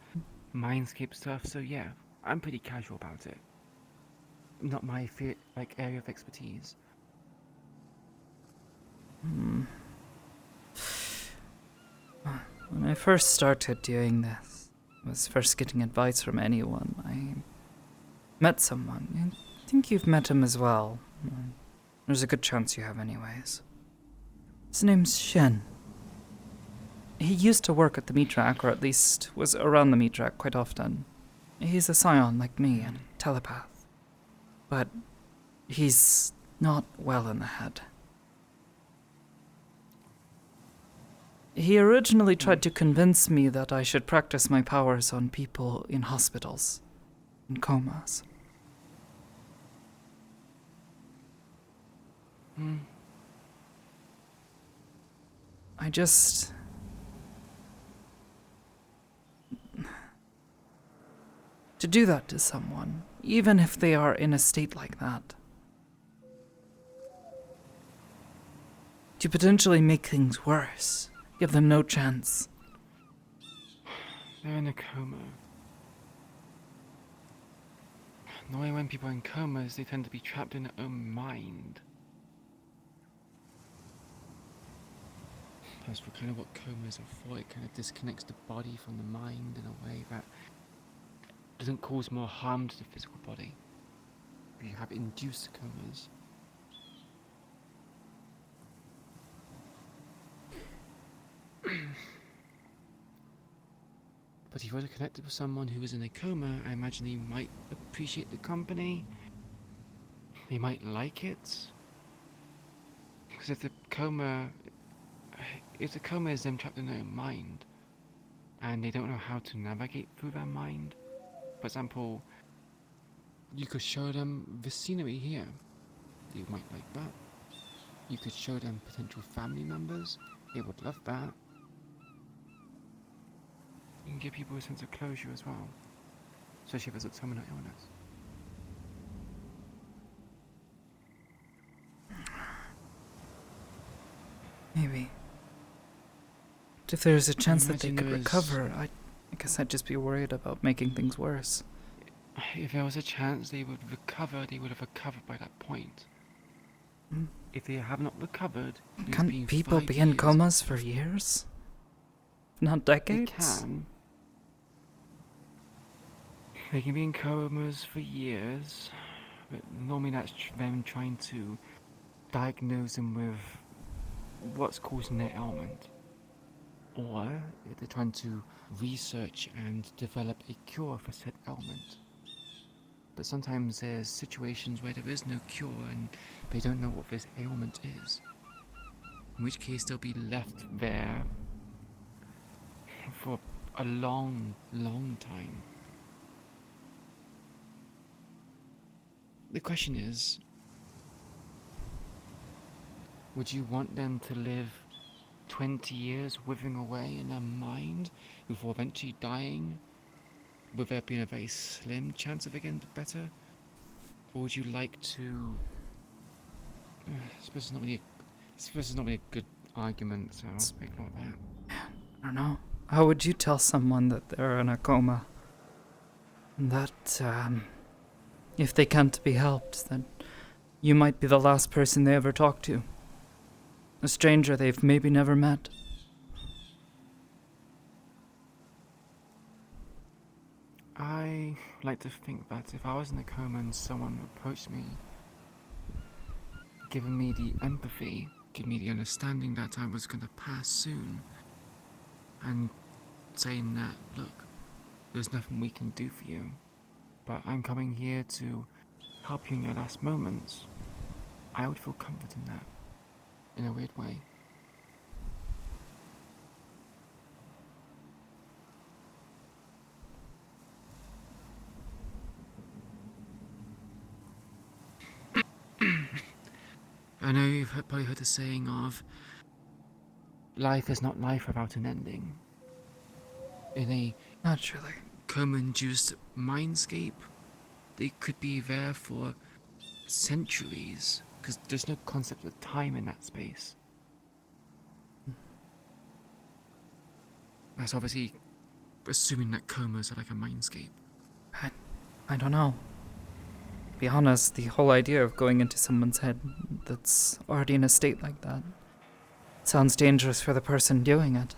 Mindscape stuff, so yeah, I'm pretty casual about it. Not my area of expertise. When I first started doing this, was first getting advice from anyone, I met someone. I think you've met him as well. There's a good chance you have anyways. His name's Shen. He used to work at the meat rack, or at least was around the meat rack quite often. He's a scion like me and a telepath. But he's not well in the head. He originally tried to convince me that I should practice my powers on people in hospitals, in comas. I just... To do that to someone, even if they are in a state like that. To potentially make things worse. Give them no chance. They're in a coma. Normally when people are in comas, they tend to be trapped in their own mind. That's for kind of what comas are for. It kind of disconnects the body from the mind in a way that doesn't cause more harm to the physical body. You have induced comas. But if you were to connect with someone who is in a coma, I imagine they might appreciate the company. They might like it. Because if the coma is them trapped in their own mind, and they don't know how to navigate through their mind, for example, you could show them the scenery here. They might like that. You could show them potential family members. They would love that. You can give people a sense of closure as well, especially if it's a terminal illness. Maybe. But if there's a chance that they imagine could there is- recover, I guess I'd just be worried about making things worse. If there was a chance they would recover, they would have recovered by that point. If they have not recovered, it's Can't been people 5 be in years. comas for years? Not decades? They can. They can be in comas for years, but normally that's them trying to diagnose them with what's causing their ailment. Or if they're trying to research and develop a cure for said ailment. But sometimes there's situations where there is no cure and they don't know what this ailment is. In which case they'll be left there for a long, long time. The question is, would you want them to live 20 years withering away in their mind before eventually dying? Would there be a very slim chance of it getting better? Or would you like to... I suppose it's not really a good argument, so I'll ignore that. I don't know. How would you tell someone that they're in a coma? And that, if they can't be helped, then you might be the last person they ever talk to. A stranger they've maybe never met. I like to think that if I was in a coma and someone approached me, giving me the empathy, giving me the understanding that I was going to pass soon, and saying that, look, there's nothing we can do for you, but I'm coming here to help you in your last moments, I would feel comfort in that, in a weird way. I know you've probably heard the saying of, life is not life without an ending. In a naturally coma-induced mindscape, they could be there for centuries, because there's no concept of time in that space. That's obviously assuming that comas are like a mindscape. I don't know. To be honest, the whole idea of going into someone's head that's already in a state like that sounds dangerous for the person doing it.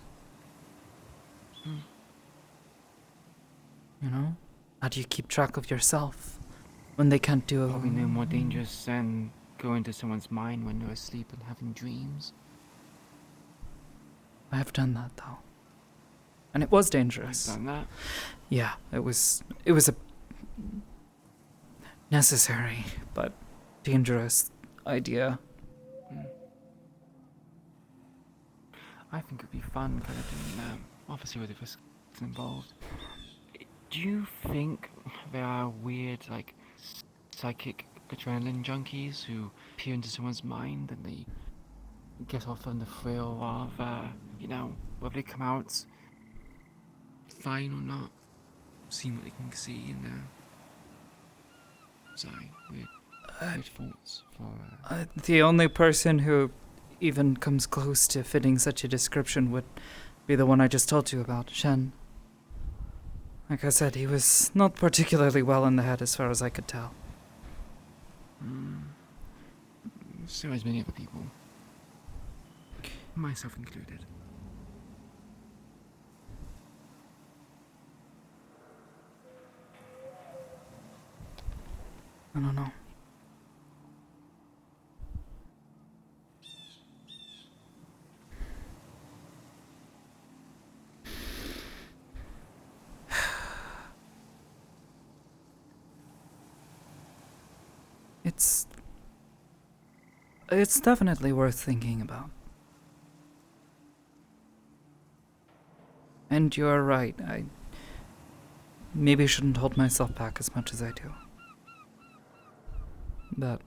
You know? How do you keep track of yourself when they can't do it? Probably no more dangerous than going into someone's mind when they're asleep and having dreams. I have done that though. And it was dangerous. I've done that? Yeah, it was a necessary but dangerous idea. I think it'd be fun kind of doing that, obviously with the risks involved. Do you think there are weird, like, psychic adrenaline junkies who peer into someone's mind and they get off on the thrill of, whether they come out fine or not, seeing what they can see in their... Sorry, weird thoughts for... The only person who even comes close to fitting such a description would be the one I just told you about, Shen. Like I said, he was not particularly well in the head as far as I could tell. So as many other people. Myself included. I don't know. It's definitely worth thinking about. And you're right, I maybe shouldn't hold myself back as much as I do. But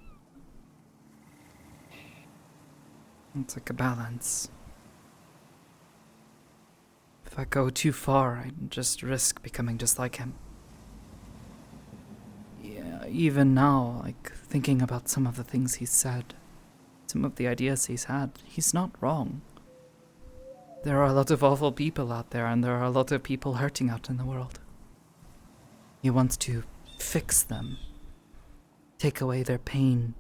it's like a balance. If I go too far, I just risk becoming just like him. Yeah, even now, like, thinking about some of the things he's said, some of the ideas he's had, he's not wrong. There are a lot of awful people out there, and there are a lot of people hurting out in the world. He wants to fix them, take away their pain,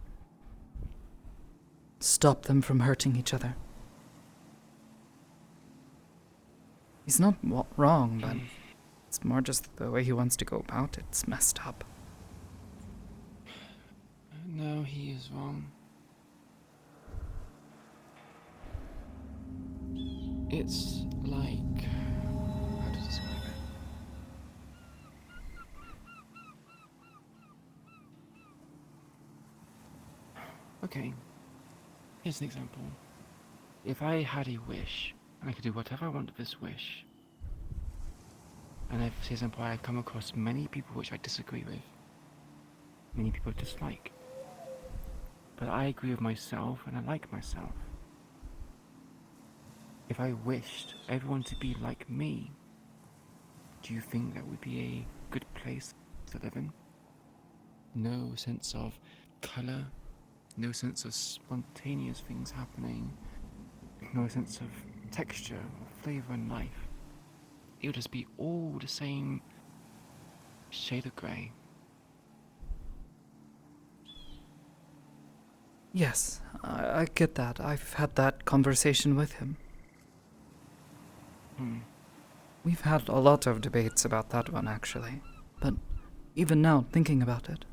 stop them from hurting each other. He's not wrong, but it's more just the way he wants to go about it. It's messed up. No, he is wrong. It's like... how to describe it? Okay, here's an example. If I had a wish, and I could do whatever I want with this wish, and if, for example, I come across many people which I disagree with, many people dislike, but I agree with myself and I like myself. If I wished everyone to be like me, do you think that would be a good place to live in? No sense of colour, no sense of spontaneous things happening, no sense of texture or flavour in life. It would just be all the same shade of grey. Yes, I get that. I've had that conversation with him. We've had a lot of debates about that one, actually. But even now, thinking about it,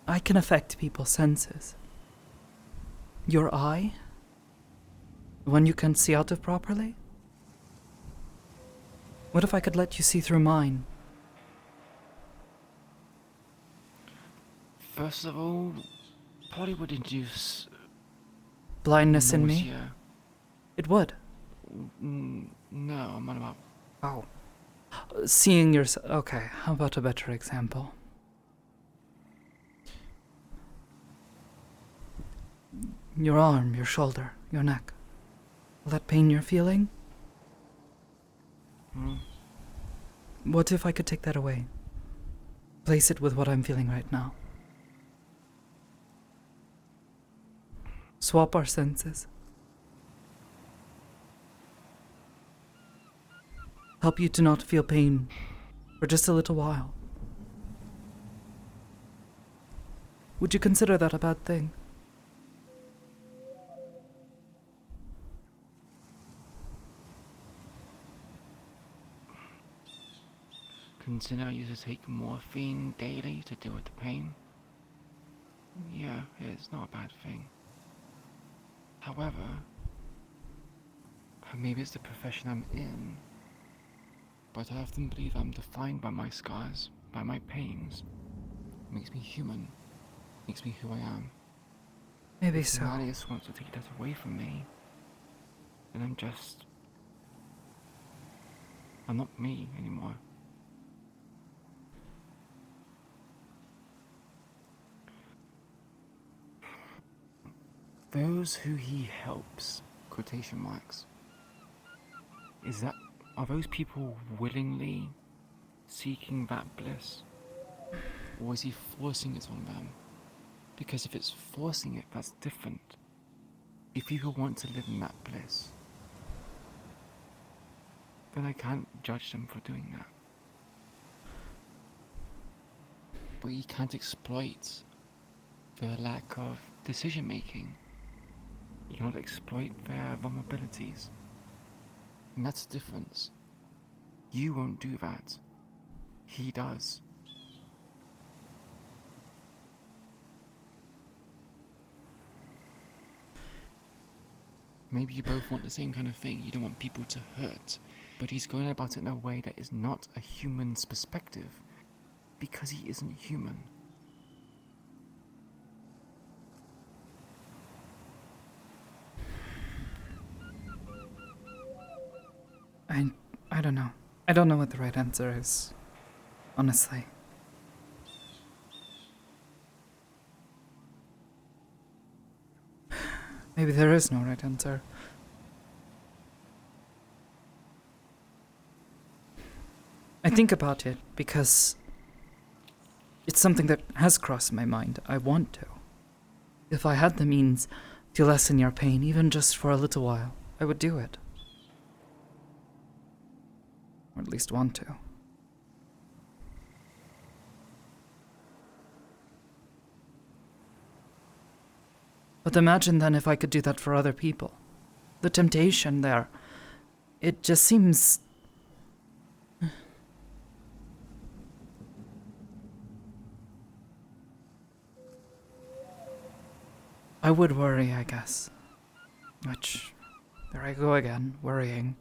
I can affect people's senses. Your eye? The one you can't see out of properly? What if I could let you see through mine? First of all, probably would induce... blindness in me? nausea. It would. No, I'm not about... Oh. Seeing yourself... Okay, how about a better example? Your arm, your shoulder, your neck. Will that pain you're feeling? What if I could take that away? Place it with what I'm feeling right now. Swap our senses. Help you to not feel pain for just a little while. Would you consider that a bad thing? Consider I used to take morphine daily to deal with the pain. Yeah, it's not a bad thing. However, maybe it's the profession I'm in, but I often believe I'm defined by my scars, by my pains. It makes me human, makes me who I am. Maybe if so. Marius wants to take that away from me, then I'm not me anymore. Those who he helps, quotation marks, are those people willingly seeking that bliss? Or is he forcing it on them? Because if it's forcing it, that's different. If people want to live in that bliss, then I can't judge them for doing that. But you can't exploit their lack of decision making. You cannot exploit their vulnerabilities. And that's the difference. You won't do that. He does. Maybe you both want the same kind of thing. You don't want people to hurt. But he's going about it in a way that is not a human's perspective. Because he isn't human. I don't know. I don't know what the right answer is. Honestly. Maybe there is no right answer. I think about it because it's something that has crossed my mind. I want to. If I had the means to lessen your pain, even just for a little while, I would do it. Or at least want to. But imagine then if I could do that for other people. The temptation there, it just seems... I would worry, I guess. Which, there I go again, worrying.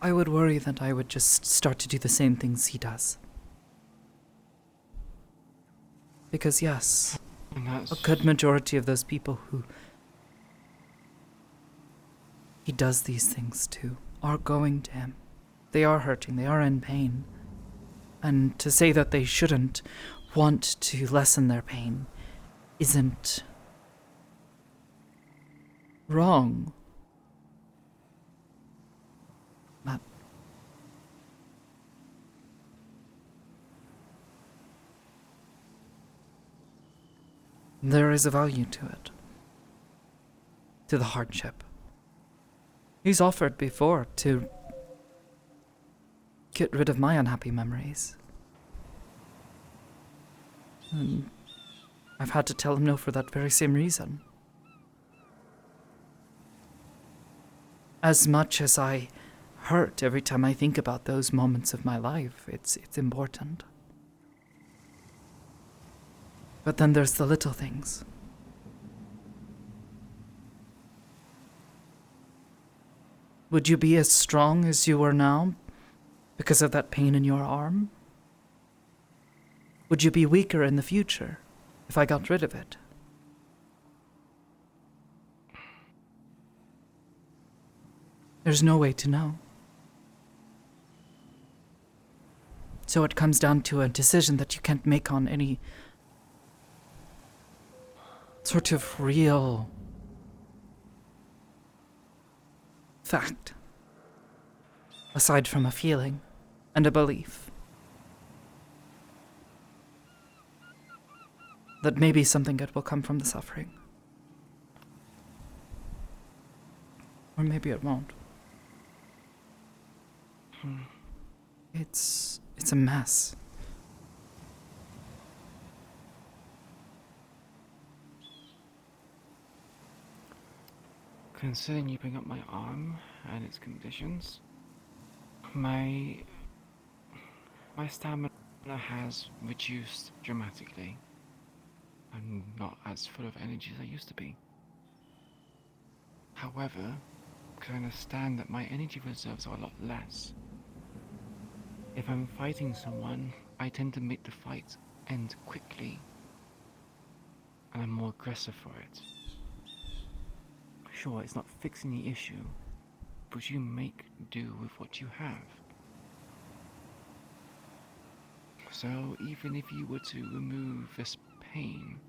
I would worry that I would just start to do the same things he does. Because yes, a good majority of those people who he does these things to are going to him. They are hurting, they are in pain. And to say that they shouldn't want to lessen their pain isn't wrong. But there is a value to it. To the hardship. He's offered before to get rid of my unhappy memories. And I've had to tell him no for that very same reason. As much as I hurt every time I think about those moments of my life, it's important. But then there's the little things. Would you be as strong as you are now because of that pain in your arm? Would you be weaker in the future if I got rid of it? There's no way to know. So it comes down to a decision that you can't make on any sort of real fact, aside from a feeling and a belief that maybe something good will come from the suffering. Or maybe it won't. It's a mess. Considering you bring up my arm and its conditions, my stamina has reduced dramatically. I'm not as full of energy as I used to be. However, I can understand that my energy reserves are a lot less. If I'm fighting someone, I tend to make the fight end quickly, and I'm more aggressive for it. Sure, it's not fixing the issue, but you make do with what you have. So even if you were to remove this pain,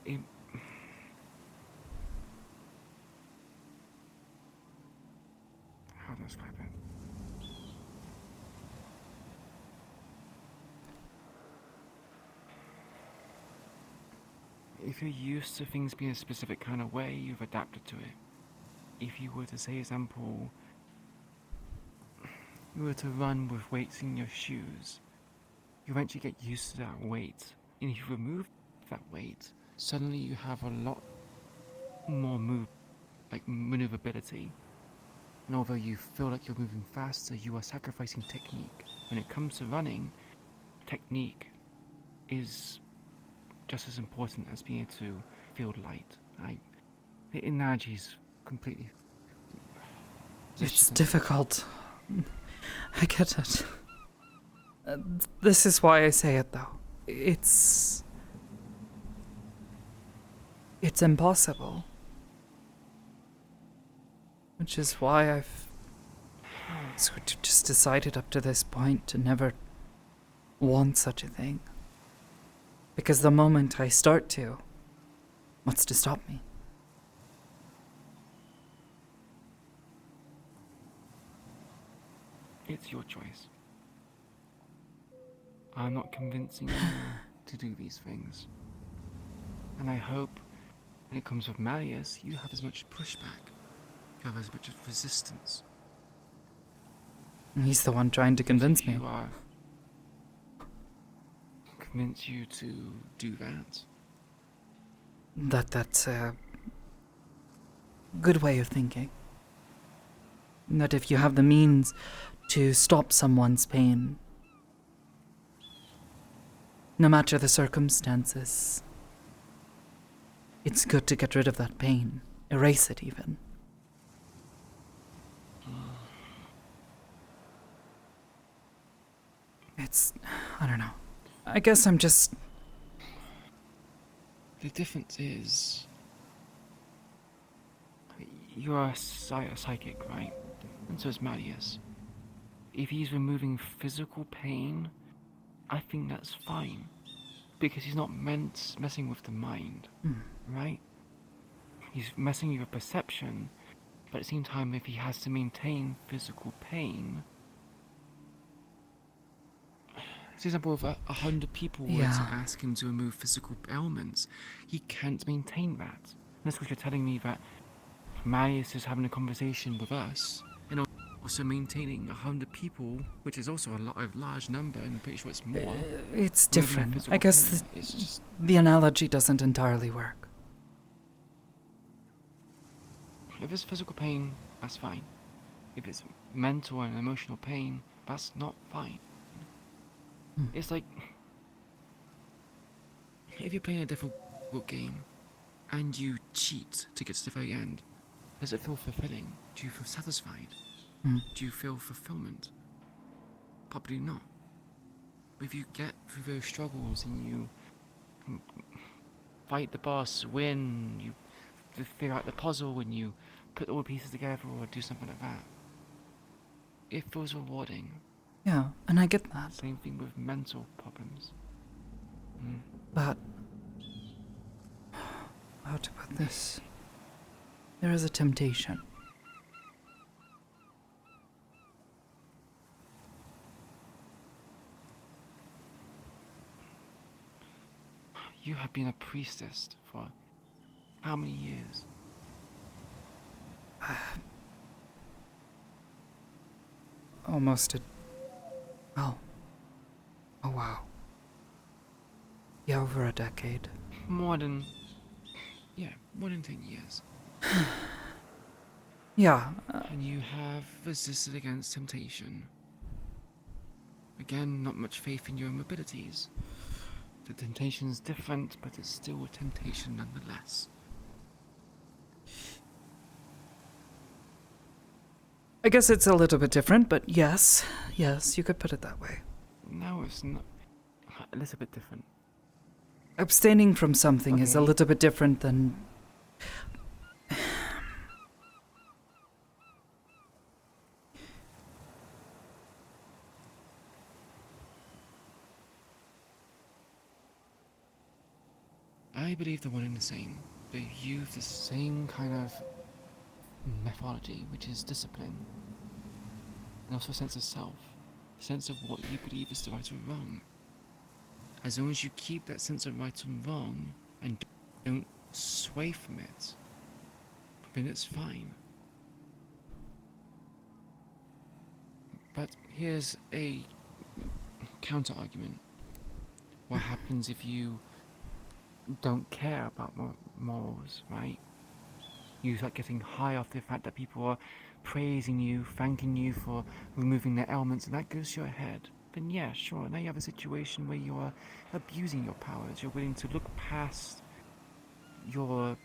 it... How do I describe it? If you're used to things being a specific kind of way, you've adapted to it. If you were to say, example, you were to run with weights in your shoes, you eventually get used to that weight. And if you remove that weight, suddenly you have a lot more maneuverability. And although you feel like you're moving faster, you are sacrificing technique. When it comes to running, technique is just as important as being able to feel light. The analogy is completely... It's difficult. I get it. This is why I say it, though. It's impossible. Which is why I've sort of just decided up to this point to never want such a thing. Because the moment I start to, what's to stop me? It's your choice. I'm not convincing you to do these things. And I hope when it comes with Malleus, you have as much pushback. You have as much resistance. He's the one trying to convince me. You are... convince you to do that. That's a good way of thinking. That if you have the means to stop someone's pain, no matter the circumstances, it's good to get rid of that pain. Erase it, even. I don't know. I guess I'm just... The difference is... You're a psychic, right? And so is Malleus. If he's removing physical pain, I think that's fine. Because he's not messing with the mind, right? He's messing with your perception, but at the same time, if he has to maintain physical pain... For example, if 100 people were to ask him to remove physical ailments, he can't maintain that. And that's because you're telling me that Malleus is having a conversation with us, and also maintaining 100 people, which is also a large number, and I'm pretty sure it's more. It's different. I guess the analogy doesn't entirely work. If it's physical pain, that's fine. If it's mental and emotional pain, that's not fine. It's like, if you're playing a difficult game and you cheat to get to the very end, does it feel fulfilling? Do you feel satisfied? Do you feel fulfillment? Probably not. But if you get through those struggles and you fight the boss, win, you figure out the puzzle and you put all the pieces together or do something like that, it feels rewarding. Yeah, and I get that. Same thing with mental problems. But... how to put this? There is a temptation. You have been a priestess for how many years? Almost a... oh. Oh, wow. Yeah, over a decade. More than 10 years. Yeah. And you have resisted against temptation. Again, not much faith in your own abilities. The temptation is different, but it's still a temptation nonetheless. I guess it's a little bit different, but yes, you could put it that way. No, it's not. A little bit different. Abstaining from something is a little bit different than I believe they're one and the same. They use the same kind of methodology, which is discipline, and also a sense of self, a sense of what you believe is the right or wrong. As long as you keep that sense of right and wrong and don't sway from it, then it's fine. But here's a counter argument. What happens if you don't care about morals, right? You start getting high off the fact that people are praising you, thanking you for removing their ailments, and that goes to your head. Then yeah, sure, now you have a situation where you are abusing your powers. You're willing to look past your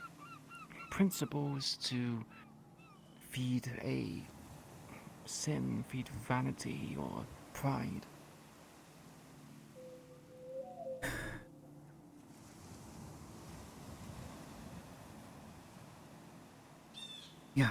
principles to feed a sin, feed vanity or pride. Yeah.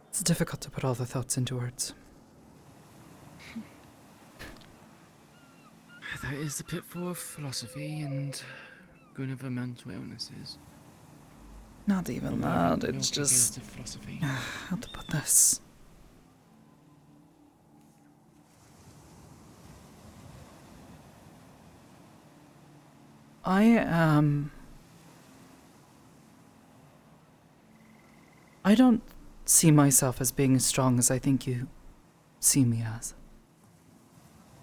It's difficult to put all the thoughts into words. That is the pitfall of philosophy and good of mental illnesses. Not even that, it's just... philosophy. How to put this? I don't see myself as being as strong as I think you see me as.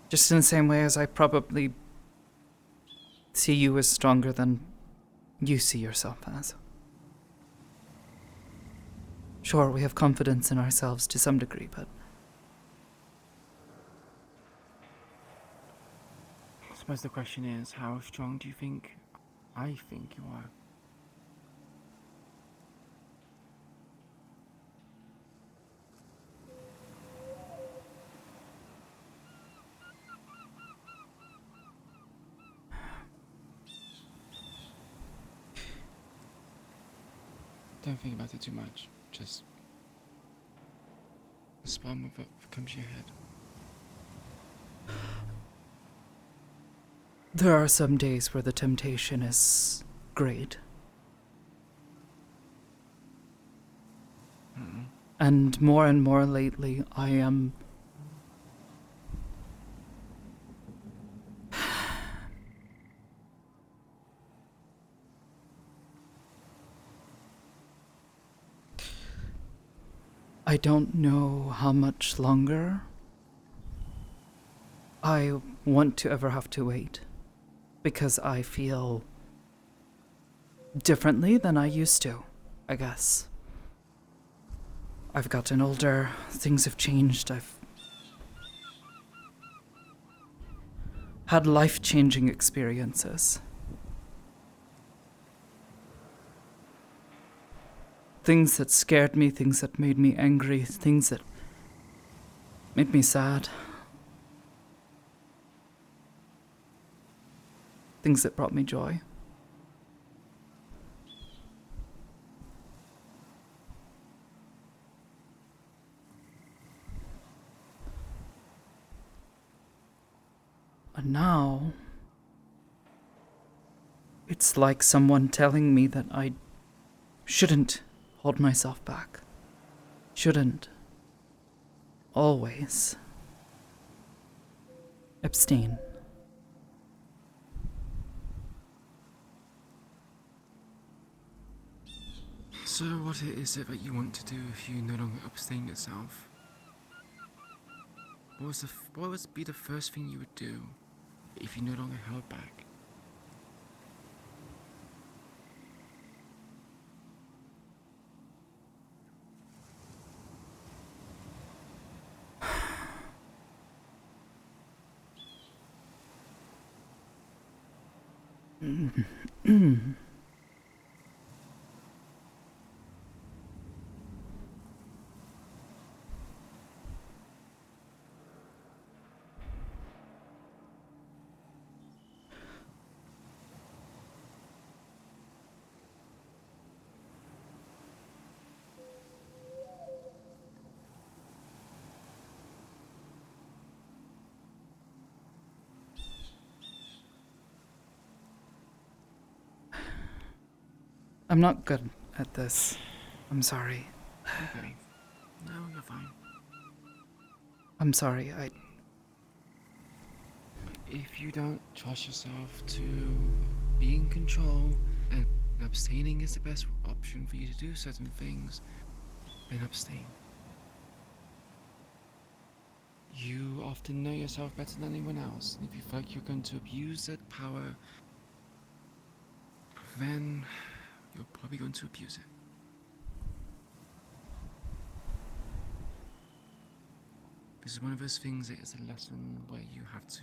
Just in the same way as I probably see you as stronger than you see yourself as. Sure, we have confidence in ourselves to some degree, but... I suppose the question is, how strong do you think I think you are? Don't think about it too much. Just respond with what comes to your head. There are some days where the temptation is great. And more lately, I am... I don't know how much longer I want to ever have to wait, because I feel differently than I used to, I guess. I've gotten older, things have changed, I've had life-changing experiences. things that scared me, things that made me angry, things that made me sad. Things that brought me joy. And now, it's like someone telling me that I shouldn't hold myself back. Shouldn't. Always. Abstain. So what is it that you want to do if you no longer abstain yourself? What would be the first thing you would do if you no longer held back? I'm not good at this. I'm sorry. Okay. No, you're fine. I'm sorry, If you don't trust yourself to be in control, and abstaining is the best option for you to do certain things, then abstain. You often know yourself better than anyone else. If you feel like you're going to abuse that power, then you're probably going to abuse it. This is one of those things that is a lesson where you have to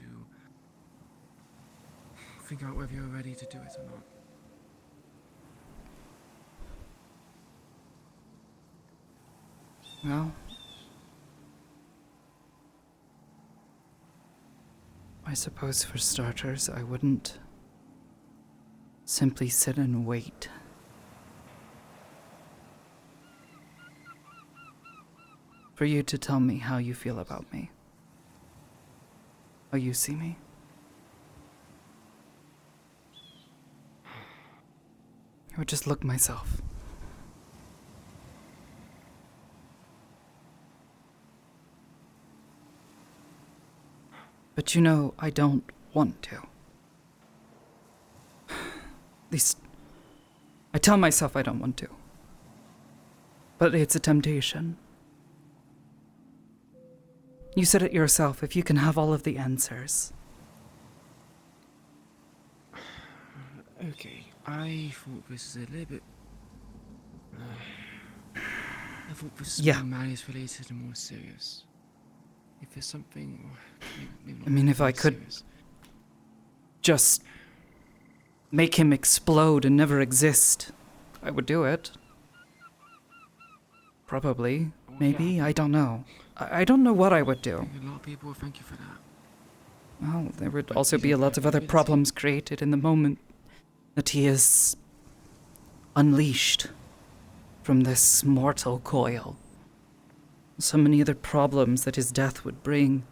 figure out whether you're ready to do it or not. well, I suppose for starters, I wouldn't simply sit and wait. For you to tell me how you feel about me. How you see me. I would just look myself. But you know, I don't want to. At least, I tell myself I don't want to. But it's a temptation. You said it yourself, if you can have all of the answers. Okay, I thought this was a little bit... I thought this was more malice related and more serious. If there's something... maybe not I mean, if I could serious. just make him explode and never exist, I would do it. Probably. Maybe. I don't know. I don't know what I would do. A lot of people will thank you for that. Well, there would also be a lot of other problems created in the moment that he is unleashed from this mortal coil. So many other problems that his death would bring.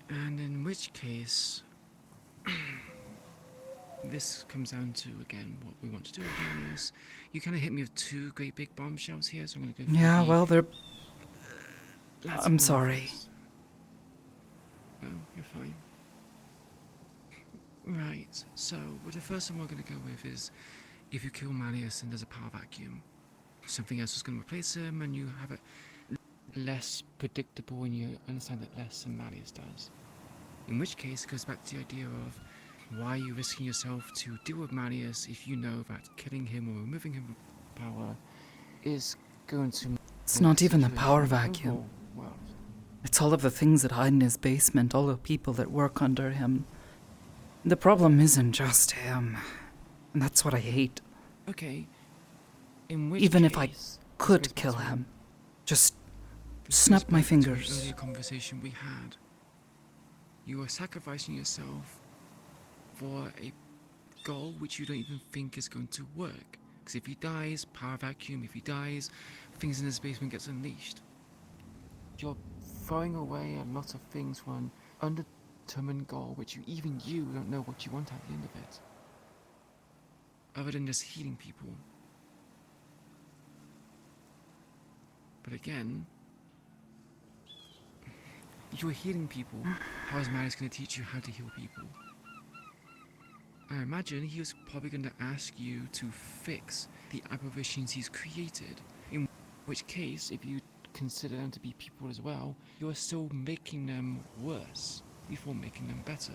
And in which case, this comes down to, again, what we want to do again is, you kind of hit me with two great big bombshells here, so I'm going to go for Yeah, the- well, they're... Let's I'm go sorry. first. Oh, you're fine. Right, so well, the first one we're going to go with is, if you kill Malleus and there's a power vacuum, something else is going to replace him, and you have it less predictable, and you understand it less than Malleus does. In which case, it goes back to the idea of, why are you risking yourself to deal with Malleus if you know that killing him or removing him from power is going to... It's not even the power vacuum. Well, It's all of the things that hide in his basement, all the people that work under him. The problem isn't just him. And that's what I hate. Okay. In which Even if I case, could kill him, just snap my back to an fingers. earlier conversation we had. You are sacrificing yourself for a goal which you don't even think is going to work. Because if he dies, power vacuum. If he dies, things in his basement gets unleashed. You're throwing away a lot of things for an undetermined goal which you don't know what you want at the end of it. Other than just healing people. But again, you're healing people. How is Maddox going to teach you how to heal people? I imagine he was probably going to ask you to fix the aberrations he's created. In which case, if you consider them to be people as well, you're still making them worse before making them better.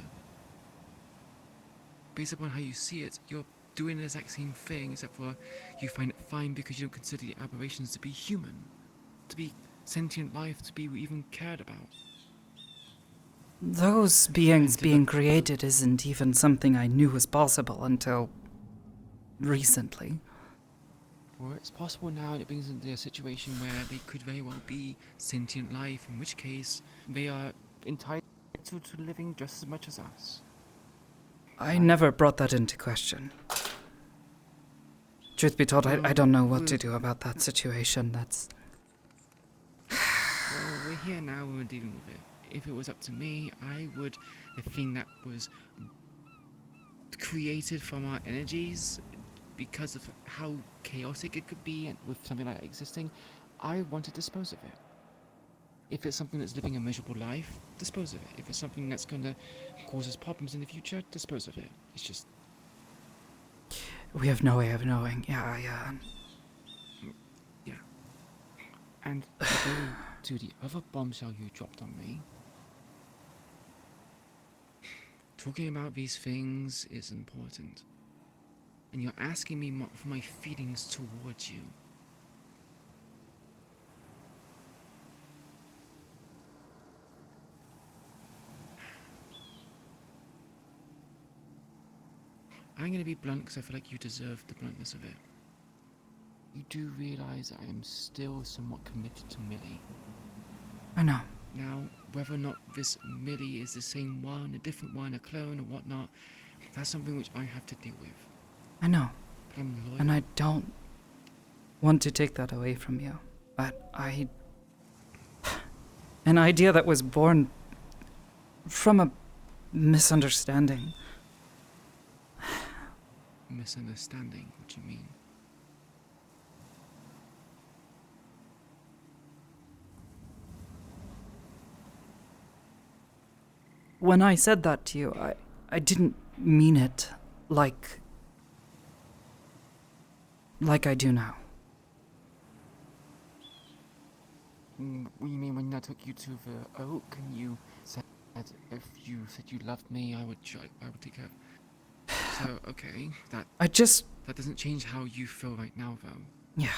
Based upon how you see it, you're doing the exact same thing, except for you find it fine because you don't consider the aberrations to be human, to be sentient life, to be even cared about. Those beings being created isn't even something I knew was possible until recently. Well, it's possible now, and it brings into a situation where they could very well be sentient life, in which case they are entitled to living just as much as us. I never brought that into question. Truth be told, I don't know what to do about that situation. That's... Well, we're here now and we're dealing with it. If it was up to me, the thing that was created from our energies, because of how chaotic it could be and with something like that existing, I want to dispose of it. If it's something that's living a miserable life, dispose of it. If it's something that's going to cause us problems in the future, dispose of it. It's just... We have no way of knowing. Yeah. Yeah. And to go to the other bombshell you dropped on me, talking about these things is important. And you're asking me for my feelings towards you. I'm going to be blunt because I feel like you deserve the bluntness of it. You do realize I am still somewhat committed to Millie. I know. Now, whether or not this Millie is the same one, a different one, a clone or whatnot, that's something which I have to deal with. I know. I'm loyal. And I don't want to take that away from you. But an idea that was born from a misunderstanding. Misunderstanding? What do you mean? When I said that to you, I didn't mean it like I do now. You mean when I took you to the Oak and you said if you said you loved me, I would take care of... So, okay, that doesn't change how you feel right now, though. Yeah.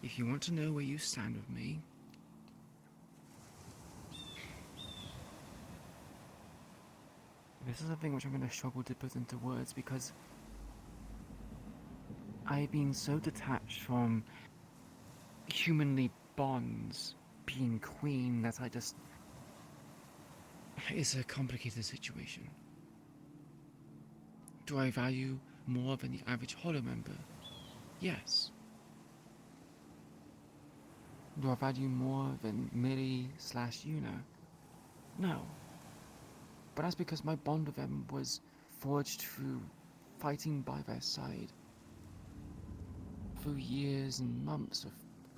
If you want to know where you stand with me, this is something which I'm going to struggle to put into words because I've been so detached from humanly bonds being queen that it's a complicated situation. Do I value more than the average Hollow member? Yes. Do I value more than Millie/Yuna? No. But that's because my bond with them was forged through fighting by their side. Through years and months of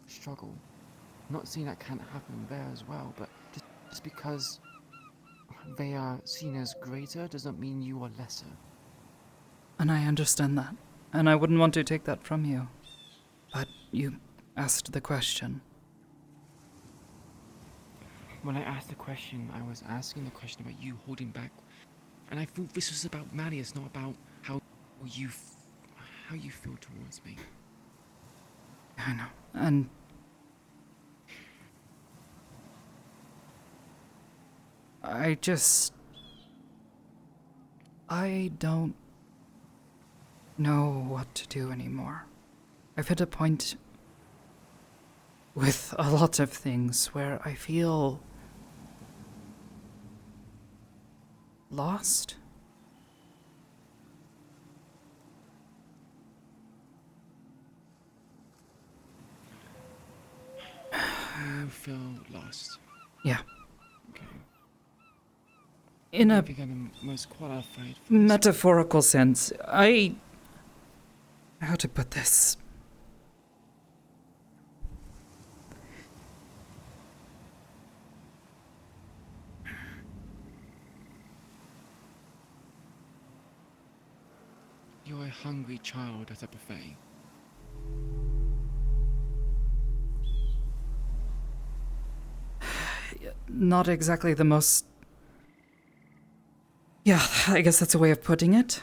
struggle. Not saying that can't happen there as well, but just because they are seen as greater does not mean you are lesser. And I understand that. And I wouldn't want to take that from you. But you asked the question. When I asked the question, I was asking the question about you holding back. And I thought this was about Maddie, it's not about how you feel towards me. I know. And I don't know what to do anymore. I've hit a point with a lot of things where I feel lost. You feel lost. Yeah. Okay. In I a think I'm the most qualified for this. metaphorical sense, how to put this? You're a hungry child at a buffet. Not exactly the most... Yeah, I guess that's a way of putting it.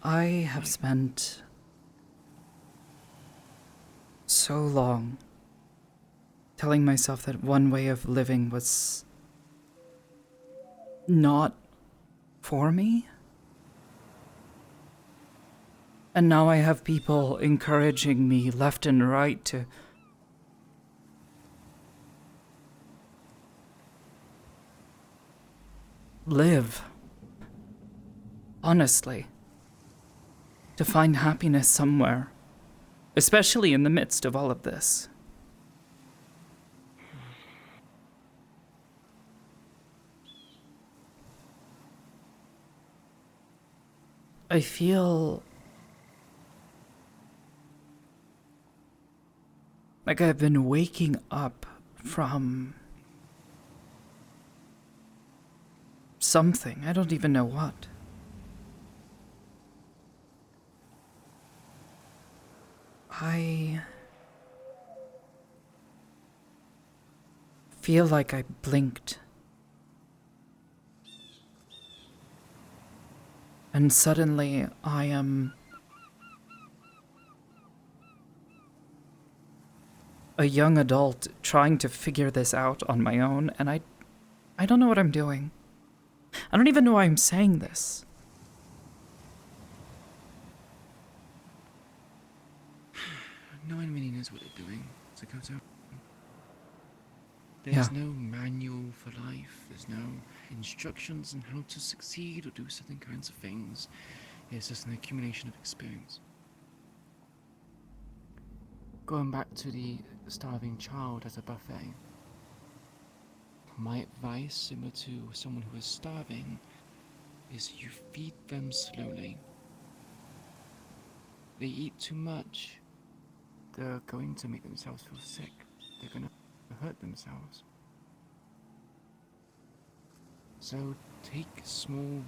I have spent so long telling myself that one way of living was not for me. And now I have people encouraging me left and right to live. Honestly. To find happiness somewhere. Especially in the midst of all of this. I feel like I've been waking up from something. I don't even know what. I feel like I blinked. And suddenly I am a young adult trying to figure this out on my own, and I don't know what I'm doing. I don't even know why I'm saying this. No one really knows what they're doing, Sakoto. There's no manual for life. There's no instructions on how to succeed or do certain kinds of things. It's just an accumulation of experience. Going back to the starving child at a buffet. My advice, similar to someone who is starving, is you feed them slowly. They eat too much, they're going to make themselves feel sick. They're going to hurt themselves. So take small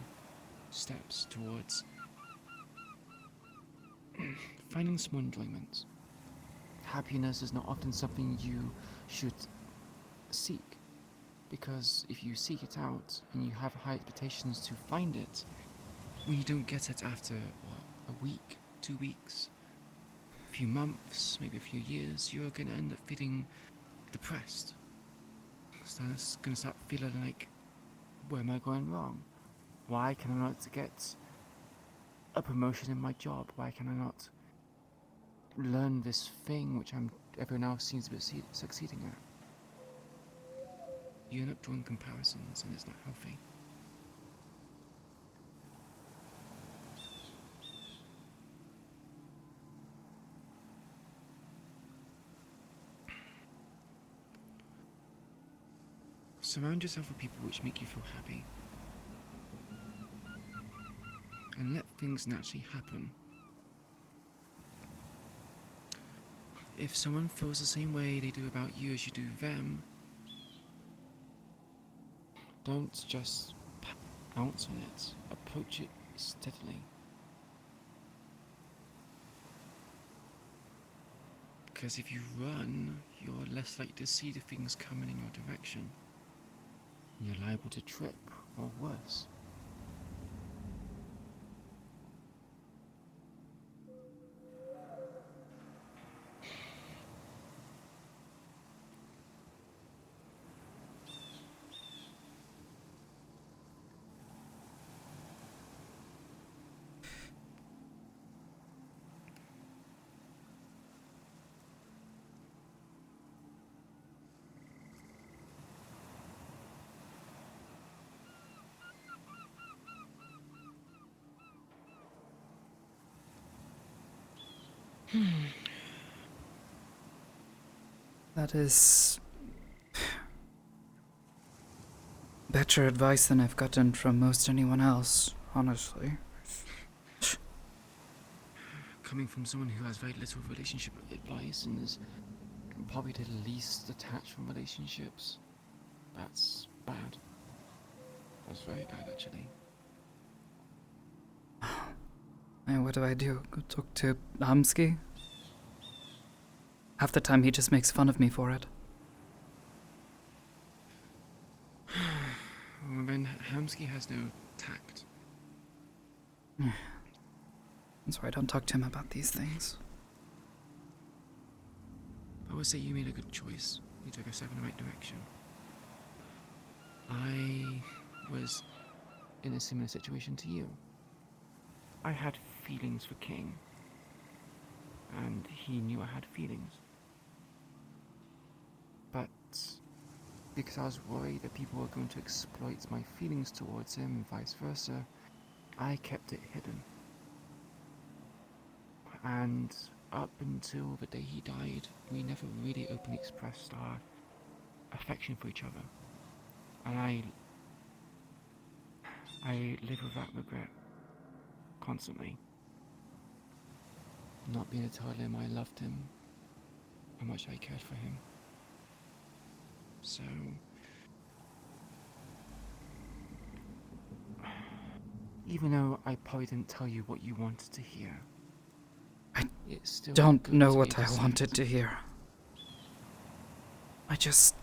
steps towards finding small enjoyments. Happiness is not often something you should seek, because if you seek it out and you have high expectations to find it, when you don't get it after a week, 2 weeks, a few months, maybe a few years, you're going to end up feeling depressed. So it's going to start feeling like, where am I going wrong? Why can I not get a promotion in my job? Why can I not learn this thing which everyone else seems to be succeeding at? You end up drawing comparisons, and it's not healthy. Surround yourself with people which make you feel happy. And let things naturally happen. If someone feels the same way they do about you as you do them, don't just pounce on it. Approach it steadily. Because if you run, you're less likely to see the things coming in your direction. You're liable to trip, or worse. That is better advice than I've gotten from most anyone else, honestly. Coming from someone who has very little relationship advice and is probably the least attached from relationships, that's bad. That's very bad, actually. And what do I do? Go talk to Hamsky? Half the time he just makes fun of me for it. Well, then Hamsky has no tact. That's why I don't talk to him about these things. I would say you made a good choice. You took a step in the right direction. I was in a similar situation to you. I had feelings for King, and he knew I had feelings. But because I was worried that people were going to exploit my feelings towards him and vice versa, I kept it hidden. And up until the day he died, we never really openly expressed our affection for each other. And I live with that regret constantly. Not being able to tell him I loved him, how much I cared for him. So even though I probably didn't tell you what you wanted to hear, I it's still don't good know to what be I decided. wanted to hear. I just...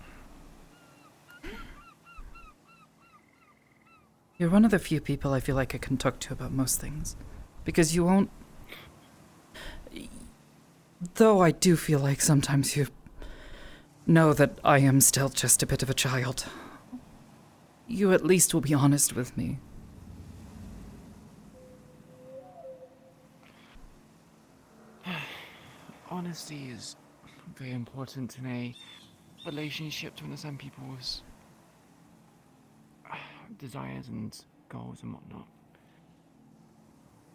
You're one of the few people I feel like I can talk to about most things. Because you won't... Though I do feel like sometimes you know that I am still just a bit of a child. You at least will be honest with me. Honesty is very important in a relationship to understand people's desires and goals and whatnot.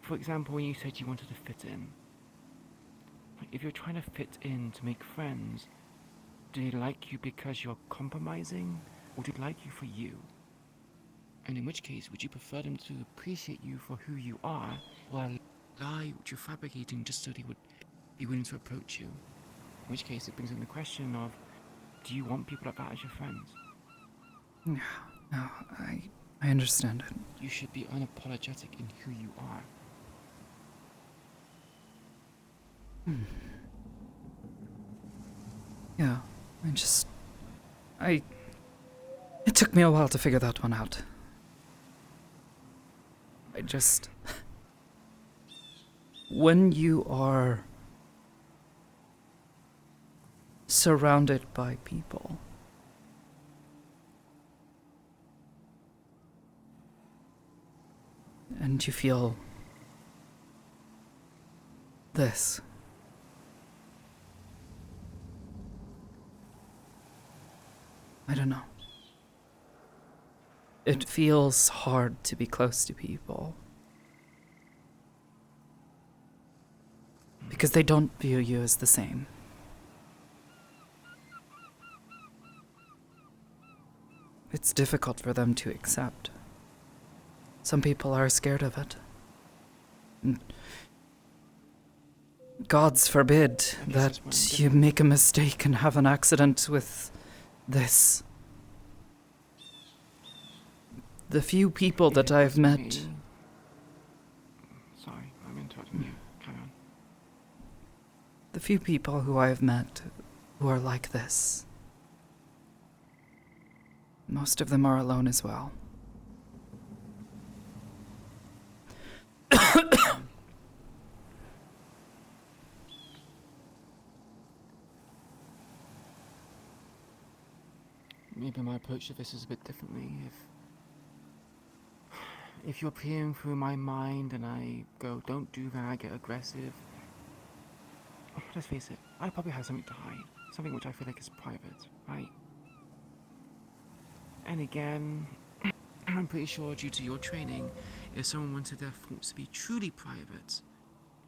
For example, when you said you wanted to fit in, if you're trying to fit in to make friends, do they like you because you're compromising, or do they like you for you? And in which case, would you prefer them to appreciate you for who you are, or a lie which you're fabricating just so they would be willing to approach you? In which case, it brings in the question of, do you want people like that as your friends? No, I understand it. You should be unapologetic in who you are. Yeah, it took me a while to figure that one out. When you are surrounded by people, and you feel this. I don't know. It feels hard to be close to people. Because they don't view you as the same. It's difficult for them to accept. Some people are scared of it. And God's forbid that you make a mistake and have an accident with this. The few people that I've met... Sorry, I'm interrupting you. Carry on. The few people who I have met who are like this, most of them are alone as well. Maybe my approach to this is a bit differently. If you're peering through my mind and I go, don't do that, I get aggressive. Let's face it, I probably have something to hide. Something which I feel like is private, right? And again, I'm pretty sure due to your training, if someone wanted their thoughts to be truly private,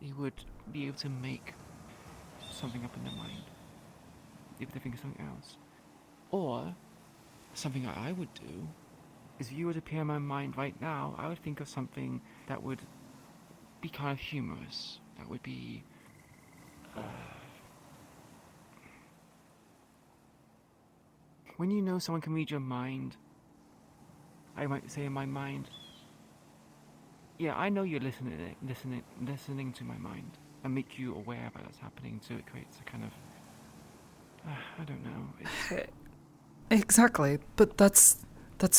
they would be able to make something up in their mind. If they think of something else. Or, something I would do, is if you would appear in my mind right now, I would think of something that would be kind of humorous. That would be... when you know someone can read your mind, I might say in my mind, yeah, I know you're listening to my mind, and make you aware of what's happening, so it creates a kind of, I don't know. Exactly, but that's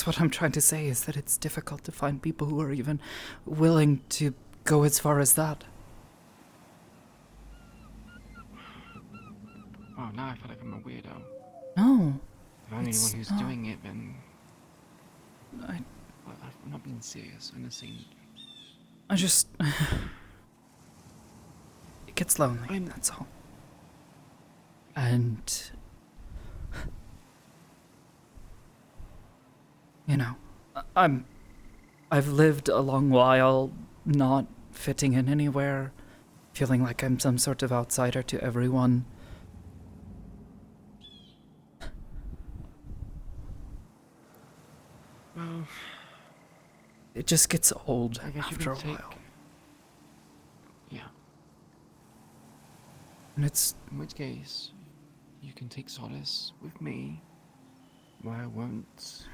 what I'm trying to say, is that it's difficult to find people who are even willing to go as far as that. Oh, now I feel like I'm a weirdo. No. If I'm the it's one who's not. doing it, then... I'm not being serious, I'm just saying... it gets lonely, that's all. And... you know, I've lived a long while not fitting in anywhere, feeling like I'm some sort of outsider to everyone. Well... it just gets old I guess you after a can take... while. Yeah. And it's... in which case, you can take solace with me, where I won't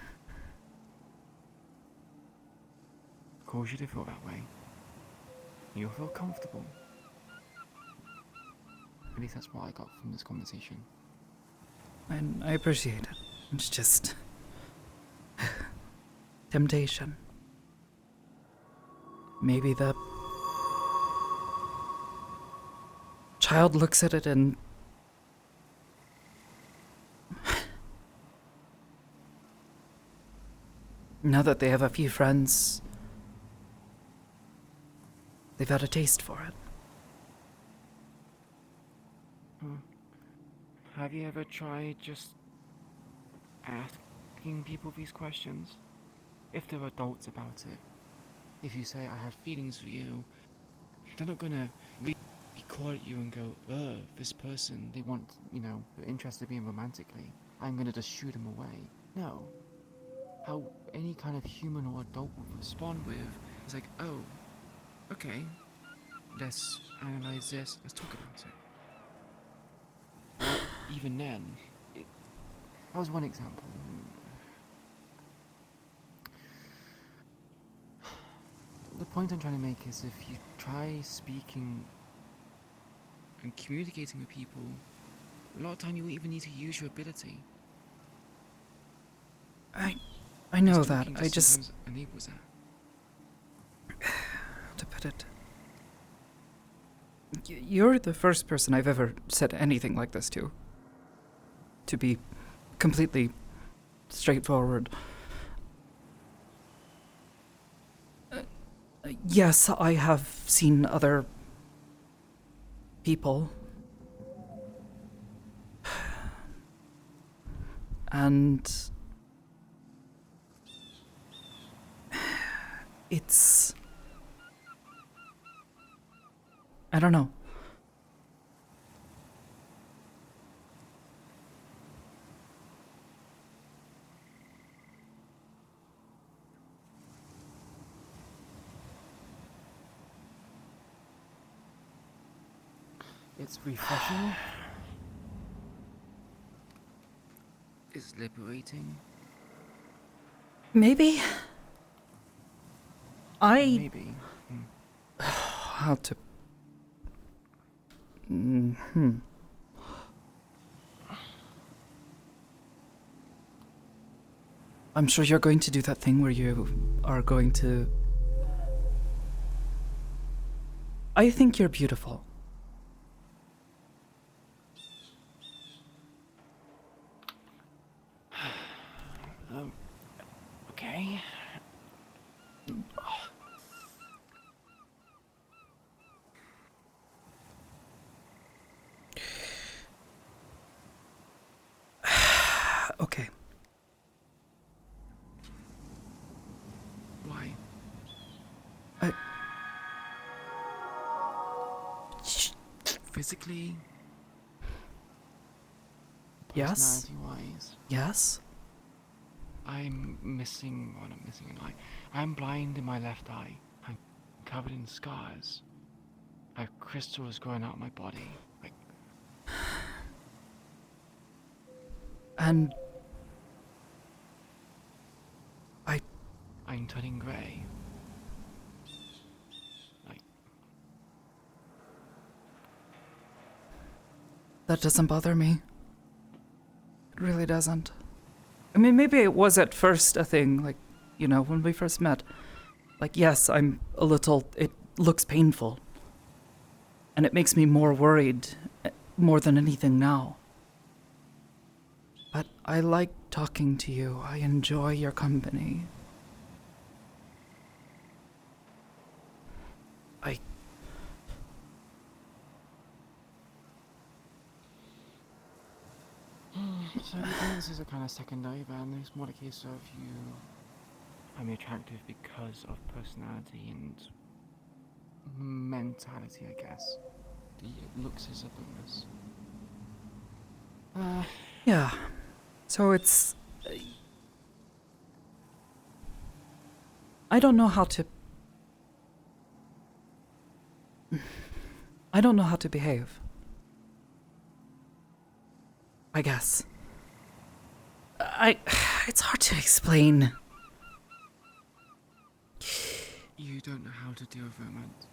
cause you to feel that way. You'll feel comfortable. At least that's what I got from this conversation. And I appreciate it. It's just... temptation. Maybe the child looks at it and now that they have a few friends, they've had a taste for it. Have you ever tried just asking people these questions? If they're adults about it. If you say, I have feelings for you, they're not gonna be quiet at you and go, ugh, this person, they want, they're interested in being romantically. I'm gonna just shoot them away. No. How any kind of human or adult would respond with is like, oh, okay, let's analyze this, let's talk about it. Well, even then, that was one example. The point I'm trying to make is if you try speaking and communicating with people, a lot of time you won't even need to use your ability. I know that, I just... sometimes enables that. how to put it... you're the first person I've ever said anything like this to. To be completely straightforward. Yes, I have seen other people. And it's... I don't know. It's refreshing. It's liberating. Maybe. Maybe. How to... I'm sure you're going to do that thing where you are going to... I think you're beautiful. Okay. Okay. Why? Physically, Yes? Personality-wise, Yes? I'm missing, well, not missing an eye. I'm blind in my left eye. I'm covered in scars. I have crystals growing out of my body. Like, And I'm turning grey. that doesn't bother me. It really doesn't. I mean, maybe it was at first a thing, like, you know, when we first met. Like, yes, I'm a little, it looks painful. And it makes me more worried, more than anything now. But I like talking to you. I enjoy your company. So the appearances are kind of secondary, then it's more a case of you find me attractive because of personality and mentality, I guess. The looks is a bonus. Yeah. So it's... I don't know how to... I don't know how to behave. I guess. It's hard to explain. You don't know how to deal with romance.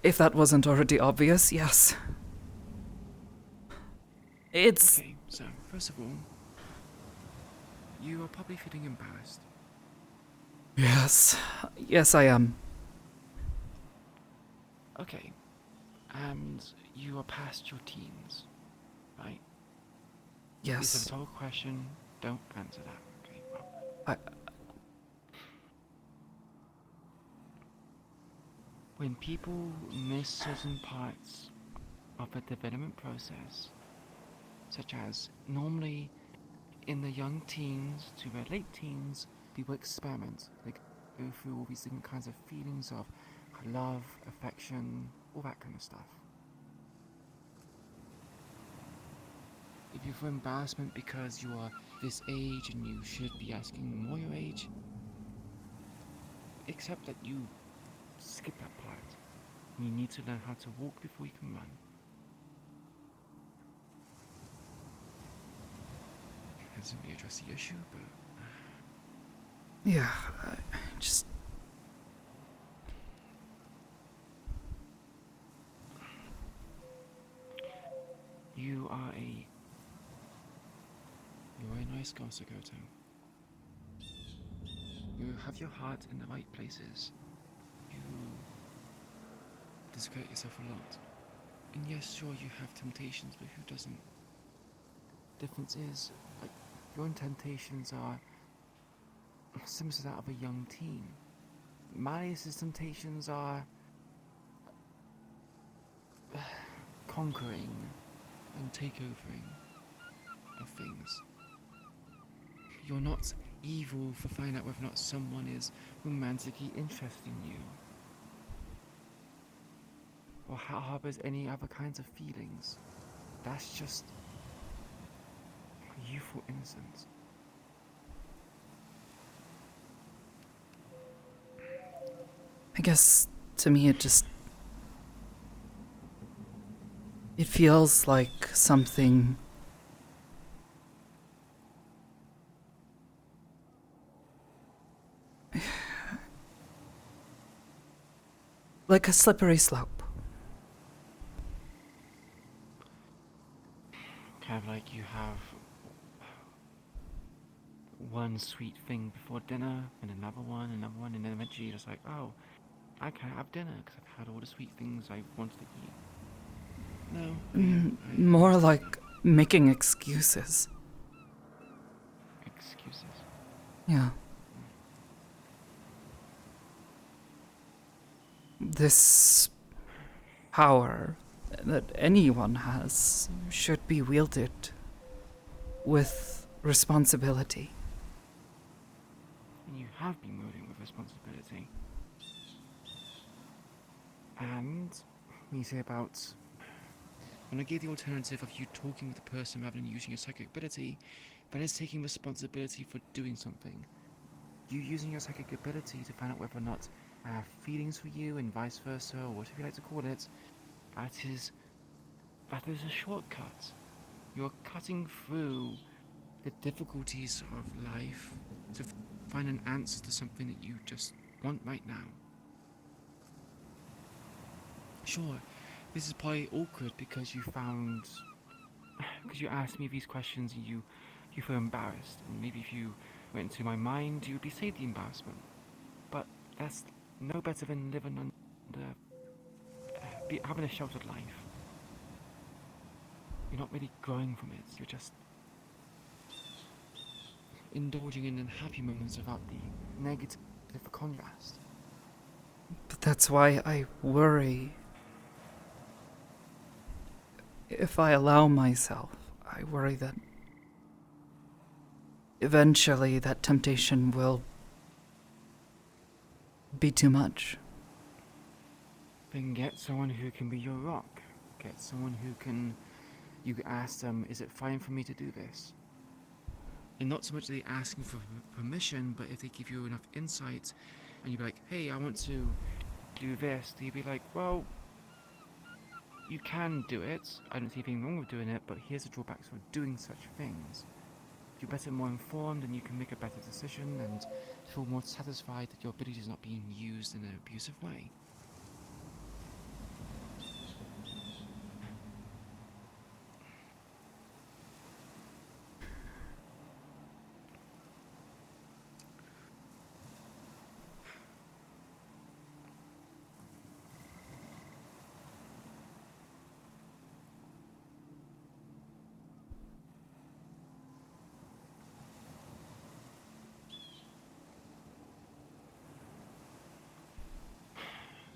If that wasn't already obvious, yes. It's... Okay, so, first of all, you are probably feeling embarrassed. Yes. Yes, I am. Okay, and you are past your teens, right? Yes. It's a rhetorical question, don't answer that, okay? Well, when people miss certain parts of a development process, such as normally in the young teens to the late teens, they will experiment, like go through all these different kinds of feelings of love, affection, all that kind of stuff. If you feel embarrassment because you are this age and you should be asking more your age, accept that you skip that part. You need to learn how to walk before you can run. It doesn't really address the issue, but... Yeah, I just... You're a nice girl, Sakoto. You have your heart in the right places. You discredit yourself a lot. And yes, sure, you have temptations, but who doesn't? Difference is, like, your temptations are similar to that of a young teen. Marius's temptations are conquering and takeovering of things. You're not evil for finding out whether or not someone is romantically interested in you, or harbors any other kinds of feelings. That's just youthful innocence. I guess, to me, it feels like something... like a slippery slope. Kind of like you have one sweet thing before dinner, and another one, and then eventually you're just like, oh, I can't have dinner because I've had all the sweet things I wanted to eat. No. More like making excuses. Excuses? Yeah. This power that anyone has should be wielded with responsibility. And you have been wielding with responsibility. And we say about When I gave the alternative of you talking with the person rather than using your psychic ability, that is taking responsibility for doing something. You using your psychic ability to find out whether or not I have feelings for you and vice versa, or whatever you like to call it, that is a shortcut. You're cutting through the difficulties of life to find an answer to something that you just want right now. Sure, this is probably awkward because you asked me these questions and you feel embarrassed, and maybe if you went into my mind, you would be saved the embarrassment. But that's no better than living under, having a sheltered life. You're not really growing from it, you're just indulging in unhappy moments without the negative contrast. But that's why I worry. If I allow myself, I worry that eventually that temptation will be too much. Then get someone who can be your rock. Get someone who can... You ask them, is it fine for me to do this? And not so much they asking for permission, but if they give you enough insight, and you be like, hey, I want to do this, they'd be like, well, you can do it. I don't see anything wrong with doing it, but here's the drawbacks for doing such things. You're better, more informed, and you can make a better decision and feel more satisfied that your ability is not being used in an abusive way.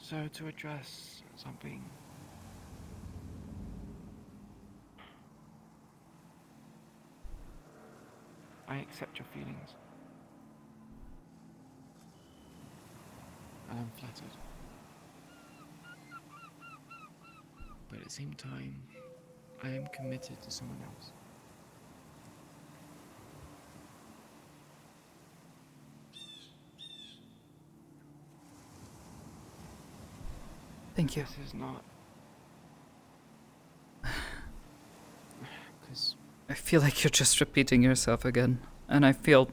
So to address something, I accept your feelings, and I'm flattered. But at the same time, I am committed to someone else. Thank you. This is not... Because... I feel like you're just repeating yourself again, and I feel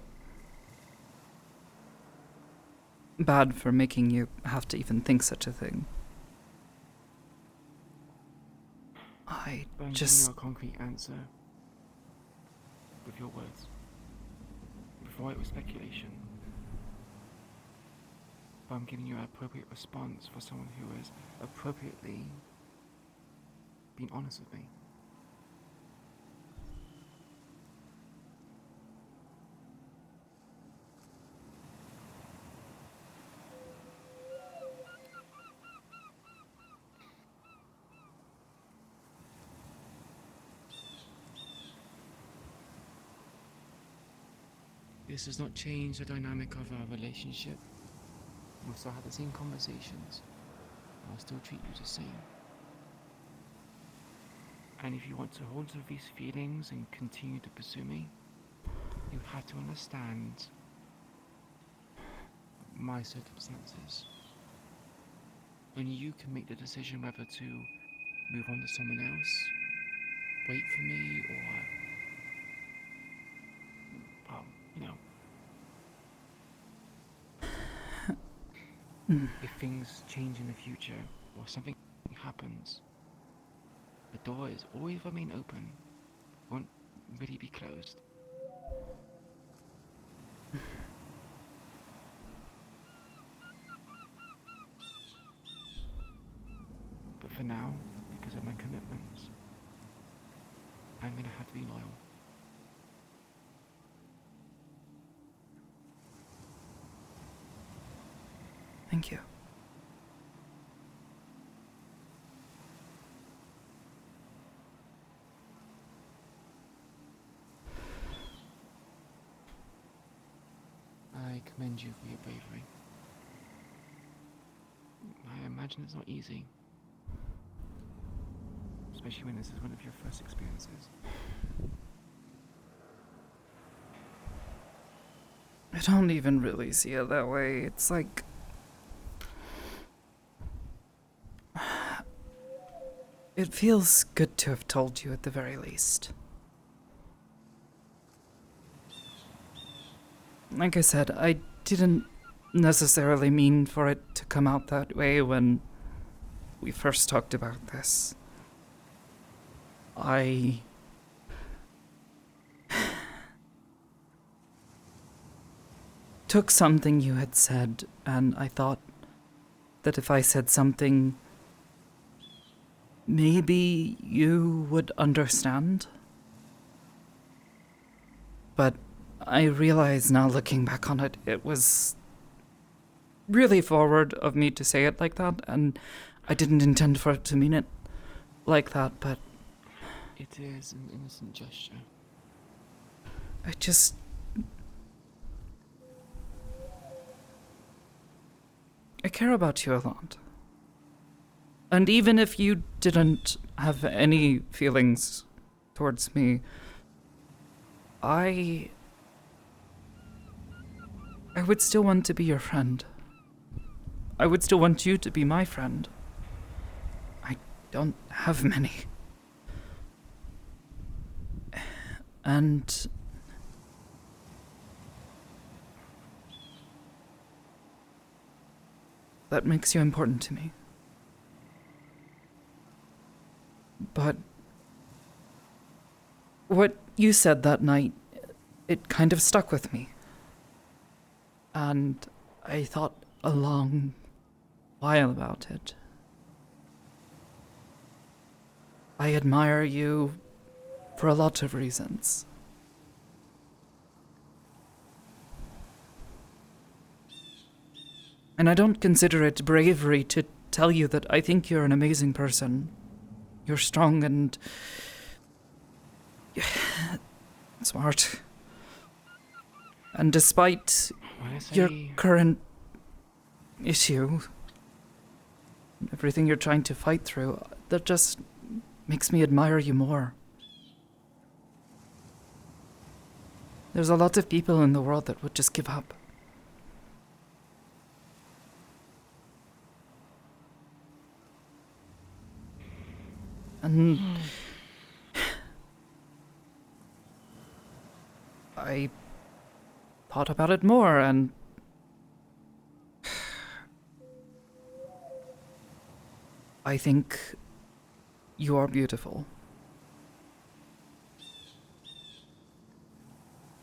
bad for making you have to even think such a thing. I I'm just... giving you a concrete answer with your words. Before it was speculation. But I'm giving you an appropriate response for someone who has appropriately been honest with me. This does not change the dynamic of our relationship. We'll still have the same conversations. I'll still treat you the same. And if you want to hold to these feelings and continue to pursue me, you have to understand my circumstances. Only you can make the decision whether to move on to someone else, wait for me, or, well, you know. If things change in the future, or something happens, the door is always remain open. It won't really be closed. But for now, because of my commitments, I'm gonna have to be loyal. Thank you. I commend you for your bravery. I imagine it's not easy. especially when this is one of your first experiences. I don't even really see it that way. It's like... It feels good to have told you at the very least. Like I said, I didn't necessarily mean for it to come out that way when we first talked about this. I took something you had said, and I thought that if I said something, maybe you would understand. But I realize now, looking back on it, it was really forward of me to say it like that, and I didn't intend for it to mean it like that, but... It is an innocent gesture. I just... I care about you a lot. And even if you didn't have any feelings towards me, I would still want to be your friend. I would still want you to be my friend. I don't have many. And that makes you important to me. But what you said that night, it kind of stuck with me. And I thought a long while about it. I admire you for a lot of reasons. And I don't consider it bravery to tell you that I think you're an amazing person. You're strong and smart. And despite your current issue, everything you're trying to fight through, that just makes me admire you more. There's a lot of people in the world that would just give up. And I thought about it more, and I think you are beautiful.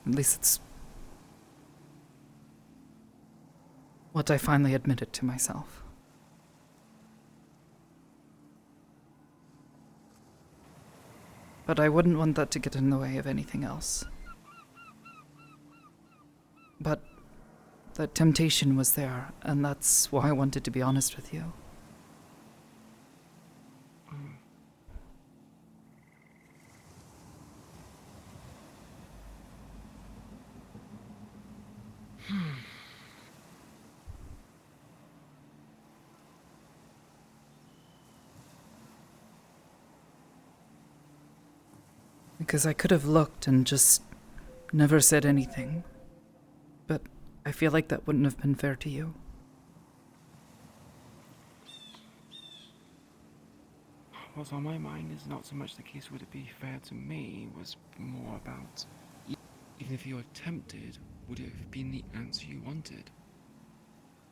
At least it's what I finally admitted to myself. But I wouldn't want that to get in the way of anything else. But the temptation was there, and that's why I wanted to be honest with you. Because I could have looked and just never said anything. But I feel like that wouldn't have been fair to you. What's on my mind is not so much the case would it be fair to me, was more about even if you attempted, would it have been the answer you wanted?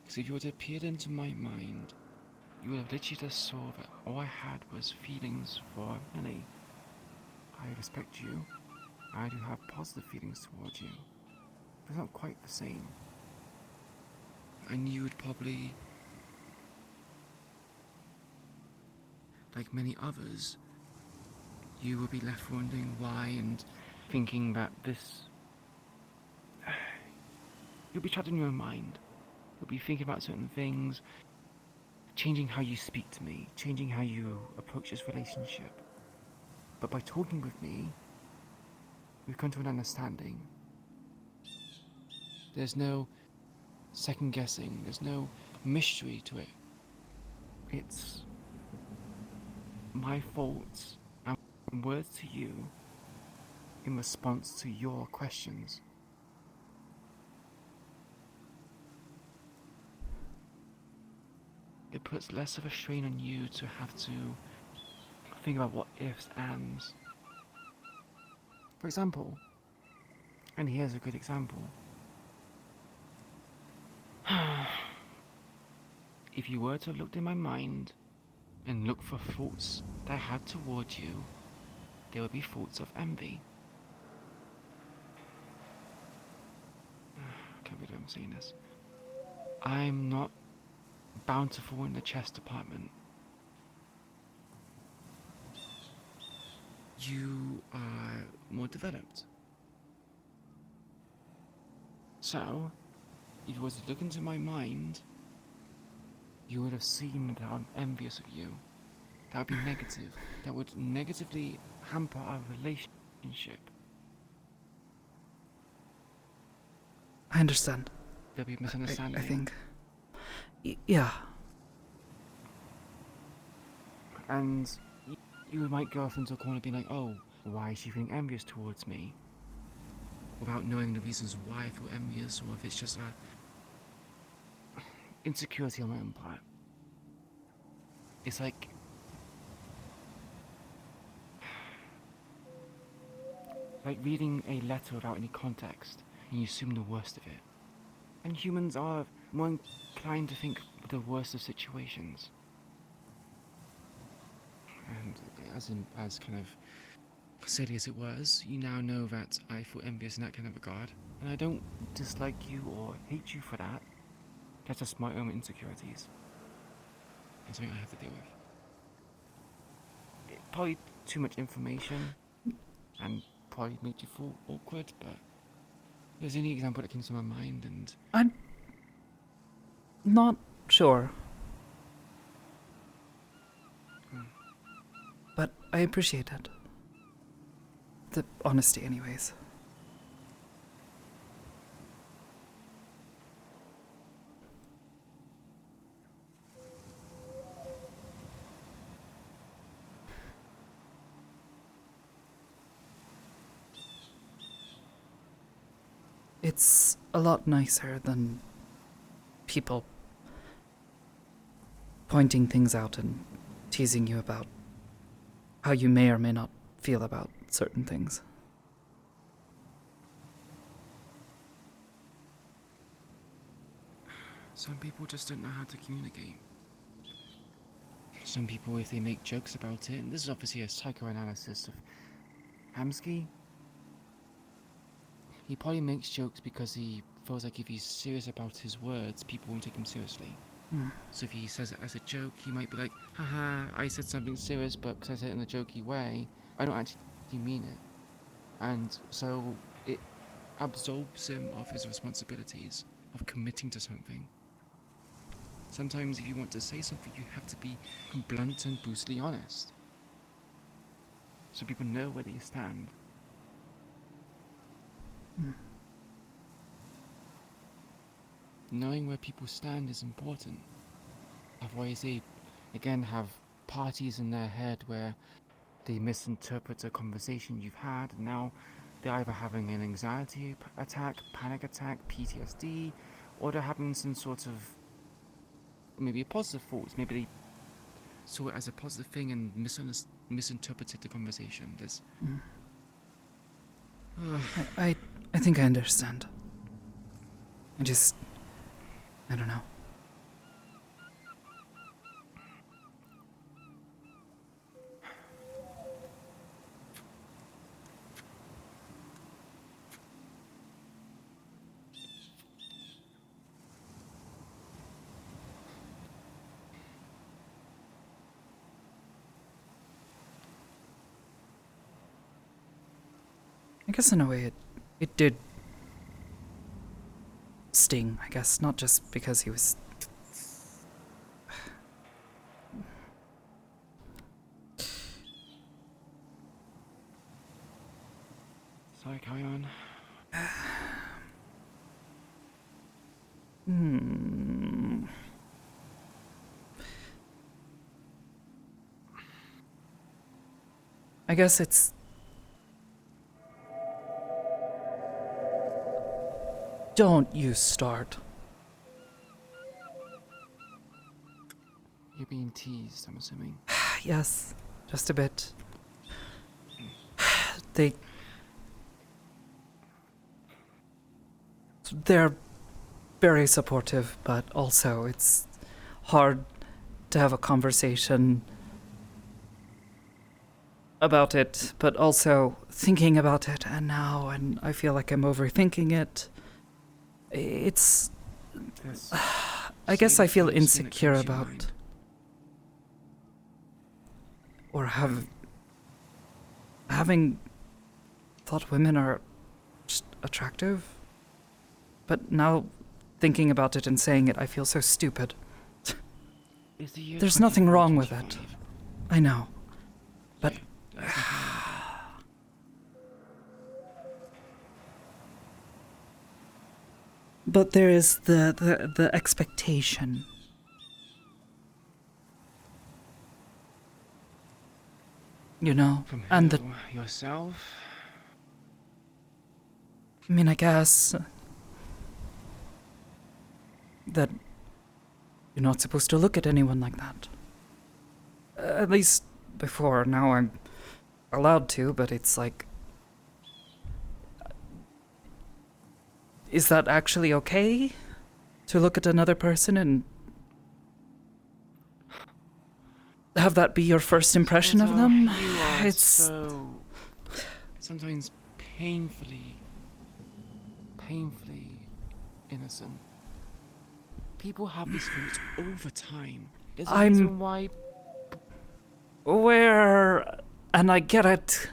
Because if you had appeared into my mind, you would have literally just saw that all I had was feelings for Ellie. I respect you. I do have positive feelings towards you. But not quite the same. And you would probably, like many others, you would be left wondering why and thinking that this... You'll be trapped in your own mind. You'll be thinking about certain things, changing how you speak to me, changing how you approach this relationship. But by talking with me, we've come to an understanding. There's no second guessing, there's no mystery to it. It's my faults and words to you in response to your questions. It puts less of a strain on you to have to think about what ifs, ands. For example, and here's a good example. If you were to have looked in my mind and look for faults that I had towards you, there would be faults of envy. I can't believe I'm saying this. I'm not bountiful in the chess department. You are more developed. So, if you were to look into my mind, you would have seen that I'm envious of you. That would be negative. That would negatively hamper our relationship. I understand. There'll be a misunderstanding. I think. Yeah. And you might go off into a corner being like, oh, why is she feeling envious towards me? Without knowing the reasons why I feel envious, or if it's just a insecurity on my own part. It's like reading a letter without any context, and you assume the worst of it. And humans are more inclined to think the worst of situations. And as kind of silly as it was, you now know that I feel envious in that kind of regard. And I don't dislike you or hate you for that. That's just my own insecurities. It's something I have to deal with. Probably too much information, and probably made you feel awkward, but there's any example that came to my mind, and I'm not sure. But I appreciate it. The honesty, anyways. It's a lot nicer than people pointing things out and teasing you about how you may or may not feel about certain things. some people just don't know how to communicate. Some people, if they make jokes about it, and this is obviously a psychoanalysis of Hamsky, he probably makes jokes because he feels like if he's serious about his words, people won't take him seriously. Mm. So if he says it as a joke, he might be like, haha, I said something serious, but because I said it in a jokey way, I don't actually mean it. And so it absolves him of his responsibilities of committing to something. Sometimes if you want to say something, you have to be blunt and brutally honest, so people know where they stand. Knowing where people stand is important. Otherwise they, again, have parties in their head where they misinterpret a conversation you've had, and now they're either having an anxiety attack, panic attack, PTSD, or they're having some sort of maybe a positive thoughts. Maybe they saw it as a positive thing and misinterpreted the conversation. There's I think I understand. I don't know. I guess in a way it did sting, I guess, not just because he was... Sorry, carry on. I guess it's... Don't you start. You're being teased, I'm assuming. Yes, just a bit. They're very supportive, but also it's hard to have a conversation about it, but also thinking about it, and I feel like I'm overthinking it. It's... I guess I feel insecure about... Or having thought women are just attractive. But now, thinking about it and saying it, I feel so stupid. There's nothing wrong with it. I know. But... But there is the expectation. You know, From and who? Yourself? I mean, I guess that you're not supposed to look at anyone like that. At least before. Now I'm allowed to, but it's like... Is that actually okay? To look at another person and have that be your first impression of them? It's so sometimes painfully innocent. People have these thoughts all the time. There's a reason why. And I get it,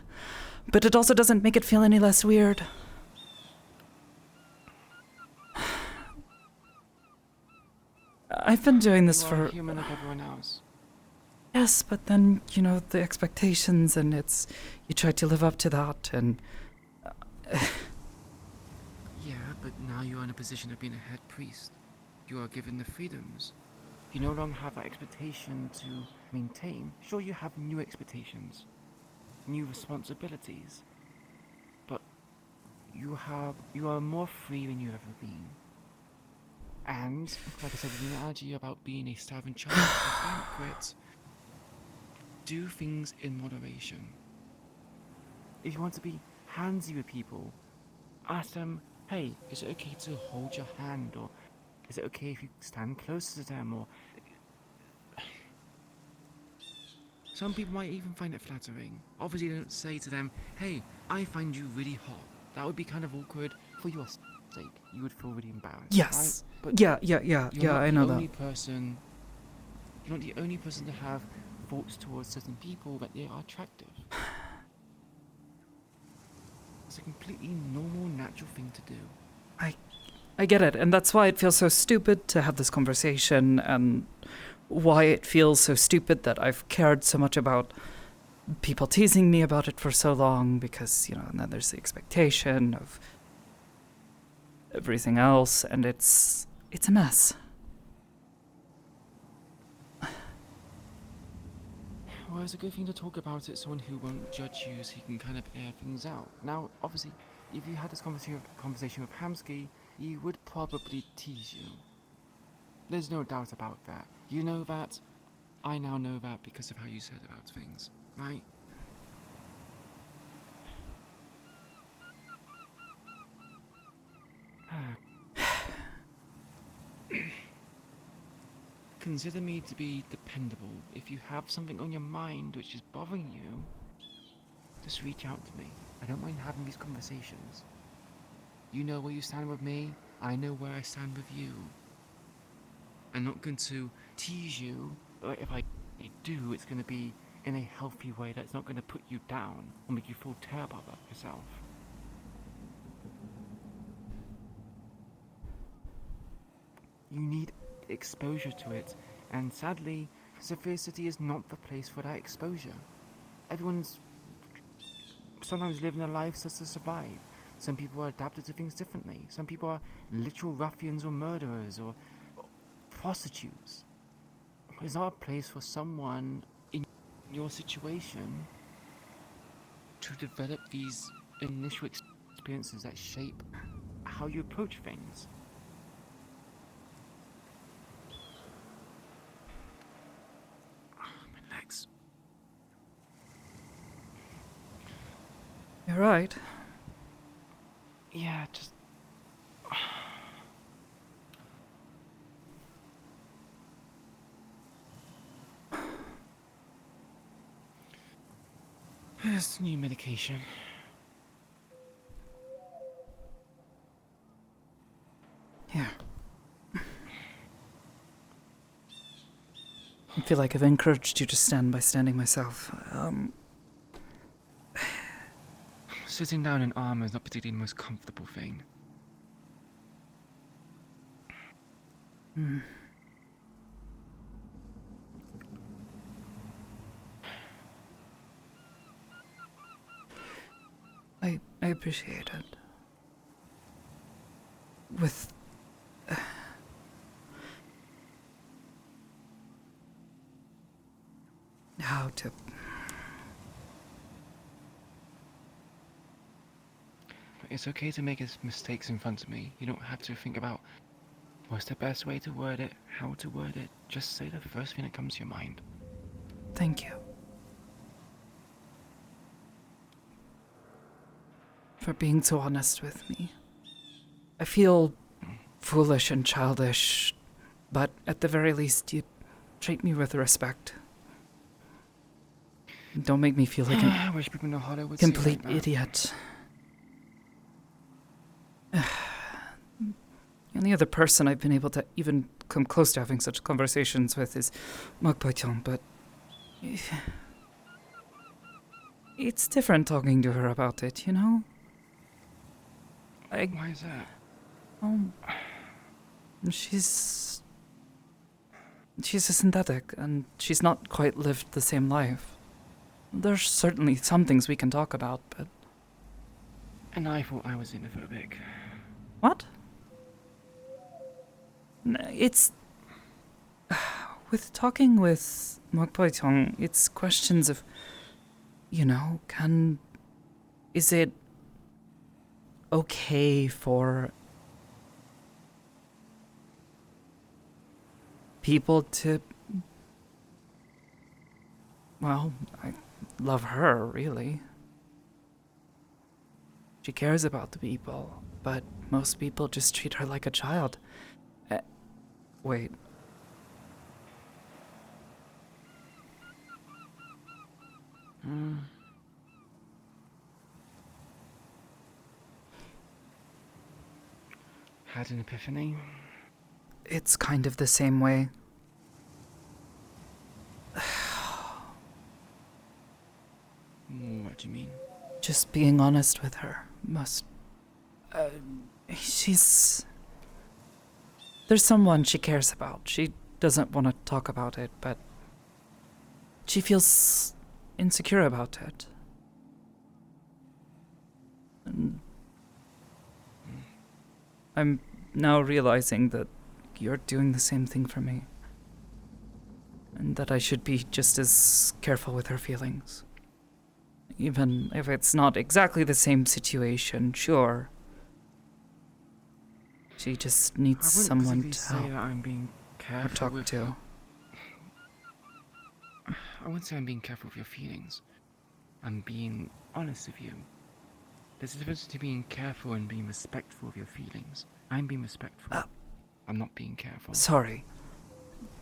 but it also doesn't make it feel any less weird. I've been doing this for... human like everyone else. Yes, but then, you know, the expectations, and it's... You try to live up to that, and... Yeah, but now you're in a position of being a head priest. You are given the freedoms. You no longer have that expectation to maintain. Sure, you have new expectations, new responsibilities, but you are more free than you've ever been. And, like I said, with the analogy about being a starving child, a banquet, do things in moderation. If you want to be handsy with people, ask them, hey, is it okay to hold your hand, or is it okay if you stand closer to them, or... Some people might even find it flattering. Obviously, don't say to them, hey, I find you really hot. That would be kind of awkward for your sake. You would feel really embarrassed. Yes. Right? But Yeah, I know that. You're not the only person to have thoughts towards certain people that they are attractive. It's a completely normal, natural thing to do. I get it, and that's why it feels so stupid to have this conversation, and why it feels so stupid that I've cared so much about people teasing me about it for so long, because, you know, and then there's the expectation of everything else, and it's a mess. Well, it's a good thing to talk about it, someone who won't judge you, so you can kind of air things out. Now, obviously, if you had this conversation with Hamsky, he would probably tease you. There's no doubt about that. You know that. I now know that because of how you said about things, right? Consider me to be dependable. If you have something on your mind which is bothering you, just reach out to me. I don't mind having these conversations. You know where you stand with me, I know where I stand with you. I'm not going to tease you, but if I do, it's going to be in a healthy way that's not going to put you down or make you feel terrible about yourself. You need exposure to it, and sadly, Sophia City is not the place for that exposure. Everyone's sometimes living their lives just to survive. Some people are adapted to things differently. Some people are literal ruffians or murderers or prostitutes. It's not a place for someone in your situation to develop these initial experiences that shape how you approach things. My legs. You're right. Yeah, just... There's new medication. Here. I feel like I've encouraged you to stand by standing myself. Sitting down in armor is not particularly the most comfortable thing. Hmm. I appreciate it. With... how to... It's okay to make mistakes in front of me. You don't have to think about what's the best way to word it, how to word it. Just say the first thing that comes to your mind. Thank you. For being so honest with me. I feel foolish and childish, but at the very least you treat me with respect. Don't make me feel like I wish people know how they would complete see it like that. idiot. The only other person I've been able to even come close to having such conversations with is Magpyeong, but it's different talking to her about it, you know? Why is that? She's a synthetic, and she's not quite lived the same life. There's certainly some things we can talk about, but... And I thought I was xenophobic. What? It's... With talking with Magpyeong, it's questions of... You know, is it okay for people to... Well, I love her, really. She cares about the people, but most people just treat her like a child. Wait. Had an epiphany? It's kind of the same way. What do you mean? Just being honest with her must... There's someone she cares about. She doesn't want to talk about it, but she feels insecure about it. And I'm now realizing that you're doing the same thing for me. And that I should be just as careful with her feelings. Even if it's not exactly the same situation, sure. She just needs someone to say help that I'm being or careful talk with to. I wouldn't say I'm being careful with your feelings. I'm being honest with you. There's a difference between being careful and being respectful of your feelings. I'm being respectful. I'm not being careful. Sorry.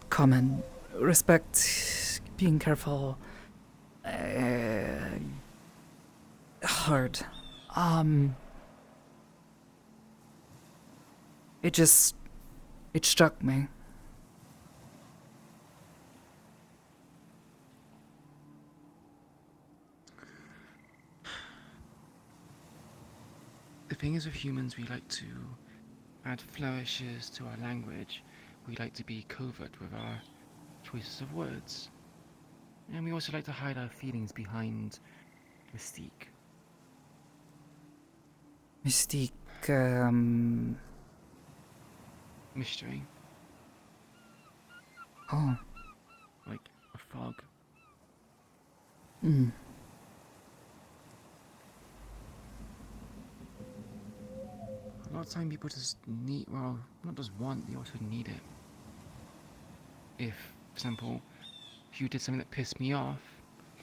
Common. Respect. Being careful. Hard. It struck me. The thing is with humans, we like to add flourishes to our language. We like to be covert with our choices of words. And we also like to hide our feelings behind mystique. Mystique, Mystery. Oh. Like a fog. lot of time people just need, well, not just want, they also need it. If, for example, if you did something that pissed me off,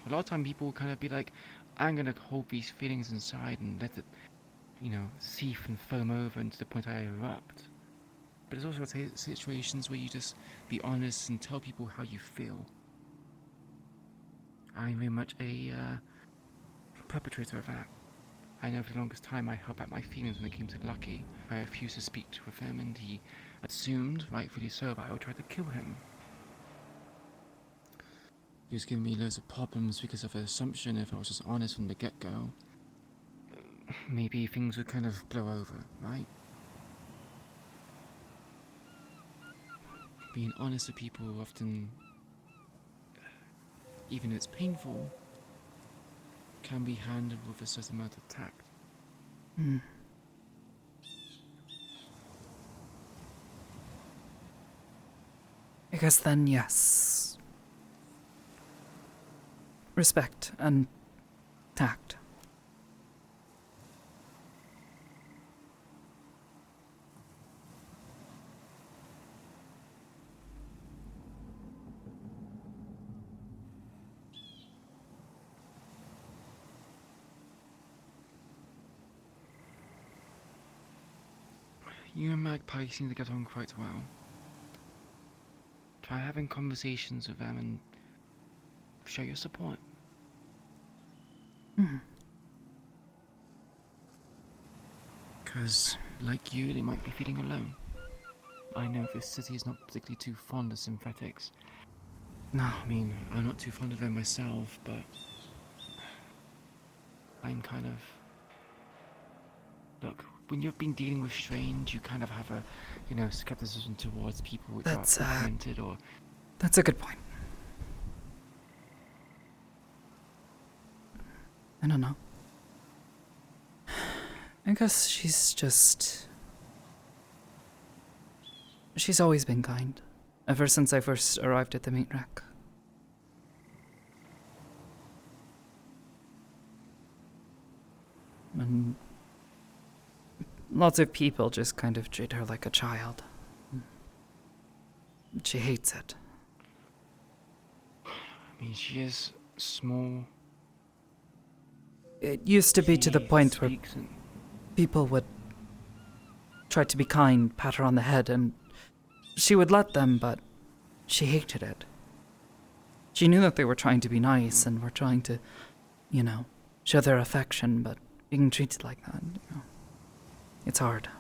a lot of time people kind of be like, I'm gonna hold these feelings inside and let it, you know, seep and foam over and to the point I erupt. But there's also situations where you just be honest and tell people how you feel. I'm very much a perpetrator of that. I know for the longest time I held back my feelings when it came to Lucky. I refused to speak with him and he assumed, rightfully so, that I would try to kill him. He was giving me loads of problems because of an assumption if I was just honest from the get-go, maybe things would kind of blow over, right? Being honest with people often, even if it's painful, can be handled with a certain amount of tact. I guess then, yes. Respect and tact. You and Magpie seem to get on quite well. Try having conversations with them and show your support. Because, like you, they might be feeling alone. I know this city is not particularly too fond of synthetics. No, I mean, I'm not too fond of them myself, but I'm kind of... Look, when you've been dealing with strange, you kind of have a, you know, skepticism towards people which are fragmented or... That's a good point. I don't know. I guess she's always been kind. Ever since I first arrived at the meat rack. And lots of people just kind of treat her like a child. She hates it. I mean, she is small. It used to be to the point where people would try to be kind, pat her on the head, and she would let them, but she hated it. She knew that they were trying to be nice and were trying to, you know, show their affection, but being treated like that, you know, it's hard.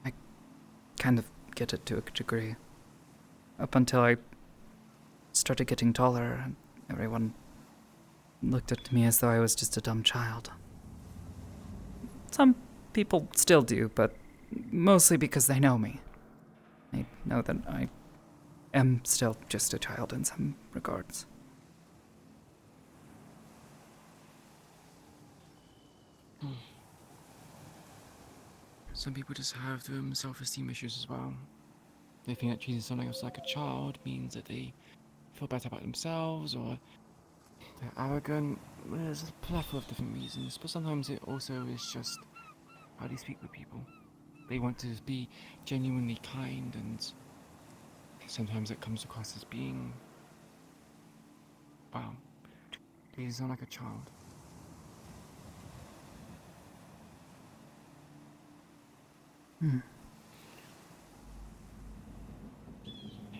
I kind of get it to a degree. Up until I started getting taller, and everyone looked at me as though I was just a dumb child. Some people still do, but mostly because they know me. They know that I am still just a child in some regards. Some people just have self-esteem issues as well. They think that treating someone else like a child means that they feel better about themselves, or they're arrogant. There's a plethora of different reasons, but sometimes it also is just how they speak with people. They want to be genuinely kind, and sometimes it comes across as being, wow, treating someone like a child.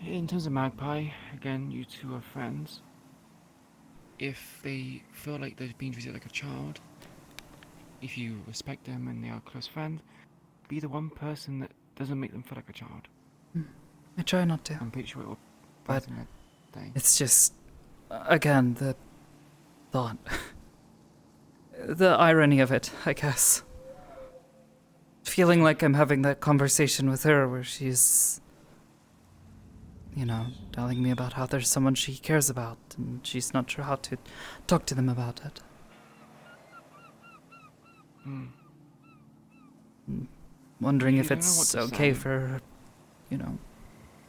In terms of Magpie, again, you two are friends. If they feel like they're being treated like a child, if you respect them and they are a close friend, be the one person that doesn't make them feel like a child. I try not to. I'm pretty sure it will But brighten their day. it's just, again, the thought. The irony of it, I guess. Feeling like I'm having that conversation with her where she's, you know, telling me about how there's someone she cares about and she's not sure how to talk to them about it. Wondering You if don't know what it's to okay say. for, you know,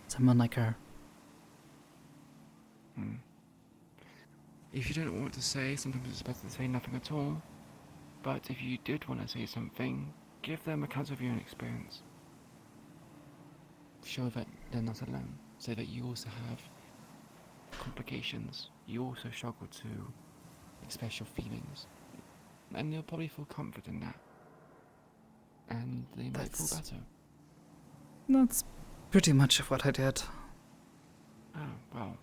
someone like her. If you don't know what to say, sometimes it's better to say nothing at all. But if you did want to say something, give them accounts of your own experience. Show that they're not alone, so that you also have complications. You also struggle to express your feelings. And they'll probably feel comfort in that. And they might feel better. That's pretty much of what I did. Oh, well.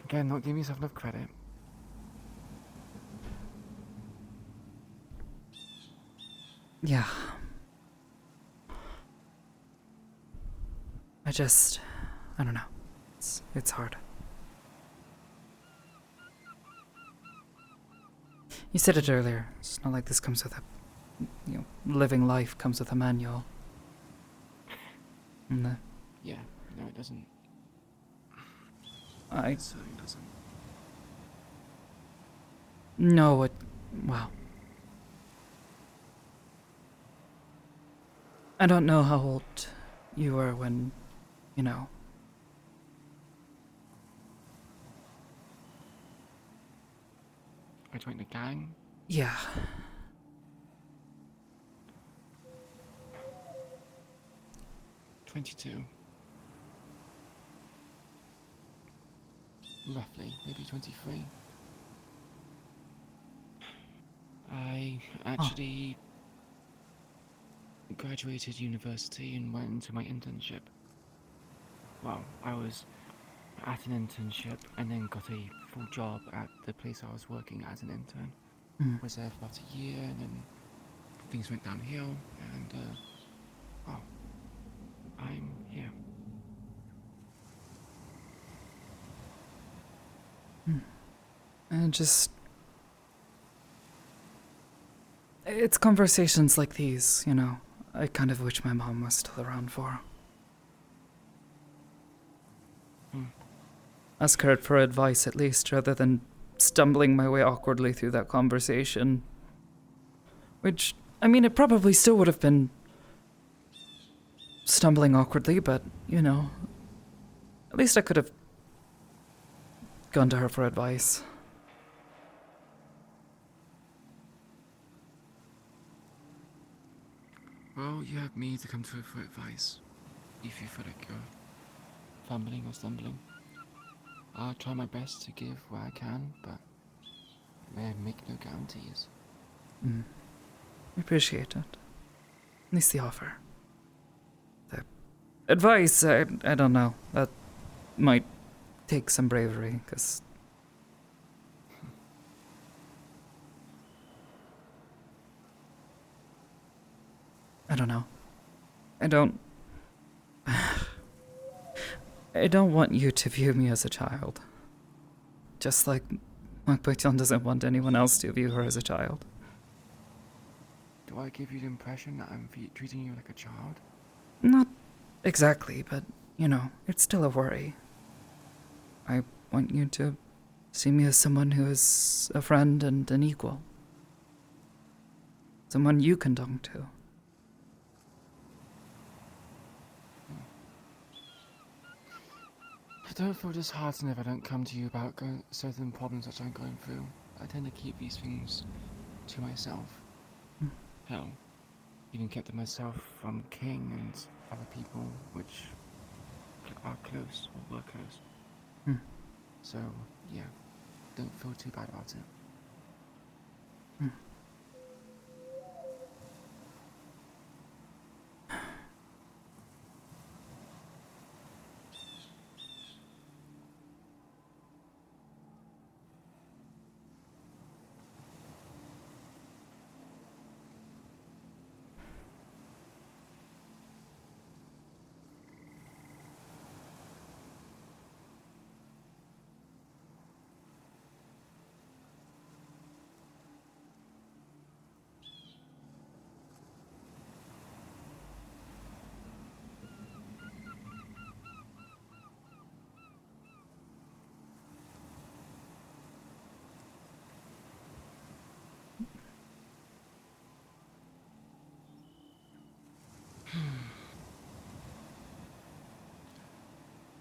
Again, not giving yourself enough credit. Yeah. I don't know. It's hard. You said it earlier. It's not like this comes with a, living life comes with a manual. No. Yeah, no, it doesn't. It certainly doesn't. No, wow. I don't know how old you were when, I joined the gang? Yeah. "22. Roughly, maybe 23. I actually graduated university and went into my internship. Well, I was at an internship and then got a full job at the place I was working as an intern. Was there for about a year, and then things went downhill, and well, I'm here. And it's conversations like these, I kind of wish my mom was still around for. Ask her for advice at least, rather than stumbling my way awkwardly through that conversation. Which, it probably still would have been stumbling awkwardly, but, at least I could have gone to her for advice. Well, you have me to come to her for advice. If you feel like you're fumbling or stumbling. I'll try my best to give where I can, but I make no guarantees. I appreciate it. At least the offer. The advice, I don't know. That might take some bravery, because... I don't know. I don't want you to view me as a child. Just like Makbaitan doesn't want anyone else to view her as a child. Do I give you the impression that I'm treating you like a child? Not exactly, but, it's still a worry. I want you to see me as someone who is a friend and an equal. Someone you can talk to. I don't feel disheartened if I don't come to you about certain problems that I'm going through. I tend to keep these things to myself. Hell, even kept to myself from King and other people which are close or were close. So, yeah, don't feel too bad about it.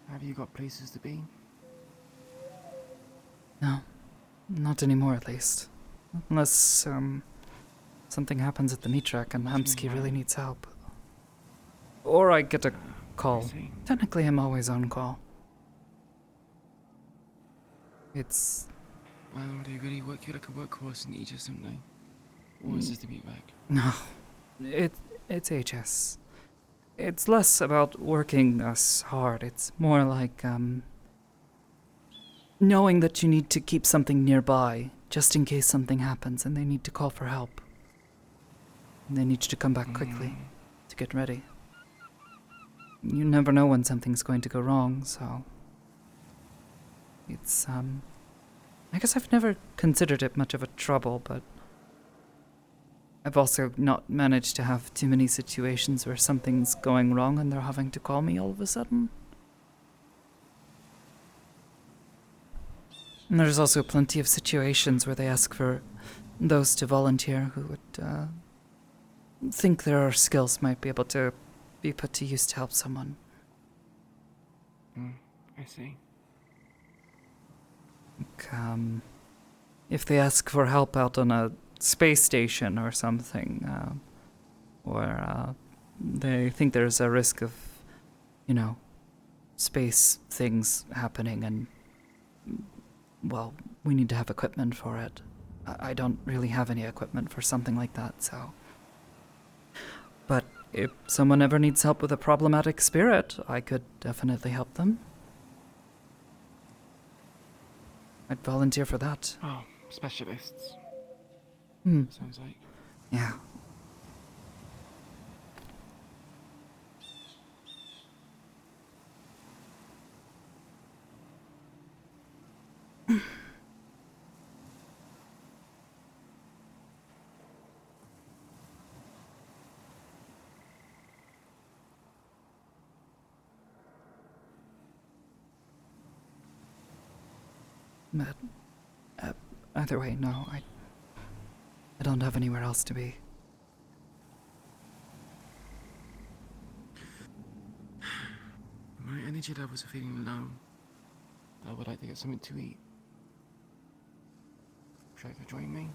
Have you got places to be? No, not anymore at least. Unless, something happens at the meat track and Hamsky really needs help. Or I get a call. Technically, I'm always on call. It's... Well, they really work you like a workhorse in Aegis, don't they? Or is this the meat rack? No. It's HS. It's less about working us hard. It's more like, knowing that you need to keep something nearby, just in case something happens and they need to call for help. And they need you to come back quickly to get ready. You never know when something's going to go wrong, so... It's, I guess I've never considered it much of a trouble, but... I've also not managed to have too many situations where something's going wrong and they're having to call me all of a sudden. And there's also plenty of situations where they ask for those to volunteer who would think their skills might be able to be put to use to help someone. I see. Like, if they ask for help out on a space station or something, or they think there's a risk of, you know, space things happening and, well, we need to have equipment for it. I don't really have any equipment for something like that, so... But if someone ever needs help with a problematic spirit, I could definitely help them. I'd volunteer for that. Oh, specialists. Sounds like. Yeah. But, either way, no, I don't have anywhere else to be. My energy levels are feeling low. I would like to get something to eat. Would you like to join me?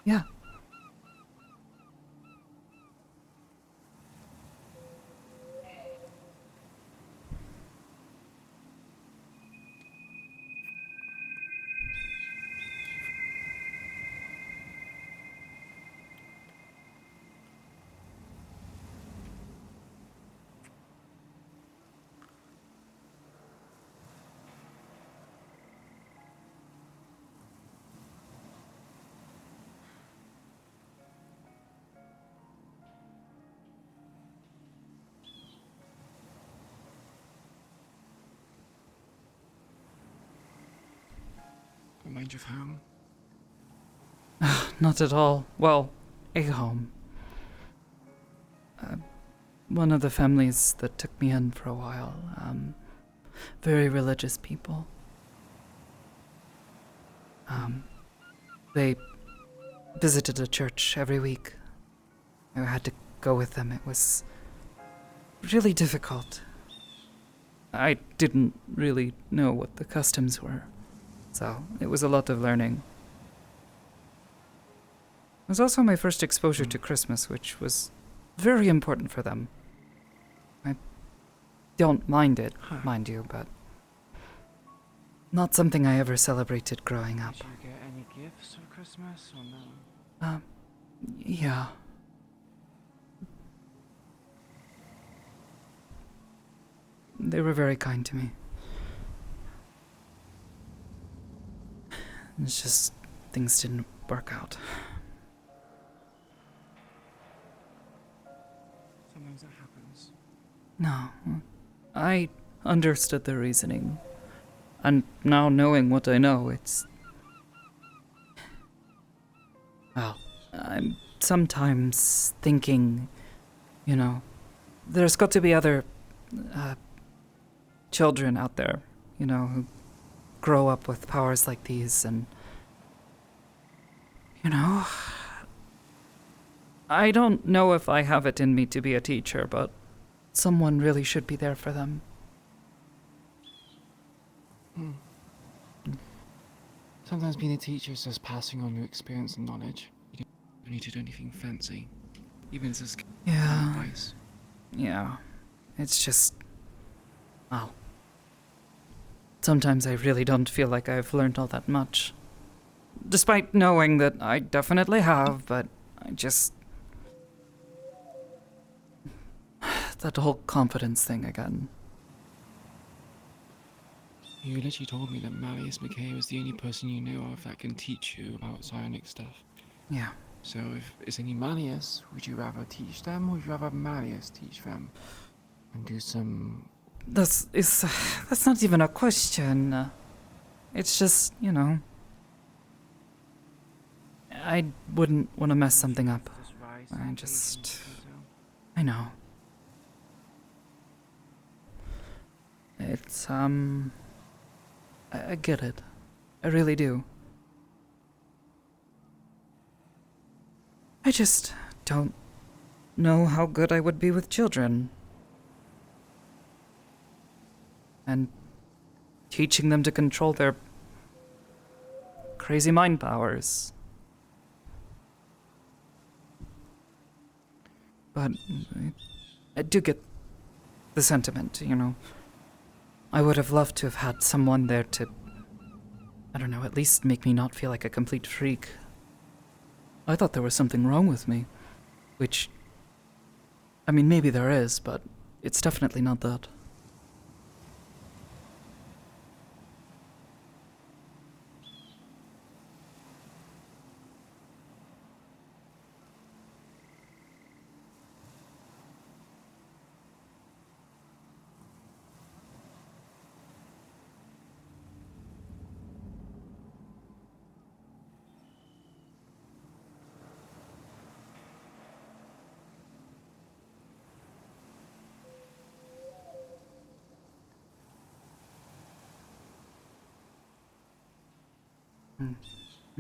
Yeah. Remind you of home? Not at all. Well, a home. One of the families that took me in for a while. Very religious people. They visited a church every week. I had to go with them. It was really difficult. I didn't really know what the customs were, so it was a lot of learning. It was also my first exposure to Christmas, which was very important for them. I don't mind it, mind you, but not something I ever celebrated growing up. Did you get any gifts for Christmas or no? Yeah. They were very kind to me. It's just things didn't work out. Sometimes that happens. No. I understood the reasoning. And now knowing what I know, it's... Well, I'm sometimes thinking, you know, there's got to be other children out there, you know, who grow up with powers like these and, you know, I don't know if I have it in me to be a teacher, but someone really should be there for them. Sometimes being a teacher is just passing on your experience and knowledge. You don't need to do anything fancy. Even if it's just Yeah. advice. Yeah. It's just... Well... Sometimes I really don't feel like I've learned all that much. Despite knowing that I definitely have, but I just... That whole confidence thing again. You literally told me that Malleus McKay was the only person you knew of that can teach you about psionic stuff. Yeah. So if it's any Malleus, would you rather teach them or would you rather Malleus teach them? And do some... That's not even a question. It's just, you know... I wouldn't want to mess something up. I know. It's, I get it. I really do. I just don't know how good I would be with children. And teaching them to control their crazy mind powers. But I do get the sentiment, you know. I would have loved to have had someone there to, I don't know, at least make me not feel like a complete freak. I thought there was something wrong with me, which, I mean, maybe there is, but it's definitely not that.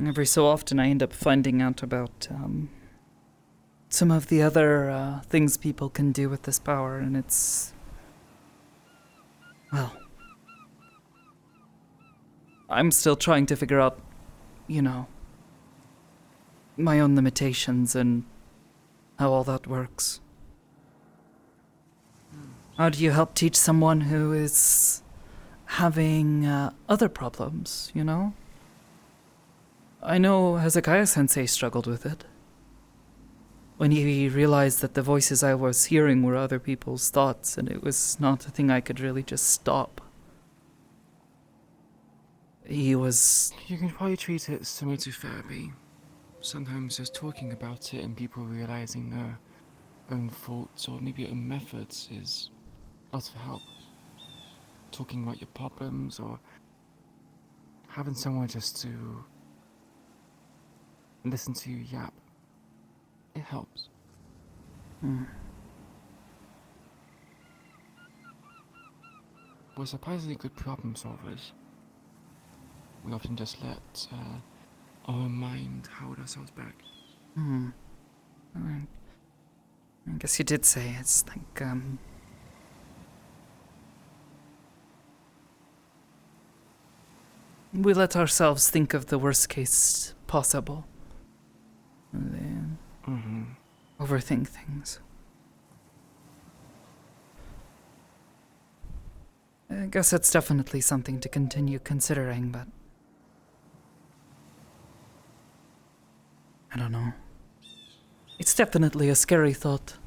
Every so often I end up finding out about some of the other things people can do with this power, and it's... Well... I'm still trying to figure out, you know, my own limitations and how all that works. How do you help teach someone who is having other problems, you know? I know Hezekiah-sensei struggled with it. When he realized that the voices I was hearing were other people's thoughts, and it was not a thing I could really just stop. He was... You can probably treat it similar to therapy. Sometimes just talking about it and people realizing their own thoughts or maybe own methods is a lot of help. Talking about your problems or having someone just to listen to you yap. It helps. We're surprisingly good problem solvers. We often just let our mind hold ourselves back. I guess you did say it's like, we let ourselves think of the worst case possible. And then overthink things. I guess that's definitely something to continue considering, but... I don't know. It's definitely a scary thought.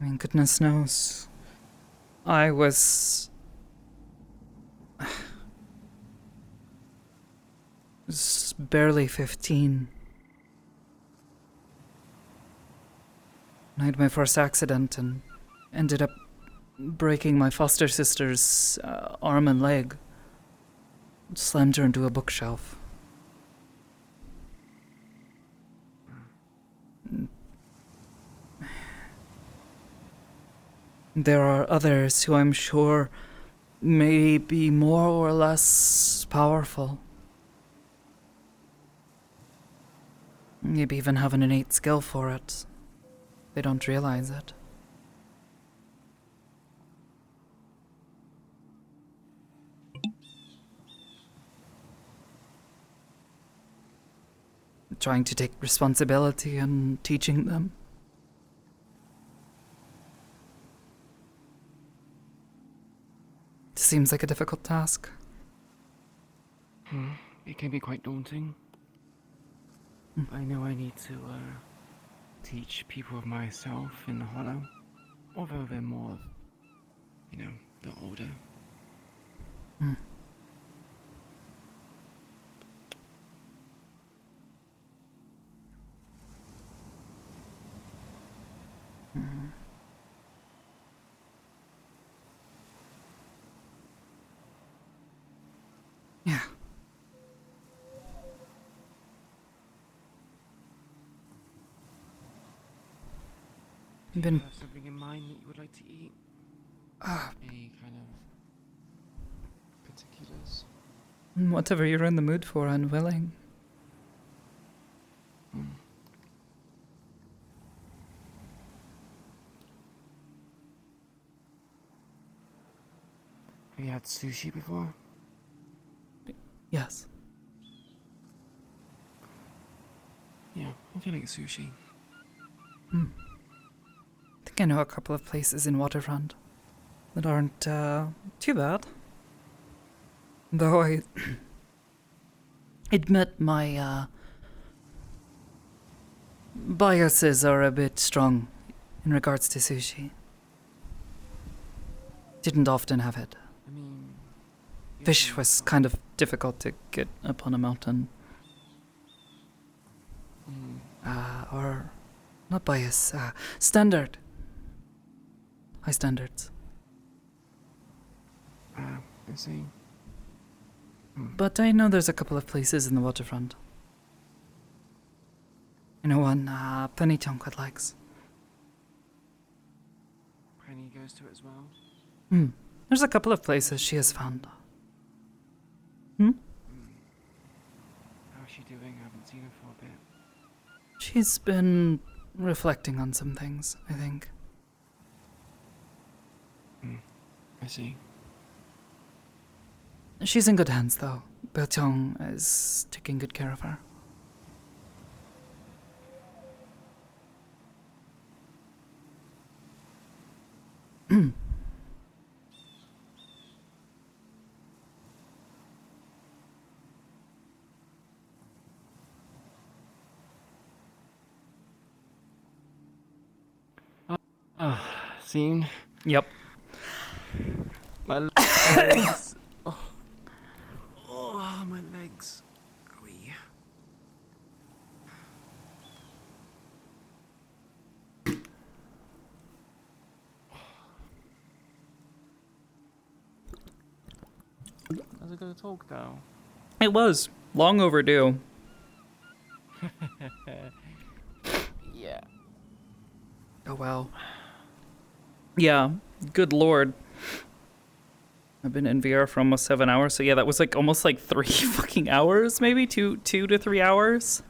I mean, goodness knows. I was barely 15. I had my first accident and ended up breaking my foster sister's arm and leg. Slammed her into a bookshelf. There are others who I'm sure may be more or less powerful. Maybe even have an innate skill for it. They don't realize it. trying to take responsibility and teaching them. Seems like a difficult task. It can be quite daunting. I know I need to teach people of myself in the Hollow, although they're more, the older. Yeah. Do you have something in mind that you would like to eat? Any kind of particulars? Whatever you're in the mood for and willing. Have you had sushi before? Yes. Yeah, I feel like sushi. I think I know a couple of places in Waterfront that aren't too bad. Though I admit my biases are a bit strong in regards to sushi. Didn't often have it. I mean, Fish was kind of difficult to get up on a mountain. Or not bias, standard. High standards. I see. But I know there's a couple of places in the Waterfront. You know one Penny Chong likes. Penny goes to it as well. There's a couple of places she has found. How's she doing? I haven't seen her for a bit. She's been reflecting on some things, I think. I see. She's in good hands, though. Chong is taking good care of her. Scene? Yep. My legs. My legs. Owie. How's it gonna talk now? It was long overdue. Yeah. Oh wow. Yeah, good lord. I've been in VR for almost 7 hours, so yeah, that was like almost like 3 fucking hours, maybe 2 to 3 hours.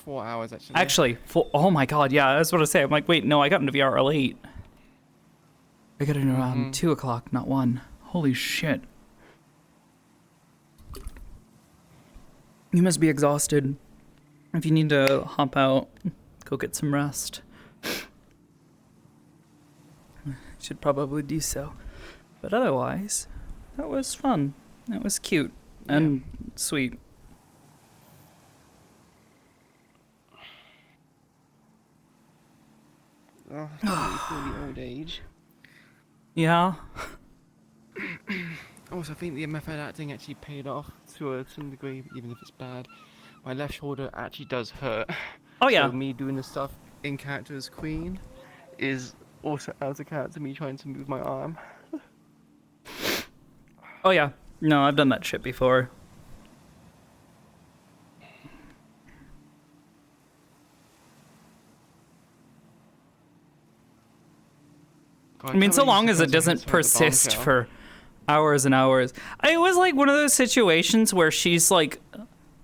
4 hours actually. Actually, oh my god, yeah, that's what I say. I'm like, wait, no, I got into VR late. I got in around 2 o'clock, not 1. Holy shit. You must be exhausted. If you need to hop out, go get some rest. Should probably do so. But otherwise, that was fun. That was cute and sweet. Oh, the old age. Yeah. Also, I think the method acting actually paid off to some degree, even if it's bad. My left shoulder actually does hurt. Oh yeah. So me doing this stuff in character as Queen is also as a character me trying to move my arm. Oh yeah. No, I've done that shit before. I mean, so long as it doesn't persist for hours and hours. It was like one of those situations where she's like,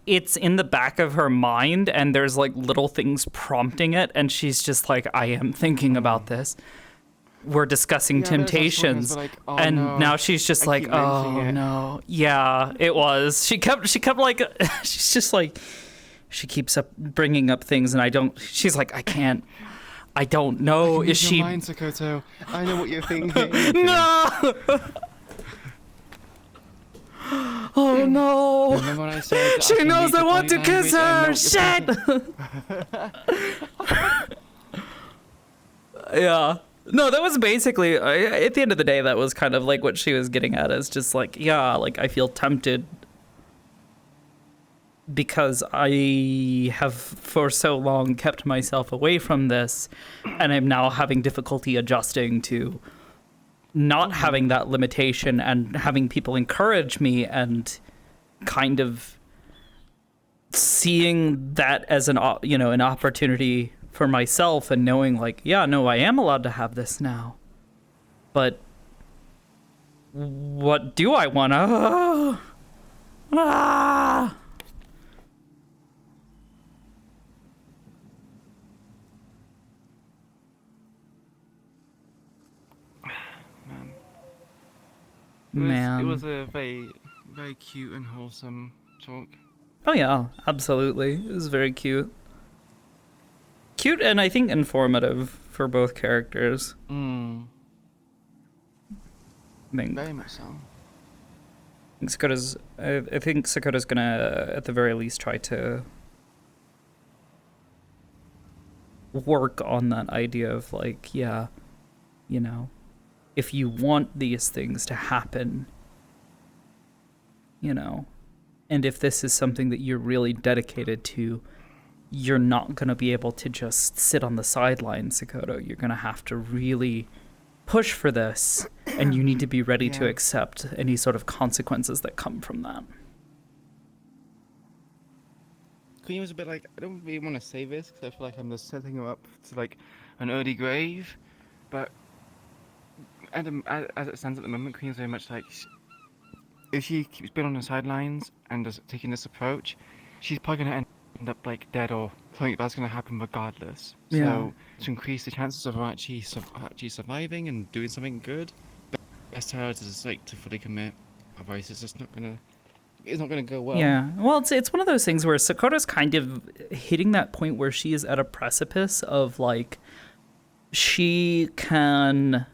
it's in the back of her mind and there's like little things prompting it and she's just like, I am thinking about this. We're discussing temptations. Like, oh, and no. now she's just like, oh no. Yeah, it was. She kept like, she's just like, she keeps up bringing up things, and she's like, I don't know. Is she? Mind, Sakoto. I know what you're thinking. No. Oh no! Remember when I said she knows I want to kiss her. Shit! Yeah. No, that was basically at the end of the day. That was kind of like what she was getting at. Is just like, yeah, like I feel tempted because I have for so long kept myself away from this, and I'm now having difficulty adjusting to not having that limitation and having people encourage me and kind of seeing that as an opportunity for myself and knowing like, yeah, no, I am allowed to have this now. But what do I want to? It was a very, very cute and wholesome talk. Oh yeah, absolutely. It was very cute. Cute and I think informative for both characters. Mm. Very much so. I think Sakota's gonna, at the very least, try to work on that idea of like, yeah, if you want these things to happen, and if this is something that you're really dedicated to, you're not going to be able to just sit on the sidelines, Sakoto. You're going to have to really push for this, and you need to be ready to accept any sort of consequences that come from that. Queen was a bit like, I don't really want to say this because I feel like I'm just setting her up to like an early grave, but as it stands at the moment, Queen's very much like, if she keeps being on the sidelines and just taking this approach, she's probably going to end up like dead or something that's going to happen regardless. Yeah. So to increase the chances of her actually surviving and doing something good, best her to just like to fully commit. Otherwise, it's just not going to go well. Yeah, well, it's one of those things where Sakota's kind of hitting that point where she is at a precipice of like, she can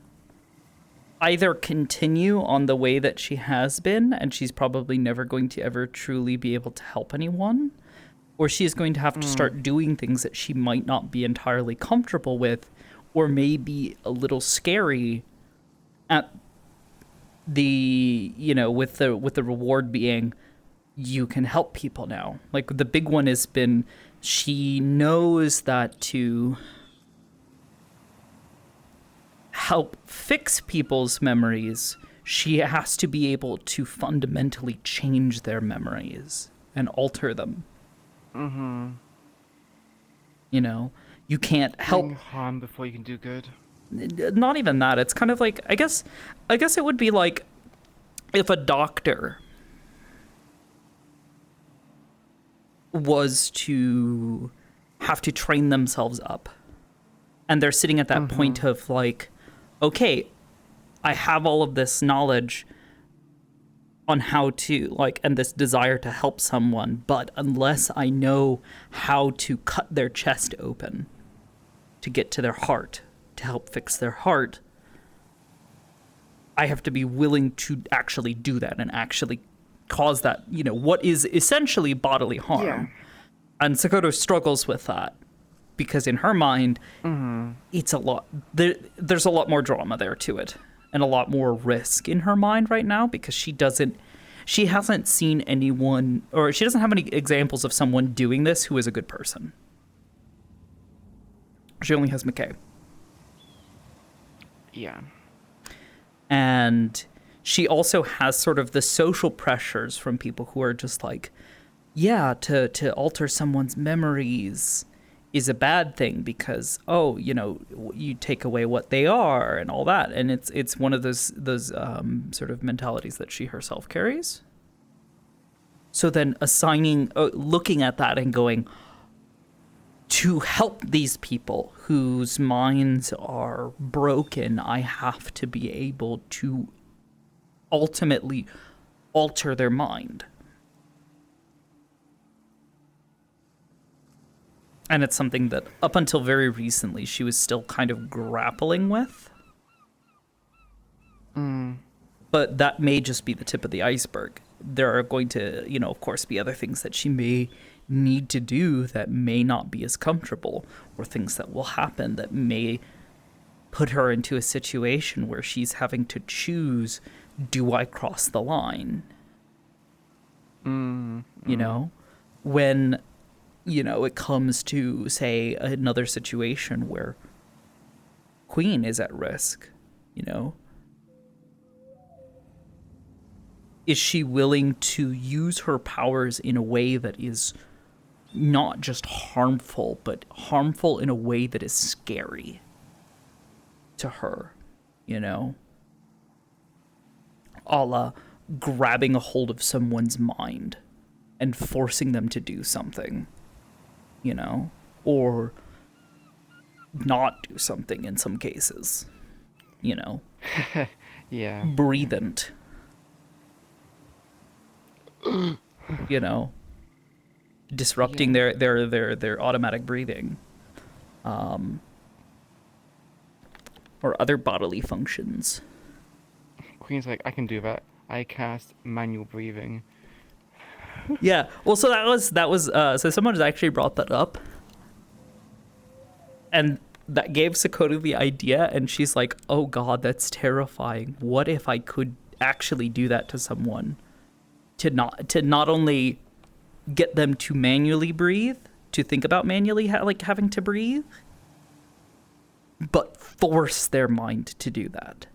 either continue on the way that she has been, and she's probably never going to ever truly be able to help anyone, or she is going to have to start doing things that she might not be entirely comfortable with, or maybe a little scary at the, with the reward being, you can help people now. Like the big one has been, she knows that to help fix people's memories, she has to be able to fundamentally change their memories and alter them. Mm-hmm. You can't help harm before you can do good. Not even that. It's kind of like, I guess it would be like if a doctor was to have to train themselves up, and they're sitting at that point of like, okay, I have all of this knowledge on how to, like, and this desire to help someone, but unless I know how to cut their chest open to get to their heart, to help fix their heart, I have to be willing to actually do that and actually cause that, what is essentially bodily harm. Yeah. And Sakoto struggles with that. Because in her mind, it's a lot. There's a lot more drama there to it, and a lot more risk in her mind right now because she hasn't seen anyone, or she doesn't have any examples of someone doing this who is a good person. She only has McKay. Yeah. And she also has sort of the social pressures from people who are just like, yeah, to alter someone's memories is a bad thing because, you take away what they are and all that. And it's one of those sort of mentalities that she herself carries. So then looking at that and going, to help these people whose minds are broken, I have to be able to ultimately alter their mind. And it's something that up until very recently she was still kind of grappling with. But that may just be the tip of the iceberg. There are going to, you know, of course, be other things that she may need to do that may not be as comfortable, or things that will happen that may put her into a situation where she's having to choose, do I cross the line? You know, when, you know, it comes to, say, another situation where Queen is at risk, you know, is she willing to use her powers in a way that is not just harmful, but harmful in a way that is scary to her, you know? A la grabbing a hold of someone's mind and forcing them to do something, you know? Or not do something in some cases, you know? Yeah. Breathant. You know, disrupting their automatic breathing, or other bodily functions. Queen's like, I can do that. I cast manual breathing. Yeah. Well, so that was so someone has actually brought that up, and that gave Sakoto the idea, and she's like, "Oh God, that's terrifying. What if I could actually do that to someone?" To not only get them to manually breathe, to think about manually having to breathe, but force their mind to do that.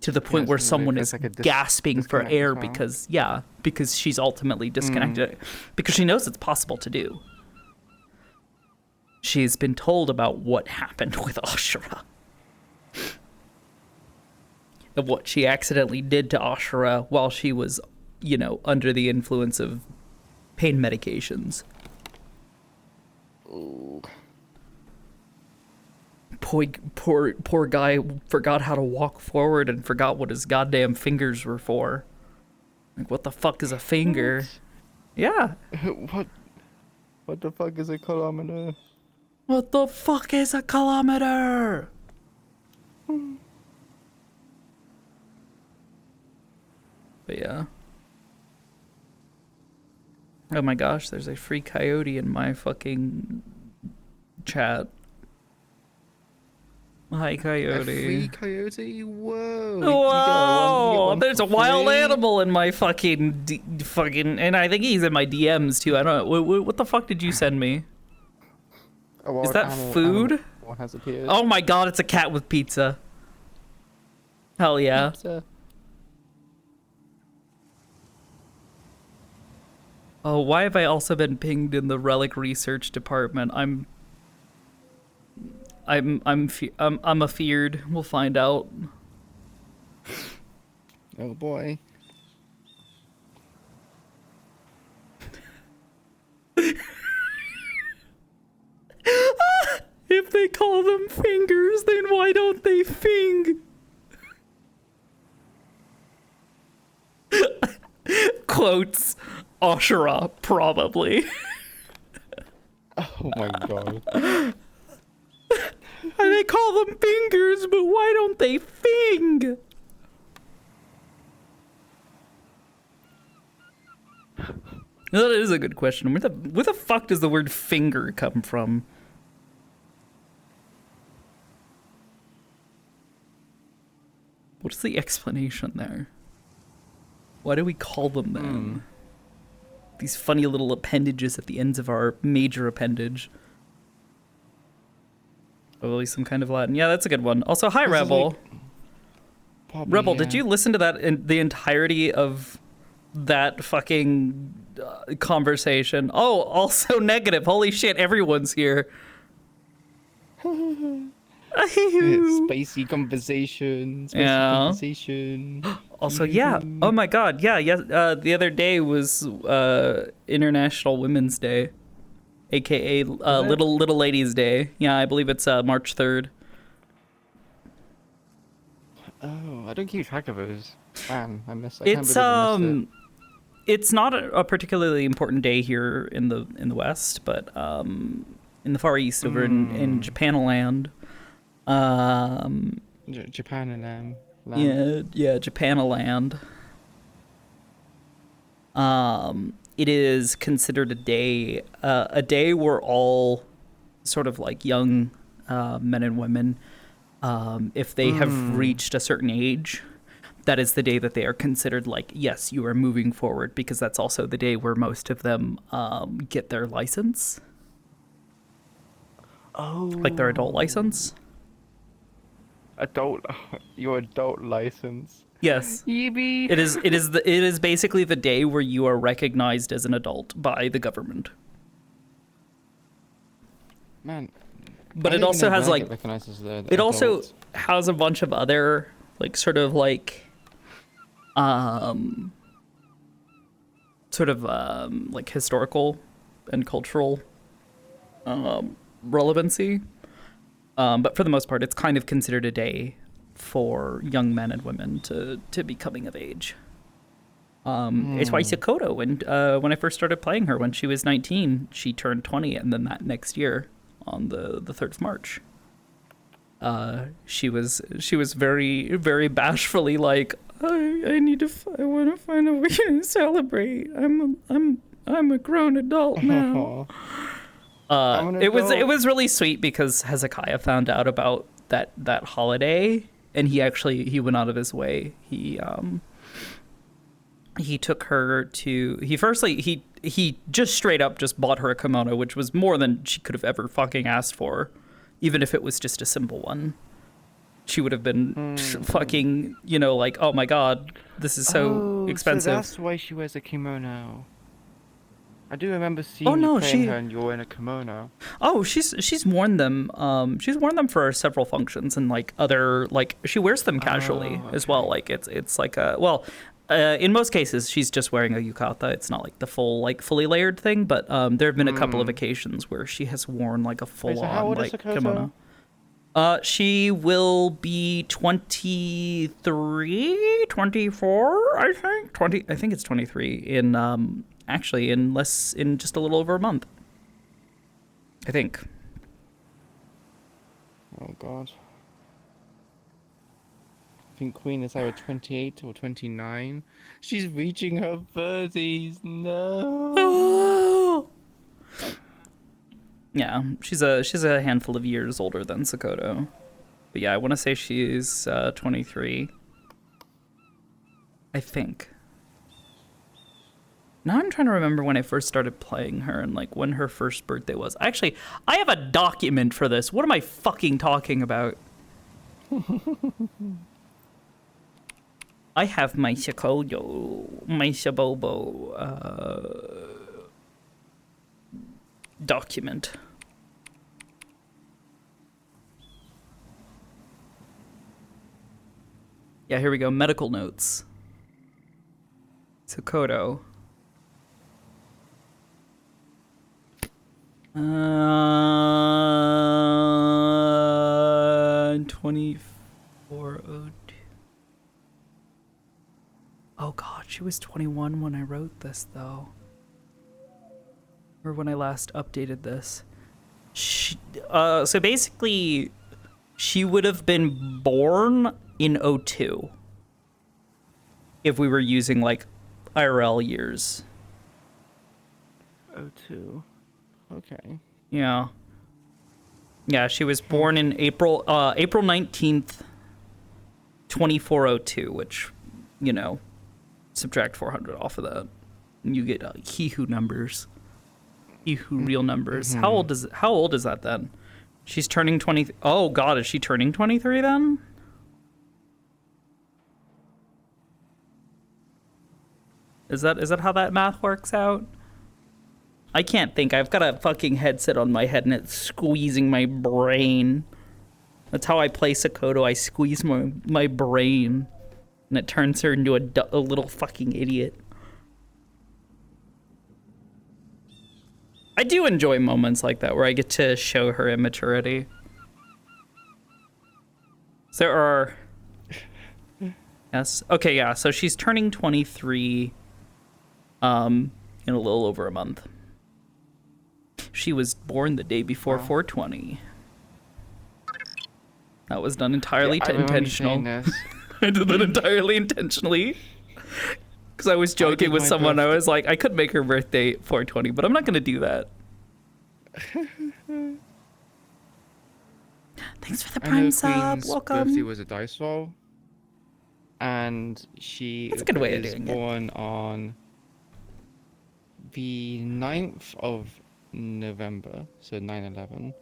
To the point where someone is gasping for air because she's ultimately disconnected, because she knows it's possible to do. She's been told about what happened with Ashura. Of what she accidentally did to Ashura while she was, you know, under the influence of pain medications. Ooh. Poor guy forgot how to walk forward and forgot what his goddamn fingers were for. Like, what the fuck is a finger? Yeah. What the fuck is a kilometer? What the fuck is a kilometer? But yeah. Oh my gosh, there's a free coyote in my fucking chat. Hi, coyote. A free coyote? Whoa. Whoa! There's a wild animal in my fucking, and I think he's in my DMs too. I don't know. What the fuck did you send me? Is that food? What has appeared? Oh my god, it's a cat with pizza. Hell yeah. Pizza. Oh, why have I also been pinged in the relic research department? I'm afeared. We'll find out. Oh boy. If they call them fingers, then why don't they fing? Quotes. Ashura, probably. Oh my god. They call them fingers, but why don't they fing? That is a good question. Where the fuck does the word finger come from? What's the explanation there? Why do we call them that? These funny little appendages at the ends of our major appendage. Probably some kind of Latin. Yeah, that's a good one. Also, hi, Rebel. Rebel, did you listen to that in the entirety of that fucking conversation? Oh, also negative. Holy shit, everyone's here. Spicy conversation. Conversation. Also, yeah. Oh my god. Yeah. The other day was International Women's Day, aka Little Ladies Day. Yeah, I believe it's March 3rd. Oh, I don't keep track of those. Man, I missed. it's not a particularly important day here in the West, but in the Far East, over in Japanland, Japan. yeah, Japanland. It is considered a day where all sort of like young men and women, if they have reached a certain age, that is the day that they are considered like, yes, you are moving forward, because that's also the day where most of them get their license. Oh. Like their adult license. Your adult license. Yes. Yippee. It is basically the day where you are recognized as an adult by the government. Man. But it also has like it also has a bunch of other like sort of like like historical and cultural relevancy. But for the most part, it's kind of considered a day for young men and women to be coming of age. It's why Sakoto, when I first started playing her when she was 19, she turned 20, and then that next year, on the 3rd of March, she was very, very bashfully like, I want to find a way to celebrate. I'm a grown adult now. It was really sweet because Hezekiah found out about that holiday, and he went out of his way. He took her to he just straight up just bought her a kimono, which was more than she could have ever fucking asked for, even if it was just a simple one. She would have been fucking, like, oh my god, this is so expensive. So that's why she wears a kimono. I do remember seeing you playing her and you're in a kimono. Oh, she's worn them. She's worn them for several functions, and like other she wears them casually as well. Like it's like in most cases she's just wearing a yukata. It's not like the full fully layered thing, but there have been a couple of occasions where she has worn like a full on kimono. She will be 23, 24, I think. 20, I think it's 23 in actually in just a little over a month, I think. Oh god. I think Queen is either 28 or 29. She's reaching her 30s. No. Yeah, she's a handful of years older than Sakoto. But yeah, I want to say she's 23. I think. Now I'm trying to remember when I first started playing her and like when her first birthday was. Actually, I have a document for this. What am I fucking talking about? I have my Sakoto, my Shabobo document. Yeah, here we go. Medical notes. Sakoto. 2402. Oh god, she was 21 when I wrote this though. Or when I last updated this. So basically, she would have been born in 02. If we were using like IRL years. 02. Okay. Yeah. Yeah, she was born in April 19th, 2402, which, subtract 400 off of that, and you get Hihu numbers. Hihu real numbers. How old is that then? She's turning 20. Oh god, is she turning 23 then? Is that how that math works out? I can't think. I've got a fucking headset on my head and it's squeezing my brain. That's how I play Sakoto. I squeeze my brain and it turns her into a little fucking idiot. I do enjoy moments like that where I get to show her immaturity. There are... Yes. Okay, yeah. So she's turning 23 in a little over a month. She was born the day before 420. That was done entirely intentional. I did that entirely intentionally. Because I was joking with someone. I was like, I could make her birthday 420, but I'm not going to do that. Thanks for the prime sub. Welcome. Birthday was a dice roll. And she That's a good way of is doing born on the 9th of November, so 9/11.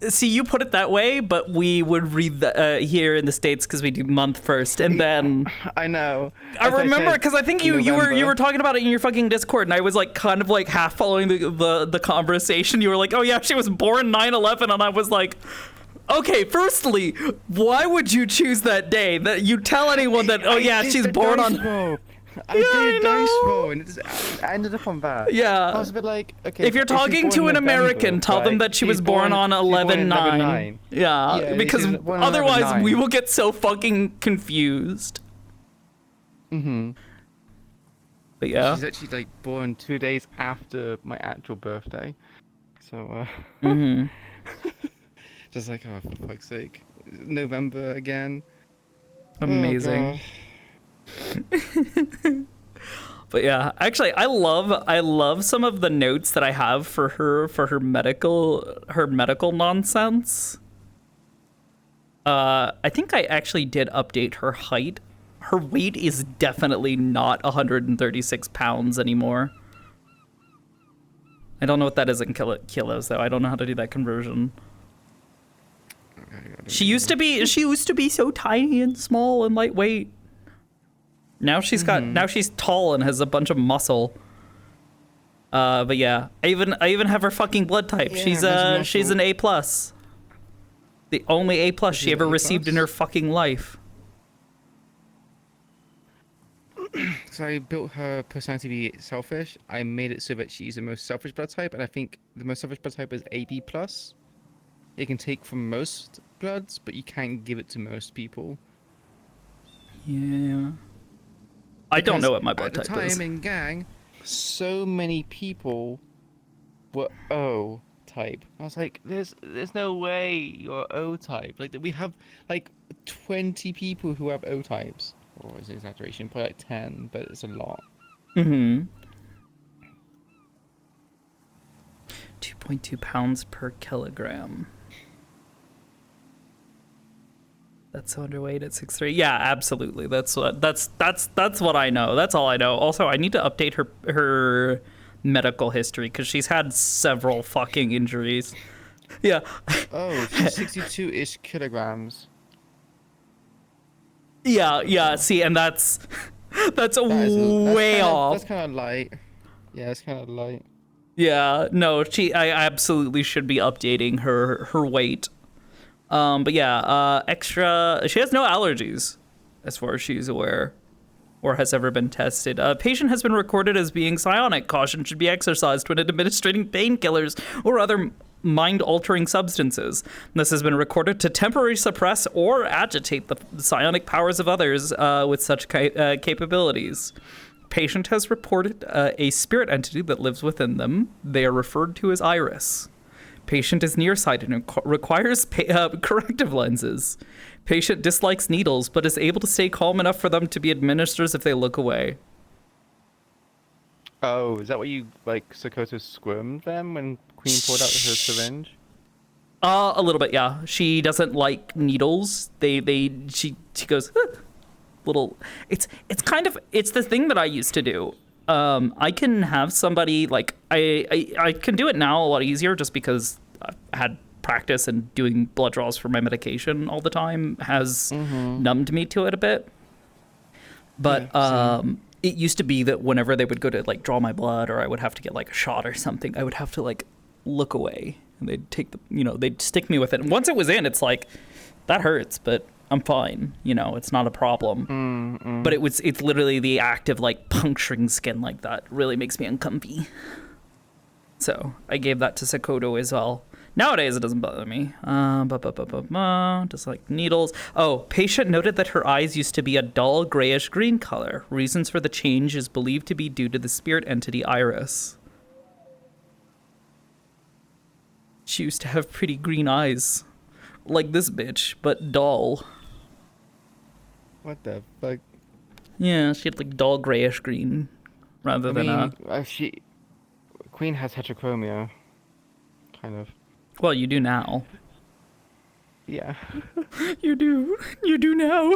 See, you put it that way, but we would read the, here in the States because we do month first, and then I know. I remember because I think you were talking about it in your fucking Discord, and I was like kind of like half following the conversation. You were like, "Oh yeah, she was born 9/11," and I was like, "Okay, firstly, why would you choose that day? That you tell anyone that? Oh yeah, she's born on." I did dice roll, and it ended up on that. Yeah. I was a bit like, okay. If you're talking to an American, tell them that she was born on 11/9. Yeah, because otherwise we will get so fucking confused. Mm-hmm. But yeah. She's actually like born 2 days after my actual birthday. So, just like, oh, for fuck's sake. November again. Amazing. But yeah, actually I love some of the notes that I have for her medical nonsense. I think I actually did update her height. Her weight is definitely not 136 pounds anymore. I don't know what that is in kilos though. I don't know how to do that conversion. She used to be so tiny and small and lightweight. Now she's tall and has a bunch of muscle. But yeah, I even have her fucking blood type. Yeah, she's an A+. The only A+ she ever received in her fucking life. So I built her personality to be selfish. I made it so that she's the most selfish blood type, and I think the most selfish blood type is AB+. It can take from most bloods, but you can't give it to most people. Yeah. I don't know what my blood type is. At the time in gang, so many people were O type. I was like, there's no way you're O type. Like we have like 20 people who have O types. Or is it exaggeration? Probably like 10, but it's a lot. 2.2 pounds per kilogram. That's so underweight at 6'3". Yeah, absolutely. That's what I know. That's all I know. Also, I need to update her medical history because she's had several fucking injuries. Yeah. Oh, she's 62-ish kilograms. Yeah. See, and that's way off. That's kind of light. Yeah, it's kind of light. Yeah. No, I absolutely should be updating her weight. But yeah, she has no allergies, as far as she's aware, or has ever been tested. A patient has been recorded as being psionic. Caution should be exercised when administering painkillers or other mind-altering substances. This has been recorded to temporarily suppress or agitate the psionic powers of others with such capabilities. Patient has reported a spirit entity that lives within them. They are referred to as Iris. Patient is nearsighted and requires corrective lenses. Patient dislikes needles, but is able to stay calm enough for them to be administered if they look away. Oh, is that what you, like, Sakoto squirmed them when Queen pulled out her syringe? A little bit, yeah. She doesn't like needles. She goes, little, it's the thing that I used to do. I can have somebody, like, I can do it now a lot easier just because I've had practice and doing blood draws for my medication all the time has numbed me to it a bit. But it used to be that whenever they would go to, like, draw my blood or I would have to get, like, a shot or something, I would have to, like, look away. And they'd take they'd stick me with it. And once it was in, it's like, that hurts, but I'm fine. It's not a problem. But it's literally the act of, like, puncturing skin like that really makes me uncomfy. So I gave that to Sakoto as well. Nowadays, it doesn't bother me. Just like needles. Oh, patient noted that her eyes used to be a dull grayish green color. Reasons for the change is believed to be due to the spirit entity Iris. She used to have pretty green eyes. Like this bitch, but dull. What the fuck? Yeah, she had like dull grayish green rather than Queen has heterochromia. Kind of. Well, you do now. Yeah. You do. You do now.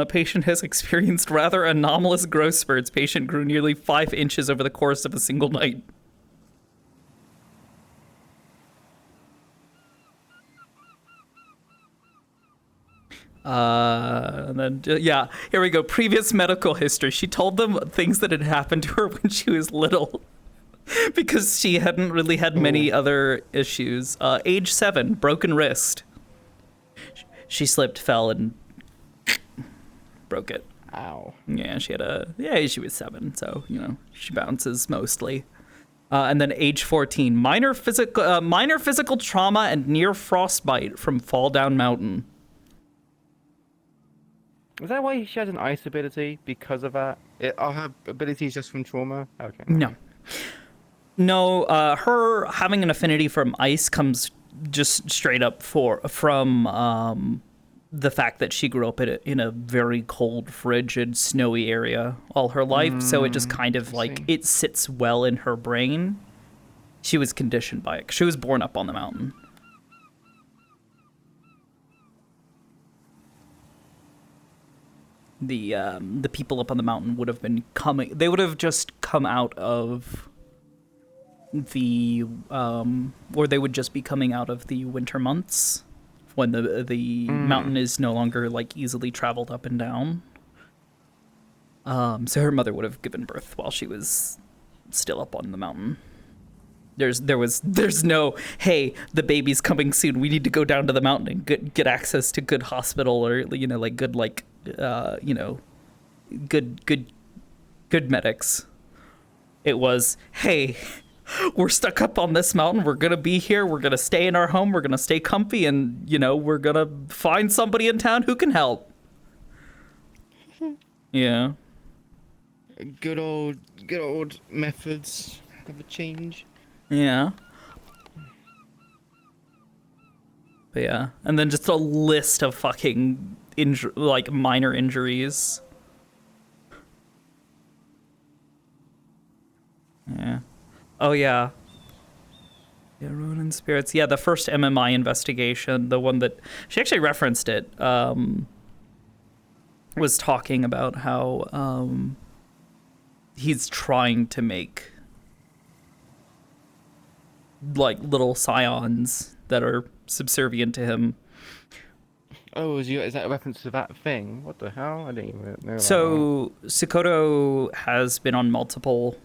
Patient has experienced rather anomalous growth spurts. Patient grew nearly 5 inches over the course of a single night. And then, yeah, here we go. Previous medical history. She told them things that had happened to her when she was little. Because she hadn't really had many other issues. Age 7, broken wrist. She slipped, fell, and broke it. Ow. Yeah, she was 7, so, you know, she bounces mostly. And then age 14, minor physical trauma and near frostbite from fall down mountain. Is that why she has an ice ability? Because of that? Are her abilities just from trauma? Okay. No, her having an affinity from ice comes just straight up from the fact that she grew up in a very cold, frigid, snowy area all her life. So it just kind of like, it sits well in her brain. She was conditioned by it. She was born up on the mountain. The people up on the mountain would have been coming. They would have just come out of the or they would just be coming out of the winter months when the mountain is no longer like easily traveled up and down. So her mother would have given birth while she was still up on the mountain. There's no, hey, the baby's coming soon. We need to go down to the mountain and get access to good hospital or, you know, like good, like, you know, good medics. It was, hey, we're stuck up on this mountain. We're going to be here. We're going to stay in our home. We're going to stay comfy. And, you know, we're going to find somebody in town who can help. Yeah. Good old methods of a change. Yeah. But yeah, and then just a list of fucking minor injuries. Yeah. Oh yeah. Yeah, Ronin spirits. Yeah, the first MMI investigation, the one that she actually referenced it, was talking about how he's trying to make like little scions that are subservient to him. Oh, is that a reference to that thing? What the hell? I didn't even know. So Sakoto has been on multiple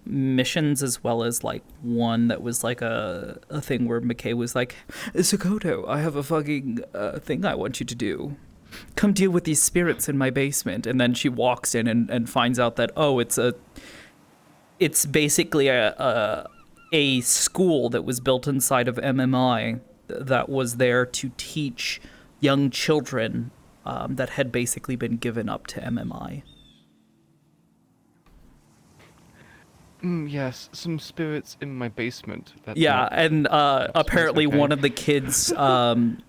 missions, as well as like one that was like a thing where McKay was like, Sakoto, I have a fucking thing I want you to do. Come deal with these spirits in my basement. And then she walks in and finds out that, oh, it's basically a school that was built inside of MMI that was there to teach young children that had basically been given up to MMI. Yes, some spirits in my basement. Yeah, and apparently one of the kids had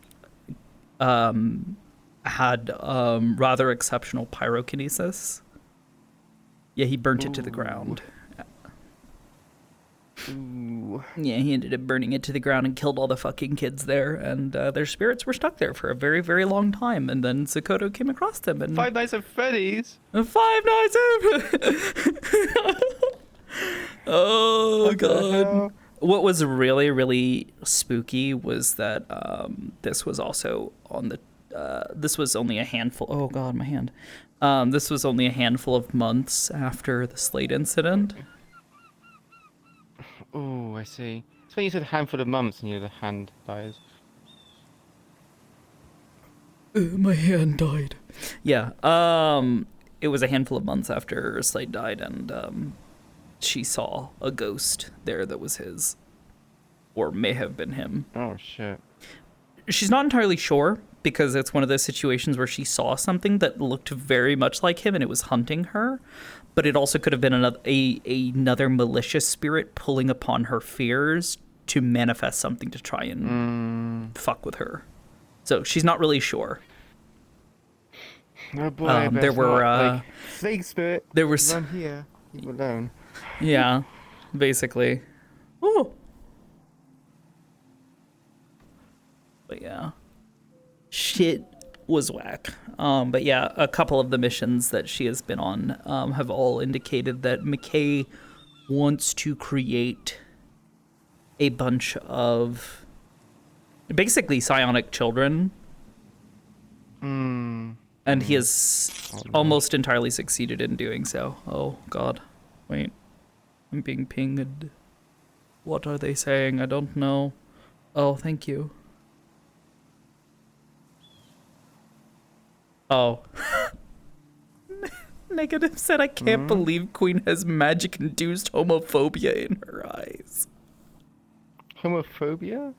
rather exceptional pyrokinesis. Yeah, he burnt it to the ground. Ooh. Yeah, he ended up burning it to the ground and killed all the fucking kids there, and their spirits were stuck there for a very, very long time, and then Sakoto came across them and... Five Nights at Freddy's? Five Nights at... Oh, God. What was really, really spooky was that this was also on the... this was only a handful... Oh, God, my hand. This was only a handful of months after the Slate incident. Oh, I see. It's when you said a handful of months and the hand dies. My hand died. Yeah. It was a handful of months after Slade died, and she saw a ghost there that was his, or may have been him. Oh shit. She's not entirely sure because it's one of those situations where she saw something that looked very much like him and it was hunting her, but it also could have been another malicious spirit pulling upon her fears to manifest something to try and fuck with her. So she's not really sure. Oh boy, there were snake spirit. There was run here. Leave alone. Yeah, basically. Ooh. But yeah, shit was whack. But yeah, a couple of the missions that she has been on have all indicated that McKay wants to create a bunch of basically psionic children. And he has almost entirely succeeded in doing so. Oh, God. Wait. I'm being pinged. What are they saying? I don't know. Oh, thank you. Oh. Negative said, I can't believe Queen has magic-induced homophobia in her eyes. Homophobia?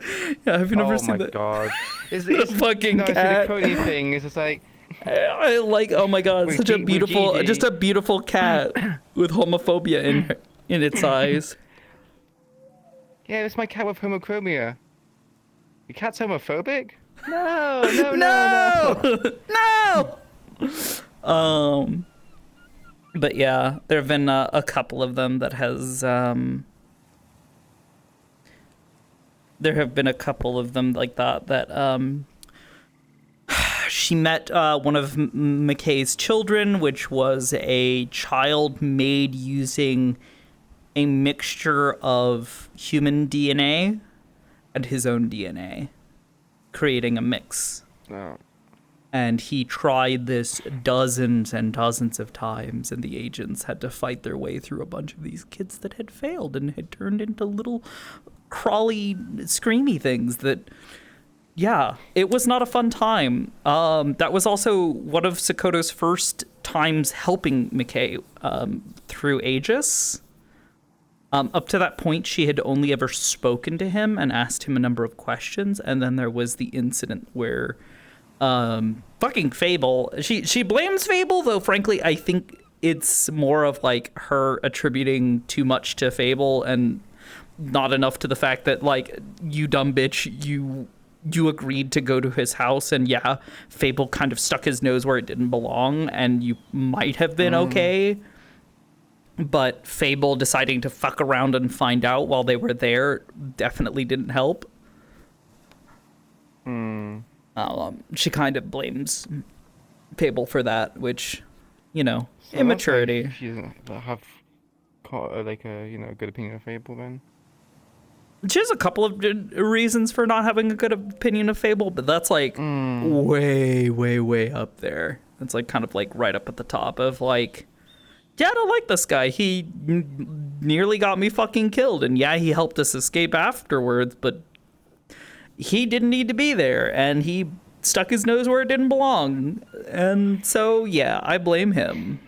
Yeah, have you never seen that? Oh my god. The fucking cat. The Cody thing is just like... I like, oh my god, such a beautiful, just a beautiful cat with homophobia in its eyes. Yeah, it's my cat with homochromia. Your cat's homophobic? No! No! But yeah, there have been a couple of them that has, there have been a couple of them like that, she met one of McKay's children, which was a child made using a mixture of human DNA and his own DNA, creating a mix. Oh. And he tried this dozens and dozens of times, and the agents had to fight their way through a bunch of these kids that had failed and had turned into little crawly, screamy things that... Yeah, it was not a fun time. That was also one of Sakoto's first times helping McKay through Aegis. Up to that point, she had only ever spoken to him and asked him a number of questions, and then there was the incident where fucking Fable... She blames Fable, though frankly, I think it's more of like her attributing too much to Fable and not enough to the fact that, like, you dumb bitch, you agreed to go to his house, and yeah, Fable kind of stuck his nose where it didn't belong, and you might have been okay. But Fable deciding to fuck around and find out while they were there definitely didn't help. She kind of blames Fable for that, which, you know, So immaturity. Like she doesn't have like a good opinion of Fable then. She has a couple of reasons for not having a good opinion of Fable, but that's like way, way, way up there. It's like kind of like right up at the top of like, yeah, I don't like this guy. He nearly got me fucking killed, and yeah, he helped us escape afterwards, but he didn't need to be there, and he stuck his nose where it didn't belong. And so, yeah, I blame him.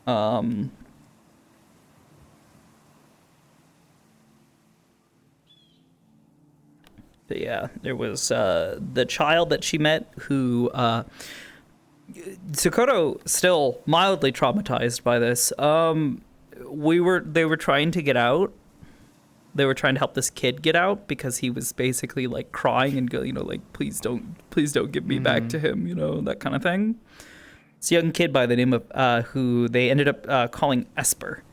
But yeah, there was the child that she met who Sakoto still mildly traumatized by this. They were trying to get out. They were trying to help this kid get out because he was basically like crying and go, like, please don't give me back to him, that kind of thing. It's a young kid by the name of who they ended up calling Esper.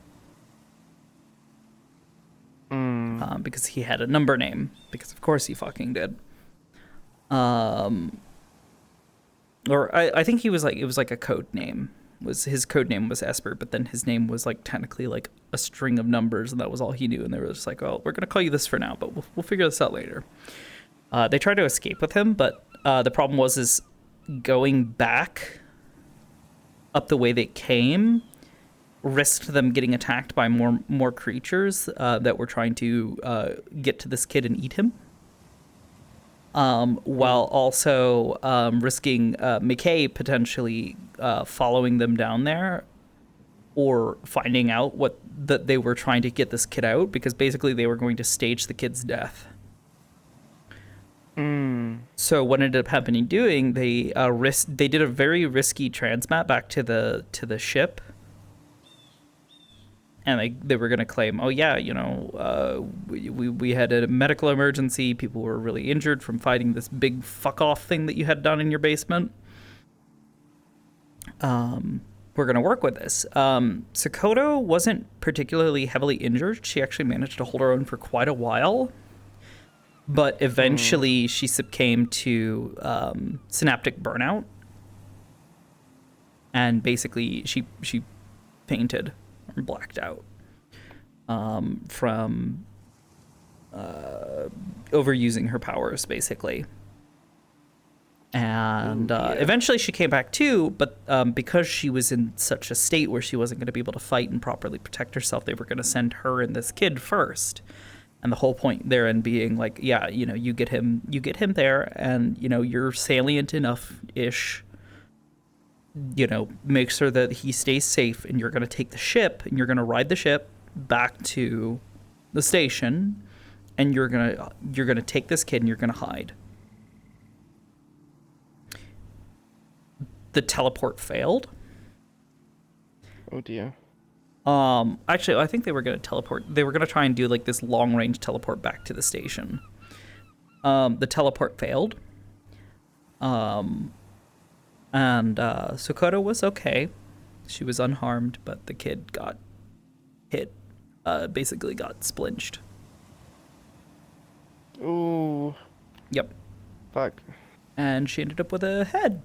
Because he had a number name, because of course he fucking did. Or I think it was like a code name. His code name was Esper, but then his name was like technically like a string of numbers, and that was all he knew. And they were just like, "Oh, we're gonna call you this for now, but we'll figure this out later." They tried to escape with him, but the problem was going back up the way they came risked them getting attacked by more creatures that were trying to get to this kid and eat him, while also risking McKay potentially following them down there, or finding out that they were trying to get this kid out, because basically they were going to stage the kid's death. So what ended up doing, they did a very risky transmat back to the ship, and they were going to claim, oh yeah, you know, we had a medical emergency, people were really injured from fighting this big fuck off thing that you had done in your basement. We're going to work with this. Sakoto wasn't particularly heavily injured. She actually managed to hold her own for quite a while. But eventually she succumbed to synaptic burnout. And basically she fainted or blacked out from overusing her powers, basically. And eventually she came back too, but because she was in such a state where she wasn't going to be able to fight and properly protect herself, they were going to send her and this kid first. And the whole point therein being like, yeah, you know, you get him there, and you know, you're salient enough-ish, you know, make sure that he stays safe, and you're going to take the ship and you're going to ride the ship back to the station, and you're going to take this kid and you're going to hide. The teleport failed. Oh dear. Actually, I think they were going to teleport. They were going to try and do like this long-range teleport back to the station. The teleport failed. And Sakoto was okay. She was unharmed, but the kid got hit. Basically got splinched. Ooh. Yep. Fuck. And she ended up with a head.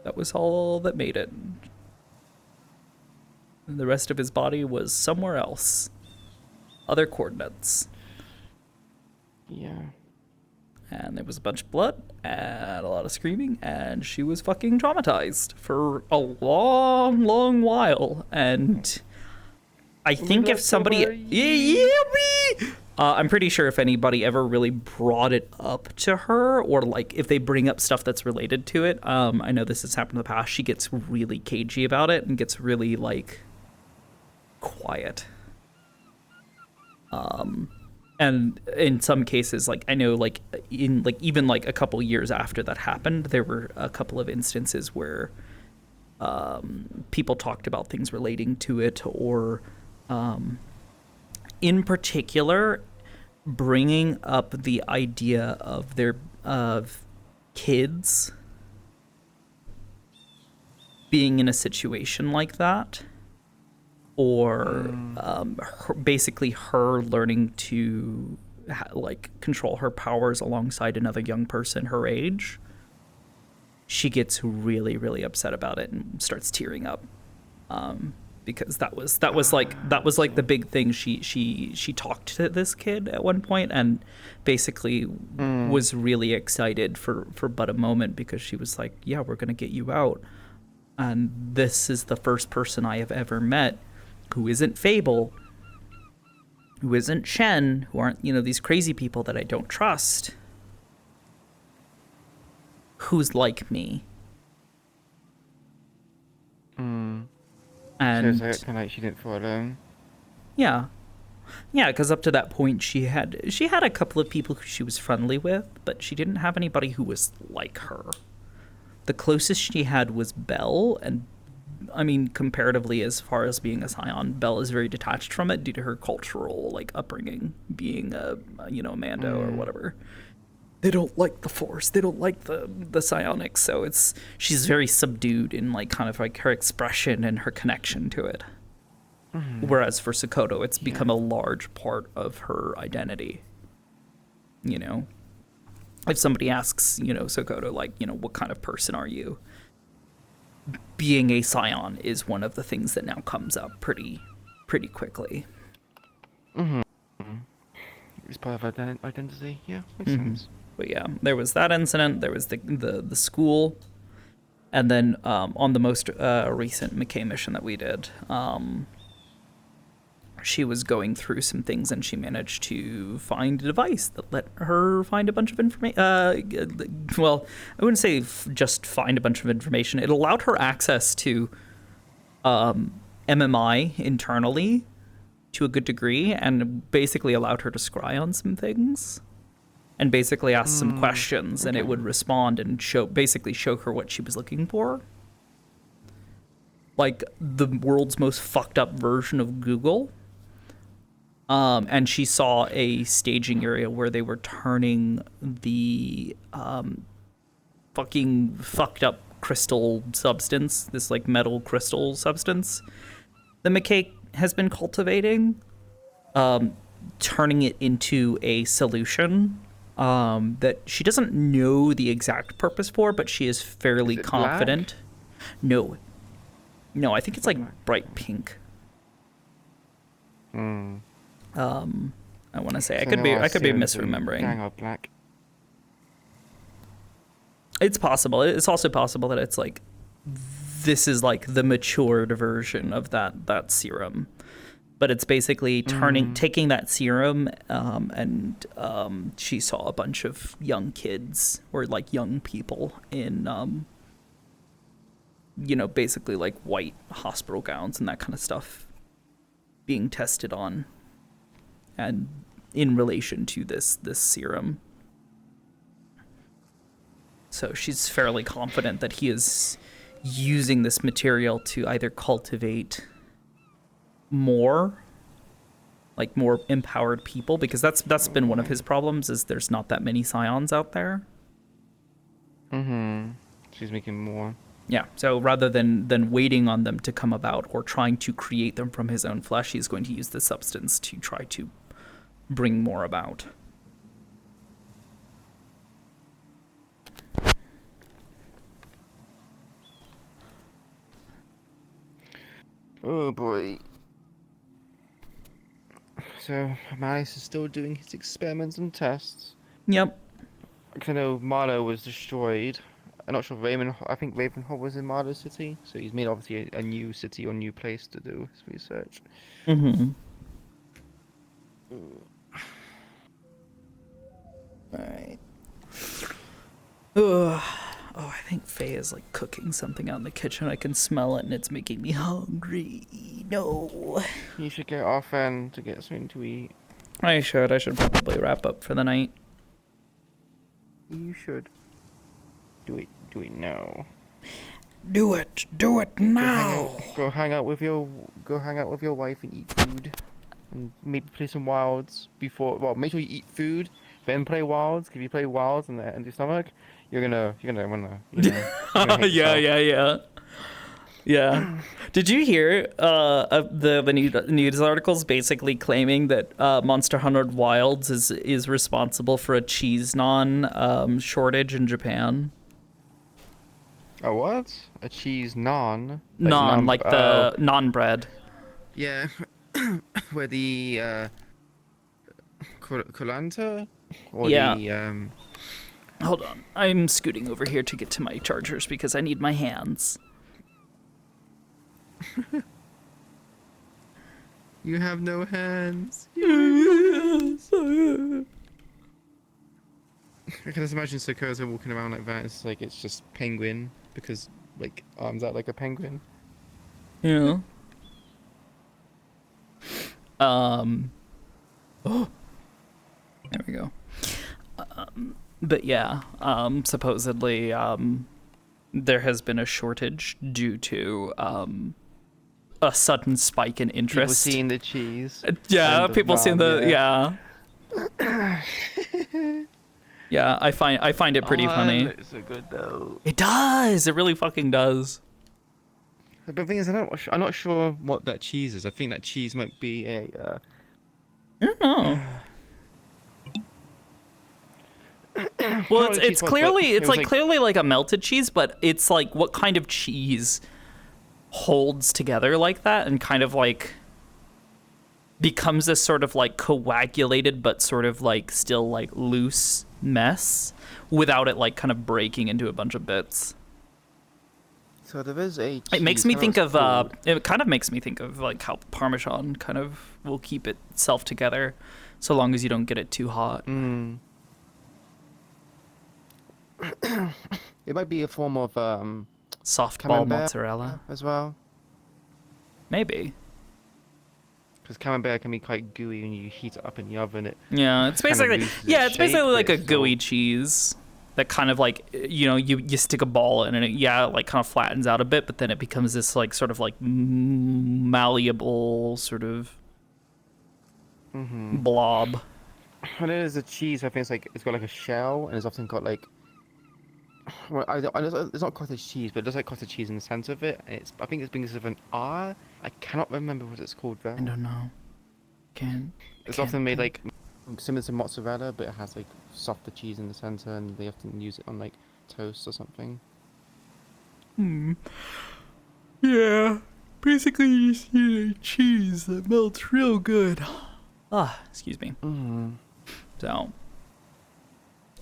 That was all that made it. The rest of his body was somewhere else. Other coordinates. Yeah. And there was a bunch of blood and a lot of screaming, and she was fucking traumatized for a long, long while. And I think if somebody... I'm pretty sure if anybody ever really brought it up to her, or like if they bring up stuff that's related to it, I know this has happened in the past, she gets really cagey about it and gets really like quiet. And in some cases, like I know, like in like even like a couple years after that happened, there were a couple of instances where people talked about things relating to it, or in particular bringing up the idea of kids being in a situation like that, or basically her learning to like control her powers alongside another young person her age. She gets really, really upset about it and starts tearing up, because that was like the big thing. She talked to this kid at one point and basically was really excited for but a moment, because she was like, yeah, we're gonna get you out, and this is the first person I have ever met who isn't Fable, who isn't Shen, who aren't, you know, these crazy people that I don't trust, who's like me. And so kind of like she didn't fall alone. Yeah, because up to that point she had a couple of people who she was friendly with, but she didn't have anybody who was like her. The closest she had was Belle, and I mean, comparatively, as far as being a Scion, Belle is very detached from it due to her cultural like upbringing, being a Mando or whatever. They don't like the Force. They don't like the psionics, so she's very subdued in like kind of like her expression and her connection to it. Whereas for Sakoto, it's become a large part of her identity. You know, if somebody asks, you know, Sakoto, like, you know, what kind of person are you? Being a Scion is one of the things that now comes up pretty quickly. It's part of identity. Yeah, makes sense. But yeah, there was that incident. There was the school, and then on the most recent McKay mission that we did, she was going through some things and she managed to find a device that let her find a bunch of information. Well, I wouldn't say just find a bunch of information. It allowed her access to MMI internally to a good degree, and basically allowed her to scry on some things, and basically ask some questions, and it would respond and basically show her what she was looking for. Like the world's most fucked up version of Google. And she saw a staging area where they were turning the fucking fucked up crystal substance, this like metal crystal substance that McKay has been cultivating, turning it into a solution that she doesn't know the exact purpose for, but she is fairly confident. No, I think it's like bright pink. I want to say I could be misremembering. Black. It's possible. It's also possible that it's like this is like the matured version of that serum, but it's basically taking that serum, and she saw a bunch of young kids or like young people in basically like white hospital gowns and that kind of stuff being tested on, and in relation to this serum. So she's fairly confident that he is using this material to either cultivate more empowered people, because that's been one of his problems, is there's not that many scions out there. She's making more. Yeah, so rather than waiting on them to come about or trying to create them from his own flesh, he's going to use the substance to try to bring more about. Oh boy. So, Miles is still doing his experiments and tests. Yep. I know Marlow was destroyed. I'm not sure I think Ravenhall was in Marlow City, so he's made obviously a new city or new place to do his research. Alright. Oh, I think Faye is like cooking something out in the kitchen. I can smell it and it's making me hungry. No. You should get off and to get something to eat. I should probably wrap up for the night. You should. Do it now. Do it now. Go hang out with your wife and eat food, and maybe play some wilds before. Well, make sure you eat food, then play wilds. If you play wilds in the empty stomach, you're gonna Yeah. Did you hear the news articles basically claiming that Monster Hunter Wilds is responsible for a cheese naan shortage in Japan? A what? A cheese naan? Like the naan bread. Yeah. Where the Kolanta? Or the Hold on. I'm scooting over here to get to my chargers because I need my hands. You have no hands. I can just imagine Sakoto walking around like that. It's like it's just penguin, because like arms out like a penguin. Yeah. Oh, there we go. But yeah, supposedly there has been a shortage due to a sudden spike in interest. People seeing the cheese. Yeah, people seeing the yeah. I find it pretty funny. It looks so good though. It does. It really fucking does. But the thing is, I'm not sure what that cheese is. I think that cheese might be a. I don't know. Well, it's clearly clearly like a melted cheese, but it's like what kind of cheese holds together like that and kind of like becomes this sort of like coagulated but sort of like still like loose mess without it like kind of breaking into a bunch of bits. So there is a cheese. It makes me think of it kind of makes me think of like how Parmesan kind of will keep itself together so long as you don't get it too hot. It might be a form of softball mozzarella as well. Maybe. Because camembert can be quite gooey when you heat it up in the oven. Yeah, it's kind of basically loses its it's basically shape, like but a it's still- gooey cheese that kind of like you stick a ball in and it like kind of flattens out a bit, but then it becomes this like sort of like malleable sort of blob. When it is a cheese, I think it's got like a shell and it's often got like. Well, it's not cottage cheese, but it does like cottage cheese in the center of it. And I think it's because of an R. I cannot remember what it's called though. I don't know. It's often made like similar to mozzarella, but it has like softer cheese in the center, and they often use it on like toast or something. Yeah, basically you just need a cheese that melts real good. Excuse me. So,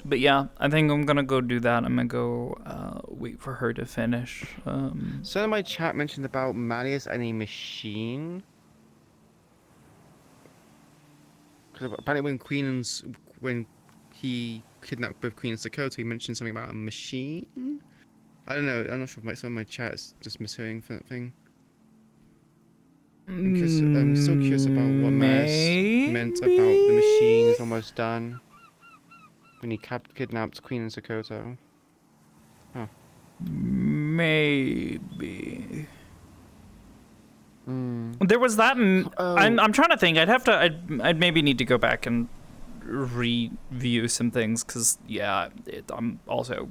but yeah, I think I'm gonna go do that. I'm gonna go wait for her to finish. So in my chat mentioned about Marius and a machine. Because apparently when he kidnapped both Queen and Sakoto, he mentioned something about a machine. I don't know. I'm not sure if some of my chat is just mishearing for that thing. I'm still curious about what Marius meant about the machine is almost done. When he kidnapped Queen and Sakoto. Huh. Maybe. There was that. I'm trying to think. I'd maybe need to go back and review some things because I'm also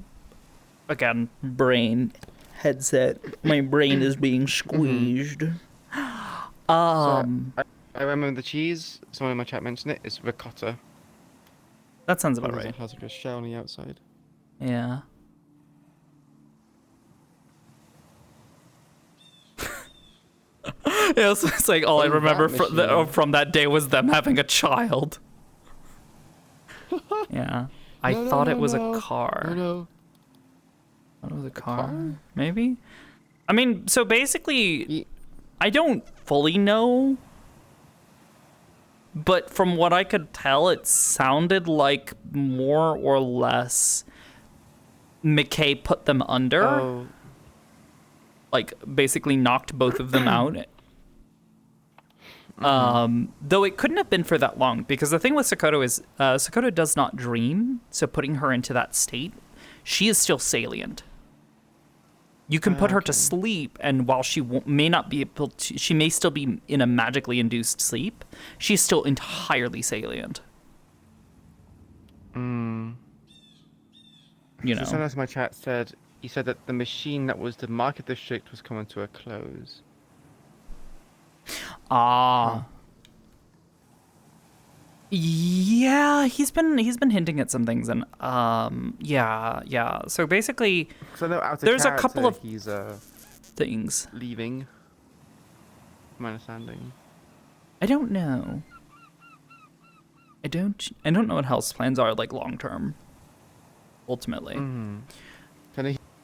again brain headset. My brain is being squeezed. So I remember the cheese. Someone in my chat mentioned it. It's ricotta. That sounds about right. It has like a shell on the outside. Yeah. Yeah, so it's like all I remember from that day was them having a child. Yeah. I thought it was a car. No. I thought it was a car. Maybe? I mean, so basically, I don't fully know. But from what I could tell, it sounded like more or less McKay put them under. Like, basically knocked both of them out. Though it couldn't have been for that long, because the thing with Sakoto is Sakoto does not dream, so putting her into that state, she is still salient. You can put her to sleep, and while she may not be able to, she may still be in a magically induced sleep, she's still entirely salient. You know. Someone else in my chat said, he said that the machine that was the market district was coming to a close. Yeah, he's been hinting at some things, and yeah. So basically, there's a couple of he's things leaving. My understanding. I don't know. I don't know what Hell's plans are like long term. Ultimately. And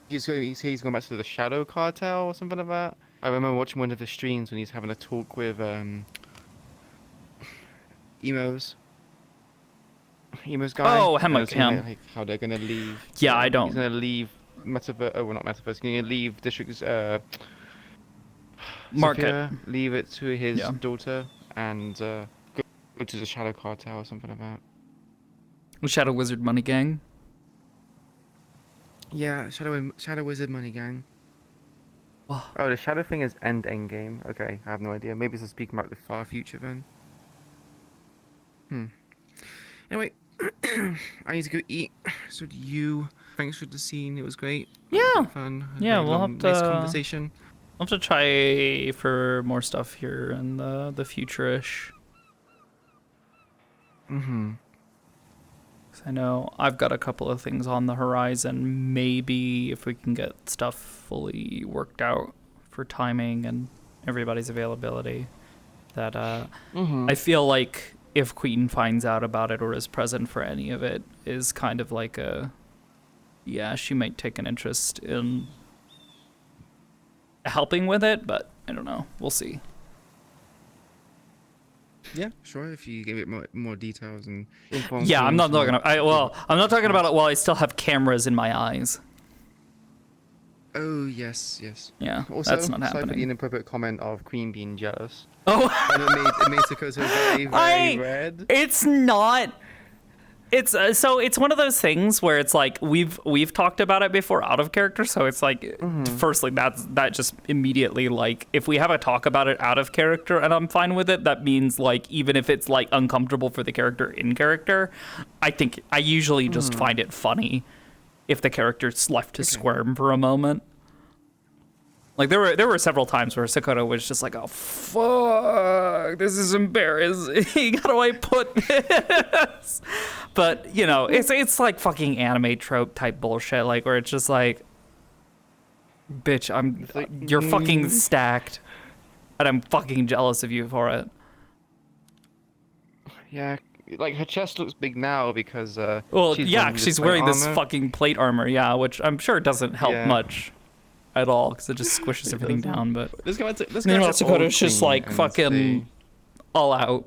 he's going back to the Shadow Cartel or something like that. I remember watching one of his streams when he's having a talk with Emo's guy. Oh, him. Like how they're gonna leave. Yeah, I don't. He's gonna leave Metaverse. Oh, well, not Metaverse. He's gonna leave District's Market. Sophia, leave it to his daughter, and go to the Shadow Cartel or something like that. Shadow Wizard Money Gang. Yeah, Shadow Wizard Money Gang. Oh, the Shadow thing is endgame. Okay, I have no idea. Maybe it's speaking about the far future then. Anyway, I need to go eat. So do you. Thanks for the scene. It was great. Yeah. Fun. Yeah, we'll have to. Nice conversation. I'll have to try for more stuff here in the future-ish. I know I've got a couple of things on the horizon. Maybe if we can get stuff fully worked out for timing and everybody's availability, that I feel like if Queen finds out about it or is present for any of it, is kind of like she might take an interest in helping with it, but I don't know. We'll see. Yeah, sure. If you give it more details and info. Yeah, I'm not talking. I'm not talking about it while I still have cameras in my eyes. Oh yes, yes. Yeah, Also, that's not sorry for the happening. inappropriate comment of Queen being jealous. Oh, and it made Sakoto very, very red. It's not. It's so it's one of those things where it's like we've talked about it before out of character, so it's like firstly that just immediately, like, if we have a talk about it out of character and I'm fine with it, that means like even if it's like uncomfortable for the character in character, I think I usually just find it funny if the character's left to squirm for a moment. Like there were several times where Sakoto was just like, "Oh fuck, this is embarrassing. How do I put this?" But you know, it's like fucking anime trope type bullshit, like where it's just like, "Bitch, you're fucking stacked, and I'm fucking jealous of you for it." Yeah, like her chest looks big now because well, she's wearing this fucking plate armor, yeah, which I'm sure doesn't help much at all because it just squishes everything down. But meanwhile, Sakoto's just like fucking all out,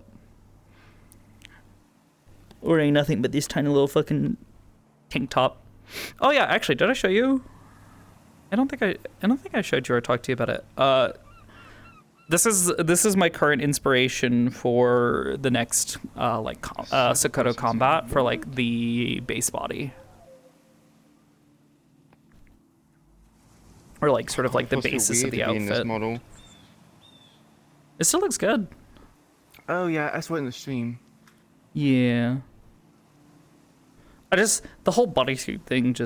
wearing nothing but this tiny little fucking tank top. Oh yeah, actually, did I show you? I don't think I showed you or talked to you about it. This is my current inspiration for the next Sakoto combat for like the base body. Or like sort of like the basis of the outfit. It still looks good. Oh yeah, I saw it in the stream. Yeah. The whole bodysuit thing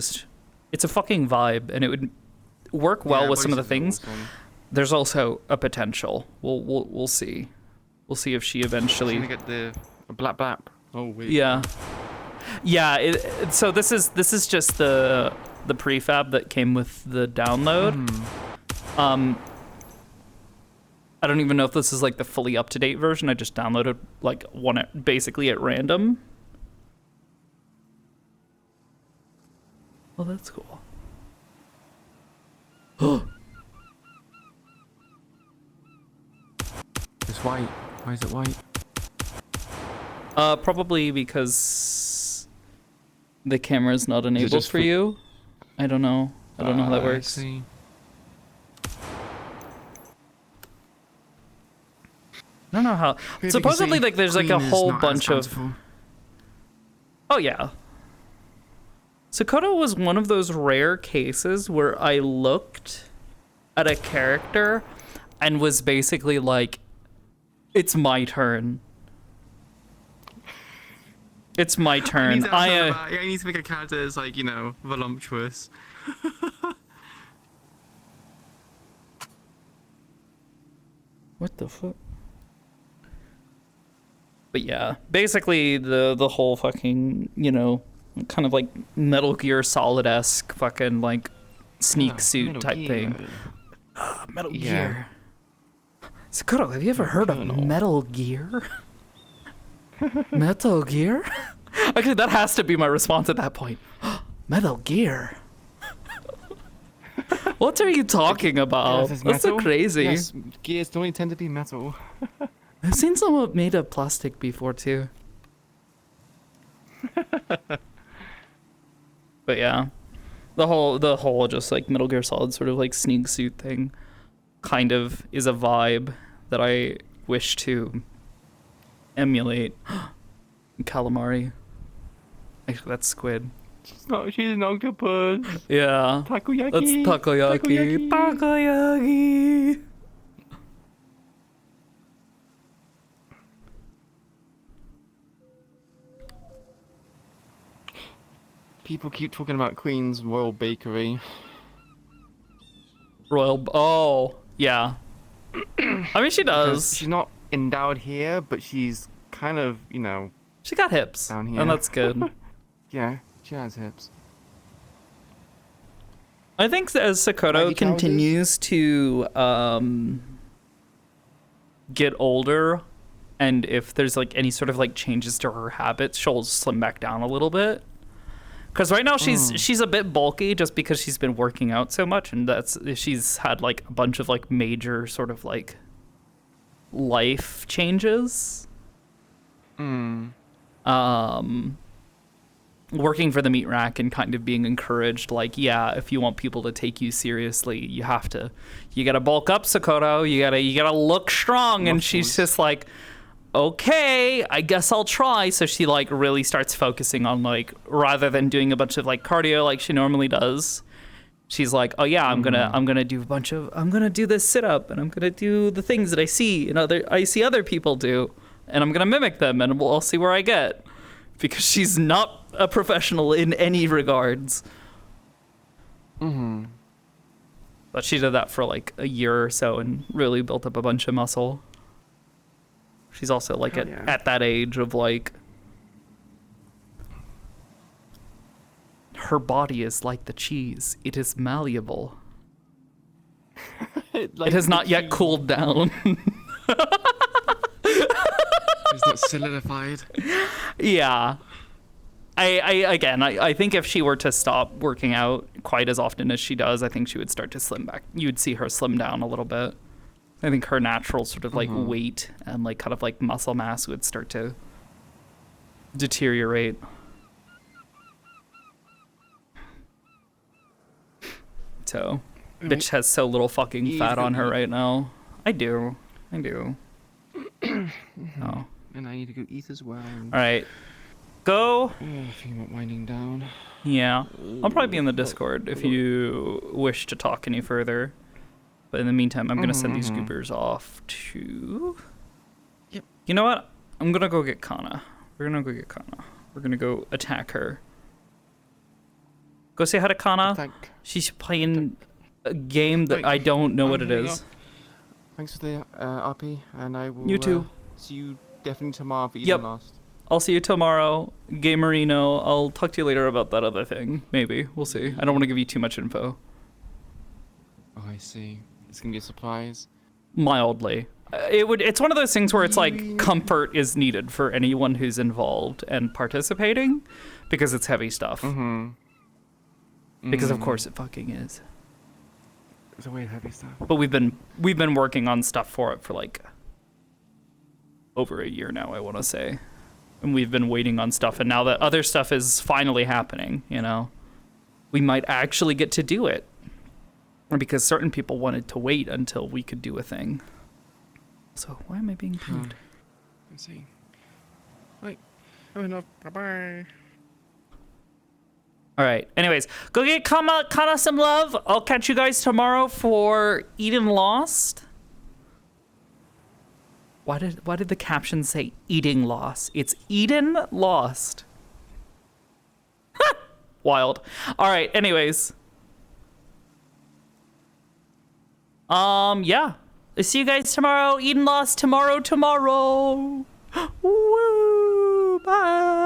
it's a fucking vibe, and it would work well with some of the things. There's also a potential. We'll see. We'll see if she eventually. She's gonna get the black. Oh wait. Yeah. Yeah. So this is just the prefab that came with the download. I don't even know if this is like the fully up-to-date version. I just downloaded like one basically at random. Well, that's cool. It's white. Why is it white? Probably because the camera's not enabled for you. I don't know. I don't know how that works. I don't know how. Supposedly, like, there's like a whole bunch of. Oh yeah. Sakoto was one of those rare cases where I looked at a character and was basically like, "It's my turn. It's my turn." I need to make a character that's like, you know, voluptuous. What the fuck? But yeah, basically the whole fucking, you know, kind of like Metal Gear Solid-esque fucking like sneak suit type thing. Metal Gear. Sakoto, have you ever heard of Metal Gear? Metal Gear? Actually, that has to be my response at that point. Metal Gear? What are you talking about? That's so crazy. Yes, gears don't tend to be metal. I've seen some made of plastic before too. But yeah, the whole just like Metal Gear Solid sort of like sneak suit thing kind of is a vibe that I wish to emulate. Calamari. Actually, that's squid. She's an octopus. Yeah. Takoyaki. That's takoyaki. Takoyaki. People keep talking about Queen's Royal Bakery. Oh, yeah. I mean, she does. Because she's not endowed here, but she's kind of, you know... She got hips, down here. and that's good. Yeah, she has hips. I think as Sakoto continues to get older, and if there's like any sort of like changes to her habits, she'll slim back down a little bit. Because right now she's a bit bulky just because she's been working out so much, and she's had like a bunch of like major sort of like life changes. working for the meat rack and kind of being encouraged, like, yeah, if you want people to take you seriously, you gotta bulk up, Sakoto. You gotta look strong. And she's just like, okay, I guess I'll try. So she like really starts focusing on, like, rather than doing a bunch of like cardio like she normally does, she's like, oh yeah, I'm gonna do this sit up, and I'm gonna do the things that I see other people do, and I'm gonna mimic them, and I'll see where I get, because she's not a professional in any regards. But she did that for like a year or so and really built up a bunch of muscle. She's also like at that age of like, her body is like the cheese. It is malleable. It has not yet cooled down. It's not solidified. Yeah. I think if she were to stop working out quite as often as she does, I think she would start to slim back. You'd see her slim down a little bit. I think her natural sort of like weight and like kind of like muscle mass would start to deteriorate. So, bitch has so little fucking fat on her right now. I do. Oh. And I need to go eat as well. All right. Go. Thinking about winding down. Yeah. I'll probably be in the Discord if you wish to talk any further. But in the meantime, I'm going to send these goobers off to... Yep. You know what? I'm going to go get Kana. We're going to go get Kana. We're going to go attack her. Go say hi to Kana. She's playing a game that I don't know what it is. Thanks for the RP, and I will You too. See you definitely tomorrow for Eden Lost. I'll see you tomorrow. Gamerino, I'll talk to you later about that other thing. Maybe. We'll see. I don't want to give you too much info. Oh, I see. It's going to be a surprise. Mildly. It's one of those things where it's like comfort is needed for anyone who's involved and participating, because it's heavy stuff. Because of course it fucking is. It's a way of heavy stuff. But we've been working on stuff for it for like over a year now, I want to say. And we've been waiting on stuff, and now that other stuff is finally happening, you know, we might actually get to do it. Because certain people wanted to wait until we could do a thing. So why am I being pinged? Let's see. Right. Enough. Bye-bye. All right. Anyways, go get Kana some love. I'll catch you guys tomorrow for Eden Lost. Why did the caption say eating loss? It's Eden Lost. Wild. All right. Anyways. Yeah. I'll see you guys tomorrow. Eden Lost tomorrow. Woo. Bye.